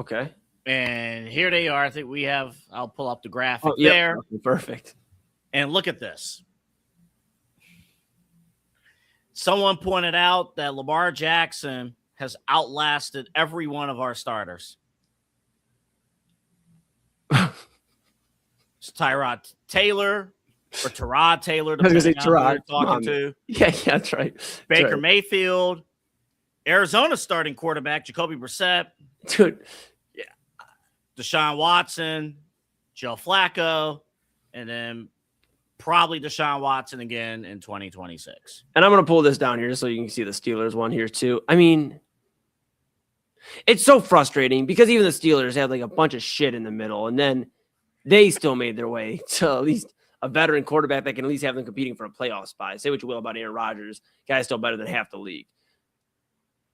Okay. And here they are. I think we have, I'll pull up the graphic there. Perfect. And look at this. Someone pointed out that Lamar Jackson has outlasted every one of our starters. It's Tyrod Taylor or Tyrod Taylor, depending on who you're talking to. Yeah, that's right. Baker Mayfield, Arizona starting quarterback Jacoby Brissett, Dude, yeah, Deshaun Watson, Joe Flacco, and then probably Deshaun Watson again in 2026. And I'm going to pull this down here just so you can see the Steelers one here too. I mean, it's so frustrating because even the Steelers had like a bunch of shit in the middle, and then they still made their way to at least a veteran quarterback that can at least have them competing for a playoff spot. Say what you will about Aaron Rodgers. Guy's still better than half the league.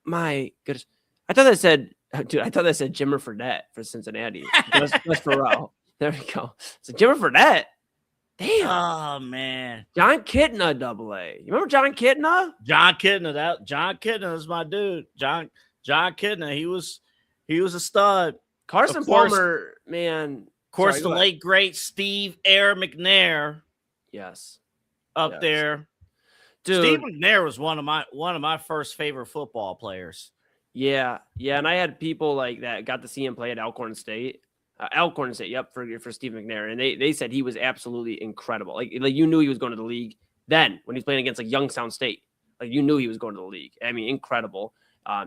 My goodness. I thought that said Jimmer Fredette for Cincinnati. That's Pharrell. There we go. So Jimmer Fredette. Damn. Oh, man. John Kitna, AA. You remember John Kitna? John Kitna is my dude. John Kitna, he was a stud. Carson Palmer, man. Of course, the late great Steve Air McNair. Yes. Up there. Dude. Steve McNair was one of my first favorite football players. Yeah. And I had people like that got to see him play at Alcorn State. Yep, for Steve McNair. And they said he was absolutely incredible. Like you knew he was going to the league then when he's playing against like Youngstown State. Like you knew he was going to the league. I mean, incredible.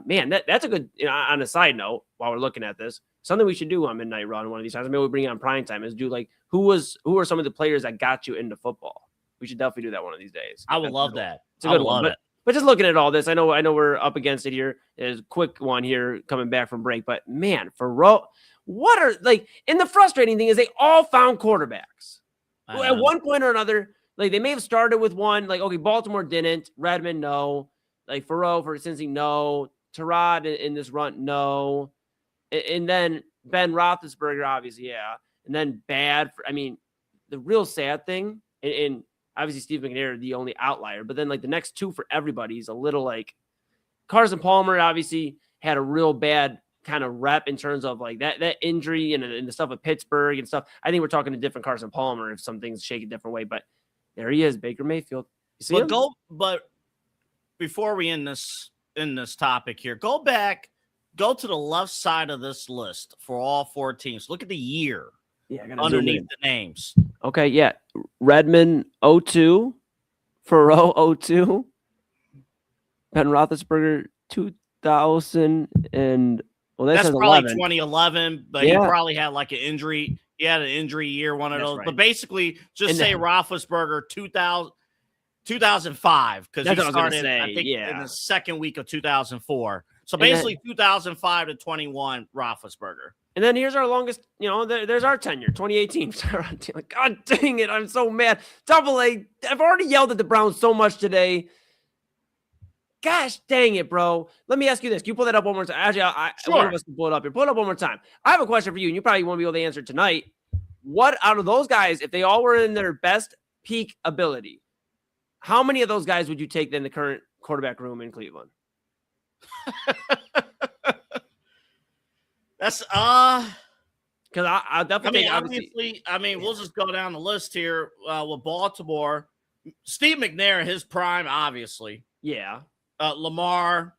Man, that's a good, on a side note, while we're looking at this, something we should do on Midnight Run one of these times, maybe we'll bring it on prime time, is do like, who are some of the players that got you into football? We should definitely do that one of these days. I would love that. It's a good one. But just looking at all this, I know we're up against it here. There's a quick one here coming back from break, but man, what are like, and the frustrating thing is they all found quarterbacks at one point or another. Like they may have started with one, like, okay, Baltimore didn't, Redmond, no. Like Farrow for Cincy, no. Tyrod in this run, no. And then Ben Roethlisberger, obviously, yeah. And then the real sad thing, and obviously Steve McNair, the only outlier, but then like the next two for everybody is a little like Carson Palmer obviously had a real bad kind of rep in terms of like that injury and the stuff with Pittsburgh and stuff. I think we're talking a different Carson Palmer if some things shake a different way, but there he is, Baker Mayfield. You see him? But before we end this topic here, go to the left side of this list for all 4 teams. Look at the year underneath the names. Okay, yeah. Redmond 02, Farrow 02, Ben Roethlisberger 2000, and that's probably 11. 2011, but he probably had like an injury. He had an injury year, one of those. Right. But basically, just say Roethlisberger 2005, because he started, I think, in the second week of 2004. So basically, 2005 to 21, Roethlisberger. And then here's our longest, there's our tenure, 2018. God dang it, I'm so mad. AA, I've already yelled at the Browns so much today. Gosh dang it, bro. Let me ask you this. Can you pull that up one more time? Actually, one of us can pull it up here. Pull it up one more time. I have a question for you, and you probably won't be able to answer tonight. What out of those guys, if they all were in their best peak ability, how many of those guys would you take in the current quarterback room in Cleveland? That's because I definitely we'll just go down the list here with Baltimore. Steve McNair, his prime, obviously. Yeah. Lamar,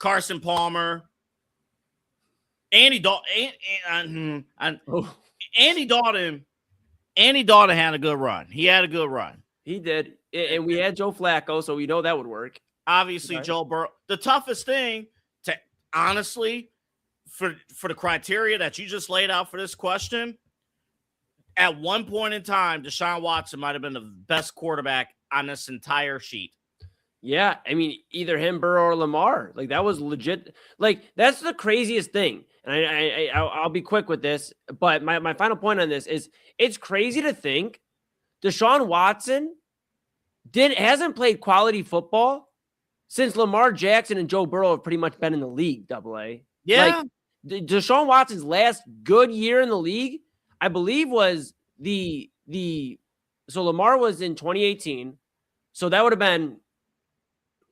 Carson Palmer, Andy Dalton. Andy Dalton had a good run. He had a good run. He did. And we had Joe Flacco, so we know that would work. Obviously, okay. Joe Burrow. The toughest thing to honestly, for the criteria that you just laid out for this question, at one point in time, Deshaun Watson might have been the best quarterback on this entire sheet. Yeah, I mean, either him, Burrow, or Lamar. Like, that was legit. Like, that's the craziest thing. And I'll be quick with this, but my final point on this is it's crazy to think Deshaun Watson hasn't played quality football since Lamar Jackson and Joe Burrow have pretty much been in the league, AA. Yeah. Like, Deshaun Watson's last good year in the league, I believe, was so Lamar was in 2018. So that would have been,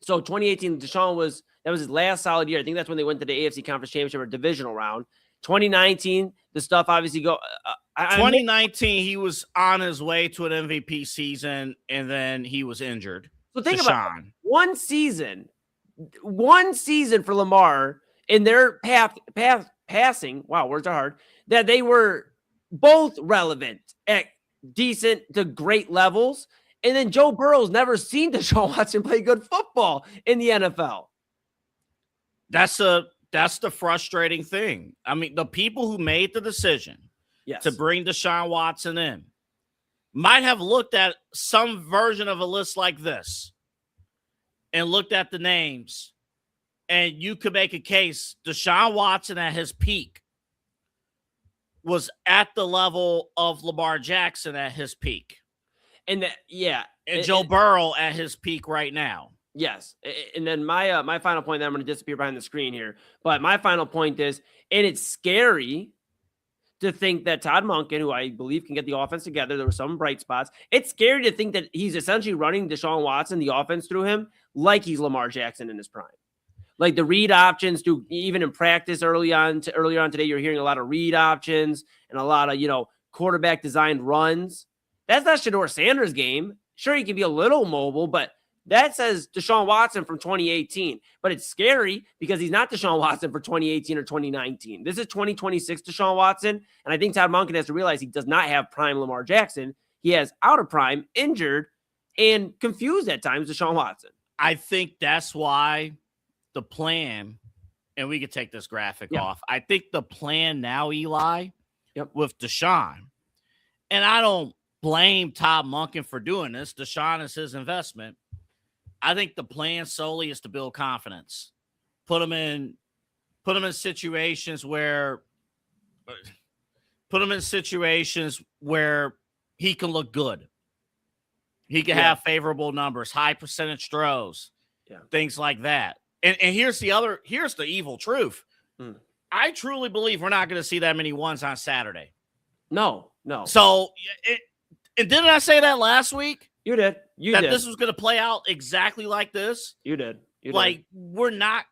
so 2018, Deshaun that was his last solid year. I think that's when they went to the AFC Conference Championship or divisional round. 2019, the stuff obviously 2019, he was on his way to an MVP season, and then he was injured. So think about it. One season for Lamar in their passing. Wow, words are hard. That they were both relevant at decent to great levels. And then Joe Burrow's never seen Deshaun Watson play good football in the NFL. That's the frustrating thing. I mean, the people who made the decision to bring Deshaun Watson in might have looked at some version of a list like this and looked at the names, and you could make a case Deshaun Watson at his peak was at the level of Lamar Jackson at his peak. And Joe Burrow at his peak right now. Yes. And then my final point, then I'm going to disappear behind the screen here. But my final point is, and it's scary to think that Todd Monken, who I believe can get the offense together, there were some bright spots. It's scary to think that he's essentially running Deshaun Watson, the offense through him, like he's Lamar Jackson in his prime. Like the read options, even in practice earlier on today, you're hearing a lot of read options and a lot of, quarterback designed runs. That's not Shedeur Sanders' game. Sure, he can be a little mobile, but that says Deshaun Watson from 2018. But it's scary because he's not Deshaun Watson for 2018 or 2019. This is 2026 Deshaun Watson, and I think Todd Monken has to realize he does not have prime Lamar Jackson. He has out of prime, injured, and confused at times Deshaun Watson. I think that's why the plan, and we could take this graphic off. I think the plan now, Eli, with Deshaun, and I don't blame Todd Monken for doing this. Deshaun is his investment. I think the plan solely is to build confidence. Put him in situations where he can look good. He can have favorable numbers, high percentage throws, things like that. And here's the evil truth. I truly believe we're not going to see that many ones on Saturday. No. So, and didn't I say that last week? You did. This was going to play out exactly like this? You did. We're not.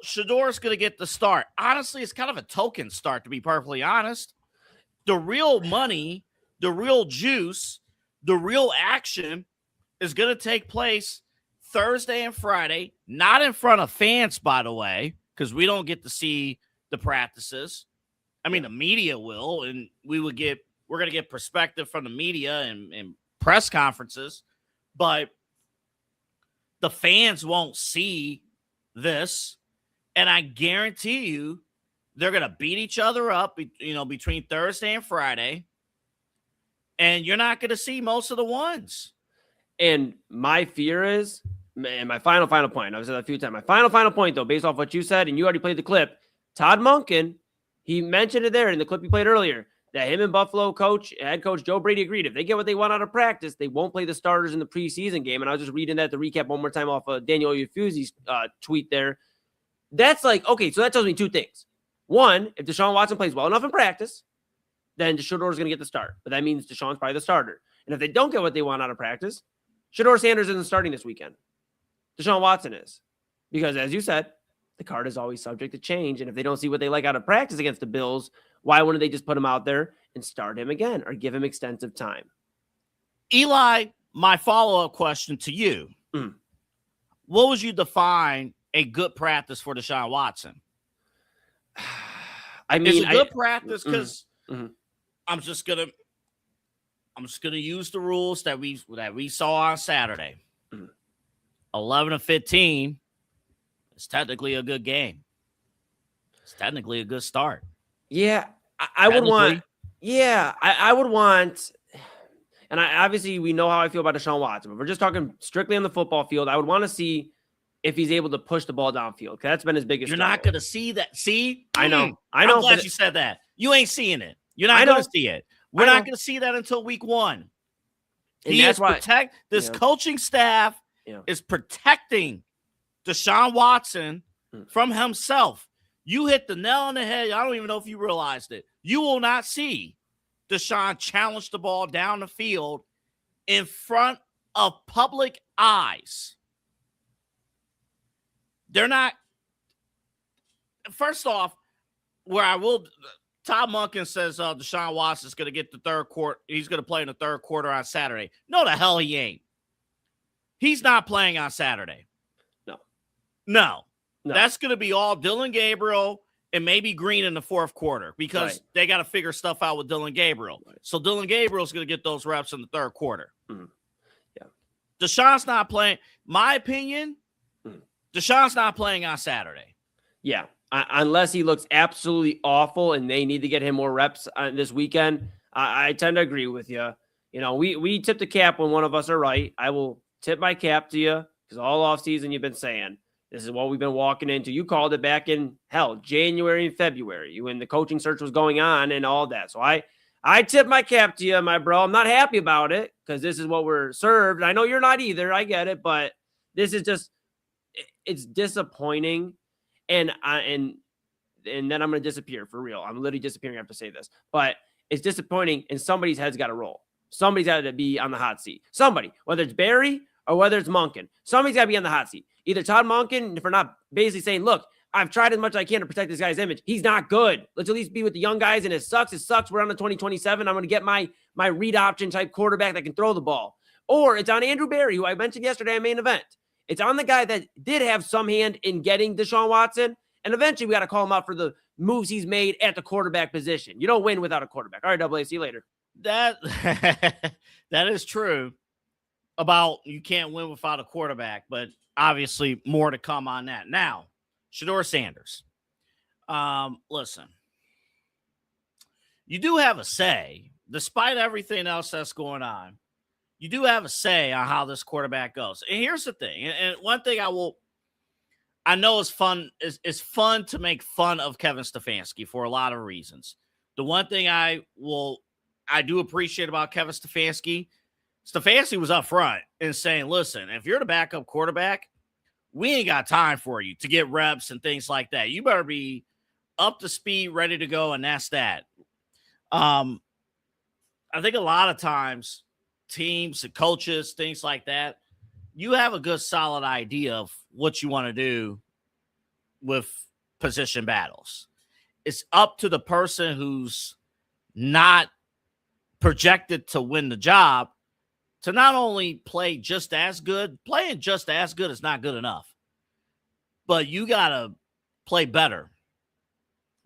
Shedeur's going to get the start. Honestly, it's kind of a token start, to be perfectly honest. The real money, the real juice, the real action is going to take place Thursday and Friday, not in front of fans, by the way, because we don't get to see the practices. I mean, the media will, and we're going to get perspective from the media and press conferences, but the fans won't see this. And I guarantee you they're going to beat each other up, between Thursday and Friday. And you're not going to see most of the ones. And my fear is, and my final point, I've said that a few times, my final point, though, based off what you said, and you already played the clip, Todd Monken, he mentioned it there in the clip you played earlier, that him and Buffalo head coach Joe Brady agreed if they get what they want out of practice, they won't play the starters in the preseason game. And I was just reading that to recap one more time off of Daniel Ufuzi's tweet there. That's like, okay, so that tells me two things. One, if Deshaun Watson plays well enough in practice, then Shedeur is going to get the start. But that means Deshaun's probably the starter. And if they don't get what they want out of practice, Shedeur Sanders isn't starting this weekend. Deshaun Watson is. Because as you said, the card is always subject to change. And if they don't see what they like out of practice against the Bills, why wouldn't they just put him out there and start him again or give him extensive time? Eli, my follow-up question to you. What would you define a good practice for Deshaun Watson? I mean, it's a good practice because mm-hmm. I'm just gonna use the rules that we saw on Saturday. 11-15 is technically a good game. It's technically a good start. Yeah, I would want. Yeah, I would want. And obviously we know how I feel about Deshaun Watson. But we're just talking strictly on the football field. I would want to see if he's able to push the ball downfield, because that's been his biggest. You're struggle. not going to see that. See, I know. I'm glad you said that. You ain't seeing it. You're not going to see it. We're not going to see that until week 1. This coaching staff is protecting Deshaun Watson from himself. You hit the nail on the head. I don't even know if you realized it. You will not see Deshaun challenge the ball down the field in front of public eyes. They're not. First off, Todd Monken says Deshaun Watson's going to get the third quarter. He's going to play in the third quarter on Saturday. No, the hell he ain't. He's not playing on Saturday. No. That's going to be all Dylan Gabriel and maybe Green in the fourth quarter, because they got to figure stuff out with Dylan Gabriel. So Dylan Gabriel's going to get those reps in the third quarter. Mm-hmm. Yeah. Deshaun's not playing. My opinion, Deshaun's not playing on Saturday. Yeah. Unless he looks absolutely awful and they need to get him more reps this weekend. I tend to agree with you. You know, we tip the cap when one of us are right. I will tip my cap to you, because all offseason you've been saying, this is what we've been walking into. You called it back in, January and February, when the coaching search was going on and all that. So I tip my cap to you, my bro. I'm not happy about it, because this is what we're served. I know you're not either. I get it. But this is just, it's disappointing. And then I'm going to disappear for real. I'm literally disappearing. I have to say this. But it's disappointing, and somebody's head's got to roll. Somebody's got to be on the hot seat. Somebody, whether it's Barry or whether it's Monken, somebody's got to be on the hot seat. Either Todd Monken, for not basically saying, look, I've tried as much as I can to protect this guy's image. He's not good. Let's at least be with the young guys, and it sucks. We're on the 2027. I'm going to get my read option type quarterback that can throw the ball. Or it's on Andrew Barry, who I mentioned yesterday in main event. It's on the guy that did have some hand in getting Deshaun Watson, and eventually we got to call him out for the moves he's made at the quarterback position. You don't win without a quarterback. All right, AA, see you later. That is true about you can't win without a quarterback, but obviously more to come on that. Now, Shedeur Sanders. Listen, you do have a say, despite everything else that's going on. You do have a say on how this quarterback goes. And here's the thing. And one thing I know is fun is fun to make fun of Kevin Stefanski for a lot of reasons. The one thing I do appreciate about Kevin Stefanski was up front and saying, listen, if you're the backup quarterback, we ain't got time for you to get reps and things like that. You better be up to speed, ready to go, and that's that. I think a lot of times teams and coaches, things like that, you have a good solid idea of what you want to do with position battles. It's up to the person who's not projected to win the job to not only play just as good. Playing just as good is not good enough, but you got to play better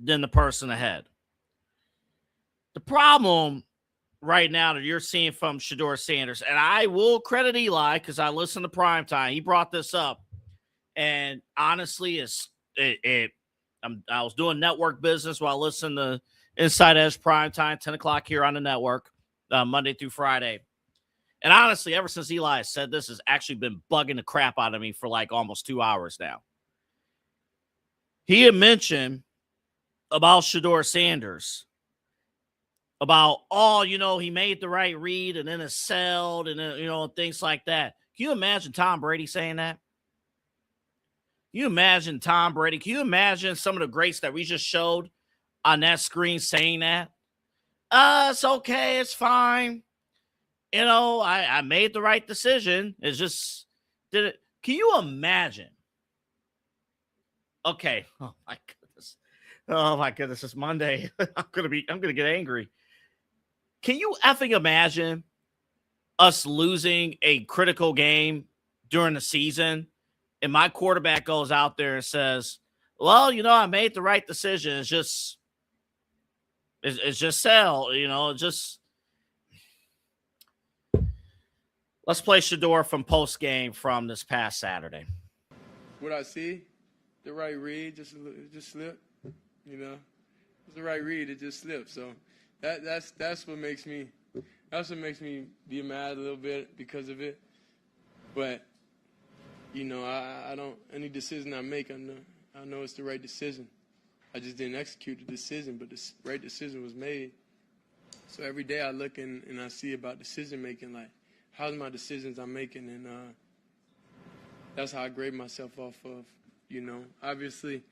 than the person ahead. The problem right now that you're seeing from Shedeur Sanders, and I will credit Eli because I listened to Primetime. He brought this up, and honestly, I was doing network business while listening to Inside Edge Primetime, 10 o'clock here on the network, Monday through Friday. And honestly, ever since Eli has said this, has actually been bugging the crap out of me for like almost 2 hours now. He had mentioned about Shedeur Sanders, about, he made the right read and then it sailed and, things like that. Can you imagine Tom Brady saying that? Can you imagine Tom Brady? Can you imagine some of the greats that we just showed on that screen saying that? It's okay. It's fine. I made the right decision. It's just, did it? Can you imagine? Okay. Oh my goodness. It's Monday. I'm going to get angry. Can you effing imagine us losing a critical game during the season and my quarterback goes out there and says, well, I made the right decision. It's just sell, let's play Shador from post game from this past Saturday. What I see, the right read just slipped, It's the right read, it just slipped. So that's what makes me be mad a little bit because of it. But I don't, any decision I make, I know it's the right decision. I just didn't execute the decision, but the right decision was made. So every day I look and I see about decision making, like how's my decisions I'm making, and that's how I grade myself off of. Obviously,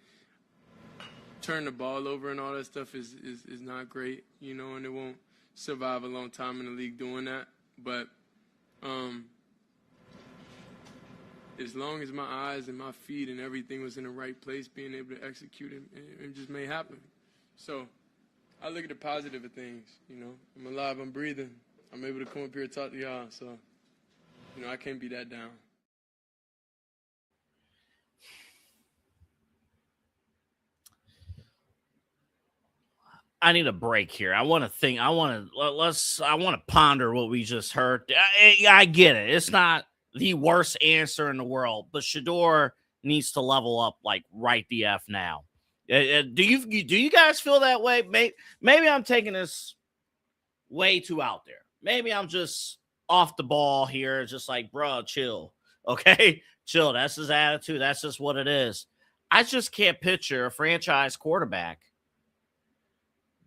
turn the ball over and all that stuff is not great, and it won't survive a long time in the league doing that. But as long as my eyes and my feet and everything was in the right place, being able to execute it just may happen. So I look at the positive of things, I'm alive, I'm breathing. I'm able to come up here and talk to y'all. So, I can't be that down. I need a break here. I want to ponder what we just heard. I get it. It's not the worst answer in the world, but Shador needs to level up like right the F now. Do you guys feel that way? Maybe I'm taking this way too out there. Maybe I'm just off the ball here. Just like, bro, chill. Okay, chill. That's his attitude. That's just what it is. I just can't picture a franchise quarterback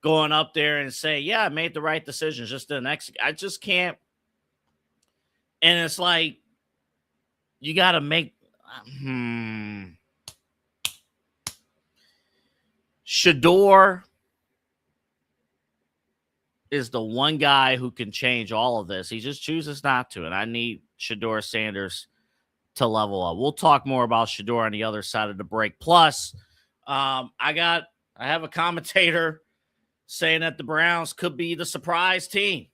going up there and say, yeah, I made the right decision. Just the next, I just can't. And it's like, you got to make, Shador is the one guy who can change all of this. He just chooses not to. And I need Shador Sanders to level up. We'll talk more about Shador on the other side of the break. Plus, I have a commentator saying that the Browns could be the surprise team.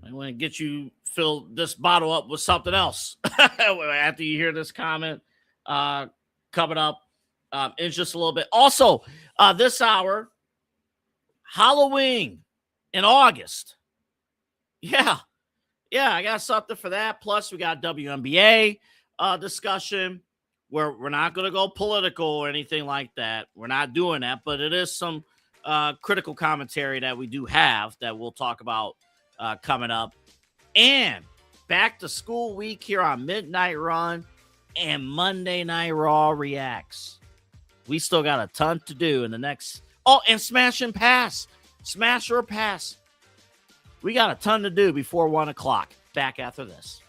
I want to get you fill this bottle up with something else after you hear this comment coming up in just a little bit. Also, this hour, Halloween in August. Yeah, I got something for that. Plus, we got WNBA discussion where we're not going to go political or anything like that. We're not doing that, but it is some critical commentary that we do have that we'll talk about coming up. And back to school week here on Midnight Run and Monday Night Raw Reacts. We still got a ton to do in the next. Oh, and Smash and Pass. Smash or Pass. We got a ton to do before 1 o'clock. Back after this.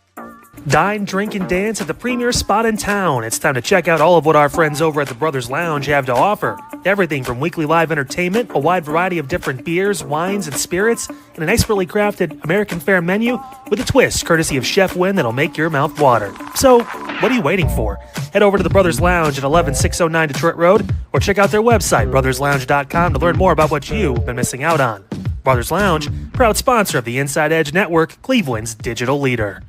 Dine, drink, and dance at the premier spot in town. It's time to check out all of what our friends over at the Brothers Lounge have to offer. Everything from weekly live entertainment, a wide variety of different beers, wines, and spirits, and an expertly crafted American fare menu with a twist courtesy of Chef Wynn that'll make your mouth water. So, what are you waiting for? Head over to the Brothers Lounge at 11609 Detroit Road or check out their website, brotherslounge.com, to learn more about what you've been missing out on. Brothers Lounge, proud sponsor of the Inside Edge Network, Cleveland's digital leader.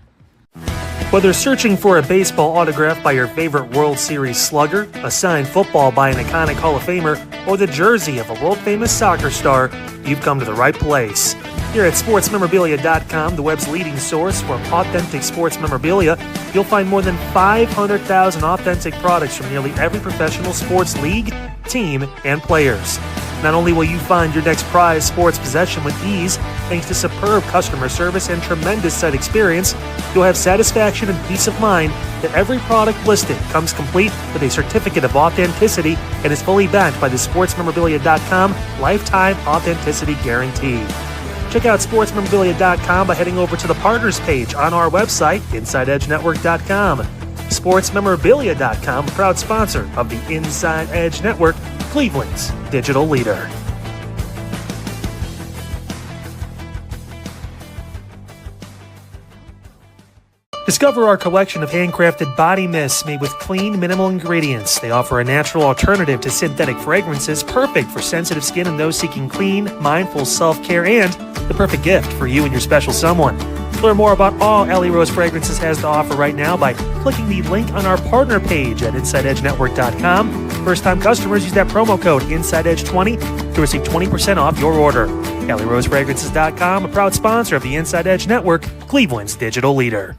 Whether searching for a baseball autograph by your favorite World Series slugger, a signed football by an iconic Hall of Famer, or the jersey of a world-famous soccer star, you've come to the right place. Here at sportsmemorabilia.com, the web's leading source for authentic sports memorabilia, you'll find more than 500,000 authentic products from nearly every professional sports league, team, and players. Not only will you find your next prized sports possession with ease, thanks to superb customer service and tremendous site experience, you'll have satisfaction and peace of mind that every product listed comes complete with a certificate of authenticity and is fully backed by the sportsmemorabilia.com lifetime authenticity guarantee. Check out sportsmemorabilia.com by heading over to the partners page on our website, InsideEdgeNetwork.com. Sportsmemorabilia.com, proud sponsor of the Inside Edge Network, Cleveland's digital leader. Discover our collection of handcrafted body mists made with clean, minimal ingredients. They offer a natural alternative to synthetic fragrances, perfect for sensitive skin and those seeking clean, mindful self-care, and the perfect gift for you and your special someone. Learn more about all Ellie Rose Fragrances has to offer right now by clicking the link on our partner page at InsideEdgeNetwork.com. First-time customers use that promo code InsideEdge20 to receive 20% off your order. EllieRoseFragrances.com, a proud sponsor of the Inside Edge Network, Cleveland's digital leader.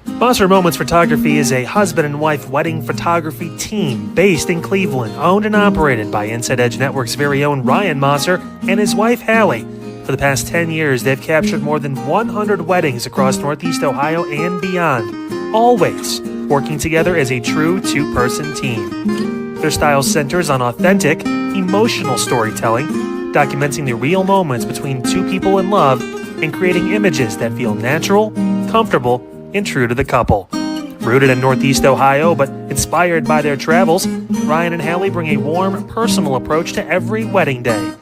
Monster Moments Photography is a husband and wife wedding photography team based in Cleveland, owned and operated by Inside Edge Network's very own Ryan Mosser and his wife Hallie. For the past 10 years, they've captured more than 100 weddings across Northeast Ohio and beyond, always working together as a true two-person team. Their style centers on authentic, emotional storytelling, documenting the real moments between two people in love and creating images that feel natural, comfortable, and true to the couple. Rooted in Northeast Ohio, but inspired by their travels, Ryan and Hallie bring a warm, personal approach to every wedding day.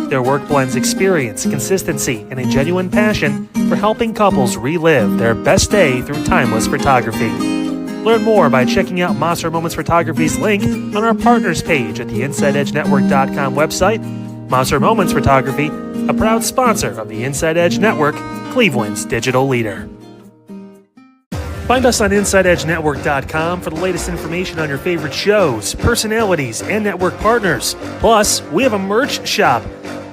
Their work blends experience, consistency, and a genuine passion for helping couples relive their best day through timeless photography. Learn more by checking out Monster Moments Photography's link on our partners page at the InsideEdgeNetwork.com website. Monster Moments Photography, a proud sponsor of the Inside Edge Network, Cleveland's digital leader. Find us on InsideEdgeNetwork.com for the latest information on your favorite shows, personalities, and network partners. Plus, we have a merch shop.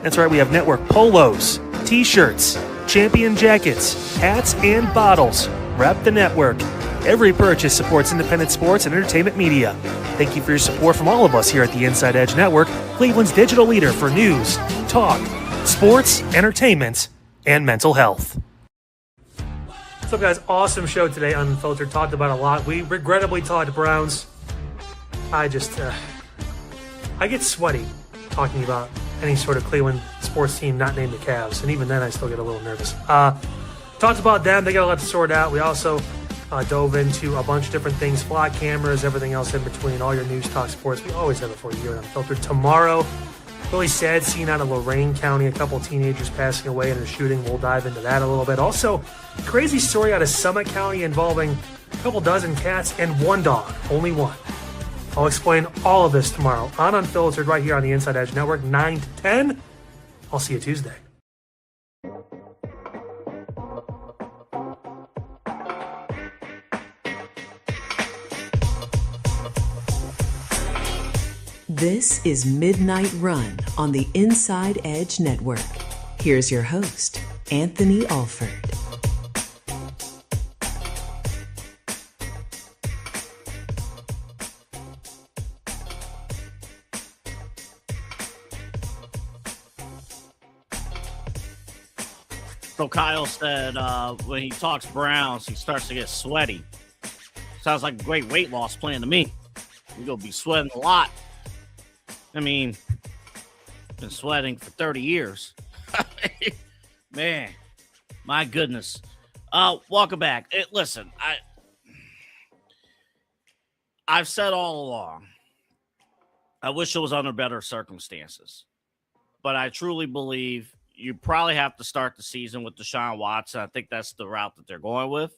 That's right, we have network polos, t-shirts, champion jackets, hats, and bottles. Rep the network. Every purchase supports independent sports and entertainment media. Thank you for your support from all of us here at the Inside Edge Network, Cleveland's digital leader for news, talk, sports, entertainment, and mental health. What's up, guys? Awesome show today, Unfiltered. Talked about a lot. We regrettably talked Browns. I get sweaty talking about any sort of Cleveland sports team not named the Cavs, and even then I still get a little nervous. Talked about them. They got a lot to sort out. We also dove into a bunch of different things, flock cameras, everything else in between, all your news, talk, sports. We always have it for you here on Unfiltered. Tomorrow, really sad scene out of Lorain County, a couple teenagers passing away in a shooting. We'll dive into that a little bit. Also, crazy story out of Summit County involving a couple dozen cats and one dog, only one. I'll explain all of this tomorrow on Unfiltered right here on the Inside Edge Network, 9 to 10. I'll see you Tuesday. This is Midnight Run on the Inside Edge Network. Here's your host, Anthony Alford. So Kyle said when he talks Browns, he starts to get sweaty. Sounds like a great weight loss plan to me. You're going to be sweating a lot. I mean, been sweating for 30 years. Man, my goodness. Welcome back. Listen, I've said all along, I wish it was under better circumstances. But I truly believe you probably have to start the season with Deshaun Watson. I think that's the route that they're going with.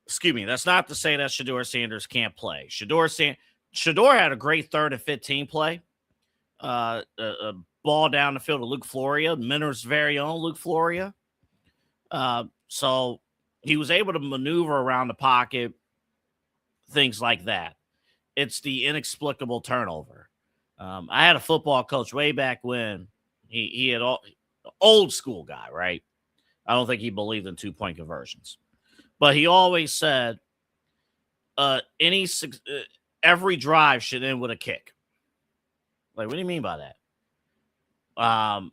Excuse me. That's not to say that Shedeur Sanders can't play. Shedeur had a great 3rd and 15 play. A ball down the field to Luke Floria, Minter's very own Luke Floria. So he was able to maneuver around the pocket, things like that. It's the inexplicable turnover. I had a football coach way back when. He had old school guy, right? I don't think he believed in 2-point conversions. But he always said every drive should end with a kick. Like, what do you mean by that?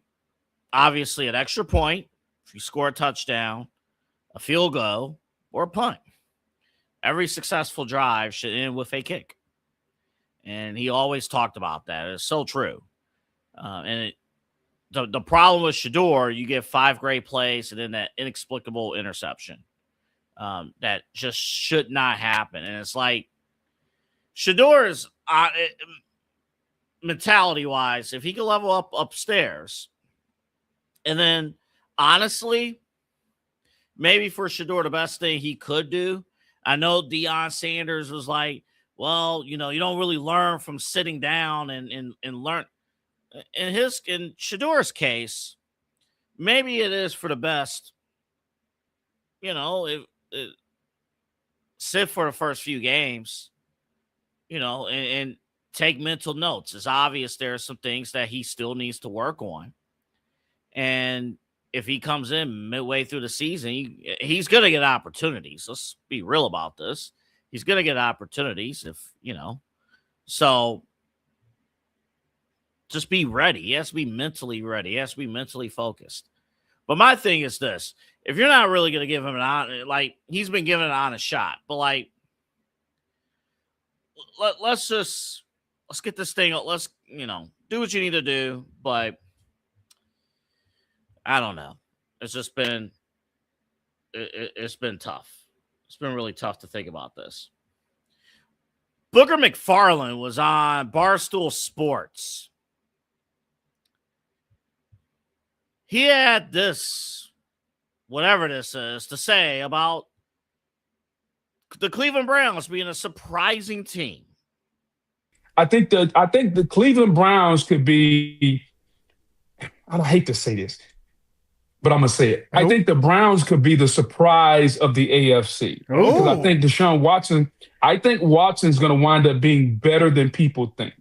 Obviously, an extra point, if you score a touchdown, a field goal, or a punt. Every successful drive should end with a kick. And he always talked about that. It's so true. The problem with Shedeur, you get 5 great plays and then that inexplicable interception. That just should not happen. And it's like, Shedeur is mentality-wise, if he can level up upstairs, and then honestly, maybe for Shedeur, the best thing he could do, I know Deion Sanders was like, well, you don't really learn from sitting down and learn. In Shedeur's case, maybe it is for the best sit for the first few games, and take mental notes. It's obvious there are some things that he still needs to work on. And if he comes in midway through the season, he's going to get opportunities. Let's be real about this. He's going to get opportunities so just be ready. He has to be mentally ready. He has to be mentally focused. But my thing is this: if you're not really going to give him he's been given an honest shot, but let's get this thing. Let's do what you need to do. But I don't know. It's just been it's been tough. It's been really tough to think about this. Booker McFarland was on Barstool Sports. He had this, whatever this is, to say about the Cleveland Browns being a surprising team. I think the Cleveland Browns could be, I hate to say this, but I'm going to say it. I think the Browns could be the surprise of the AFC. Because I think Deshaun Watson, Watson's going to wind up being better than people think.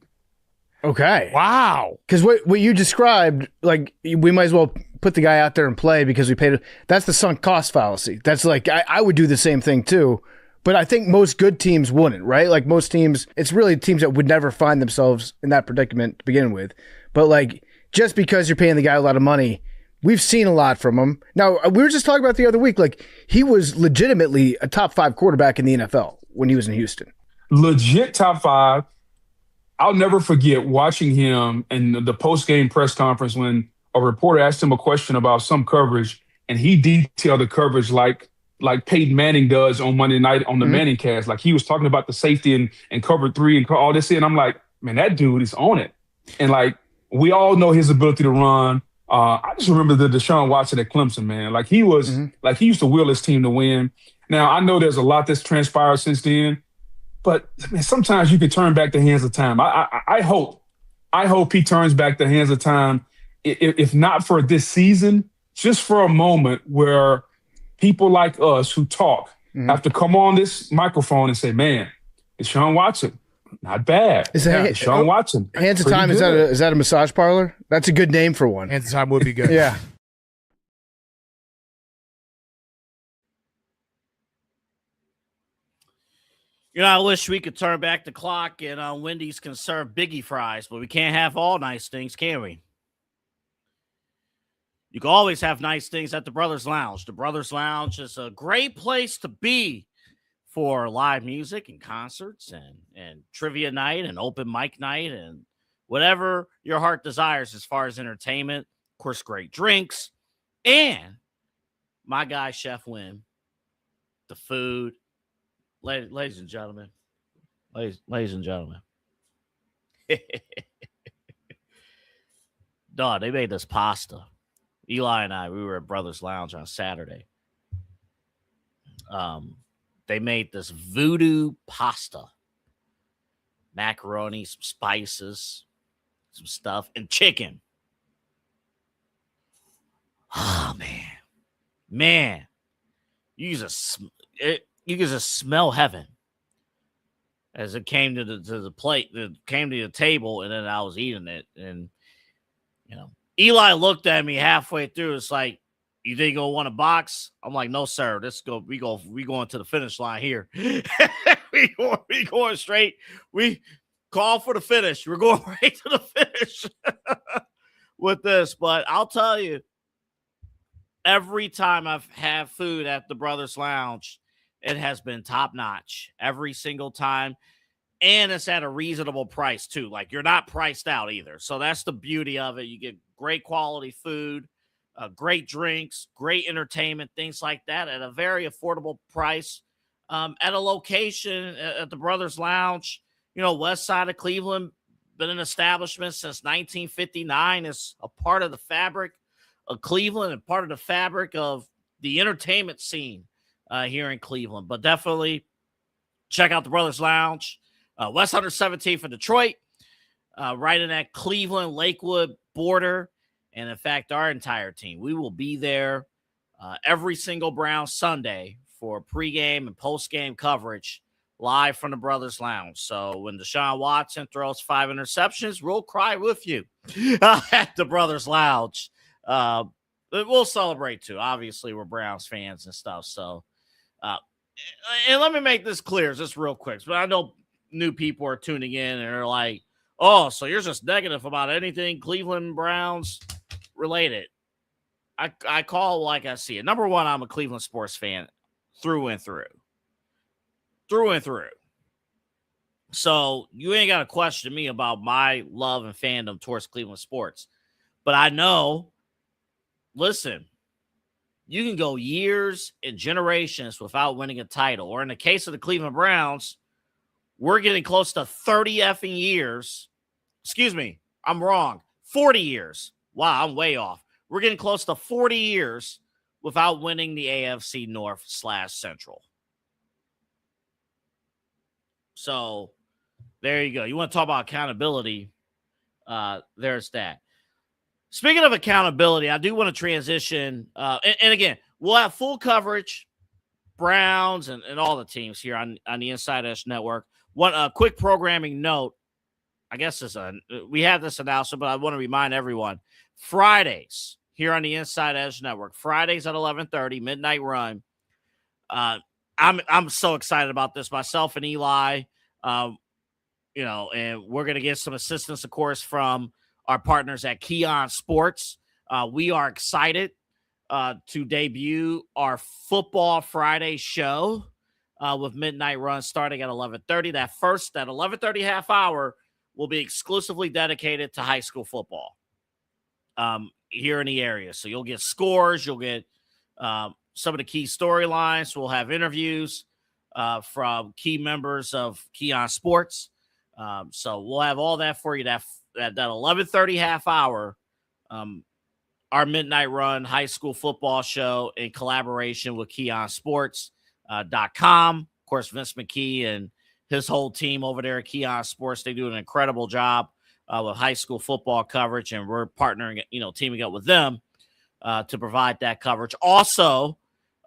Okay. Wow. Because what you described, we might as well put the guy out there and play because we paid. That's the sunk cost fallacy. That's I would do the same thing too. But I think most good teams wouldn't, right? Like most teams, it's really teams that would never find themselves in that predicament to begin with. But just because you're paying the guy a lot of money, we've seen a lot from him. Now, we were just talking about the other week, he was legitimately a top 5 quarterback in the NFL when he was in Houston. Legit top 5. I'll never forget watching him in the post-game press conference when a reporter asked him a question about some coverage, and he detailed the coverage like Peyton Manning does on Monday night on the Manning cast. He was talking about the safety and cover 3 and all this. And I'm like, man, that dude is on it. And we all know his ability to run. I just remember the Deshaun Watson at Clemson, man. He was he used to will his team to win. Now, I know there's a lot that's transpired since then. But man, sometimes you can turn back the hands of time. I hope he turns back the hands of time, if not for this season, just for a moment where people like us who talk have to come on this microphone and say, man, Deshaun Watson, not bad. Deshaun Watson. Hands of Time, is that a massage parlor? That's a good name for one. Hands of Time would be good. Yeah. I wish we could turn back the clock and Wendy's can serve Biggie fries, but we can't have all nice things, can we? You can always have nice things at the Brothers Lounge. The Brothers Lounge is a great place to be for live music and concerts and trivia night and open mic night and whatever your heart desires as far as entertainment. Of course, great drinks. And my guy, Chef Win, the food. Ladies and gentlemen. Dog, they made this pasta. Eli and I, we were at Brothers Lounge on Saturday. They made this voodoo pasta. Macaroni, some spices, some stuff, and chicken. Oh, man. Man. You can just smell heaven as it came to the plate, it came to the table, and then I was eating it. And, Eli looked at me halfway through. It's like, you think you're going to want a box? I'm like, no, sir. Let's go. We going to the finish line here. we going straight. We call for the finish. We're going right to the finish with this. But I'll tell you, every time I've had food at the Brothers Lounge, it has been top notch every single time. And it's at a reasonable price too. You're not priced out either. So that's the beauty of it. You get great quality food, great drinks, great entertainment, things like that at a very affordable price. At a location at the Brothers Lounge, west side of Cleveland, been an establishment since 1959. It's a part of the fabric of Cleveland and part of the fabric of the entertainment scene here in Cleveland. But definitely check out the Brothers Lounge, West 117th in Detroit, right in that Cleveland Lakewood border. And in fact, our entire team, we will be there every single Browns Sunday for pregame and postgame coverage live from the Brothers Lounge. So when Deshaun Watson throws 5 interceptions, we'll cry with you at the Brothers Lounge. We'll celebrate too. Obviously, we're Browns fans and stuff. So, and let me make this clear, just real quick. But I know new people are tuning in and they're like, "Oh, so you're just negative about anything Cleveland Browns related." I call it like I see it. Number one, I'm a Cleveland sports fan through and through. Through and through. So you ain't got to question me about my love and fandom towards Cleveland sports. But I know, listen, you can go years and generations without winning a title. Or in the case of the Cleveland Browns, we're getting close to 30 effing years. Excuse me, I'm wrong. 40 years. Wow, I'm way off. We're getting close to 40 years without winning the AFC North / Central. So there you go. You want to talk about accountability? There's that. Speaking of accountability, I do want to transition. And again, we'll have full coverage, Browns and all the teams here on the InsideEdge Network. One quick programming note. I guess we have this announcement, but I want to remind everyone. Fridays here on the InsideEdge Network. Fridays at 11:30, Midnight Run. I'm so excited about this. Myself and Eli, and we're going to get some assistance, of course, from our partners at Keon Sports. We are excited to debut our Football Friday show with Midnight Run starting at 11:30. That 11:30 half hour will be exclusively dedicated to high school football here in the area. So you'll get scores, you'll get some of the key storylines. We'll have interviews from key members of Keon Sports. So we'll have all that for you. That 11:30 half hour, our Midnight Run high school football show in collaboration with KeonSports.com. Of course, Vince McKee and his whole team over there at Keon Sports, they do an incredible job with high school football coverage, and we're partnering, teaming up with them to provide that coverage. Also,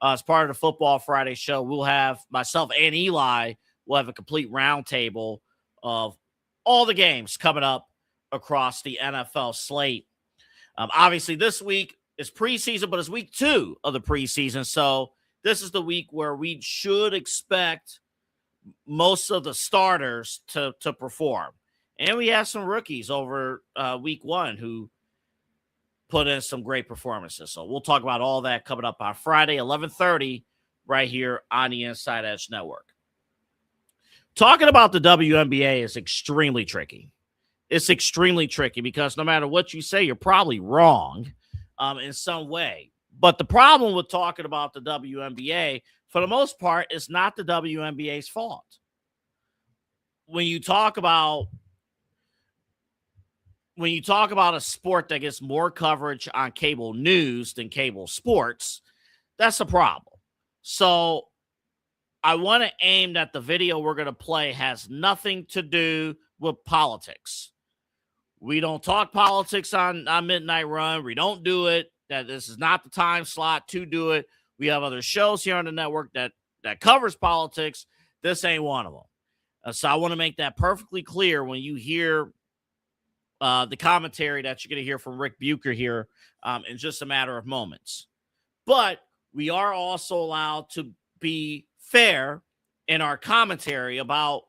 as part of the Football Friday show, we'll have myself and Eli will have a complete roundtable of all the games coming up across the NFL slate. Obviously, this week is preseason, but it's week 2 of the preseason. So this is the week where we should expect most of the starters to perform. And we have some rookies over week 1 who put in some great performances. So we'll talk about all that coming up on Friday, 11:30, right here on the InsideEdge Network. Talking about the WNBA is extremely tricky. It's extremely tricky because no matter what you say, you're probably wrong in some way. But the problem with talking about the WNBA, for the most part, is not the WNBA's fault. When you talk about a sport that gets more coverage on cable news than cable sports, that's a problem. So I want to aim that the video we're going to play has nothing to do with politics. We don't talk politics on Midnight Run. We don't do it. That this is not the time slot to do it. We have other shows here on the network that covers politics. This ain't one of them. So I want to make that perfectly clear when you hear the commentary that you're going to hear from Rick Bucher here in just a matter of moments. But we are also allowed to be fair in our commentary about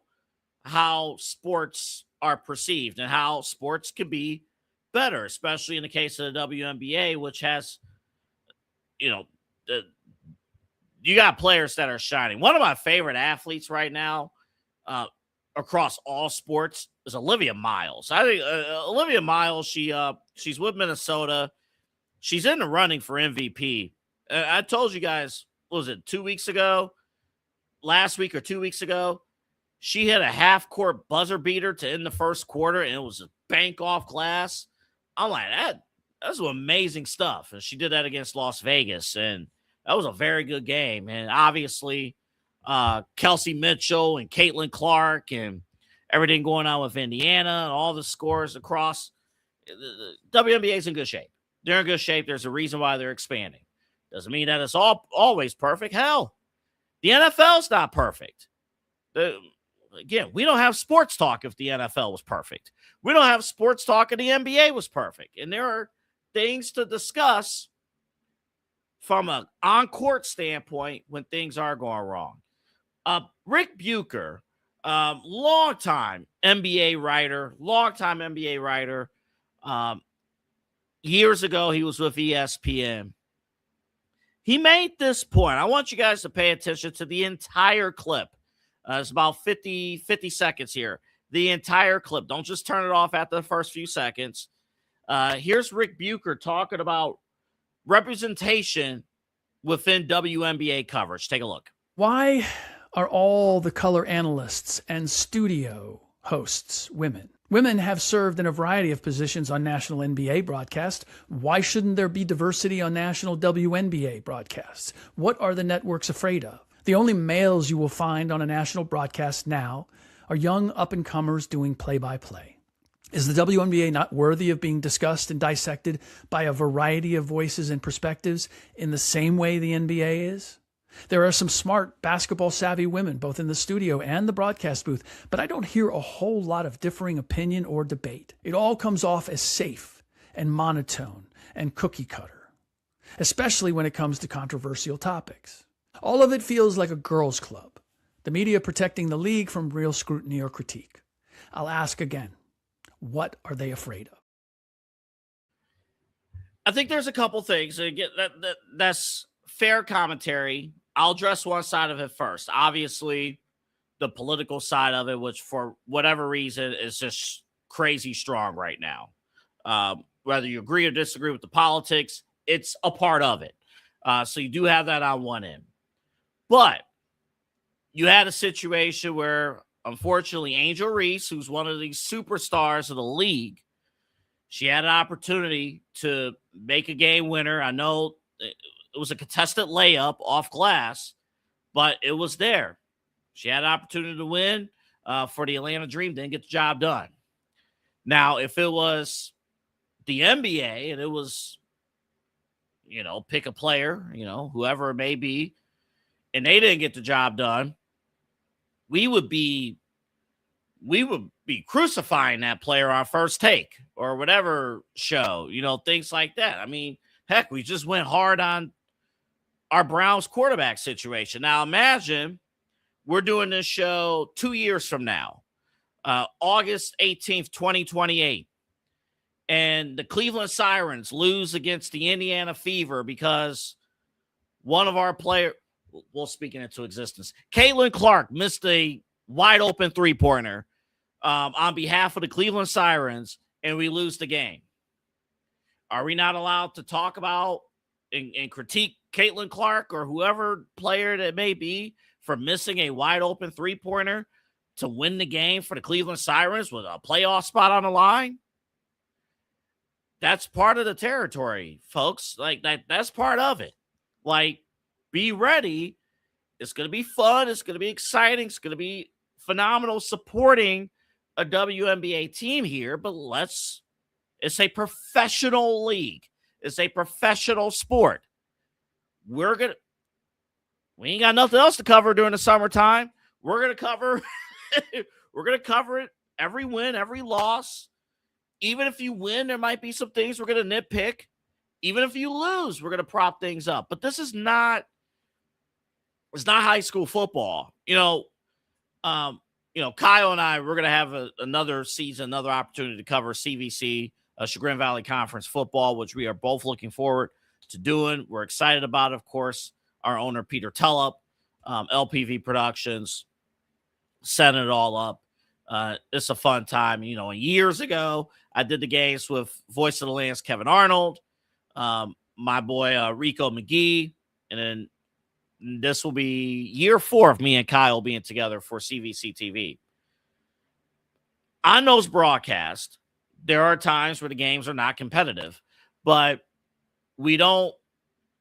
how sports are perceived and how sports could be better, especially in the case of the WNBA, which has, you got players that are shining. One of my favorite athletes right now across all sports is Olivia Miles. I think Olivia Miles, she's with Minnesota. She's in the running for MVP. I told you guys, what was it, 2 weeks ago? Last week or 2 weeks ago? She hit a half-court buzzer beater to end the first quarter, and it was a bank off glass. I'm like, that's some amazing stuff. And she did that against Las Vegas, and that was a very good game. And obviously, Kelsey Mitchell and Caitlin Clark and everything going on with Indiana and all the scores across. The WNBA is in good shape. They're in good shape. There's a reason why they're expanding. Doesn't mean that it's always perfect. Hell, the NFL's not perfect. Again, we don't have sports talk if the NFL was perfect. We don't have sports talk if the NBA was perfect. And there are things to discuss from an on-court standpoint when things are going wrong. Rick Bucher, longtime NBA writer. Years ago, he was with ESPN. He made this point. I want you guys to pay attention to the entire clip. It's about 50 seconds here. The entire clip. Don't just turn it off after the first few seconds. Here's Rick Bucher talking about representation within WNBA coverage. Take a look. Why are all the color analysts and studio hosts women? Women have served in a variety of positions on national NBA broadcasts. Why shouldn't there be diversity on national WNBA broadcasts? What are the networks afraid of? The only males you will find on a national broadcast now are young up-and-comers doing play-by-play. Is the WNBA not worthy of being discussed and dissected by a variety of voices and perspectives in the same way the NBA is? There are some smart basketball-savvy women, both in the studio and the broadcast booth, but I don't hear a whole lot of differing opinion or debate. It all comes off as safe and monotone and cookie-cutter, especially when it comes to controversial topics. All of it feels like a girls' club, the media protecting the league from real scrutiny or critique. I'll ask again, what are they afraid of? I think there's a couple things. Again, that's fair commentary. I'll address one side of it first. Obviously, the political side of it, which for whatever reason is just crazy strong right now. Whether you agree or disagree with the politics, it's a part of it. So you do have that on one end. But you had a situation where, unfortunately, Angel Reese, who's one of these superstars of the league, she had an opportunity to make a game winner. I know it was a contested layup off glass, but it was there. She had an opportunity to win for the Atlanta Dream, didn't get the job done. Now, if it was the NBA and it was, pick a player, whoever it may be, and they didn't get the job done, we would be crucifying that player on First Take or whatever show, things like that. I mean, heck, we just went hard on our Browns quarterback situation. Now, imagine we're doing this show 2 years from now, August 18th, 2028, and the Cleveland Sirens lose against the Indiana Fever because one of our players, we'll speak it into existence, Caitlin Clark missed a wide open three-pointer on behalf of the Cleveland Sirens, and we lose the game. Are we not allowed to talk about and critique Caitlin Clark or whoever player that may be for missing a wide open three-pointer to win the game for the Cleveland Sirens with a playoff spot on the line? That's part of the territory, folks. Like that's part of it. Like, be ready. It's going to be fun. It's going to be exciting. It's going to be phenomenal supporting a WNBA team here, but it's a professional league. It's a professional sport. We ain't got nothing else to cover during the summertime. We're going to cover it every win, every loss. Even if you win, there might be some things we're going to nitpick. Even if you lose, we're going to prop things up. But this is not high school football. Kyle and I, we're going to have another season, another opportunity to cover CVC, Chagrin Valley Conference football, which we are both looking forward to doing. We're excited about, of course, our owner, Peter Tullup, LPV Productions, setting it all up. It's a fun time. Years ago, I did the games with Voice of the Land's Kevin Arnold, my boy, Rico McGee, and then this will be year 4 of me and Kyle being together for CVC TV. On those broadcasts, there are times where the games are not competitive, but we don't.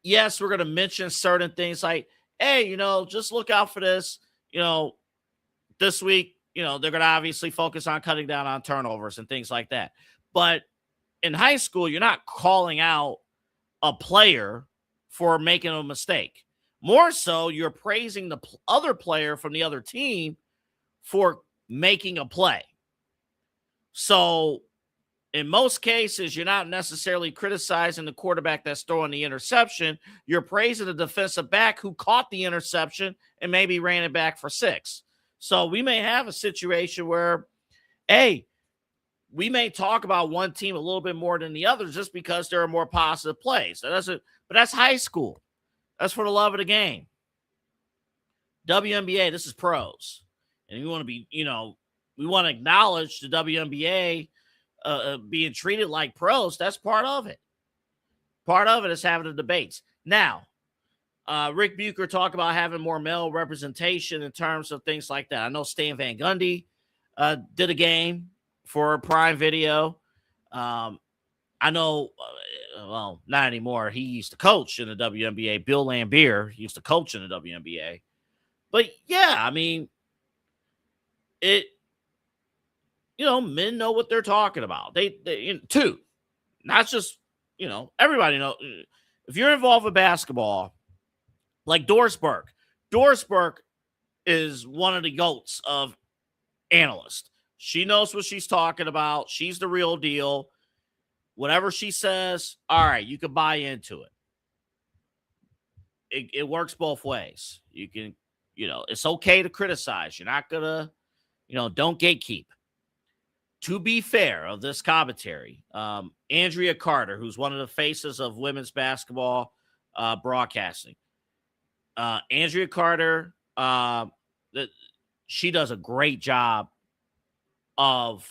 Yes, we're going to mention certain things like, hey, just look out for this. This week, they're going to obviously focus on cutting down on turnovers and things like that. But in high school, you're not calling out a player for making a mistake. More so, you're praising the other player from the other team for making a play. So in most cases, you're not necessarily criticizing the quarterback that's throwing the interception. You're praising the defensive back who caught the interception and maybe ran it back for 6. So we may have a situation where, hey, we may talk about one team a little bit more than the other just because there are more positive plays. But that's high school. That's for the love of the game. WNBA, this is pros. And we want to be, we want to acknowledge the WNBA being treated like pros. That's part of it. Part of it is having the debates. Now, Rick Bucher talked about having more male representation in terms of things like that. I know Stan Van Gundy did a game for Prime Video. I know, well, not anymore. He used to coach in the WNBA. Bill Lambier used to coach in the WNBA. But yeah, I mean, men know what they're talking about. They too, not just, everybody know. If you're involved with basketball, like Doris Burke is one of the GOATs of analysts. She knows what she's talking about. She's the real deal. Whatever she says, all right, you can buy into it. It works both ways. You can, it's okay to criticize. You're not gonna, don't gatekeep. To be fair of this commentary, Andrea Carter, who's one of the faces of women's basketball broadcasting, Andrea Carter, she does a great job of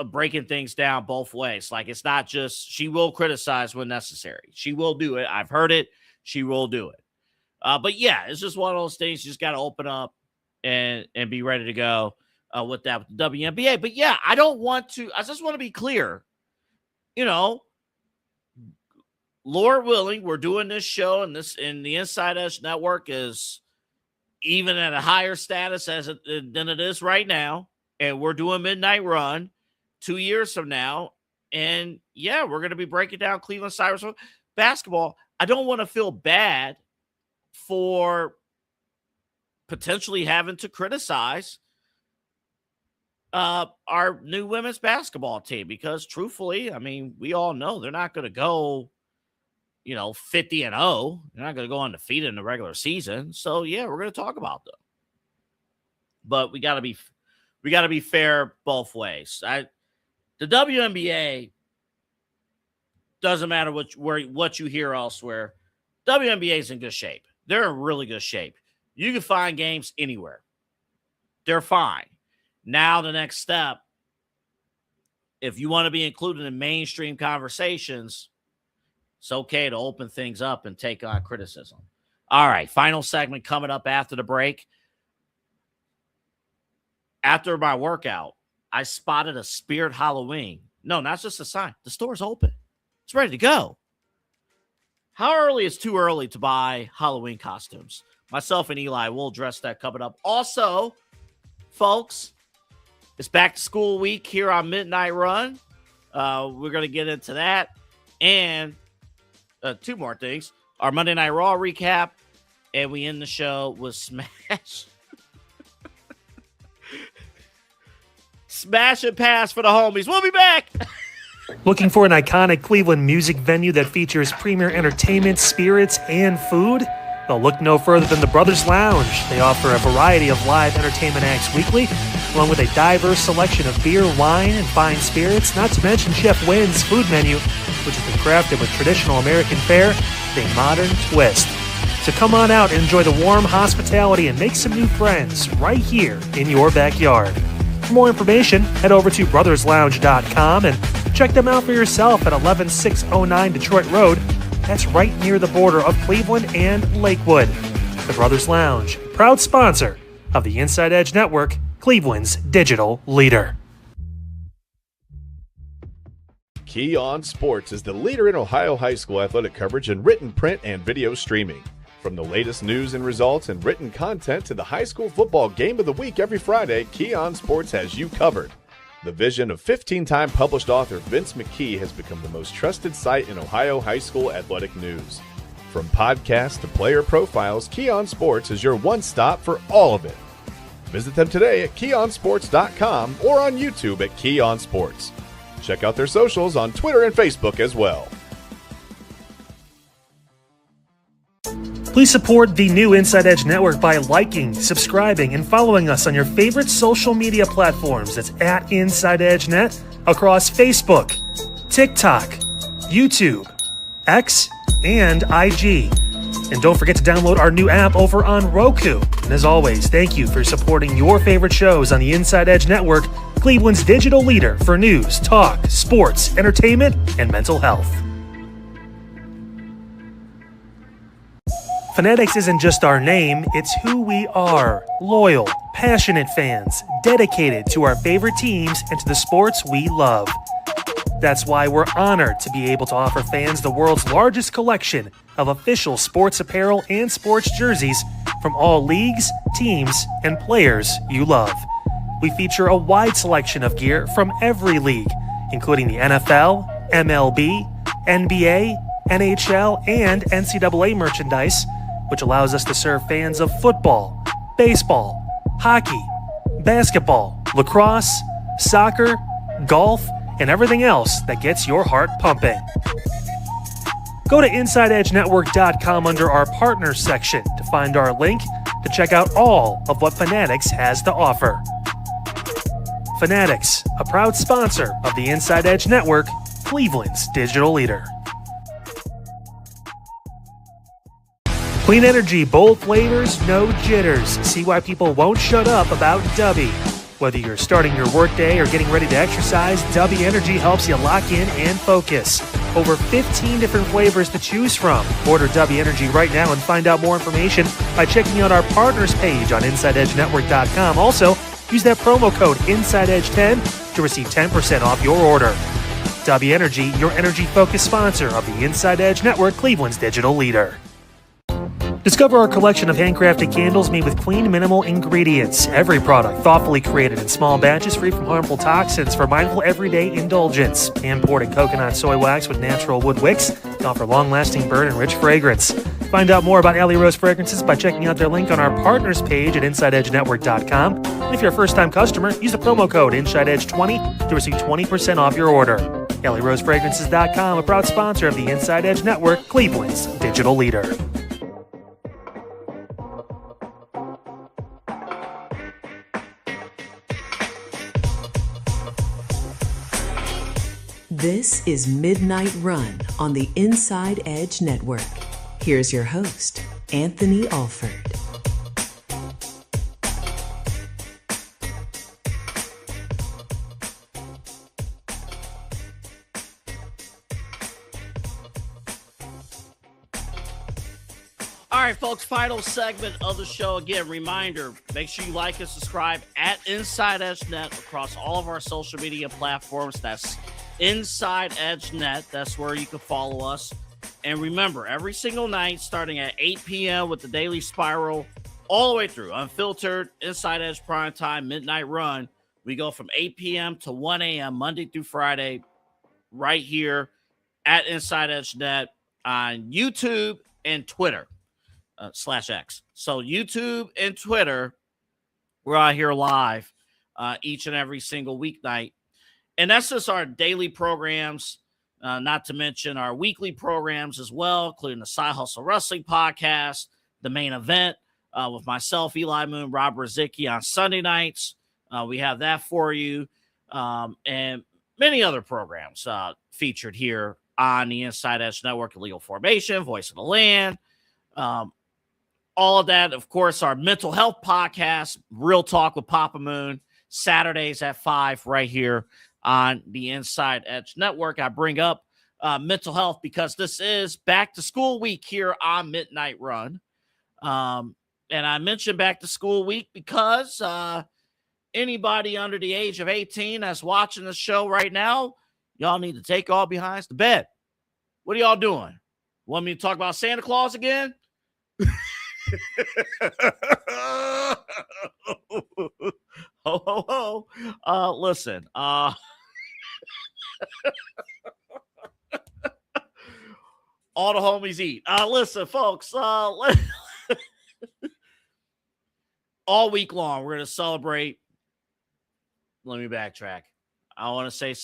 breaking things down both ways. Like, it's not just, she will criticize when necessary. She will do it. I've heard it. She will do it. But yeah, it's just one of those things. You just got to open up and be ready to go with that, with the WNBA. But yeah, I just want to be clear, Lord willing, we're doing this show and the Inside Edge Network is even at a higher status than it is right now. And we're doing Midnight Run 2 years from now. And yeah, we're going to be breaking down Cleveland Cyrus basketball. I don't want to feel bad for potentially having to criticize our new women's basketball team, because truthfully, I mean, we all know they're not going to go, 50-0. They're not going to go undefeated in the regular season. So yeah, we're going to talk about them. But we got to be fair both ways. The WNBA, doesn't matter what you hear elsewhere. WNBA is in good shape. They're in really good shape. You can find games anywhere. They're fine. Now the next step, if you want to be included in mainstream conversations, it's okay to open things up and take on criticism. All right, final segment coming up after the break. After my workout, I spotted a Spirit Halloween. No, not just a sign. The store's open. It's ready to go. How early is too early to buy Halloween costumes? Myself and Eli will address that coming up. Also, folks, it's back to school week here on Midnight Run. We're going to get into that. And two more things. Our Monday Night Raw recap. And we end the show with Smash. Smash and pass for the homies. We'll be back. Looking for an iconic Cleveland music venue that features premier entertainment, spirits, and food? Well, look no further than the Brothers Lounge. They offer a variety of live entertainment acts weekly, along with a diverse selection of beer, wine, and fine spirits, not to mention Chef Wynn's food menu, which has been crafted with traditional American fare with a modern twist. So come on out and enjoy the warm hospitality and make some new friends right here in your backyard. For more information, head over to brotherslounge.com and check them out for yourself at 11609 Detroit Road. That's right near the border of Cleveland and Lakewood. The Brothers Lounge, proud sponsor of the Inside Edge Network, Cleveland's digital leader. Key On Sports is the leader in Ohio high school athletic coverage in written, print, and video streaming. From the latest news and results and written content to the high school football game of the week every Friday, Key On Sports has you covered. The vision of 15-time published author Vince McKee has become the most trusted site in Ohio high school athletic news. From podcasts to player profiles, Key On Sports is your one-stop for all of it. Visit them today at keyonsports.com or on YouTube at Key On Sports. Check out their socials on Twitter and Facebook as well. Please support the new Inside Edge Network by liking, subscribing, and following us on your favorite social media platforms. That's at InsideEdgeNet across Facebook, TikTok, YouTube, X, and IG. And don't forget to download our new app over on Roku. And as always, thank you for supporting your favorite shows on the Inside Edge Network, Cleveland's digital leader for news, talk, sports, entertainment, and mental health. Fanatics isn't just our name, it's who we are. Loyal, passionate fans, dedicated to our favorite teams and to the sports we love. That's why we're honored to be able to offer fans the world's largest collection of official sports apparel and sports jerseys from all leagues, teams, and players you love. We feature a wide selection of gear from every league, including the NFL, MLB, NBA, NHL, and NCAA merchandise, which allows us to serve fans of football, baseball, hockey, basketball, lacrosse, soccer, golf, and everything else that gets your heart pumping. Go to InsideEdgeNetwork.com under our Partners section to find our link to check out all of what Fanatics has to offer. Fanatics, a proud sponsor of the Inside Edge Network, Cleveland's digital leader. Clean energy, bold flavors, no jitters. See why people won't shut up about Dubby. Whether you're starting your workday or getting ready to exercise, Dubby Energy helps you lock in and focus. Over 15 different flavors to choose from. Order Dubby Energy right now and find out more information by checking out our partners page on InsideEdgeNetwork.com. Also, use that promo code InsideEdge10 to receive 10% off your order. Dubby Energy, your energy-focused sponsor of the Inside Edge Network, Cleveland's digital leader. Discover our collection of handcrafted candles made with clean, minimal ingredients. Every product thoughtfully created in small batches free from harmful toxins for mindful everyday indulgence. Hand-poured in coconut soy wax with natural wood wicks to offer long-lasting burn and rich fragrance. Find out more about Alley Rose Fragrances by checking out their link on our partners page at InsideEdgeNetwork.com. And if you're a first-time customer, use the promo code InsideEdge20 to receive 20% off your order. AlleyRoseFragrances.com, a proud sponsor of the Inside Edge Network, Cleveland's digital leader. This is Midnight Run on the Inside Edge Network. Here's your host, Anthony Alford. All right, folks, final segment of the show. Again, reminder, make sure you like and subscribe at Inside Edge Net across all of our social media platforms. That's Inside Edge Net. That's where you can follow us. And remember, every single night, starting at 8 p.m. with the Daily Spiral, all the way through, Unfiltered, Inside Edge Primetime, Midnight Run, we go from 8 p.m. to 1 a.m. Monday through Friday, right here at Inside Edge Net on YouTube and Twitter /X. So YouTube and Twitter, we're out here live each and every single weeknight. And that's just our daily programs, not to mention our weekly programs as well, including the Side Hustle Wrestling Podcast, the Main Event with myself, Eli Moon, Rob Rozicki on Sunday nights. We have that for you, and many other programs featured here on the Inside Edge Network, Illegal Formation, Voice of the Land, all of that. Of course, our mental health podcast, Real Talk with Papa Moon, Saturdays at 5 right here on the Inside Edge Network. I bring up mental health because this is back to school week here on Midnight Run. And I mentioned back to school week because anybody under the age of 18 that's watching the show right now, y'all need to take all behinds to bed. What are y'all doing? Want me to talk about Santa Claus again? Ho, ho, ho. Listen, all the homies eat. Listen, folks, all week long, we're going to celebrate. Let me backtrack. I want to say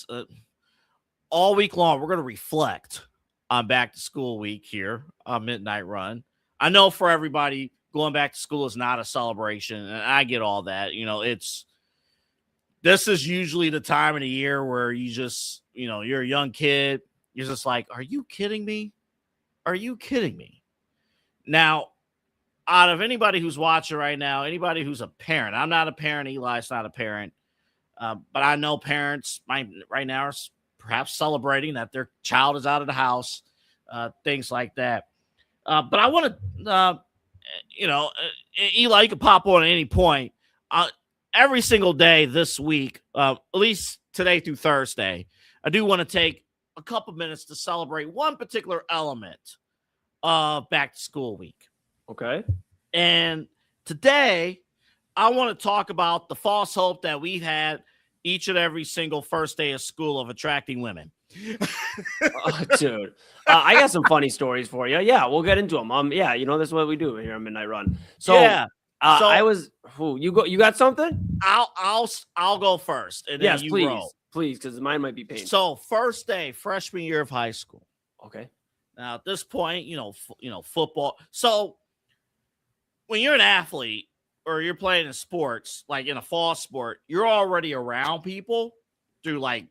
all week long, we're going to reflect on back to school week here on Midnight Run. I know for everybody, going back to school is not a celebration, and I get all that. This is usually the time of the year where you just, you're a young kid. You're just like, are you kidding me? Are you kidding me? Now, out of anybody who's watching right now, anybody who's a parent, I'm not a parent, Eli's not a parent, but I know parents right now are perhaps celebrating that their child is out of the house, things like that. But I want to, Eli, you can pop on at any point. Every single day this week, at least today through Thursday, I do want to take a couple minutes to celebrate one particular element of back to school week. Okay. And today, I want to talk about the false hope that we've had each and every single first day of school of attracting women. Dude, I got some funny stories for you. Yeah, we'll get into them. Yeah, this is what we do here on Midnight Run. So, yeah. I was. You go. You got something? I'll go first, and then yes, you please, roll. please, because mine might be painful. So, first day, freshman year of high school. Okay. Now, at this point, football. So, when you're an athlete or you're playing in sports, like in a fall sport, you're already around people through like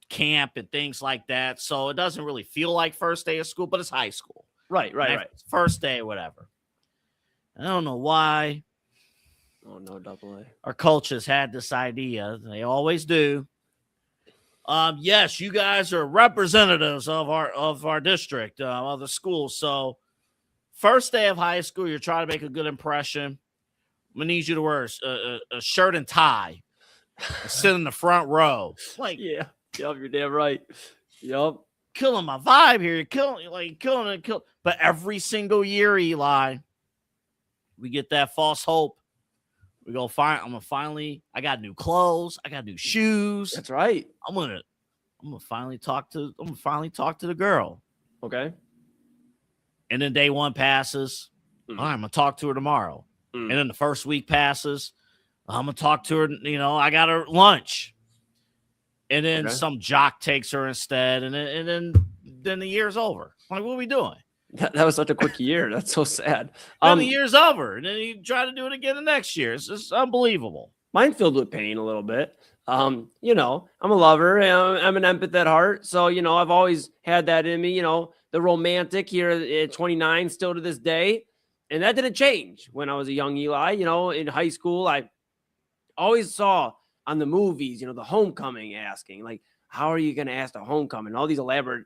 camp and things like that. So it doesn't really feel like first day of school, but it's high school. Right. First day, whatever. I don't know why. Oh, no, double A. Our coaches had this idea. They always do. Yes, you guys are representatives of our district, of the school. So first day of high school, you're trying to make a good impression. I'm going to need you to wear a shirt and tie. Sit in the front row. Like, yeah. Yup, you're damn right. Yup. Killing my vibe here. You're killing it. But every single year, Eli, we get that false hope. We go I got new clothes. I got new shoes. That's right. I'm gonna finally talk to the girl. Okay. And then day one passes. All right, I'm gonna talk to her tomorrow. And then the first week passes. I'm gonna talk to her. I got her lunch. And then some jock takes her instead, and then the year's over. Like, what are we doing? That was such a quick year. That's so sad. Then the year's over, and then you try to do it again the next year. It's just unbelievable. Mine filled with pain a little bit. I'm a lover. I'm an empath at heart. So, I've always had that in me, the romantic here at 29 still to this day. And that didn't change when I was a young Eli. In high school, I always saw on the movies, the homecoming asking, like, how are you going to ask the homecoming? All these elaborate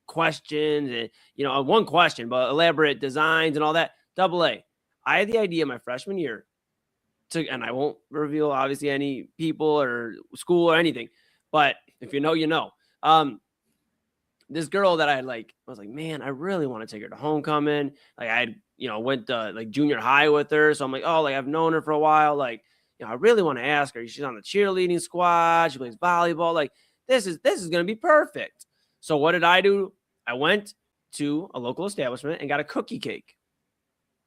questions and, one question, but elaborate designs and all that. Double A. I had the idea my freshman year and I won't reveal obviously any people or school or anything, but if you know, you know. This girl that I was like, man, I really want to take her to homecoming. Like I went to like junior high with her. So I'm like, oh, like I've known her for a while. Like, I really want to ask her. She's on the cheerleading squad. She plays volleyball. Like this is going to be perfect. So what did I do? I went to a local establishment and got a cookie cake.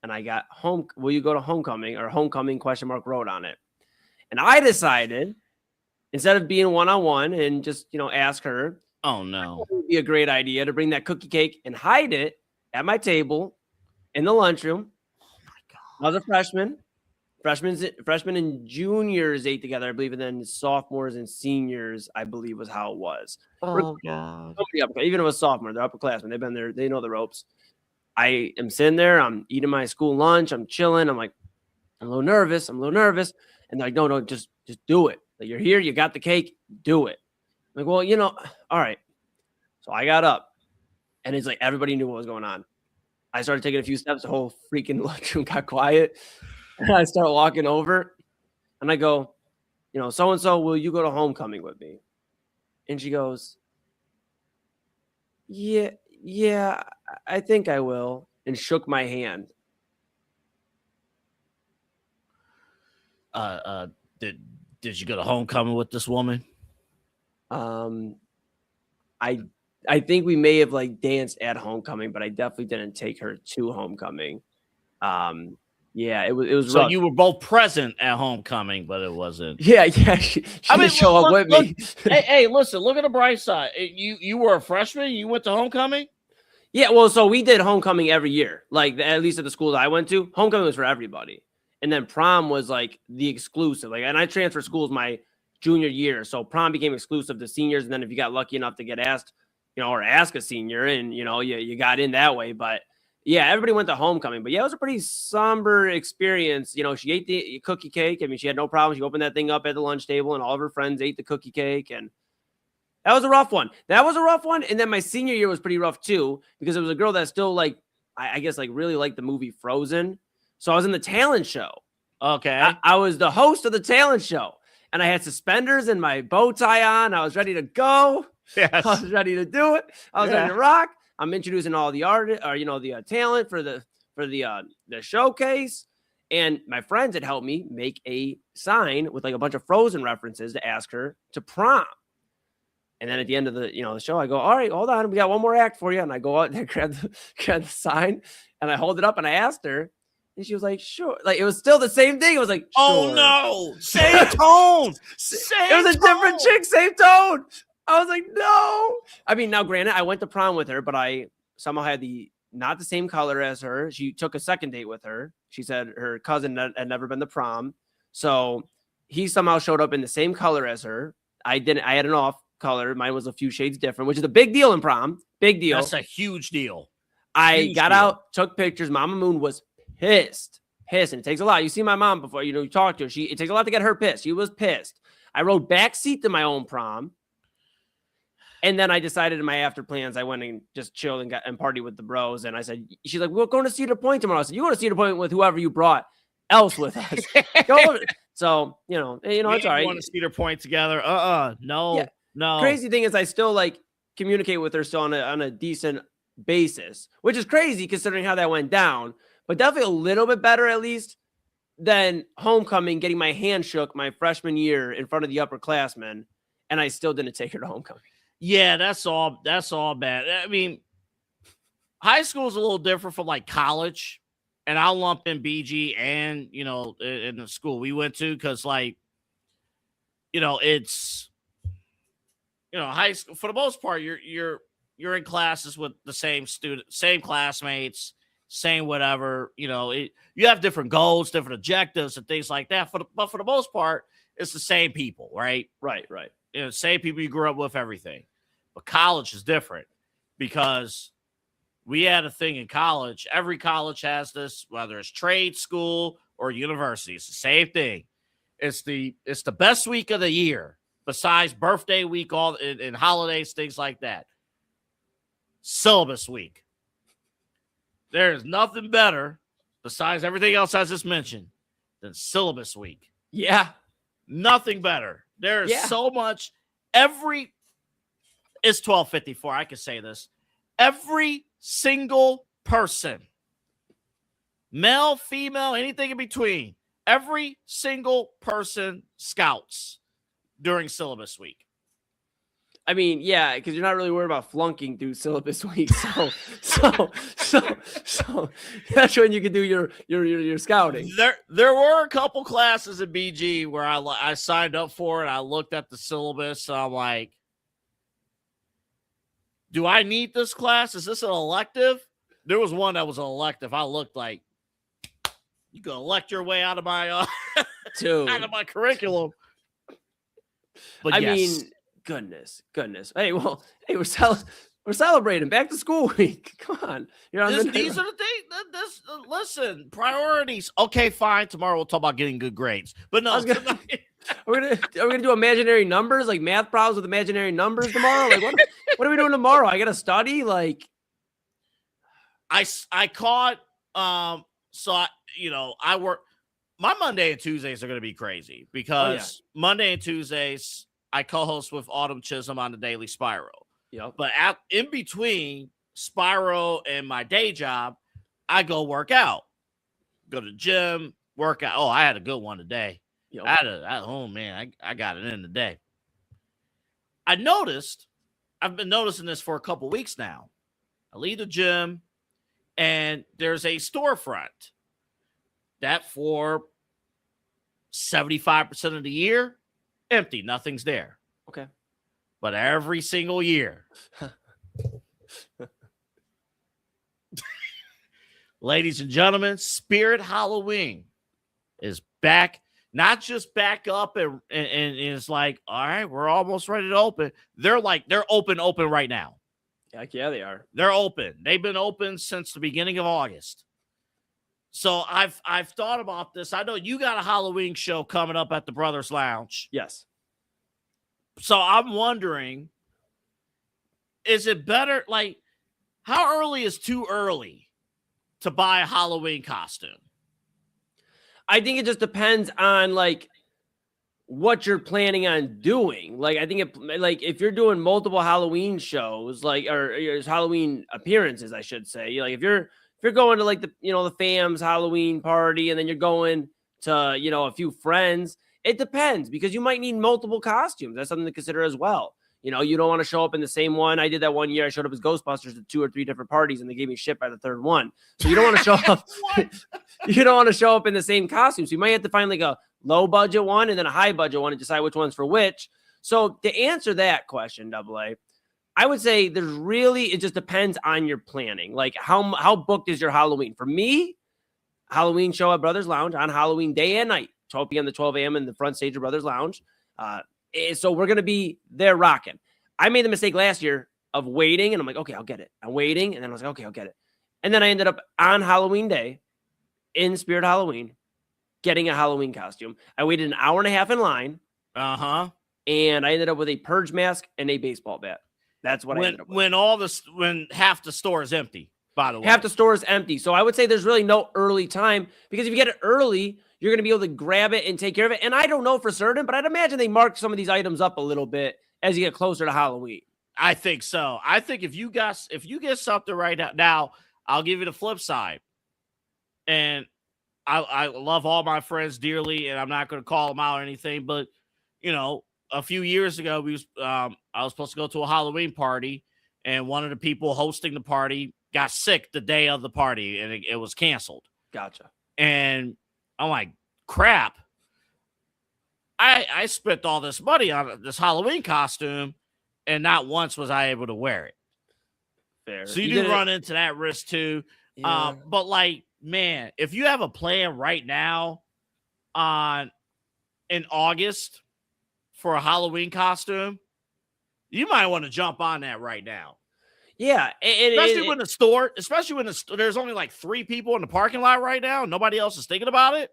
And I got will you go to homecoming or homecoming ? Wrote on it. And I decided instead of being one-on-one and just, ask her, oh no, it would be a great idea to bring that cookie cake and hide it at my table in the lunchroom. Oh my God. I was a freshman. Freshmen and juniors ate together, I believe, and then sophomores and seniors, I believe, was how it was. Oh God! Even if it was sophomore, they're upperclassmen. They've been there. They know the ropes. I am sitting there. I'm eating my school lunch. I'm chilling. I'm like, I'm a little nervous. And they're like, no, just do it. Like, you're here. You got the cake. Do it. I'm like, well, all right. So I got up, and it's like everybody knew what was going on. I started taking a few steps. The whole freaking lunchroom got quiet. And I start walking over, and I go, so-and-so, will you go to homecoming with me? And she goes, yeah, I think I will, and shook my hand. Did you go to homecoming with this woman? I think we may have like danced at homecoming, but I definitely didn't take her to homecoming. Yeah, it was So rough. you were both present at homecoming, but it wasn't. Yeah. She didn't show up with me. Hey, listen, look at the bright side. You were a freshman. You went to homecoming. Yeah, well, so we did homecoming every year, like at least at the school that I went to. Homecoming was for everybody, and then prom was like the exclusive. Like, and I transferred schools my junior year, so prom became exclusive to seniors. And then if you got lucky enough to get asked, or ask a senior, and you got in that way. But yeah, everybody went to homecoming. But yeah, it was a pretty somber experience. She ate the cookie cake. I mean, she had no problem. She opened that thing up at the lunch table, and all of her friends ate the cookie cake, and that was a rough one. And then my senior year was pretty rough too, because it was a girl that still I guess really liked the movie Frozen. So I was in the talent show. Okay. I was the host of the talent show, and I had suspenders and my bow tie on. I was ready to go. Yes. I was ready to do it. I was ready to rock. I'm introducing all the artists, or the talent for the showcase. And my friends had helped me make a sign with like a bunch of Frozen references to ask her to prom. And then at the end of the show, I go, all right, hold on, we got one more act for you. And I go out and grab the sign, and I hold it up, and I asked her, and she was like, sure. Like, it was still the same thing. It was like, sure. Oh no, same tone. It was a different chick, same tone. I was like, no. I mean, now granted, I went to prom with her, but I somehow had not the same color as her. She took a second date with her. She said her cousin had never been to prom. So he somehow showed up in the same color as her. I didn't. I had an off color. Mine was a few shades different, which is a big deal in prom. Big deal. That's a huge deal. I got out, took pictures. Mama Moon was pissed. And it takes a lot. You see my mom before, you talk to her. It takes a lot to get her pissed. She was pissed. I rode backseat to my own prom. And then I decided in my after plans, I went and just chilled and partied with the bros. And I said, she's like, we're going to Cedar Point tomorrow. I said, you go to Cedar Point with whoever you brought else with us. So, it's all right. Want to Cedar Point together? No. Yeah. No. Crazy thing is I still communicate with her still on a decent basis, which is crazy considering how that went down, but definitely a little bit better at least than homecoming, getting my hand shook my freshman year in front of the upperclassmen, and I still didn't take her to homecoming. Yeah, that's all bad. I mean, high school is a little different from college, and I'll lump in BG and, in the school we went to, because it's, high school for the most part, you're in classes with the same student, same classmates, same whatever. You have different goals, different objectives, and things like that. But for the most part, it's the same people, right? Right. Same people you grew up with, everything. But college is different because we had a thing in college. Every college has this, whether it's trade school or university. It's the same thing. It's the best week of the year. Besides birthday week, all and holidays, things like that. Syllabus week. There is nothing better, besides everything else I just mentioned, than syllabus week. Yeah. Nothing better. There is so much. It's 12:54. I can say this. Every single person, male, female, anything in between, every single person scouts during syllabus week. I mean, yeah, because you're not really worried about flunking through syllabus week. So that's when you can do your scouting. There were a couple classes in BG where I signed up for it. I looked at the syllabus. And I'm like, do I need this class? Is this an elective? There was one that was an elective. I looked like, you can elect your way out of my out of my curriculum. But I mean, goodness. Hey, we're celebrating back to school week. Come on, these are the things. Listen, priorities. Okay, fine. Tomorrow we'll talk about getting good grades. But no, are we gonna do imaginary numbers, like math problems with imaginary numbers tomorrow? Like what are we doing tomorrow? I gotta study. Like I caught. I work. My Monday and Tuesdays are going to be crazy because Monday and Tuesdays I co-host with Autumn Chisholm on the Daily Spiral. Yep. But in between Spiral and my day job, I go work out, go to the gym, work out. Oh, I had a good one today. Yep. Oh man, I got it in today. I've been noticing this for a couple weeks now. I leave the gym and there's a storefront that for 75% of the year, empty, nothing's there. Okay. But every single year, ladies and gentlemen, Spirit Halloween is back. Not just back up and it's like, all right, we're almost ready to open. They're open right now. Heck yeah, they are. They're open. They've been open since the beginning of August. So I've thought about this. I know you got a Halloween show coming up at the Brothers Lounge. Yes. So I'm wondering, is it better? Like, how early is too early to buy a Halloween costume? I think it just depends on like what you're planning on doing. Like, I think if you're doing multiple Halloween shows, or Halloween appearances, I should say, like if you're going to like the fam's Halloween party and then you're going to, a few friends, it depends because you might need multiple costumes. That's something to consider as well. You don't want to show up in the same one. I did that one year. I showed up as Ghostbusters at 2 or 3 different parties and they gave me shit by the third one. So you don't want to show up. You don't want to show up in the same costumes. So you might have to find like a low budget one and then a high budget one and decide which one's for which. So to answer that question, AA, I would say it just depends on your planning. Like how booked is your Halloween? For me, Halloween show at Brothers Lounge on Halloween day and night, 12 p.m. to 12 a.m. in the front stage of Brothers Lounge. So we're going to be there rocking. I made the mistake last year of waiting and I'm like, okay, I'll get it. I'm waiting. And then I was like, okay, I'll get it. And then I ended up on Halloween day in Spirit Halloween, getting a Halloween costume. I waited an hour and a half in line. And I ended up with a purge mask and a baseball bat. That's what I ended up with. When half the store is empty, by the way. Half the store is empty. So I would say there's really no early time because if you get it early, you're going to be able to grab it and take care of it. And I don't know for certain, but I'd imagine they mark some of these items up a little bit as you get closer to Halloween. I think so. I think if you get something right now, I'll give you the flip side. And I love all my friends dearly, and I'm not going to call them out or anything, but a few years ago, I was supposed to go to a Halloween party, and one of the people hosting the party got sick the day of the party, and it was canceled. Gotcha. And I'm like, crap. I spent all this money on this Halloween costume, and not once was I able to wear it. Fair. So you do run into that risk too. Yeah. But like, man, if you have a plan right now in August for a Halloween costume, you might want to jump on that right now. Yeah. Especially when there's only like 3 people in the parking lot right now. Nobody else is thinking about it.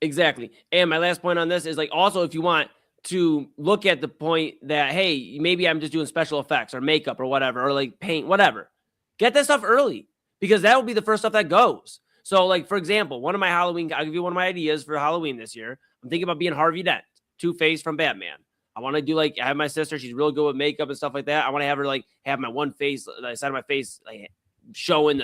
Exactly. And my last point on this is like, also, if you want to look at the point that, hey, maybe I'm just doing special effects or makeup or whatever, or like paint, whatever, get that stuff early because that will be the first stuff that goes. So like, for example, I'll give you one of my ideas for Halloween this year. I'm thinking about being Harvey Dent, Two-Face from Batman. I want to do I have my sister. She's real good with makeup and stuff like that. I want to have her have my one face, the side of my face, showing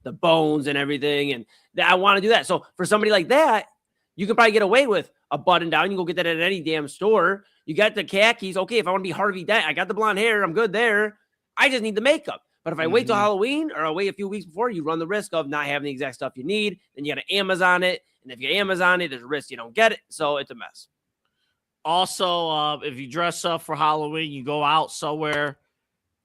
the bones and everything. And I want to do that. So for somebody like that, you can probably get away with a button down. You can go get that at any damn store. You got the khakis. Okay, if I want to be Harvey Dent, I got the blonde hair. I'm good there. I just need the makeup. But if I wait till Halloween or I wait a few weeks before, you run the risk of not having the exact stuff you need. Then you got to Amazon it. And if you Amazon it, there's a risk you don't get it. So it's a mess. Also, if you dress up for Halloween, you go out somewhere,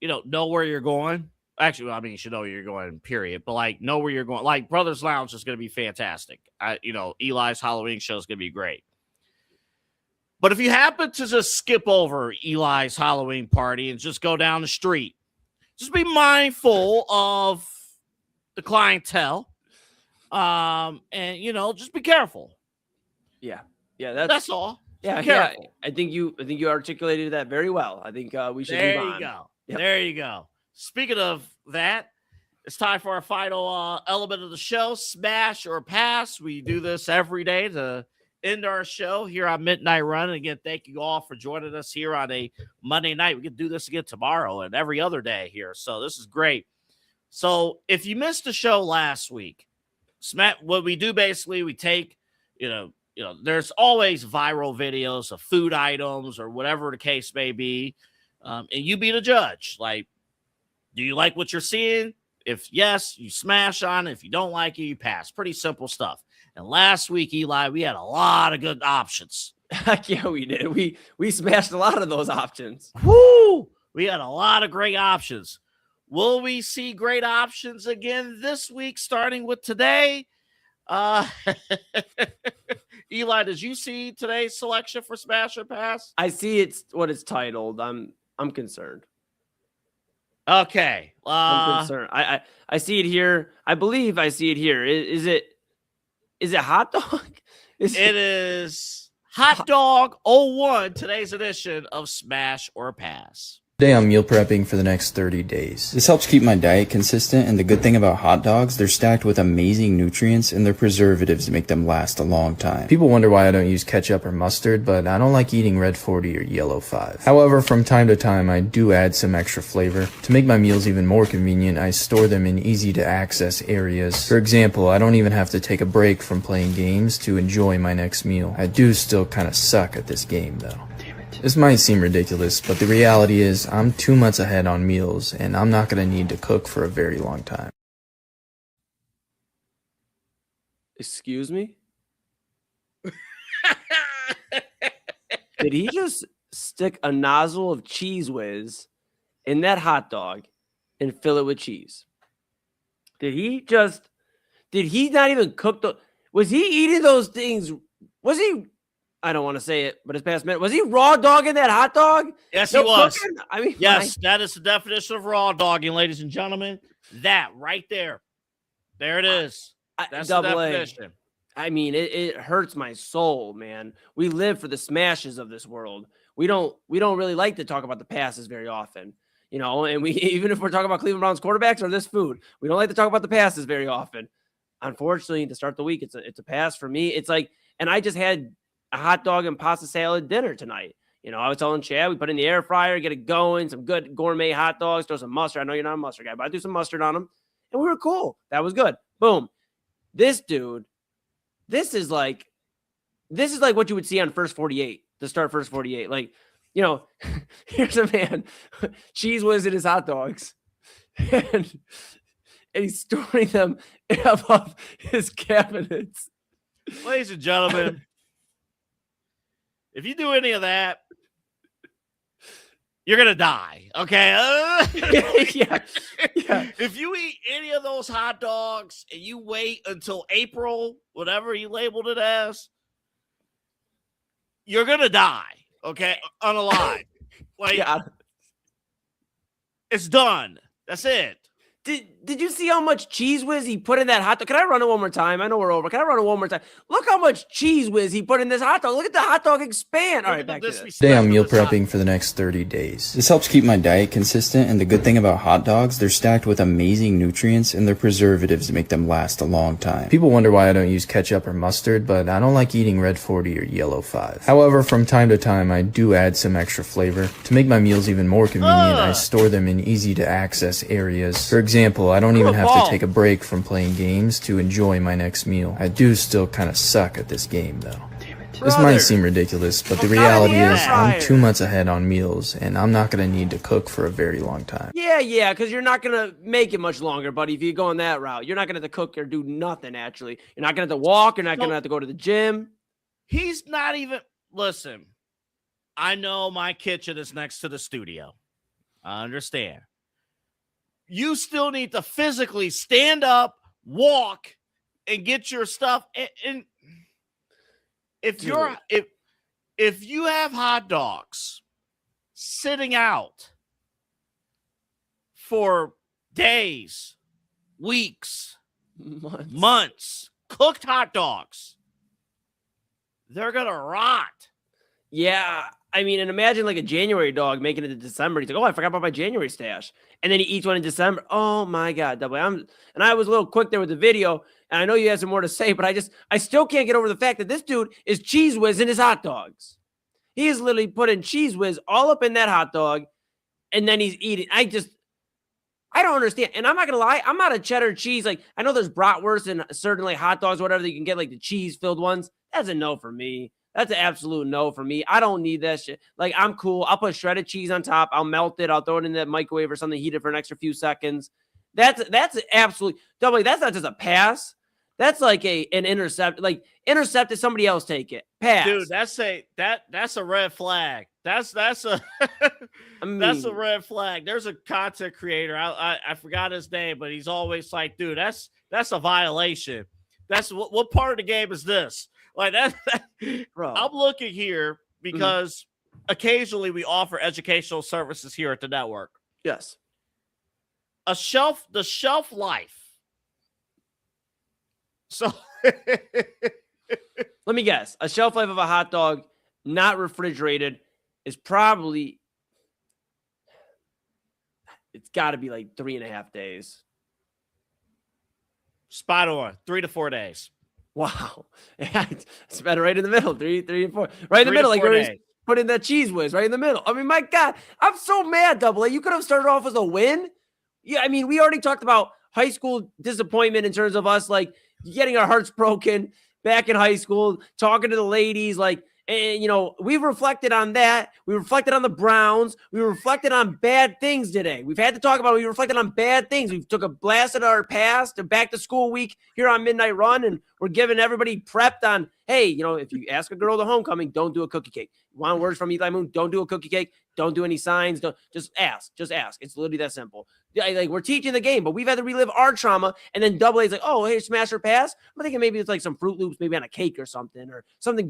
know where you're going. Actually, I mean, you should know where you're going, period. But know where you're going. Like Brothers Lounge is going to be fantastic. Eli's Halloween show is going to be great. But if you happen to just skip over Eli's Halloween party and just go down the street, just be mindful of the clientele. And just be careful. Yeah. That's all. Yeah. I think you articulated that very well. I think we should move on. There you go. Yep. There you go. Speaking of that, it's time for our final element of the show, Smash or Pass. We do this every day to end our show here on Midnight Run. And again, thank you all for joining us here on a Monday night. We can do this again tomorrow and every other day here. So this is great. So if you missed the show last week, what we do basically, we take, there's always viral videos of food items or whatever the case may be. And you be the judge. Like, do you like what you're seeing? If yes, you smash on it. If you don't like it, you pass. Pretty simple stuff. And last week, Eli, we had a lot of good options. Heck yeah, we did. We smashed a lot of those options. Woo! We had a lot of great options. Will we see great options again this week, starting with today? Eli, did you see today's selection for Smash or Pass? I see it's what it's titled. I'm concerned. Okay. I'm concerned. I see it here. I believe I see it here. Is it hot dog? It is Hot Dog 01, today's edition of Smash or Pass. Today I'm meal prepping for the next 30 days. This helps keep my diet consistent, and the good thing about hot dogs, they're stacked with amazing nutrients and they're preservatives to make them last a long time. People wonder why I don't use ketchup or mustard, but I don't like eating red 40 or yellow 5. However, from time to time I do add some extra flavor. To make my meals even more convenient, I store them in easy to access areas. For example, I don't even have to take a break from playing games to enjoy my next meal. I do still kind of suck at this game though. This might seem ridiculous, but the reality is I'm 2 months ahead on meals, and I'm not going to need to cook for a very long time. Excuse me? Did he just stick a nozzle of Cheese Whiz in that hot dog and fill it with cheese? Did he not even cook was he eating those things? Was he, I don't want to say it, but it's past minute. Was he raw dogging that hot dog? Yes, he was. Cooking? I mean, yes, that is the definition of raw dogging, ladies and gentlemen. That right there. There it is. That's the definition. I mean, it hurts my soul, man. We live for the smashes of this world. We don't really like to talk about the passes very often, and we, even if we're talking about Cleveland Browns quarterbacks or this food, we don't like to talk about the passes very often. Unfortunately, to start the week, it's a pass for me. It's like, and I just had a hot dog and pasta salad dinner tonight. I was telling Chad, we put in the air fryer, get it going, some good gourmet hot dogs, throw some mustard. I know you're not a mustard guy, but I do some mustard on them, and we were cool. That was good. Boom. This dude, this is like what you would see on First 48, to start First 48. Like, here's a man, Cheese Whiz in his hot dogs, and he's storing them above his cabinets. Ladies and gentlemen, if you do any of that, you're going to die, okay? Yeah. If you eat any of those hot dogs and you wait until April, whatever you labeled it as, you're going to die, okay? Unalive. Like, it's done. That's it. Did you see how much Cheese Whiz he put in that hot dog? Can I run it one more time? I know we're over. Can I run it one more time? Look how much Cheese Whiz he put in this hot dog. Look at the hot dog expand. All right, back to this. Today I'm meal prepping for the next 30 days. This helps keep my diet consistent, and the good thing about hot dogs, they're stacked with amazing nutrients and they're preservatives to make them last a long time. People wonder why I don't use ketchup or mustard, but I don't like eating red 40 or yellow 5. However, from time to time I do add some extra flavor. To make my meals even more convenient, I store them in easy to access areas. For example, I don't even have to take a break from playing games to enjoy my next meal. I do still kind of suck at this game though. This might seem ridiculous, but the reality is I'm 2 months ahead on meals, and I'm not going to need to cook for a very long time. Yeah, because you're not going to make it much longer, buddy, if you go on that route. You're not going to have to cook or do nothing, actually. You're not going to have to walk. You're not going to have to go to the gym. He's not even... Listen, I know my kitchen is next to the studio. I understand. You still need to physically stand up, walk, and get your stuff. And if you have hot dogs sitting out for days, weeks, months, cooked hot dogs, they're gonna rot. Yeah, I mean, and imagine like a January dog making it to December. He's like, "Oh, I forgot about my January stash," and then he eats one in December. Oh my God, double! And I was a little quick there with the video, and I know you had some more to say, but I still can't get over the fact that this dude is Cheese Whiz in his hot dogs. He is literally putting Cheese Whiz all up in that hot dog, and then he's eating. I don't understand. And I'm not gonna lie, I'm not a cheddar cheese. Like, I know there's bratwurst and certain like hot dogs, whatever that you can get, like the cheese filled ones. That's a no for me. That's an absolute no for me. I don't need that shit. Like, I'm cool. I'll put shredded cheese on top. I'll melt it. I'll throw it in that microwave or something, heat it for an extra few seconds. That's absolutely double. That's not just a pass. That's like an intercept. Like, intercepted, somebody else take it. Pass. Dude, that's a red flag. That's a that's a red flag. There's a content creator. I forgot his name, but he's always like, dude, that's a violation. That's what part of the game is this? Like that. Bro. I'm looking here because occasionally we offer educational services here at the network. Yes. The shelf life. So let me guess. A shelf life of a hot dog not refrigerated is probably, it's got to be like 3.5 days. Spot on. 3 to 4 days. Wow. It's better right in the middle. 3 and 4. Right in the middle. Like where he's putting that cheese whiz right in the middle. I mean, my God, I'm so mad, Double A. You could have started off as a win. Yeah, I mean, we already talked about high school disappointment in terms of us, like, getting our hearts broken back in high school, talking to the ladies, like, and, you know, we've reflected on that. We reflected on the Browns. We reflected on bad things today. We've had to talk about it. We reflected on bad things. We took a blast at our past, a back to school week here on Midnight Run, and we're giving everybody prepped on, hey, you know, if you ask a girl to homecoming, don't do a cookie cake. You want words from Eli Moon? Don't do a cookie cake. Don't do any signs. Don't, just ask. Just ask. It's literally that simple. Like, we're teaching the game, but we've had to relive our trauma, and then Double A's like, oh, hey, smash or pass. I'm thinking maybe it's like some Fruit Loops, maybe on a cake or something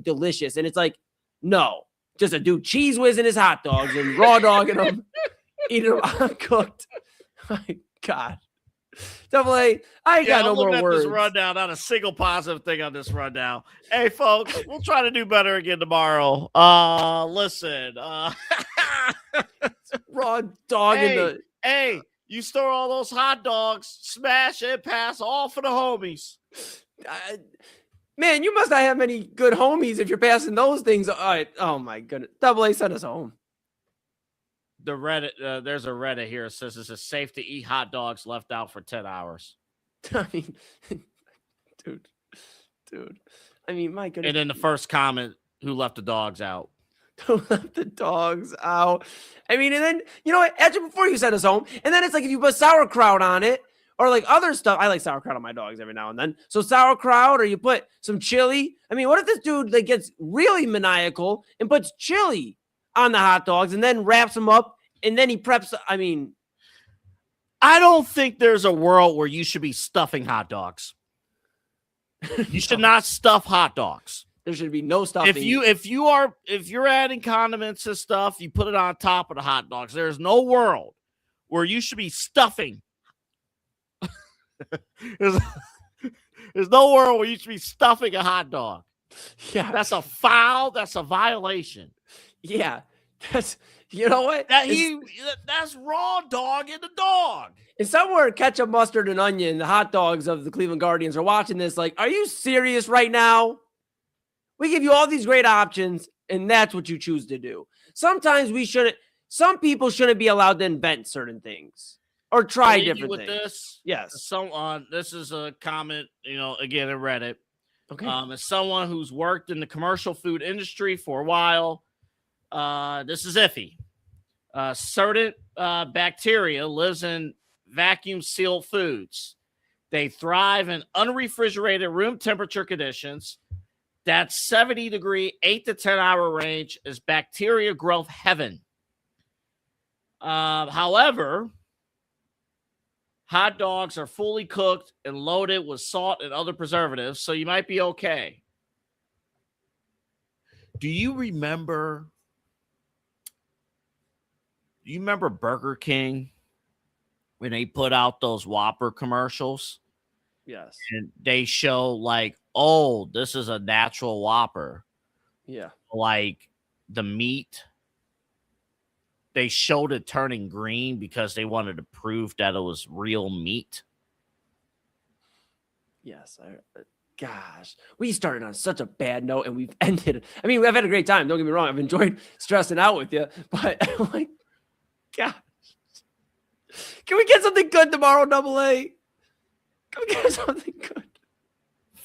delicious. And it's like, no, just a dude cheese whiz in his hot dogs and raw dogging them, eating them uncooked. My God. Double A, I ain't got no more words. This rundown, not a single positive thing on this rundown. Hey, folks, we'll try to do better again tomorrow. Listen, raw dog in the. Hey, you store all those hot dogs, smash and pass all for the homies. Man, you must not have many good homies if you're passing those things. All right. Oh my goodness. Double A, send us home. The Reddit, there's a Reddit here that says it's safe to eat hot dogs left out for 10 hours. I mean, dude. I mean, my goodness. And then the first comment, who left the dogs out? Who left the dogs out? I mean, and then, you know what? Actually, before you send us home, and then it's like if you put sauerkraut on it, or like other stuff. I like sauerkraut on my dogs every now and then. So sauerkraut, or you put some chili. I mean, what if this dude like gets really maniacal and puts chili on the hot dogs and then wraps them up and then he preps? I mean, I don't think there's a world where you should be stuffing hot dogs. You should not stuff hot dogs. There should be no stuffing. If you're adding condiments and stuff, you put it on top of the hot dogs. There's no world where you should be stuffing. There's no world where you should be stuffing a hot dog. Yeah, that's a foul. That's a violation. Yeah, that's, you know what? That's raw dog in the dog. If somewhere ketchup, mustard, and onion, the hot dogs of the Cleveland Guardians are watching this, like, are you serious right now? We give you all these great options, and that's what you choose to do. Sometimes we shouldn't. Some people shouldn't be allowed to invent certain things. Or try different things. This, yes. This is a comment, again, in Reddit. Okay. As someone who's worked in the commercial food industry for a while, this is iffy. Certain bacteria lives in vacuum sealed foods. They thrive in unrefrigerated room temperature conditions. That 70-degree, 8 to 10 hour range is bacteria growth heaven. However, hot dogs are fully cooked and loaded with salt and other preservatives, so you might be okay. Do you remember Burger King when they put out those Whopper commercials? Yes. And they show like, oh, this is a natural Whopper. Yeah. Like the meat. They showed it turning green because they wanted to prove that it was real meat. Yes. Gosh, we started on such a bad note and we've ended. I mean, I've had a great time. Don't get me wrong. I've enjoyed stressing out with you, but I'm like, gosh, can we get something good tomorrow, Double A? Can we get something good?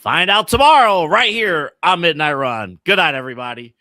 Find out tomorrow right here on Midnight Run. Good night, everybody.